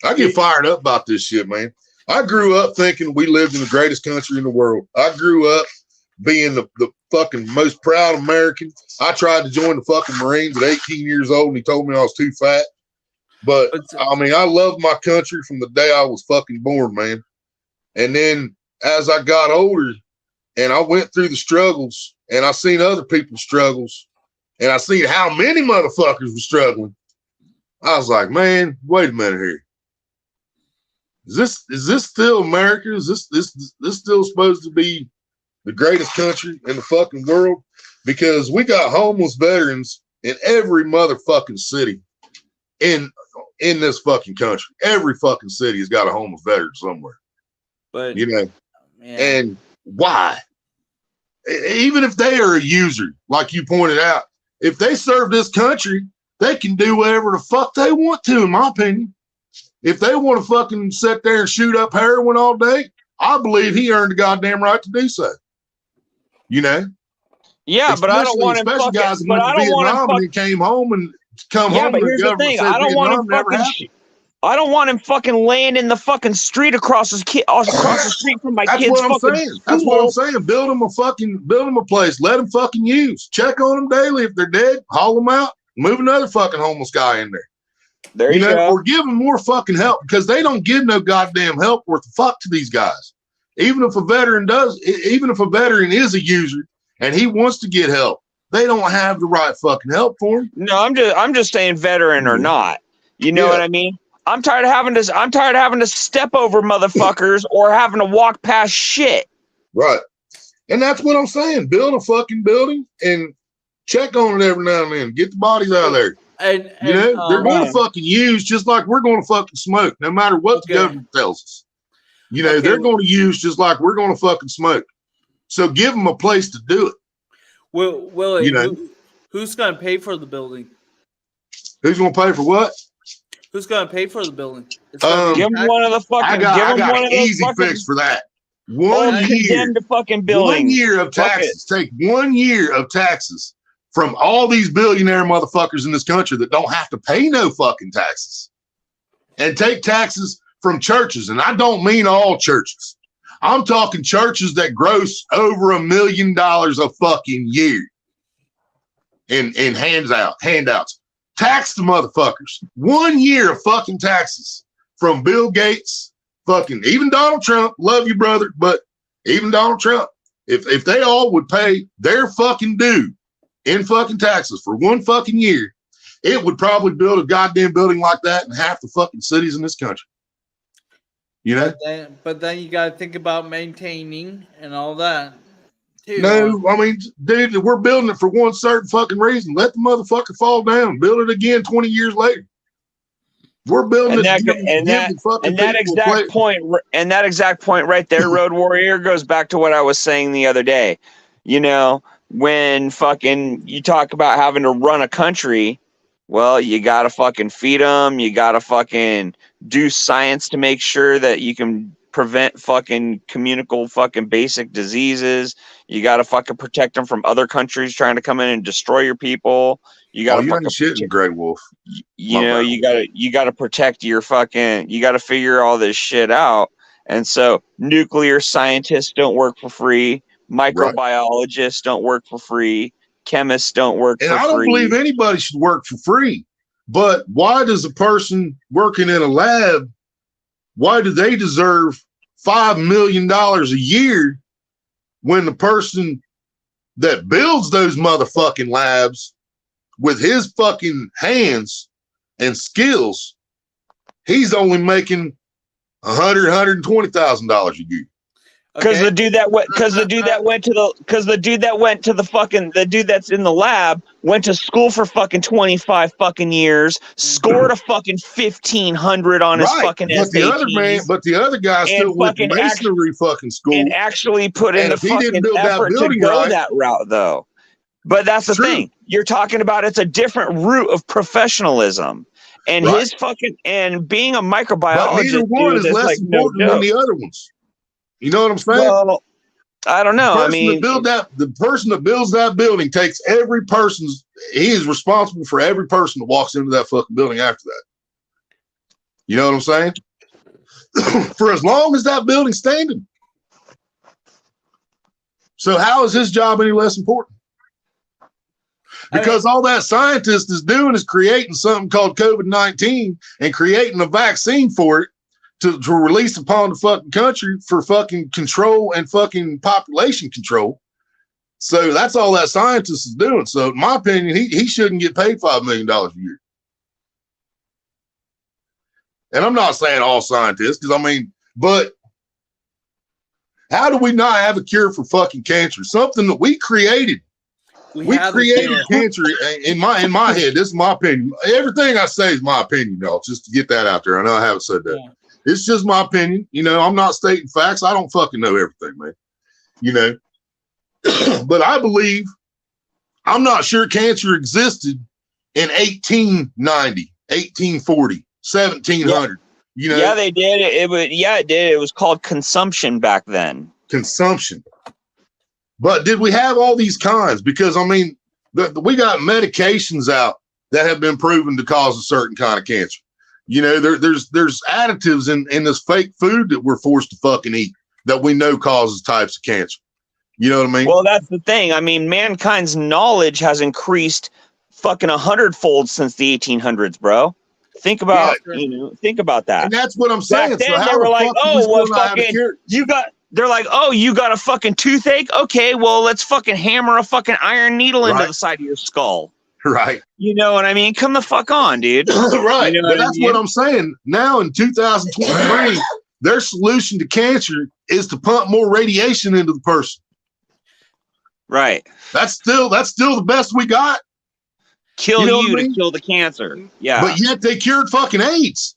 I get fired up about this shit, man. I grew up thinking we lived in the greatest country in the world. I grew up being the fucking most proud American. I tried to join the fucking Marines at 18 years old, and he told me I was too fat. But I mean, I loved my country from the day I was fucking born, man. And then as I got older and I went through the struggles and I seen other people's struggles and I seen how many motherfuckers were struggling, I was like, man, wait a minute here. Is this still America? Is this still supposed to be the greatest country in the fucking world? Because we got homeless veterans in every motherfucking city in this fucking country. Every fucking city has got a homeless veteran somewhere. But and why? Even if they are a user, like you pointed out, if they serve this country, they can do whatever the fuck they want to, in my opinion. If they want to fucking sit there and shoot up heroin all day, I believe he earned the goddamn right to do so. Yeah, especially, but I don't want him fucking. Guys that went to Vietnam and came home and come home. But here's the thing: I don't want him fucking. I don't want him fucking laying in the fucking street across the street from my kids. That's what I'm saying. Build them a place. Let them fucking use. Check on them daily. If they're dead, haul them out. Move another fucking homeless guy in there. There you go. Or give them more fucking help because they don't give no goddamn help worth a fuck to these guys. Even if a veteran is a user and he wants to get help, they don't have the right fucking help for him. No, I'm just saying veteran or not. You know what I mean? I'm tired of having to step over motherfuckers or having to walk past shit. Right. And that's what I'm saying. Build a fucking building and check on it every now and then. Get the bodies out of there. And they're going to fucking use just like we're going to fucking smoke, no matter what the government tells us. They're going to use just like we're going to fucking smoke. So give them a place to do it. Well, who's going to pay for the building? Who's going to pay for what? Who's going to pay for the building? Give them one of the fucking. I got an easy fix for that. 1 year to fucking building. 1 year of taxes. Take 1 year of taxes from all these billionaire motherfuckers in this country that don't have to pay no fucking taxes. and take taxes from churches. And I don't mean all churches. I'm talking churches that gross over $1 million a fucking year in handouts. Tax the motherfuckers. 1 year of fucking taxes from Bill Gates, fucking even Donald Trump. Love you, brother, but even Donald Trump, if they all would pay their fucking due in fucking taxes for 1 fucking year, it would probably build a goddamn building like that in half the fucking cities in this country. You know? But then you got to think about maintaining and all that. Too. No, I mean, dude, we're building it for one certain fucking reason. Let the motherfucker fall down. Build it again 20 years later. We're building that exact point right there, Road Warrior, goes back to what I was saying the other day. You know, when fucking you talk about having to run a country, well, you gotta fucking feed them. You gotta fucking do science to make sure that you can prevent fucking communicable fucking basic diseases. You gotta fucking protect them from other countries trying to come in and destroy your people. You gotta fucking shit, Grey Wolf. You gotta protect your fucking. You gotta figure all this shit out. And so, nuclear scientists don't work for free. Microbiologists don't work for free. Chemists don't work for free. And I don't believe anybody should work for free. But why does a person working in a lab, why do they deserve $5 million a year when the person that builds those motherfucking labs with his fucking hands and skills, he's only making $120,000 a year? Because the dude that went to the dude that's in the lab went to school for fucking 25 fucking years, scored a fucking 1,500 on his fucking SATs. But the other guy still went to masonry fucking school and actually put in the fucking effort to go that route, though. But that's the thing you're talking about. It's a different route of professionalism, and his fucking and being a microbiologist. But neither one is less important than the other ones. You know what I'm saying? Well, I don't know. I mean, the person that builds that building takes every person's. He is responsible for every person that walks into that fucking building after that. You know what I'm saying? For as long as that building's standing. So how is his job any less important? Because all that scientist is doing is creating something called COVID-19 and creating a vaccine for it. To release upon the fucking country for fucking control and fucking population control. So that's all that scientist is doing. So in my opinion, he shouldn't get paid $5 million a year. And I'm not saying all scientists, because I mean, but how do we not have a cure for fucking cancer? Something that we created. We created cancer in my head. This is my opinion. Everything I say is my opinion, y'all, just to get that out there. I know I haven't said that. Yeah. It's just my opinion. You know, I'm not stating facts. I don't fucking know everything, man. You know, but I believe, I'm not sure cancer existed in 1890, 1840, 1700. You know? Yeah, they did. It did. It was called consumption back then. Consumption. But did we have all these kinds? Because, I mean, we got medications out that have been proven to cause a certain kind of cancer. You know, there's additives in this fake food that we're forced to fucking eat that we know causes types of cancer. You know what I mean? Well, that's the thing. I mean, mankind's knowledge has increased fucking 100-fold since the 1800s, bro. Think about think about that. And that's what I'm saying. Back then, they were like, oh, well, fucking, they're like, oh, you got a fucking toothache? Okay, well, let's fucking hammer a fucking iron needle into the side of your skull. Right. You know what I mean? Come the fuck on, dude. Right. You know but that's what I'm saying. Now in 2023, their solution to cancer is to pump more radiation into the person. Right. That's still the best we got. Kill you to kill the cancer. Yeah. But yet they cured fucking AIDS.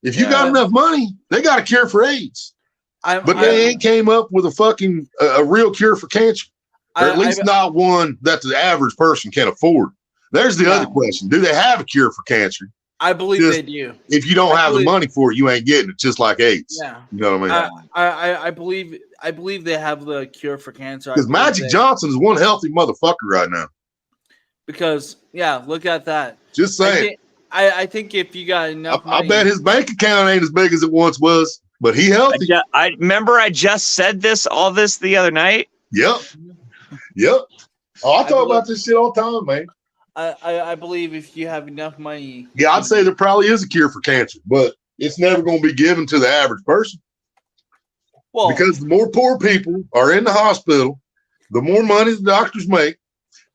If you got enough money, they got a cure for AIDS. But they ain't came up with a fucking a real cure for cancer. Or at least not one that the average person can afford. There's the other question. Do they have a cure for cancer? I believe they do. If you don't have the money for it, you ain't getting it, just like AIDS. Yeah. You know what I mean? I believe they have the cure for cancer. Because Magic Johnson is one healthy motherfucker right now. Because, look at that. Just saying. I think if you got enough money, I bet his bank account ain't as big as it once was, but he healthy. I remember I just said all this the other night. Yep. Oh, I talk about this shit all the time, man. I believe if you have enough money. Yeah, I'd say there probably is a cure for cancer, but it's never going to be given to the average person. Well, because the more poor people are in the hospital, the more money the doctors make,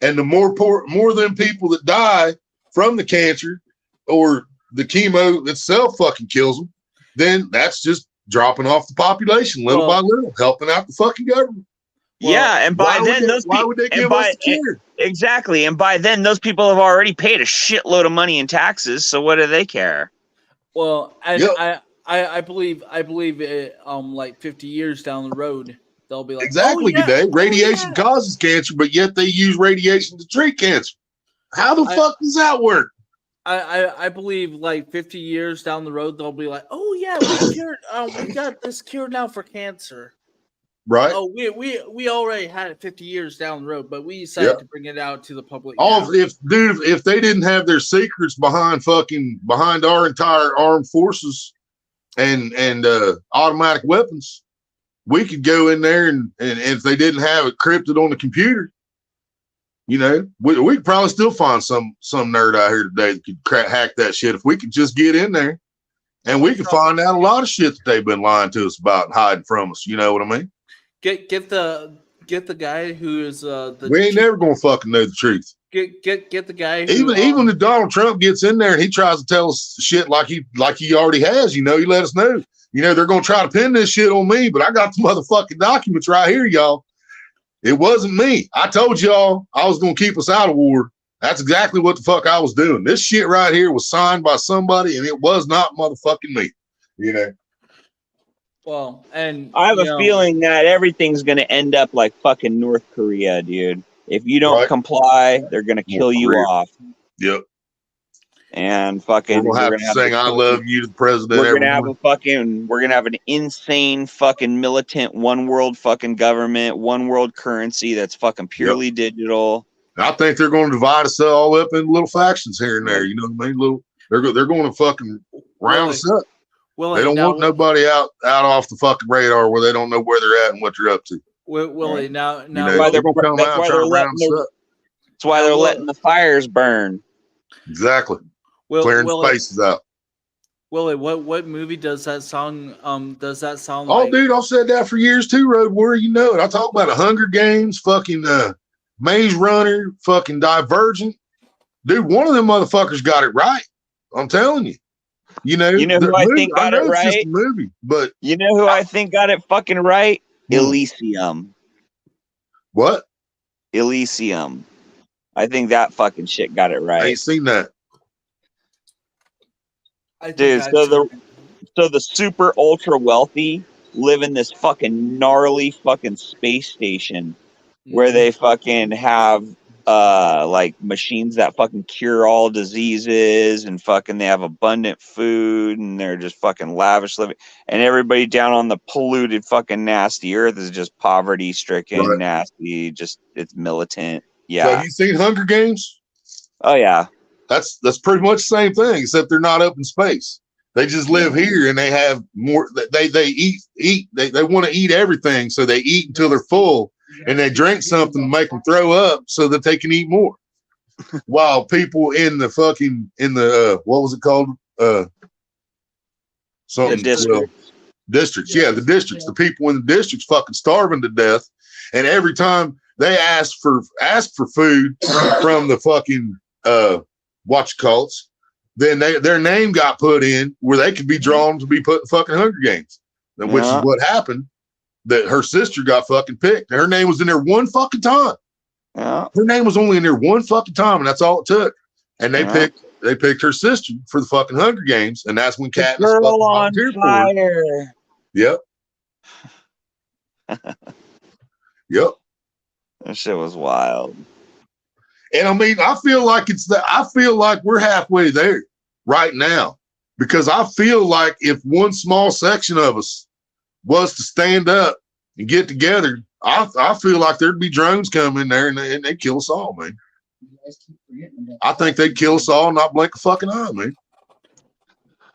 and the more than people that die from the cancer or the chemo itself fucking kills them, then that's just dropping off the population little by little, helping out the fucking government. Well, yeah, and by then why would they give us the cure? Exactly, and by then those people have already paid a shitload of money in taxes. So what do they care? Well, I believe it, like 50 years down the road, they'll be like, exactly, today radiation causes cancer, but yet they use radiation to treat cancer. How the fuck does that work? I believe like 50 years down the road, they'll be like, oh yeah, we got this cure now for cancer. Right. Oh, we already had it 50 years down the road, but we decided to bring it out to the public. If they didn't have their secrets behind our entire armed forces and automatic weapons, we could go in there and if they didn't have it encrypted on the computer, we could probably still find some nerd out here today that could hack that shit if we could just get in there, and we could find out a lot of shit that they've been lying to us about and hiding from us. You know what I mean? Get the guy who is we ain't never gonna fucking know the truth. Get the guy who, even if Donald Trump gets in there and he tries to tell us shit like he already has, he let us know. They're gonna try to pin this shit on me, but I got the motherfucking documents right here, y'all. It wasn't me. I told y'all I was gonna keep us out of war. That's exactly what the fuck I was doing. This shit right here was signed by somebody, and it was not motherfucking me. Well, and I have a feeling that everything's going to end up like fucking North Korea, dude. If you don't comply, they're going to kill you off. Yep. And fucking, we're gonna have to sing "I love you" to the president. We're gonna have an insane fucking militant one world fucking government, one world currency that's fucking purely digital. I think they're going to divide us all up into little factions here and there. You know what I mean? They're going to fucking round us up. They don't want nobody out off the fucking radar where they don't know where they're at and what they're up to. Willie, now that's why they're letting the fires burn. Exactly. Clearing spaces out. Willie, what movie does that song sound like? Oh, dude, I've said that for years too, Road Warrior. You know it. I talk about Hunger Games, fucking Maze Runner, fucking Divergent. Dude, one of them motherfuckers got it right. I'm telling you. You know who I think got it right? It's just a movie, but you know who I think got it fucking right? Elysium. What? Elysium. I think that fucking shit got it right. I ain't seen that. Dude, so the super ultra wealthy live in this fucking gnarly fucking space station where they fucking have like machines that fucking cure all diseases, and fucking they have abundant food, and they're just fucking lavish living, and everybody down on the polluted fucking nasty earth is just poverty stricken, nasty, just it's militant. Yeah. So have you seen Hunger Games? Oh yeah. That's pretty much the same thing, except they're not up in space. They just live here, and they have more. They eat. They want to eat everything, so they eat until they're full, and they drink something to make them throw up so that they can eat more. While people in the what was it called? Something. Districts. Yeah, the districts. The people in the districts fucking starving to death, and every time they ask for food from the fucking then their name got put in where they could be drawn to be put in fucking Hunger Games, which is what happened. That her sister got fucking picked. Her name was in there one fucking time. Yeah. Her name was only in there one fucking time, and that's all it took. And they picked her sister for the fucking Hunger Games, and that's when Katniss girl on fire. Yep. Yep. That shit was wild. And I mean, I feel like we're halfway there right now, because I feel like if one small section of us was to stand up and get together, I feel like there'd be drones coming in there and they kill us all, man. I think they'd kill us all and not blink a fucking eye, man.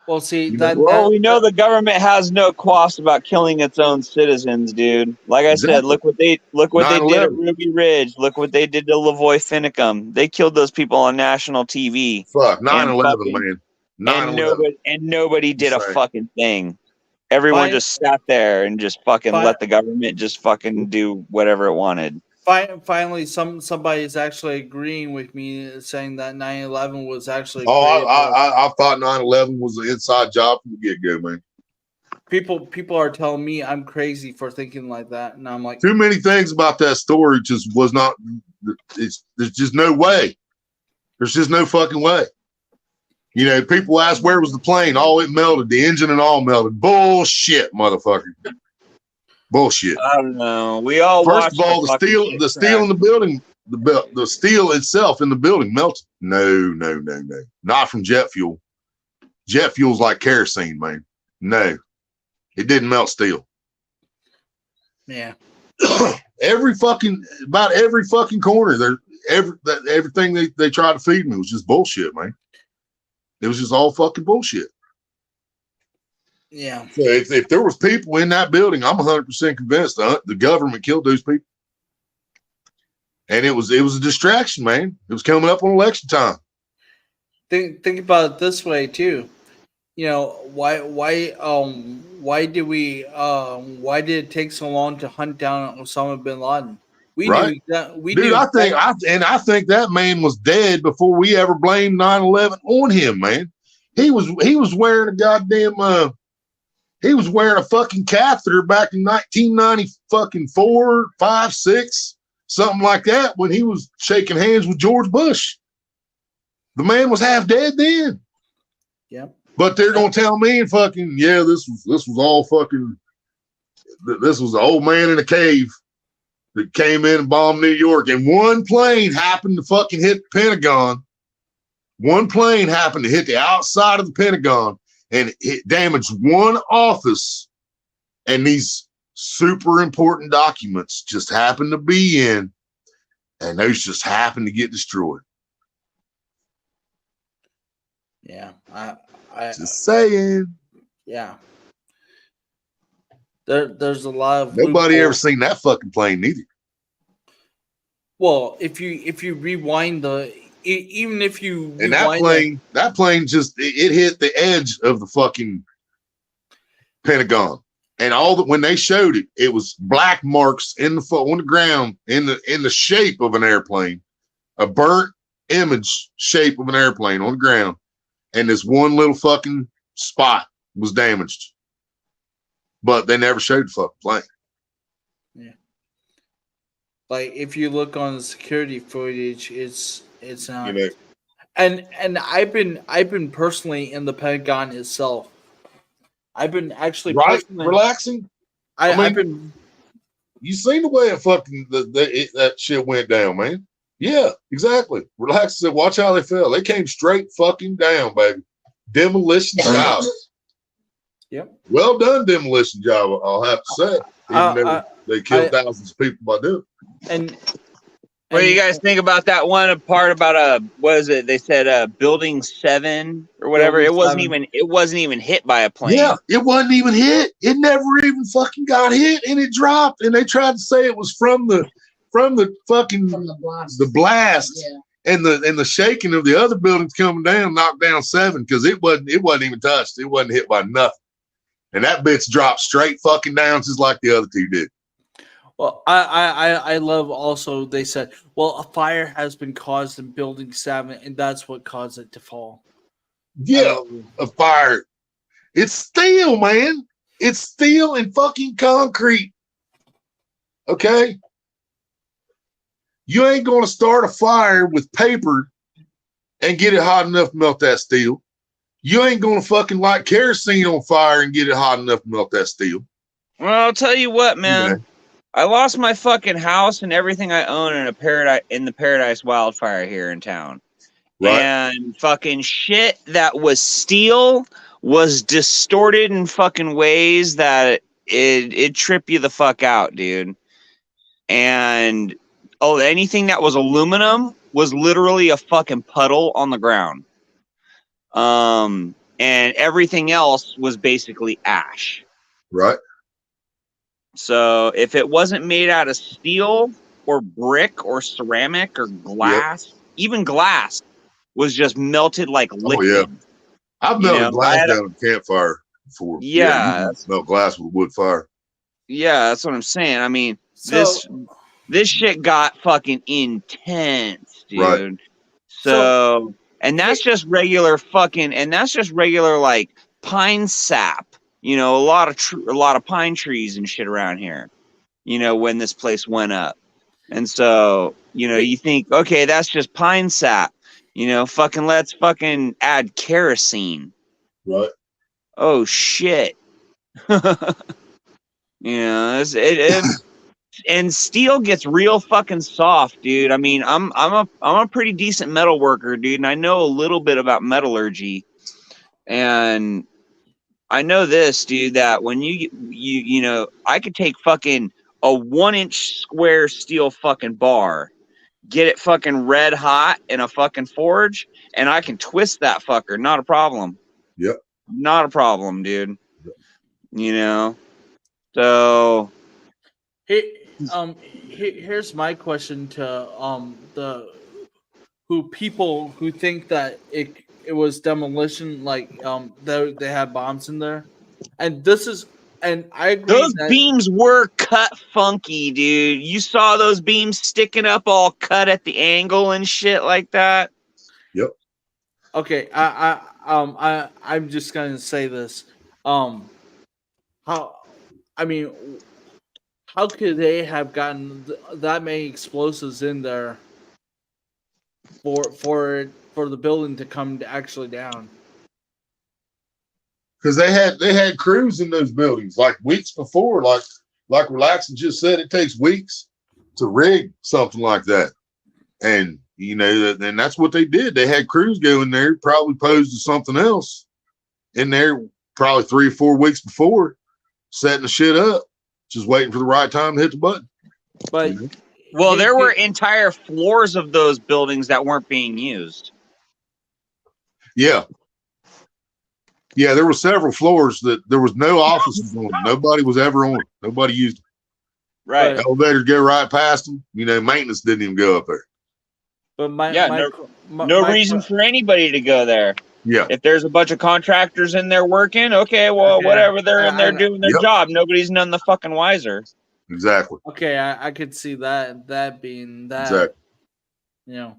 Well, see, Well, we know the government has no qualms about killing its own citizens, dude. Like I said, look what they did at Ruby Ridge. Look what they did to Lavoy Finicum. They killed those people on national TV. Fuck 9/11, man. 9/11. And nobody did a fucking thing. Everyone just sat there and just fucking let the government just fucking do whatever it wanted. Finally, somebody is actually agreeing with me, saying that 9/11 was actually. I thought 9/11 was an inside job from the get-go, man. People are telling me I'm crazy for thinking like that, and I'm like, too many things about that story just was not. There's just no way. There's just no fucking way. You know, people ask where was the plane? Oh, it melted. The engine and all melted. Bullshit, motherfucker. Bullshit. I don't know. We all first of all, the steel in the building, the steel itself in the building melted. No. Not from jet fuel. Jet fuel's like kerosene, man. No, it didn't melt steel. Yeah. About every fucking corner, everything they tried to feed me was just bullshit, man. It was just all fucking bullshit. Yeah. So if there was people in that building, I'm 100% convinced the government killed those people. And it was a distraction, man. It was coming up on election time. Think about it this way too. You know, why did it take so long to hunt down Osama bin Laden? I think that man was dead before we ever blamed 9/11 on him, man. He was wearing a goddamn he was wearing a fucking catheter back in 1994, 5, 6, something like that, when he was shaking hands with George Bush. The man was half dead then. Yeah. But they're gonna tell me and fucking this was all fucking. This was the old man in a cave that came in and bombed New York, and one plane happened to fucking hit the Pentagon. One plane happened to hit the outside of the Pentagon, and it damaged one office, and these super important documents just happened to be in, and those just happened to get destroyed. Yeah, I just saying. Yeah. There's a lot of nobody ever seen that fucking plane neither. Well, if you rewind that plane just it hit the edge of the fucking Pentagon, and when they showed it, it was black marks on the ground in the shape of an airplane, a burnt image shape of an airplane on the ground, and this one little fucking spot was damaged. But they never showed the fucking plane. Yeah. Like if you look on the security footage, it's not. And I've been personally in the Pentagon itself. I've been actually relaxing. I've been. You seen the way it fucking that shit went down, man. Yeah, exactly. Relax. Watch how they fell. They came straight fucking down, baby. Demolition job. Yep. Well done, demolition job. I'll have to say. Even though they killed thousands of people by doing it. And what do you guys think about that one part about what is it? They said building 7 or whatever. It wasn't even hit by a plane. Yeah, it wasn't even hit. It never even fucking got hit, and it dropped. And they tried to say it was from the blast. Yeah. And the shaking of the other buildings coming down knocked down 7 because it wasn't even touched. It wasn't hit by nothing. And that bitch dropped straight fucking down just like the other two did. Well, I love also they said, well, a fire has been caused in building 7 and that's what caused it to fall. Yeah, a fire. It's steel, man. It's steel and fucking concrete. Okay? You ain't going to start a fire with paper and get it hot enough to melt that steel. You ain't going to fucking light kerosene on fire and get it hot enough to melt that steel. Well, I'll tell you what, man. Yeah. I lost my fucking house and everything I own in the Paradise wildfire here in town. Right. And fucking shit that was steel was distorted in fucking ways that it trip you the fuck out, dude. And anything that was aluminum was literally a fucking puddle on the ground. And everything else was basically ash. Right. So if it wasn't made out of steel or brick or ceramic or glass, even glass was just melted like liquid. Oh, yeah. I've melted glass down at a campfire before. Yeah. Melt glass with wood fire. Yeah, that's what I'm saying. I mean, this shit got fucking intense, dude. Right. So and that's just regular like pine sap. You know, a lot of pine trees and shit around here. You know, when this place went up. And so, you know, you think, okay, that's just pine sap. You know, let's fucking add kerosene. Right. Oh shit. You know, and steel gets real fucking soft, dude. I mean, I'm a pretty decent metal worker, dude, and I know a little bit about metallurgy. And I know this, dude, that when you know, I could take fucking a 1-inch square steel fucking bar, get it fucking red hot in a fucking forge, and I can twist that fucker. Not a problem. Yep. Not a problem, dude. Yep. You know? So here's my question to people who think that it was demolition, like they had bombs in there, and I agree. Those beams were cut funky, dude. You saw those beams sticking up all cut at the angle and shit like that. Yep. Okay, I'm just gonna say this. How could they have gotten that many explosives in there for the building to come actually down? Because they had crews in those buildings like weeks before, like Relaxing just said, it takes weeks to rig something like that. And you know, and that's what they did. They had crews go in there, probably posed to something else in there, probably 3 or 4 weeks before, setting the shit up, just waiting for the right time to hit the button. But well, there were entire floors of those buildings that weren't being used. Yeah. Yeah, there were several floors that there was no offices on. Nobody was ever on. Nobody used them. Right. Elevators go right past them. You know, maintenance didn't even go up there. But no reason for anybody to go there. Yeah. If there's a bunch of contractors in there working, okay, well, whatever, they're in there doing their job. Nobody's none the fucking wiser. Exactly. Okay, I could see that being that. Exactly. You know,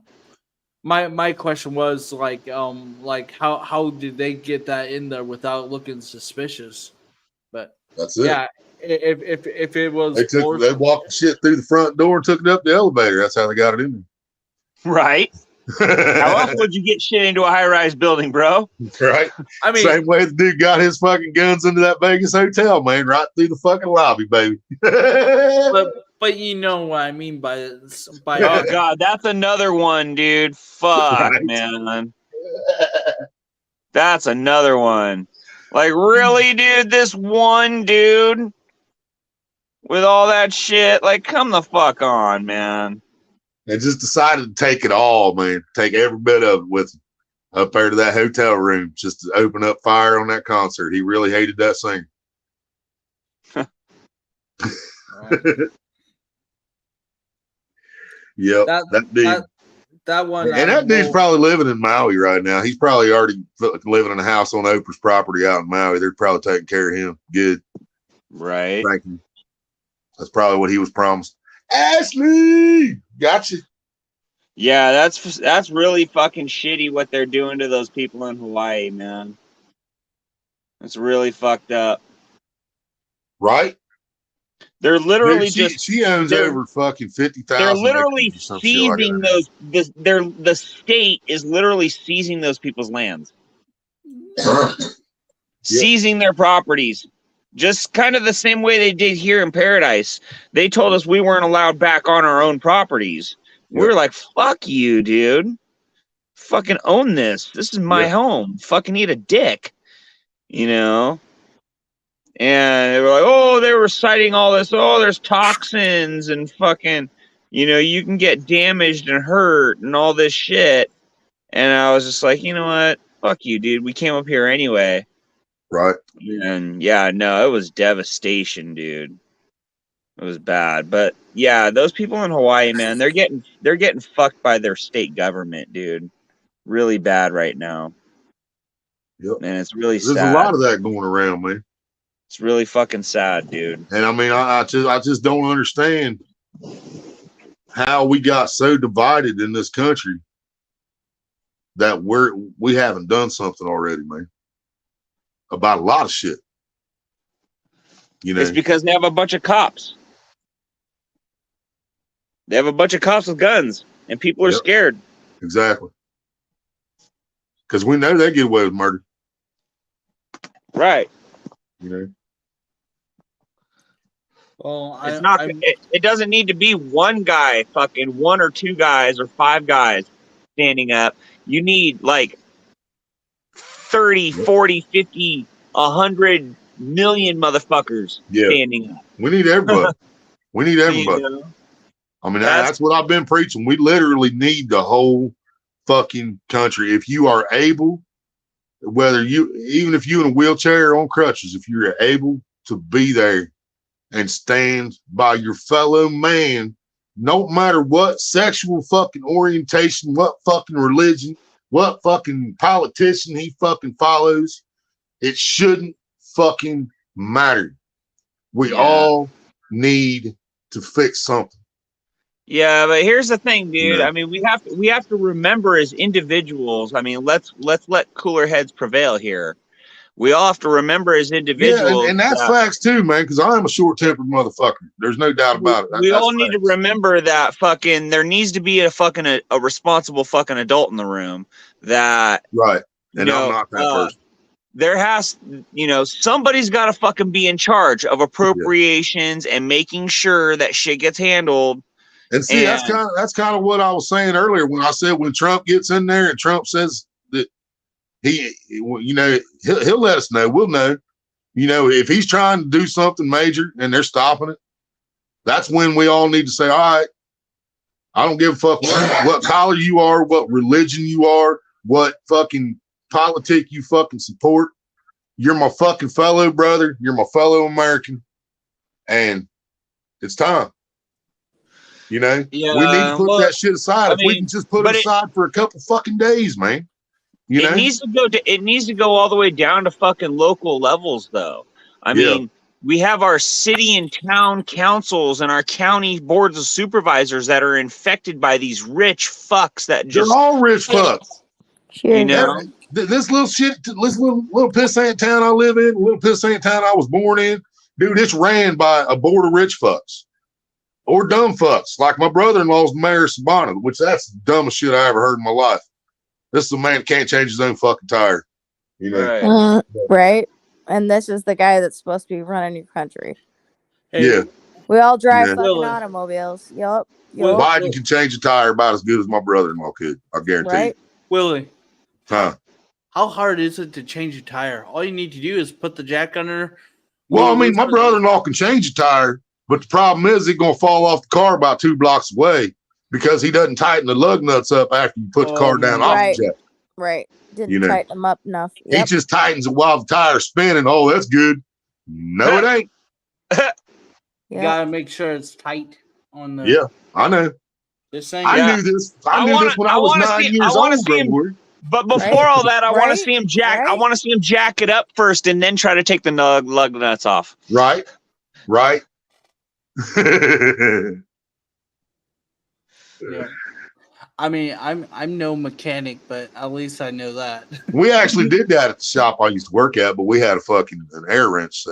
my question was like how did they get that in there without looking suspicious? But that's it. Yeah, if it was they walked the shit through the front door and took it up the elevator. That's how they got it in there. Right. How else would you get shit into a high-rise building, bro? Right. I mean, same way the dude got his fucking guns into that Vegas hotel, man, right through the fucking lobby, baby. but you know what I mean by oh god, that's another one, dude. Fuck, right. Man. That's another one. Like, really, dude? This one dude with all that shit? Like, come the fuck on, man. They just decided to take it all, man. Take every bit of it with him up there to that hotel room just to open up fire on that concert. He really hated that singer. Yep, that dude. That one. And that dude's probably living in Maui right now. He's probably already living in a house on Oprah's property out in Maui. They're probably taking care of him. Good. Right. Thank you. That's probably what he was promised. Ashley, gotcha. Yeah, that's really fucking shitty what they're doing to those people in Hawaii, man. It's really fucked up. Right? They're literally she owns over fucking 50,000. They're literally seizing those. The state is literally seizing those people's lands, seizing their properties. Just kind of the same way they did here in Paradise. They told us we weren't allowed back on our own properties. Yep. We were like, fuck you, dude. Fucking own this. This is my home. Fucking eat a dick. You know? And they were like, oh, they were citing all this. Oh, there's toxins and fucking, You know, you can get damaged and hurt and all this shit. And I was just like, you know what? Fuck you, dude. We came up here anyway. Right. And yeah, no, it was devastation, dude. It was bad. But yeah, those people in Hawaii, man, they're getting fucked by their state government, dude. Really bad right now. Yep. And it's really There's sad. a lot of that going around, man. It's really fucking sad, dude. And I mean, I just don't understand how we got so divided in this country that we haven't done something already, man, about a lot of shit. You know, it's because they have a bunch of cops. They have a bunch of cops with guns, and people are scared. Exactly. Because we know they get away with murder. Right. You know. Well, it's not. It doesn't need to be one guy, fucking one or two guys or five guys standing up. You need like 30, 40, 50, 100 million motherfuckers standing up. We need everybody. We need everybody. You know? I mean, that's what I've been preaching. We literally need the whole fucking country. If you are able, even if you're in a wheelchair or on crutches, if you're able to be there and stand by your fellow man, no matter what sexual fucking orientation, what fucking religion, what fucking politician he fucking follows, it shouldn't fucking matter. We all need to fix something. Yeah, but here's the thing, dude. I mean, we have to remember as individuals. I mean, let's let cooler heads prevail here. We all have to remember as individuals. Yeah, and that's facts too, man, because I am a short-tempered motherfucker. There's no doubt about it. We all need to remember that fucking there needs to be a responsible fucking adult in the room that right. And I'm not that person. There has, somebody's got to fucking be in charge of appropriations and making sure that shit gets handled. And see, that's kind of what I was saying earlier when I said when Trump gets in there and Trump says that he'll let us know. We'll know. If he's trying to do something major and they're stopping it, that's when we all need to say, all right, I don't give a fuck what color you are, what religion you are, what fucking politic you fucking support. You're my fucking fellow brother. You're my fellow American. And it's time. We need to put that shit aside. If we can just put it aside for a couple fucking days, man. It needs to go all the way down to fucking local levels, though. I mean, we have our city and town councils and our county boards of supervisors that are infected by these rich fucks that just they're all rich fucks. This little shit, this little pissant town I live in, little pissant town I was born in, dude, it's ran by a board of rich fucks. Or dumb fucks, like my brother-in-law's Mayor Sabana, which that's the dumbest shit I ever heard in my life. This is a man that can't change his own fucking tire. Right. And this is the guy that's supposed to be running your country. Yeah. We all drive fucking automobiles. Yup. Biden can change a tire about as good as my brother-in-law could. I guarantee you. Willie. Huh? How hard is it to change a tire? All you need to do is put the jack under. Well, I mean, my brother-in-law can change a tire. But the problem is it's going to fall off the car about 2 blocks away because he doesn't tighten the lug nuts up after you put the car down off the jack. Right. Didn't tighten them up enough. He just tightens it while the tire's spinning. Oh, that's good. No, it ain't. You got to make sure it's tight on the... Yeah, I know. Just saying. I knew this. I knew this when I was 9 years old. But before all that, I want to see him jack. I want to see him jack it up first and then try to take the lug nuts off. Right. Yeah. I mean, I'm no mechanic, but at least I know that. We actually did that at the shop I used to work at, but we had an air wrench.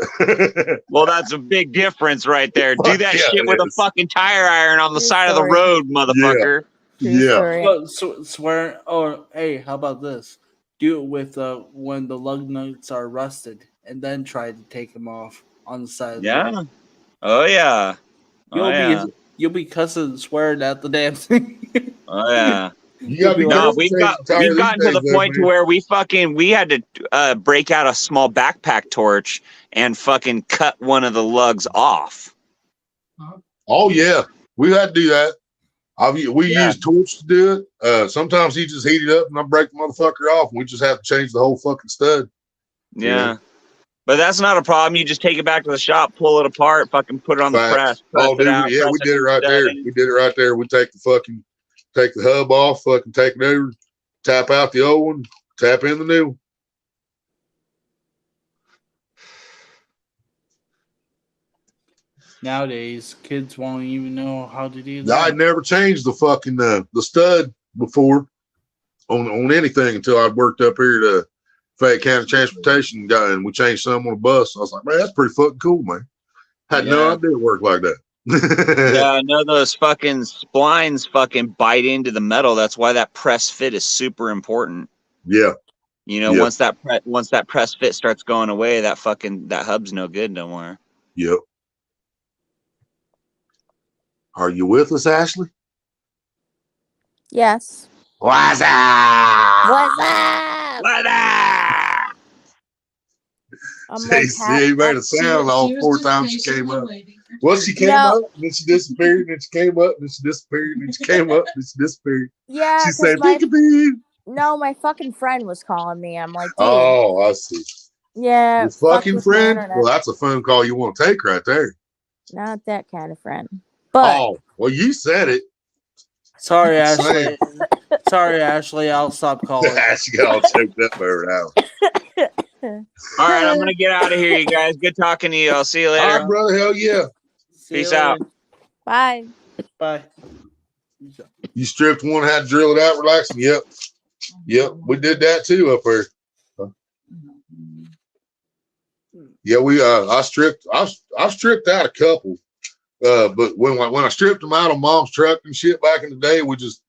Well, that's a big difference right there. Do that shit with a fucking tire iron on the side of the road, motherfucker. Yeah. Swear. Oh, hey, how about this? Do it with when the lug nuts are rusted, and then try to take them off on the side. Of the road. Oh yeah. You'll be cussing and swearing at the damn thing. Oh yeah. We've gotten to the point to where we had to break out a small backpack torch and fucking cut one of the lugs off. Oh yeah, we had to do that. We use torch to do it. Sometimes he just heat it up and I break the motherfucker off and we just have to change the whole fucking stud. Yeah. But that's not a problem. You just take it back to the shop, pull it apart, fucking put it on the press. Oh, dude, we did it right there. We did it right there. We take the hub off, fucking take it over, tap out the old one, tap in the new one. Nowadays, kids won't even know how to do that. I never changed the fucking the stud before on anything until I worked up here to Fayette County Transportation guy, and we changed some on a bus. I was like, man, that's pretty fucking cool, man. Had no idea it worked like that. Yeah, I know those fucking splines fucking bite into the metal. That's why that press fit is super important. Yeah. You know, once that press fit starts going away, that hub's no good no more. Yep. Are you with us, Ashley? Yes. What's up? What's up? What up? She made a sound all 4 times she came up. Well, she came up, then she disappeared, then she came up, then she disappeared, then she came up, then she disappeared. Yeah. She said, peekaboo. No, my fucking friend was calling me. I'm like, dude. Oh, I see. Yeah. Your fucking friend? Well, that's a phone call you want to take right there. Not that kind of friend. But oh, well, you said it. Sorry, Ashley. Sorry, Ashley. I'll stop calling. She got all choked up over now. All right, I'm gonna get out of here, you guys. Good talking to you. I'll see you later. All right, brother. Hell yeah. Peace out. Bye. Bye. You stripped one, had to drill it out, relaxing. Yep. We did that too up there. Yeah, I stripped out a couple. But when I stripped them out on Mom's truck and shit back in the day, we just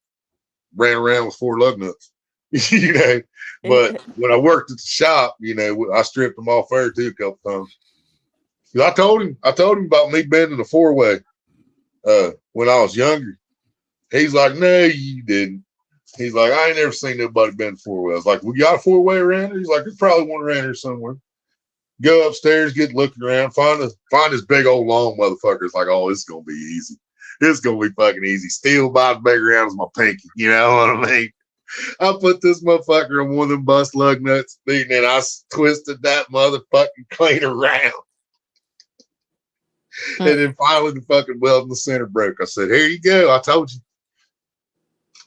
ran around with 4 lug nuts, you know. But when I worked at the shop, you know, I stripped them off there too a couple times. I told him about me bending a 4-way when I was younger. He's like, no, you didn't. He's like, I ain't never seen nobody bend a 4-way. I was like, we got a 4-way around here? He's like, there's probably one around here somewhere. Go upstairs, get looking around, find this big old long motherfucker. It's like, oh, it's gonna be easy. It's gonna be fucking easy. Still about as big around as my pinky. You know what I mean? I put this motherfucker on one of them bust lug nuts, and then I twisted that motherfucking clean around. And then finally the fucking weld in the center broke. I said, here you go. I told you.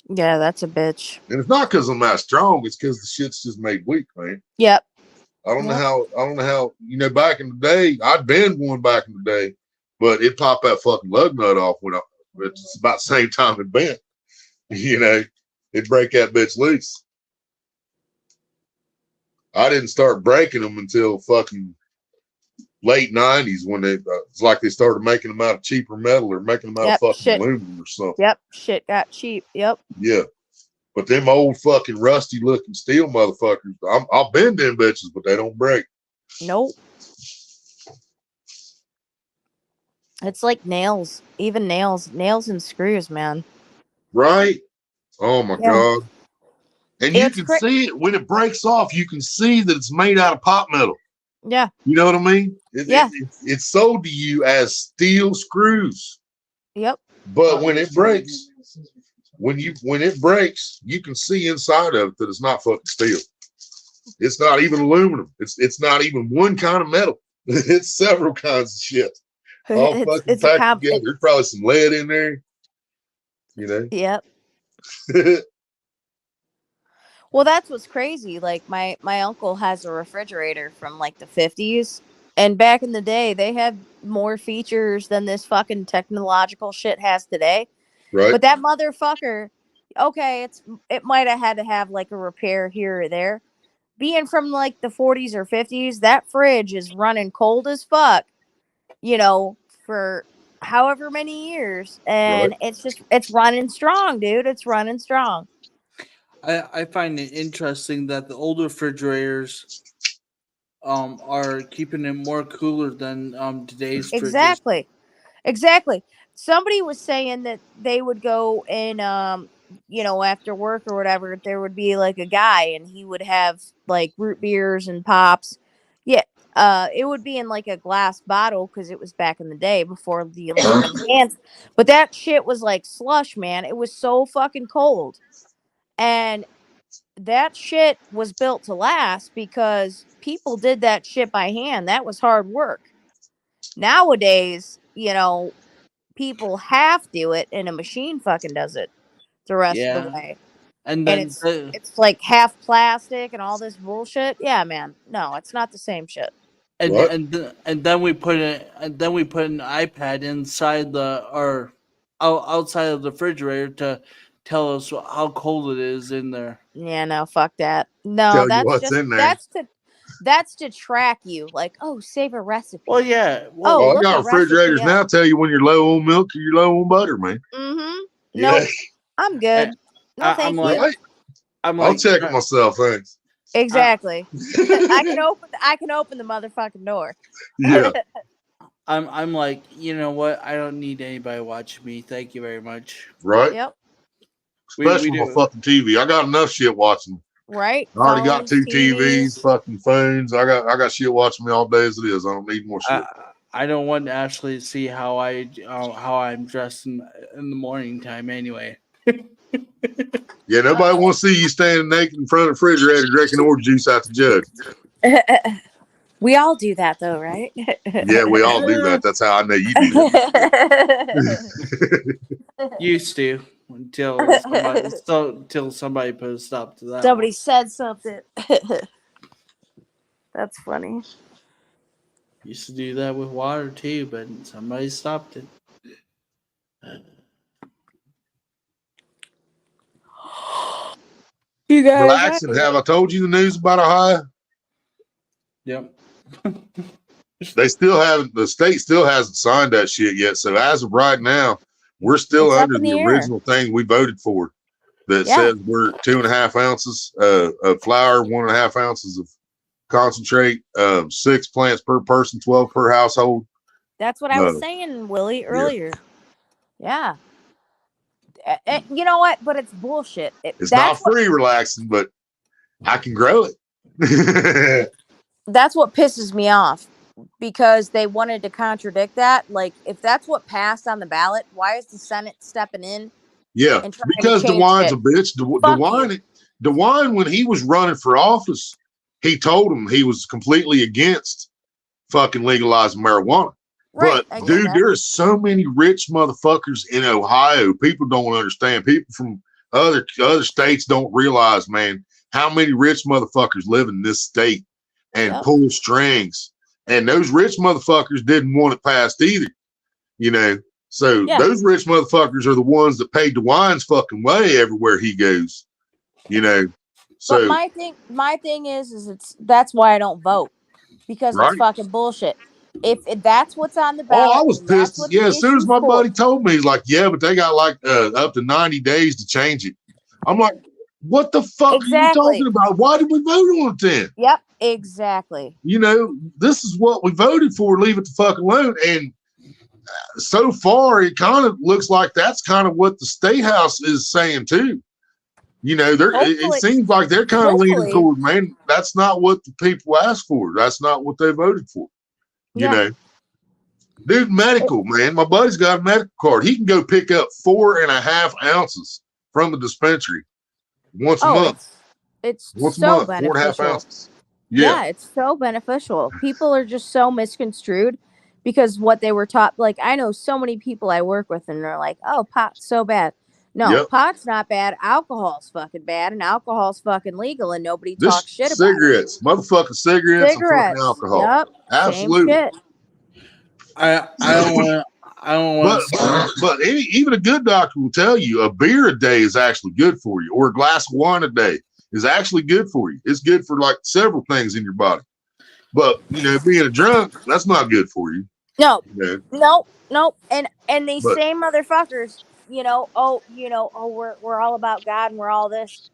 Yeah, that's a bitch. And it's not because I'm that strong, it's because the shit's just made weak, man. Yep. I don't know how, you know, back in the day, I'd bend one back in the day, but it popped that fucking lug nut off when it's about the same time it bent. You know, it'd break that bitch loose. I didn't start breaking them until fucking late 90s when it's like they started making them out of cheaper metal or making them out of fucking aluminum or something. Yep, shit got cheap. Yep. Yeah. But them old fucking rusty looking steel motherfuckers, I'll bend them bitches, but they don't break. Nope. It's like nails, even nails and screws, man. Right? Oh my God. And you can see it when it breaks off. You can see that it's made out of pot metal. Yeah. You know what I mean? It's sold to you as steel screws. Yep. But when it breaks, when it breaks, you can see inside of it that it's not fucking steel. It's not even aluminum. It's not even one kind of metal. It's several kinds of shit. All fucking packed together. There's probably some lead in there. You know? Yep. Well, that's what's crazy. Like my uncle has a refrigerator from like the 50s. And back in the day, they had more features than this fucking technological shit has today. Right. But that motherfucker, okay, it might have had to have like a repair here or there. Being from like the 40s or 50s, that fridge is running cold as fuck, you know, for however many years. And it's running strong, dude. It's running strong. I find it interesting that the older refrigerators are keeping it more cooler than today's fridges. Exactly. Somebody was saying that they would go and you know, after work or whatever, there would be like a guy and he would have like root beers and pops. Yeah. It would be in like a glass bottle because it was back in the day before the aluminum cans. But that shit was like slush, man. It was so fucking cold. And that shit was built to last because people did that shit by hand. That was hard work. Nowadays, people half do it and a machine fucking does it the rest of the way. And then it's like half plastic and all this bullshit. Yeah, man. No, it's not the same shit. And then we put an iPad inside outside of the refrigerator to tell us how cold it is in there. Yeah, no, fuck that. No, that's to track you. Like, oh, save a recipe. Well, yeah. I got refrigerators now. Tell you when you're low on milk or you're low on butter, man. Mm-hmm. No, I'm good. No, thank you. Right? I'll check it myself. Thanks. Exactly. I can open the motherfucking door. Yeah. I'm like, you know what? I don't need anybody watching me. Thank you very much. Right. Yep. Especially my fucking TV. I got enough shit watching. Right. I already got 2 TVs, fucking phones. I got shit watching me all day as it is. I don't need more shit. I don't want Ashley to see how I'm dressed in the morning time anyway. Yeah, nobody wants to see you standing naked in front of the refrigerator drinking orange juice out the jug. We all do that though, right? Yeah, we all do that. That's how I know you do that. Used to until somebody put a stop to that. Somebody said something. That's funny. Used to do that with water too, but somebody stopped it. You guys relaxing. Have I told you the news about Ohio? Yep. The state still hasn't signed that shit yet. So as of right now, we're still under the original thing we voted for that says we're 2.5 ounces of flour, 1.5 ounces of concentrate, 6 plants per person, 12 per household. That's what I was saying, Willie, earlier. Yeah. You know what? But it's bullshit. It's not free relaxing, but I can grow it. That's what pisses me off because they wanted to contradict that. Like, if that's what passed on the ballot, why is the Senate stepping in? Yeah, because DeWine's a bitch. DeWine, when he was running for office, he told him he was completely against fucking legalizing marijuana. Right, but dude, there are so many rich motherfuckers in Ohio. People don't understand. People from other states don't realize, man, how many rich motherfuckers live in this state and pull strings. And those rich motherfuckers didn't want it passed either. So those rich motherfuckers are the ones that pay DeWine's fucking way everywhere he goes. So but my thing is that's why I don't vote because it's fucking bullshit. If that's what's on the ballot, I was pissed. Yeah, as soon as my buddy told me, he's like, "Yeah, but they got like up to 90 days to change it." I'm like, "What the fuck are you talking about? Why did we vote on it then?" Yep, exactly. This is what we voted for. Leave it the fuck alone. And so far, it kind of looks like that's kind of what the State House is saying too. It seems like they're kind of leaning toward, man, that's not what the people asked for. That's not what they voted for. Dude, medical, man. My buddy's got a medical card. He can go pick up 4.5 ounces from the dispensary once a month. It's once so a month, beneficial. 4.5 ounces. Yeah, it's so beneficial. People are just so misconstrued because what they were taught. Like, I know so many people I work with, and they're like, "Oh, pot's so bad." No, pot's not bad. Alcohol's fucking bad, and alcohol's fucking legal, and nobody talks shit about it. Cigarettes, motherfucking cigarettes, and fucking alcohol. Yep, absolutely. I don't want. But even a good doctor will tell you a beer a day is actually good for you, or a glass of wine a day is actually good for you. It's good for like several things in your body. But being a drunk, that's not good for you. No, no. And these same motherfuckers. We're all about God and we're all this.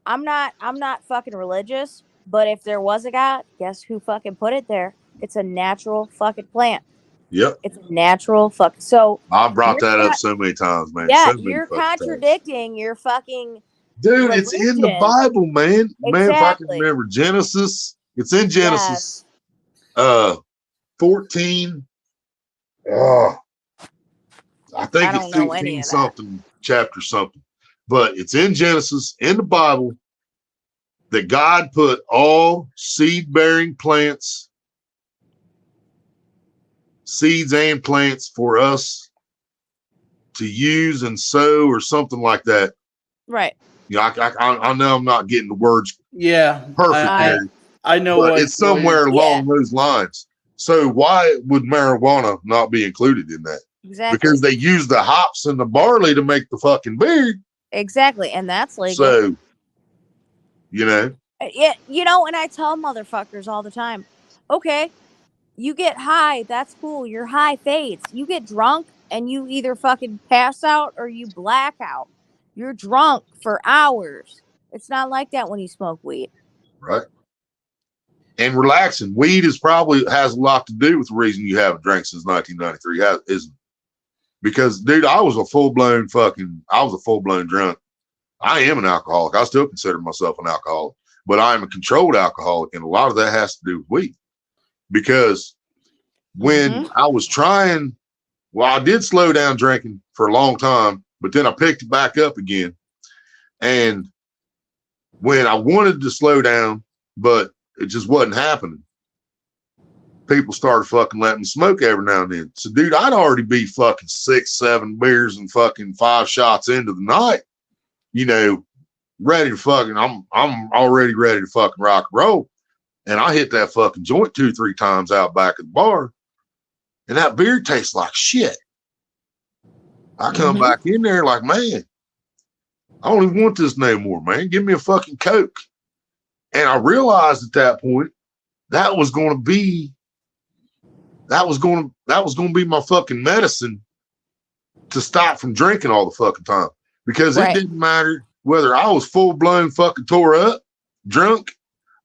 I'm not fucking religious, but if there was a God, guess who fucking put it there? It's a natural fucking plant. Yep. It's a natural fucking. So I brought that up so many times, man. Yeah, you're contradicting your fucking. Dude, religion. It's in the Bible, man. Exactly. Man, if I can remember Genesis, it's in Genesis. 14. I think I don't it's know any 15 of that. something, chapter something. But it's in Genesis, in the Bible, that God put all seed-bearing plants, seeds and plants for us to use and sow or something like that. Right. Yeah, I know I'm not getting the words Yeah, perfect there, I know but what it's somewhere what along those lines. So why would marijuana not be included in that? Exactly. Because they use the hops and the barley to make the fucking beer. Exactly. And that's legal. So, you know. Yeah, you know, and I tell motherfuckers all the time, okay, you get high, that's cool. Your high fades. You get drunk and you either fucking pass out or you black out. You're drunk for hours. It's not like that when you smoke weed. Right. And relaxing. Weed is probably has a lot to do with the reason you haven't drank since 1993, isn't it? Because, dude, I was a full-blown drunk. I am an alcoholic. I still consider myself an alcoholic, but I am a controlled alcoholic, and a lot of that has to do with weed. Because when I was trying, well, I did slow down drinking for a long time, but then I picked it back up again. And when I wanted to slow down, but it just wasn't happening, people started fucking letting me smoke every now and then. So, dude, I'd already be fucking 6, 7 beers and fucking 5 shots into the night, you know, ready to fucking, I'm already ready to fucking rock and roll. And I hit that fucking joint 2, 3 times out back at the bar, and that beer tastes like shit. I come back in there like, man, I don't even want this no more, man. Give me a fucking Coke. And I realized at that point that was going to be my fucking medicine to stop from drinking all the fucking time, because it didn't matter whether I was full blown fucking tore up, drunk,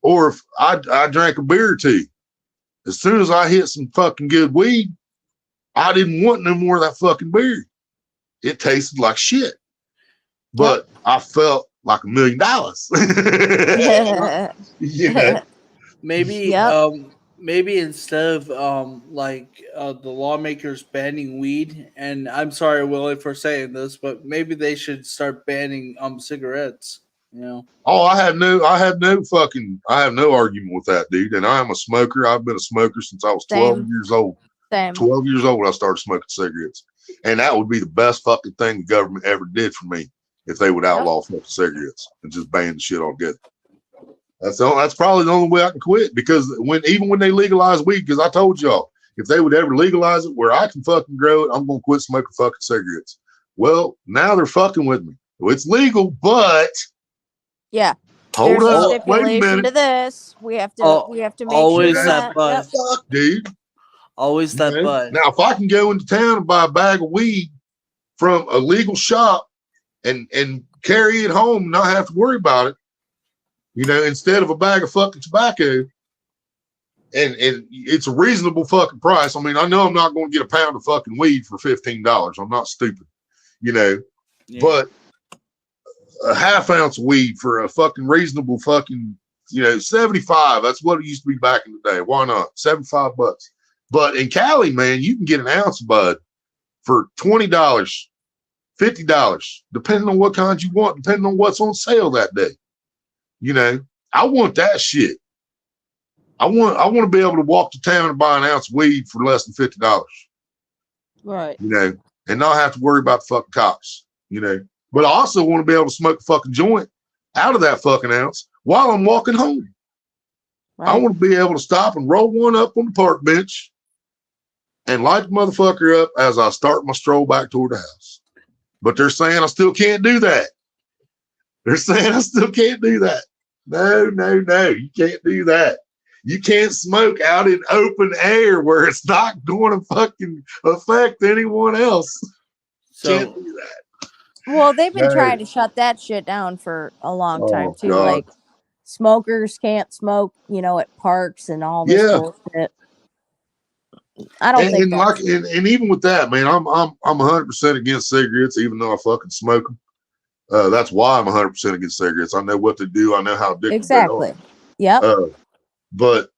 or if I drank a beer or two. As soon as I hit some fucking good weed, I didn't want no more of that fucking beer. It tasted like shit, but I felt like $1 million. You know? Maybe maybe instead of the lawmakers banning weed, and I'm sorry, Willie, for saying this, but maybe they should start banning cigarettes. You know. Oh, I have no argument with that, dude. And I am a smoker. I've been a smoker since I was 12 years old. 12 years old, I started smoking cigarettes, and that would be the best fucking thing the government ever did for me if they would outlaw fucking cigarettes and just ban the shit altogether. That's probably the only way I can quit, because even when they legalize weed, because I told y'all, if they would ever legalize it where I can fucking grow it, I'm gonna quit smoking fucking cigarettes. Well, now they're fucking with me. Well, it's legal, but hold there's up, a stipulation wait a minute. to this. We have to make always sure that but, dude. Always that but. Now, if I can go into town and buy a bag of weed from a legal shop and carry it home and not have to worry about it, you know, instead of a bag of fucking tobacco, and it's a reasonable fucking price. I mean, I know I'm not going to get a pound of fucking weed for $15. I'm not stupid, you know, but a half ounce of weed for a fucking reasonable fucking, you know, 75. That's what it used to be back in the day. Why not? $75. But in Cali, man, you can get an ounce of bud for $20, $50, depending on what kind you want, depending on what's on sale that day. You know, I want that shit. I want to be able to walk to town and buy an ounce of weed for less than $50. Right. You know, and not have to worry about the fucking cops, you know. But I also want to be able to smoke a fucking joint out of that fucking ounce while I'm walking home. Right. I want to be able to stop and roll one up on the park bench and light the motherfucker up as I start my stroll back toward the house. But they're saying I still can't do that. They're saying I still can't do that. No, you can't do that. You can't smoke out in open air where it's not going to fucking affect anyone else. Can't do that. Well, they've been trying to shut that shit down for a long time too. God. Like smokers can't smoke, you know, at parks and all this bullshit. I don't think that's and even with that, man, I'm 100% against cigarettes, even though I fucking smoke them. That's why I'm 100% against cigarettes. I know what they do. I know how addictive they are. Yep. But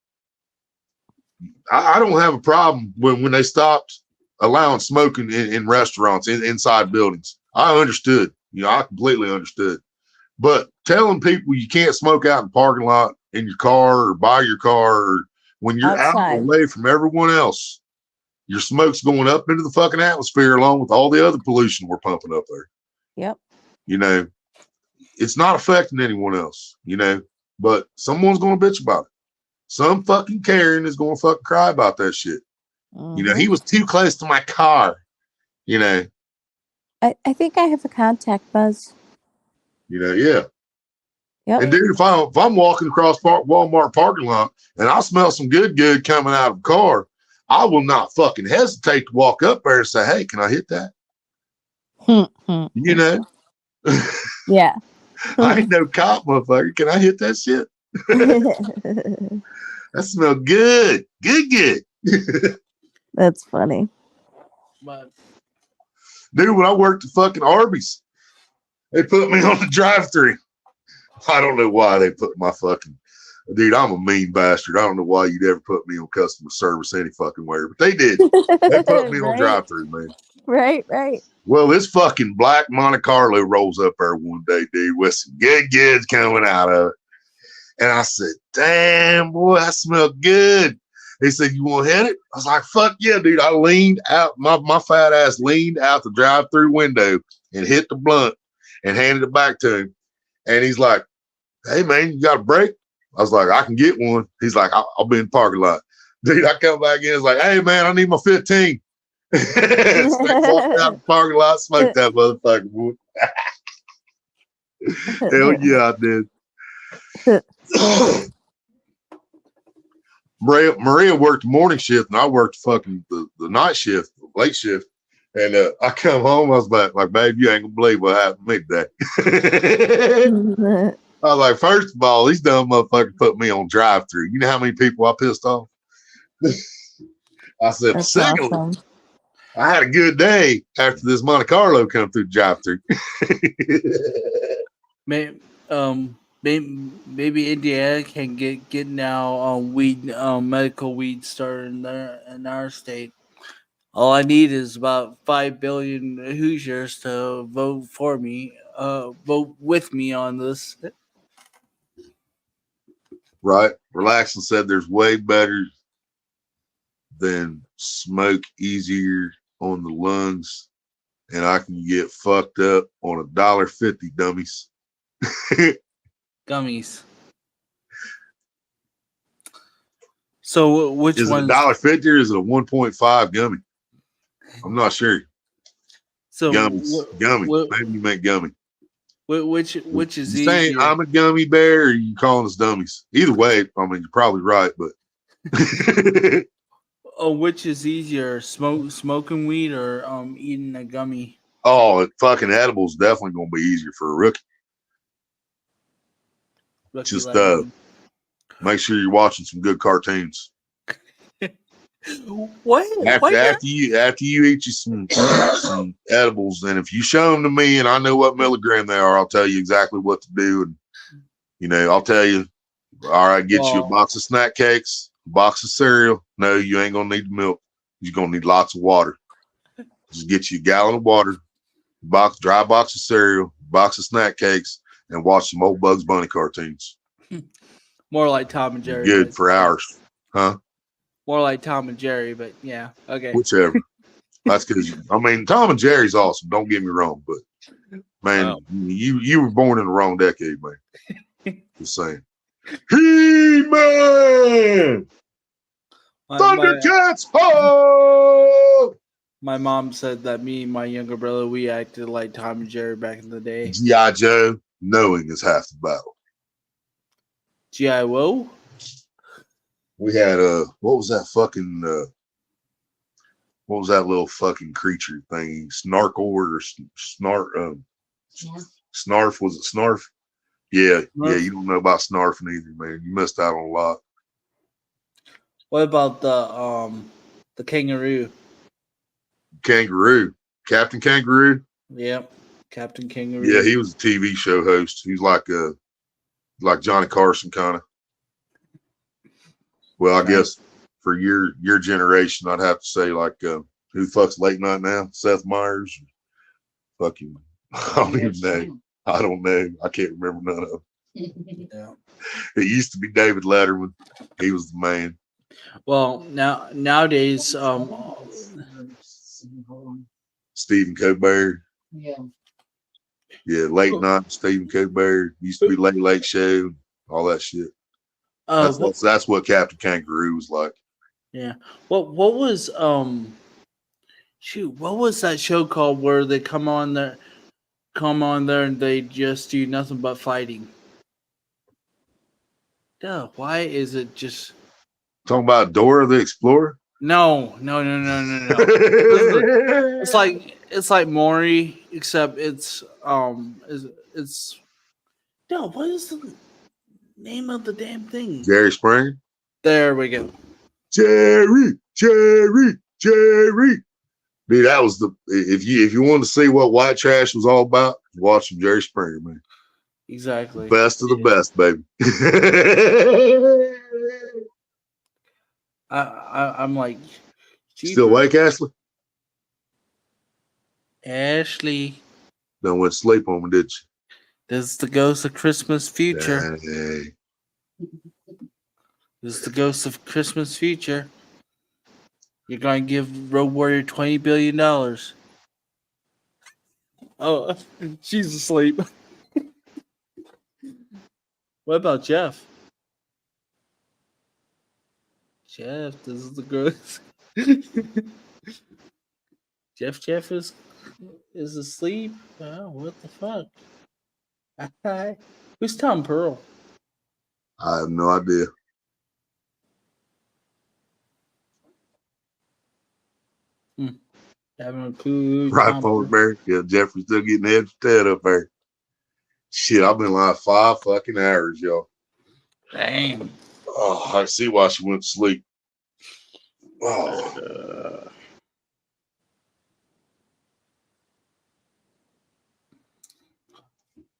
I don't have a problem when they stopped allowing smoking in restaurants, inside buildings. I understood. I completely understood. But telling people you can't smoke out in the parking lot, in your car, or by your car, or when you're out away from everyone else, your smoke's going up into the fucking atmosphere along with all the other pollution we're pumping up there. Yep. It's not affecting anyone else, but someone's going to bitch about it. Some fucking Karen is going to fucking cry about that shit. He was too close to my car, I think I have a contact buzz. Yeah. Yep. And dude, if I'm walking across Walmart parking lot and I smell some good coming out of the car, I will not fucking hesitate to walk up there and say, "Hey, can I hit that?" Yeah. I ain't no cop, motherfucker. Can I hit that shit? That smells good. Good. That's funny. But dude, when I worked at fucking Arby's, they put me on the drive-thru. I don't know why they put my fucking dude. I'm a mean bastard. I don't know why you'd ever put me on customer service any fucking way, but they did. They put me on drive-thru, man. Right. Well, this fucking black Monte Carlo rolls up there one day, dude, with some good goods coming out of it. And I said, "Damn, boy, that smelled good." He said, "You want to hit it?" I was like, "Fuck yeah, dude." I leaned out, my fat ass leaned out the drive-thru window and hit the blunt and handed it back to him. And he's like, "Hey, man, you got a break?" I was like, "I can get one." He's like, I'll be in the parking lot." Dude, I come back in. It's like, "Hey, man, I need my 15. Walked out the parking lot, smoked that motherfucker. Boy. Hell yeah, I did. Maria worked the morning shift and I worked fucking the night shift, late shift. And I come home, I was like, "Babe, you ain't gonna believe what happened to me today." I was like, "First of all, these dumb motherfuckers put me on drive-thru. You know how many people I pissed off?" I said, That's "Secondly, awesome. I had a good day after this Monte Carlo come through the drive-thru." Maybe Indiana can get now weed medical weed started in our state. All I need is about 5 billion Hoosiers to vote for me, vote with me on this. Right. Relax and said there's way better than smoke easier on the lungs, and I can get fucked up on $1.50, dummies. Gummies. So which is one? Is it $1.50 or is it a 1.5 gummy? I'm not sure. So gummies. Maybe you make gummy. Which is you saying easier? I'm a gummy bear, or you calling us dummies? Either way, I mean, you're probably right, but which is easier, smoking weed or eating a gummy? Oh, fucking edibles definitely gonna be easier for a rookie. Just make sure you're watching some good cartoons. What? After you eat you some edibles, and if you show them to me and I know what milligram they are, I'll tell you exactly what to do. And I'll tell you, all right, get you a box of snack cakes, a box of cereal. No, you ain't gonna need milk. You're gonna need lots of water. Just get you a gallon of water, dry box of cereal, box of snack cakes, and watch some old Bugs Bunny cartoons. More like Tom and Jerry. Good for hours, huh? More like Tom and Jerry, but yeah, okay. Whichever. That's because Tom and Jerry's awesome. Don't get me wrong, but man, you were born in the wrong decade, man. Just saying. He-Man, Thundercats, ho! My mom said that me and my younger brother, we acted like Tom and Jerry back in the day. G.I. Joe, knowing is half the battle. G.I. Woe? We had what was that little fucking creature thing? Snarkle or Snarf? Snarf, was it Snarf? Yeah, Snarf. Yeah, you don't know about Snarfing either, man. You missed out on a lot. What about the kangaroo? Kangaroo. Captain Kangaroo? Yep. Captain Kangaroo. Yeah, he was a TV show host. He was like Johnny Carson kind of. Well, I guess for your generation, I'd have to say like who fucks late night now? Seth Meyers. Fucking, I don't even know. I don't know. I can't remember none of them. Yeah. It used to be David Letterman. He was the man. Well, nowadays, Stephen Colbert. Yeah. Yeah, late night Stephen Colbert. Used to be late show, all that shit. That's what Captain Kangaroo was like. Yeah. What was what was that show called where they come on there and they just do nothing but fighting? Duh, why is it just talking about Dora the Explorer? No. it's like Maury, except it's no, what is the name of the damn thing? Jerry Springer. There we go. Jerry. Dude, that was if you want to see what white trash was all about, watch some Jerry Springer, man. Exactly. Best of the best, baby. I'm like, still awake, Ashley? Ashley. Done went to sleep on me, did you? This is the ghost of Christmas future. Hey. This is the ghost of Christmas future. You're going to give Road Warrior $20 billion. Oh, she's asleep. What about Jeff? Jeff, this is the ghost. Jeff is asleep. Oh, what the fuck? Hi. Who's Tom Pearl? I have no idea. Having a clue. Right forward, Barry. Yeah, Jeffrey's still getting head to head up there. Shit, I've been like 5 fucking hours, y'all. Damn. Oh, I see why she went to sleep. Oh.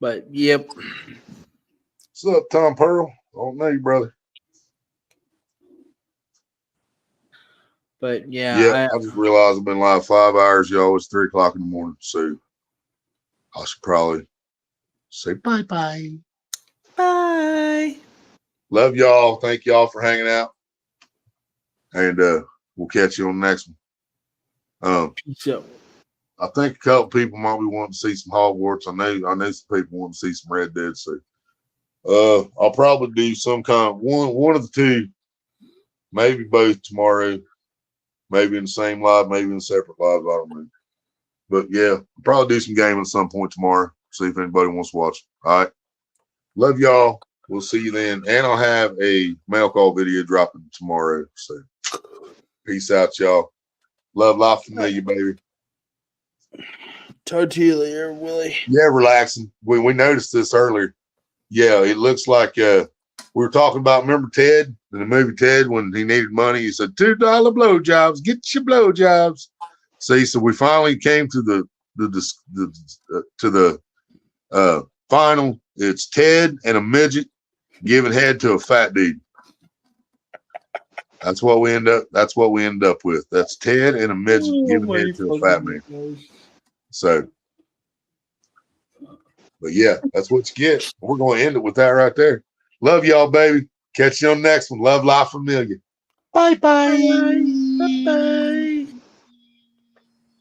But yep. What's up, Tom Pearl? I don't know you, brother. But yeah, I just realized I've been live 5 hours, y'all. It's 3 o'clock in the morning, so I should probably say bye. Bye. Love y'all. Thank y'all for hanging out, and we'll catch you on the next one. So, I think a couple people might be wanting to see some Hogwarts. I know some people want to see some Red Dead. So I'll probably do some kind of one of the two, maybe both tomorrow. Maybe in the same live, maybe in separate lives. I don't know. But yeah, I'll probably do some gaming at some point tomorrow. See if anybody wants to watch. All right. Love y'all. We'll see you then. And I'll have a mail call video dropping tomorrow. So peace out, y'all. Love, life, familiar, baby. talk to you later, Willie. Yeah, relaxing. We noticed this earlier. Yeah, it looks like we were talking about, remember Ted in the movie Ted when he needed money? He said, $2 blowjobs, get your blowjobs. See, so we finally came to the final. It's Ted and a midget giving head to a fat dude. That's what we end up with. That's Ted and a midget giving head to a fat man. So, but yeah, that's what you get. We're going to end it with that right there. Love y'all, baby. Catch you on the next one. Love, life, familiar. Bye.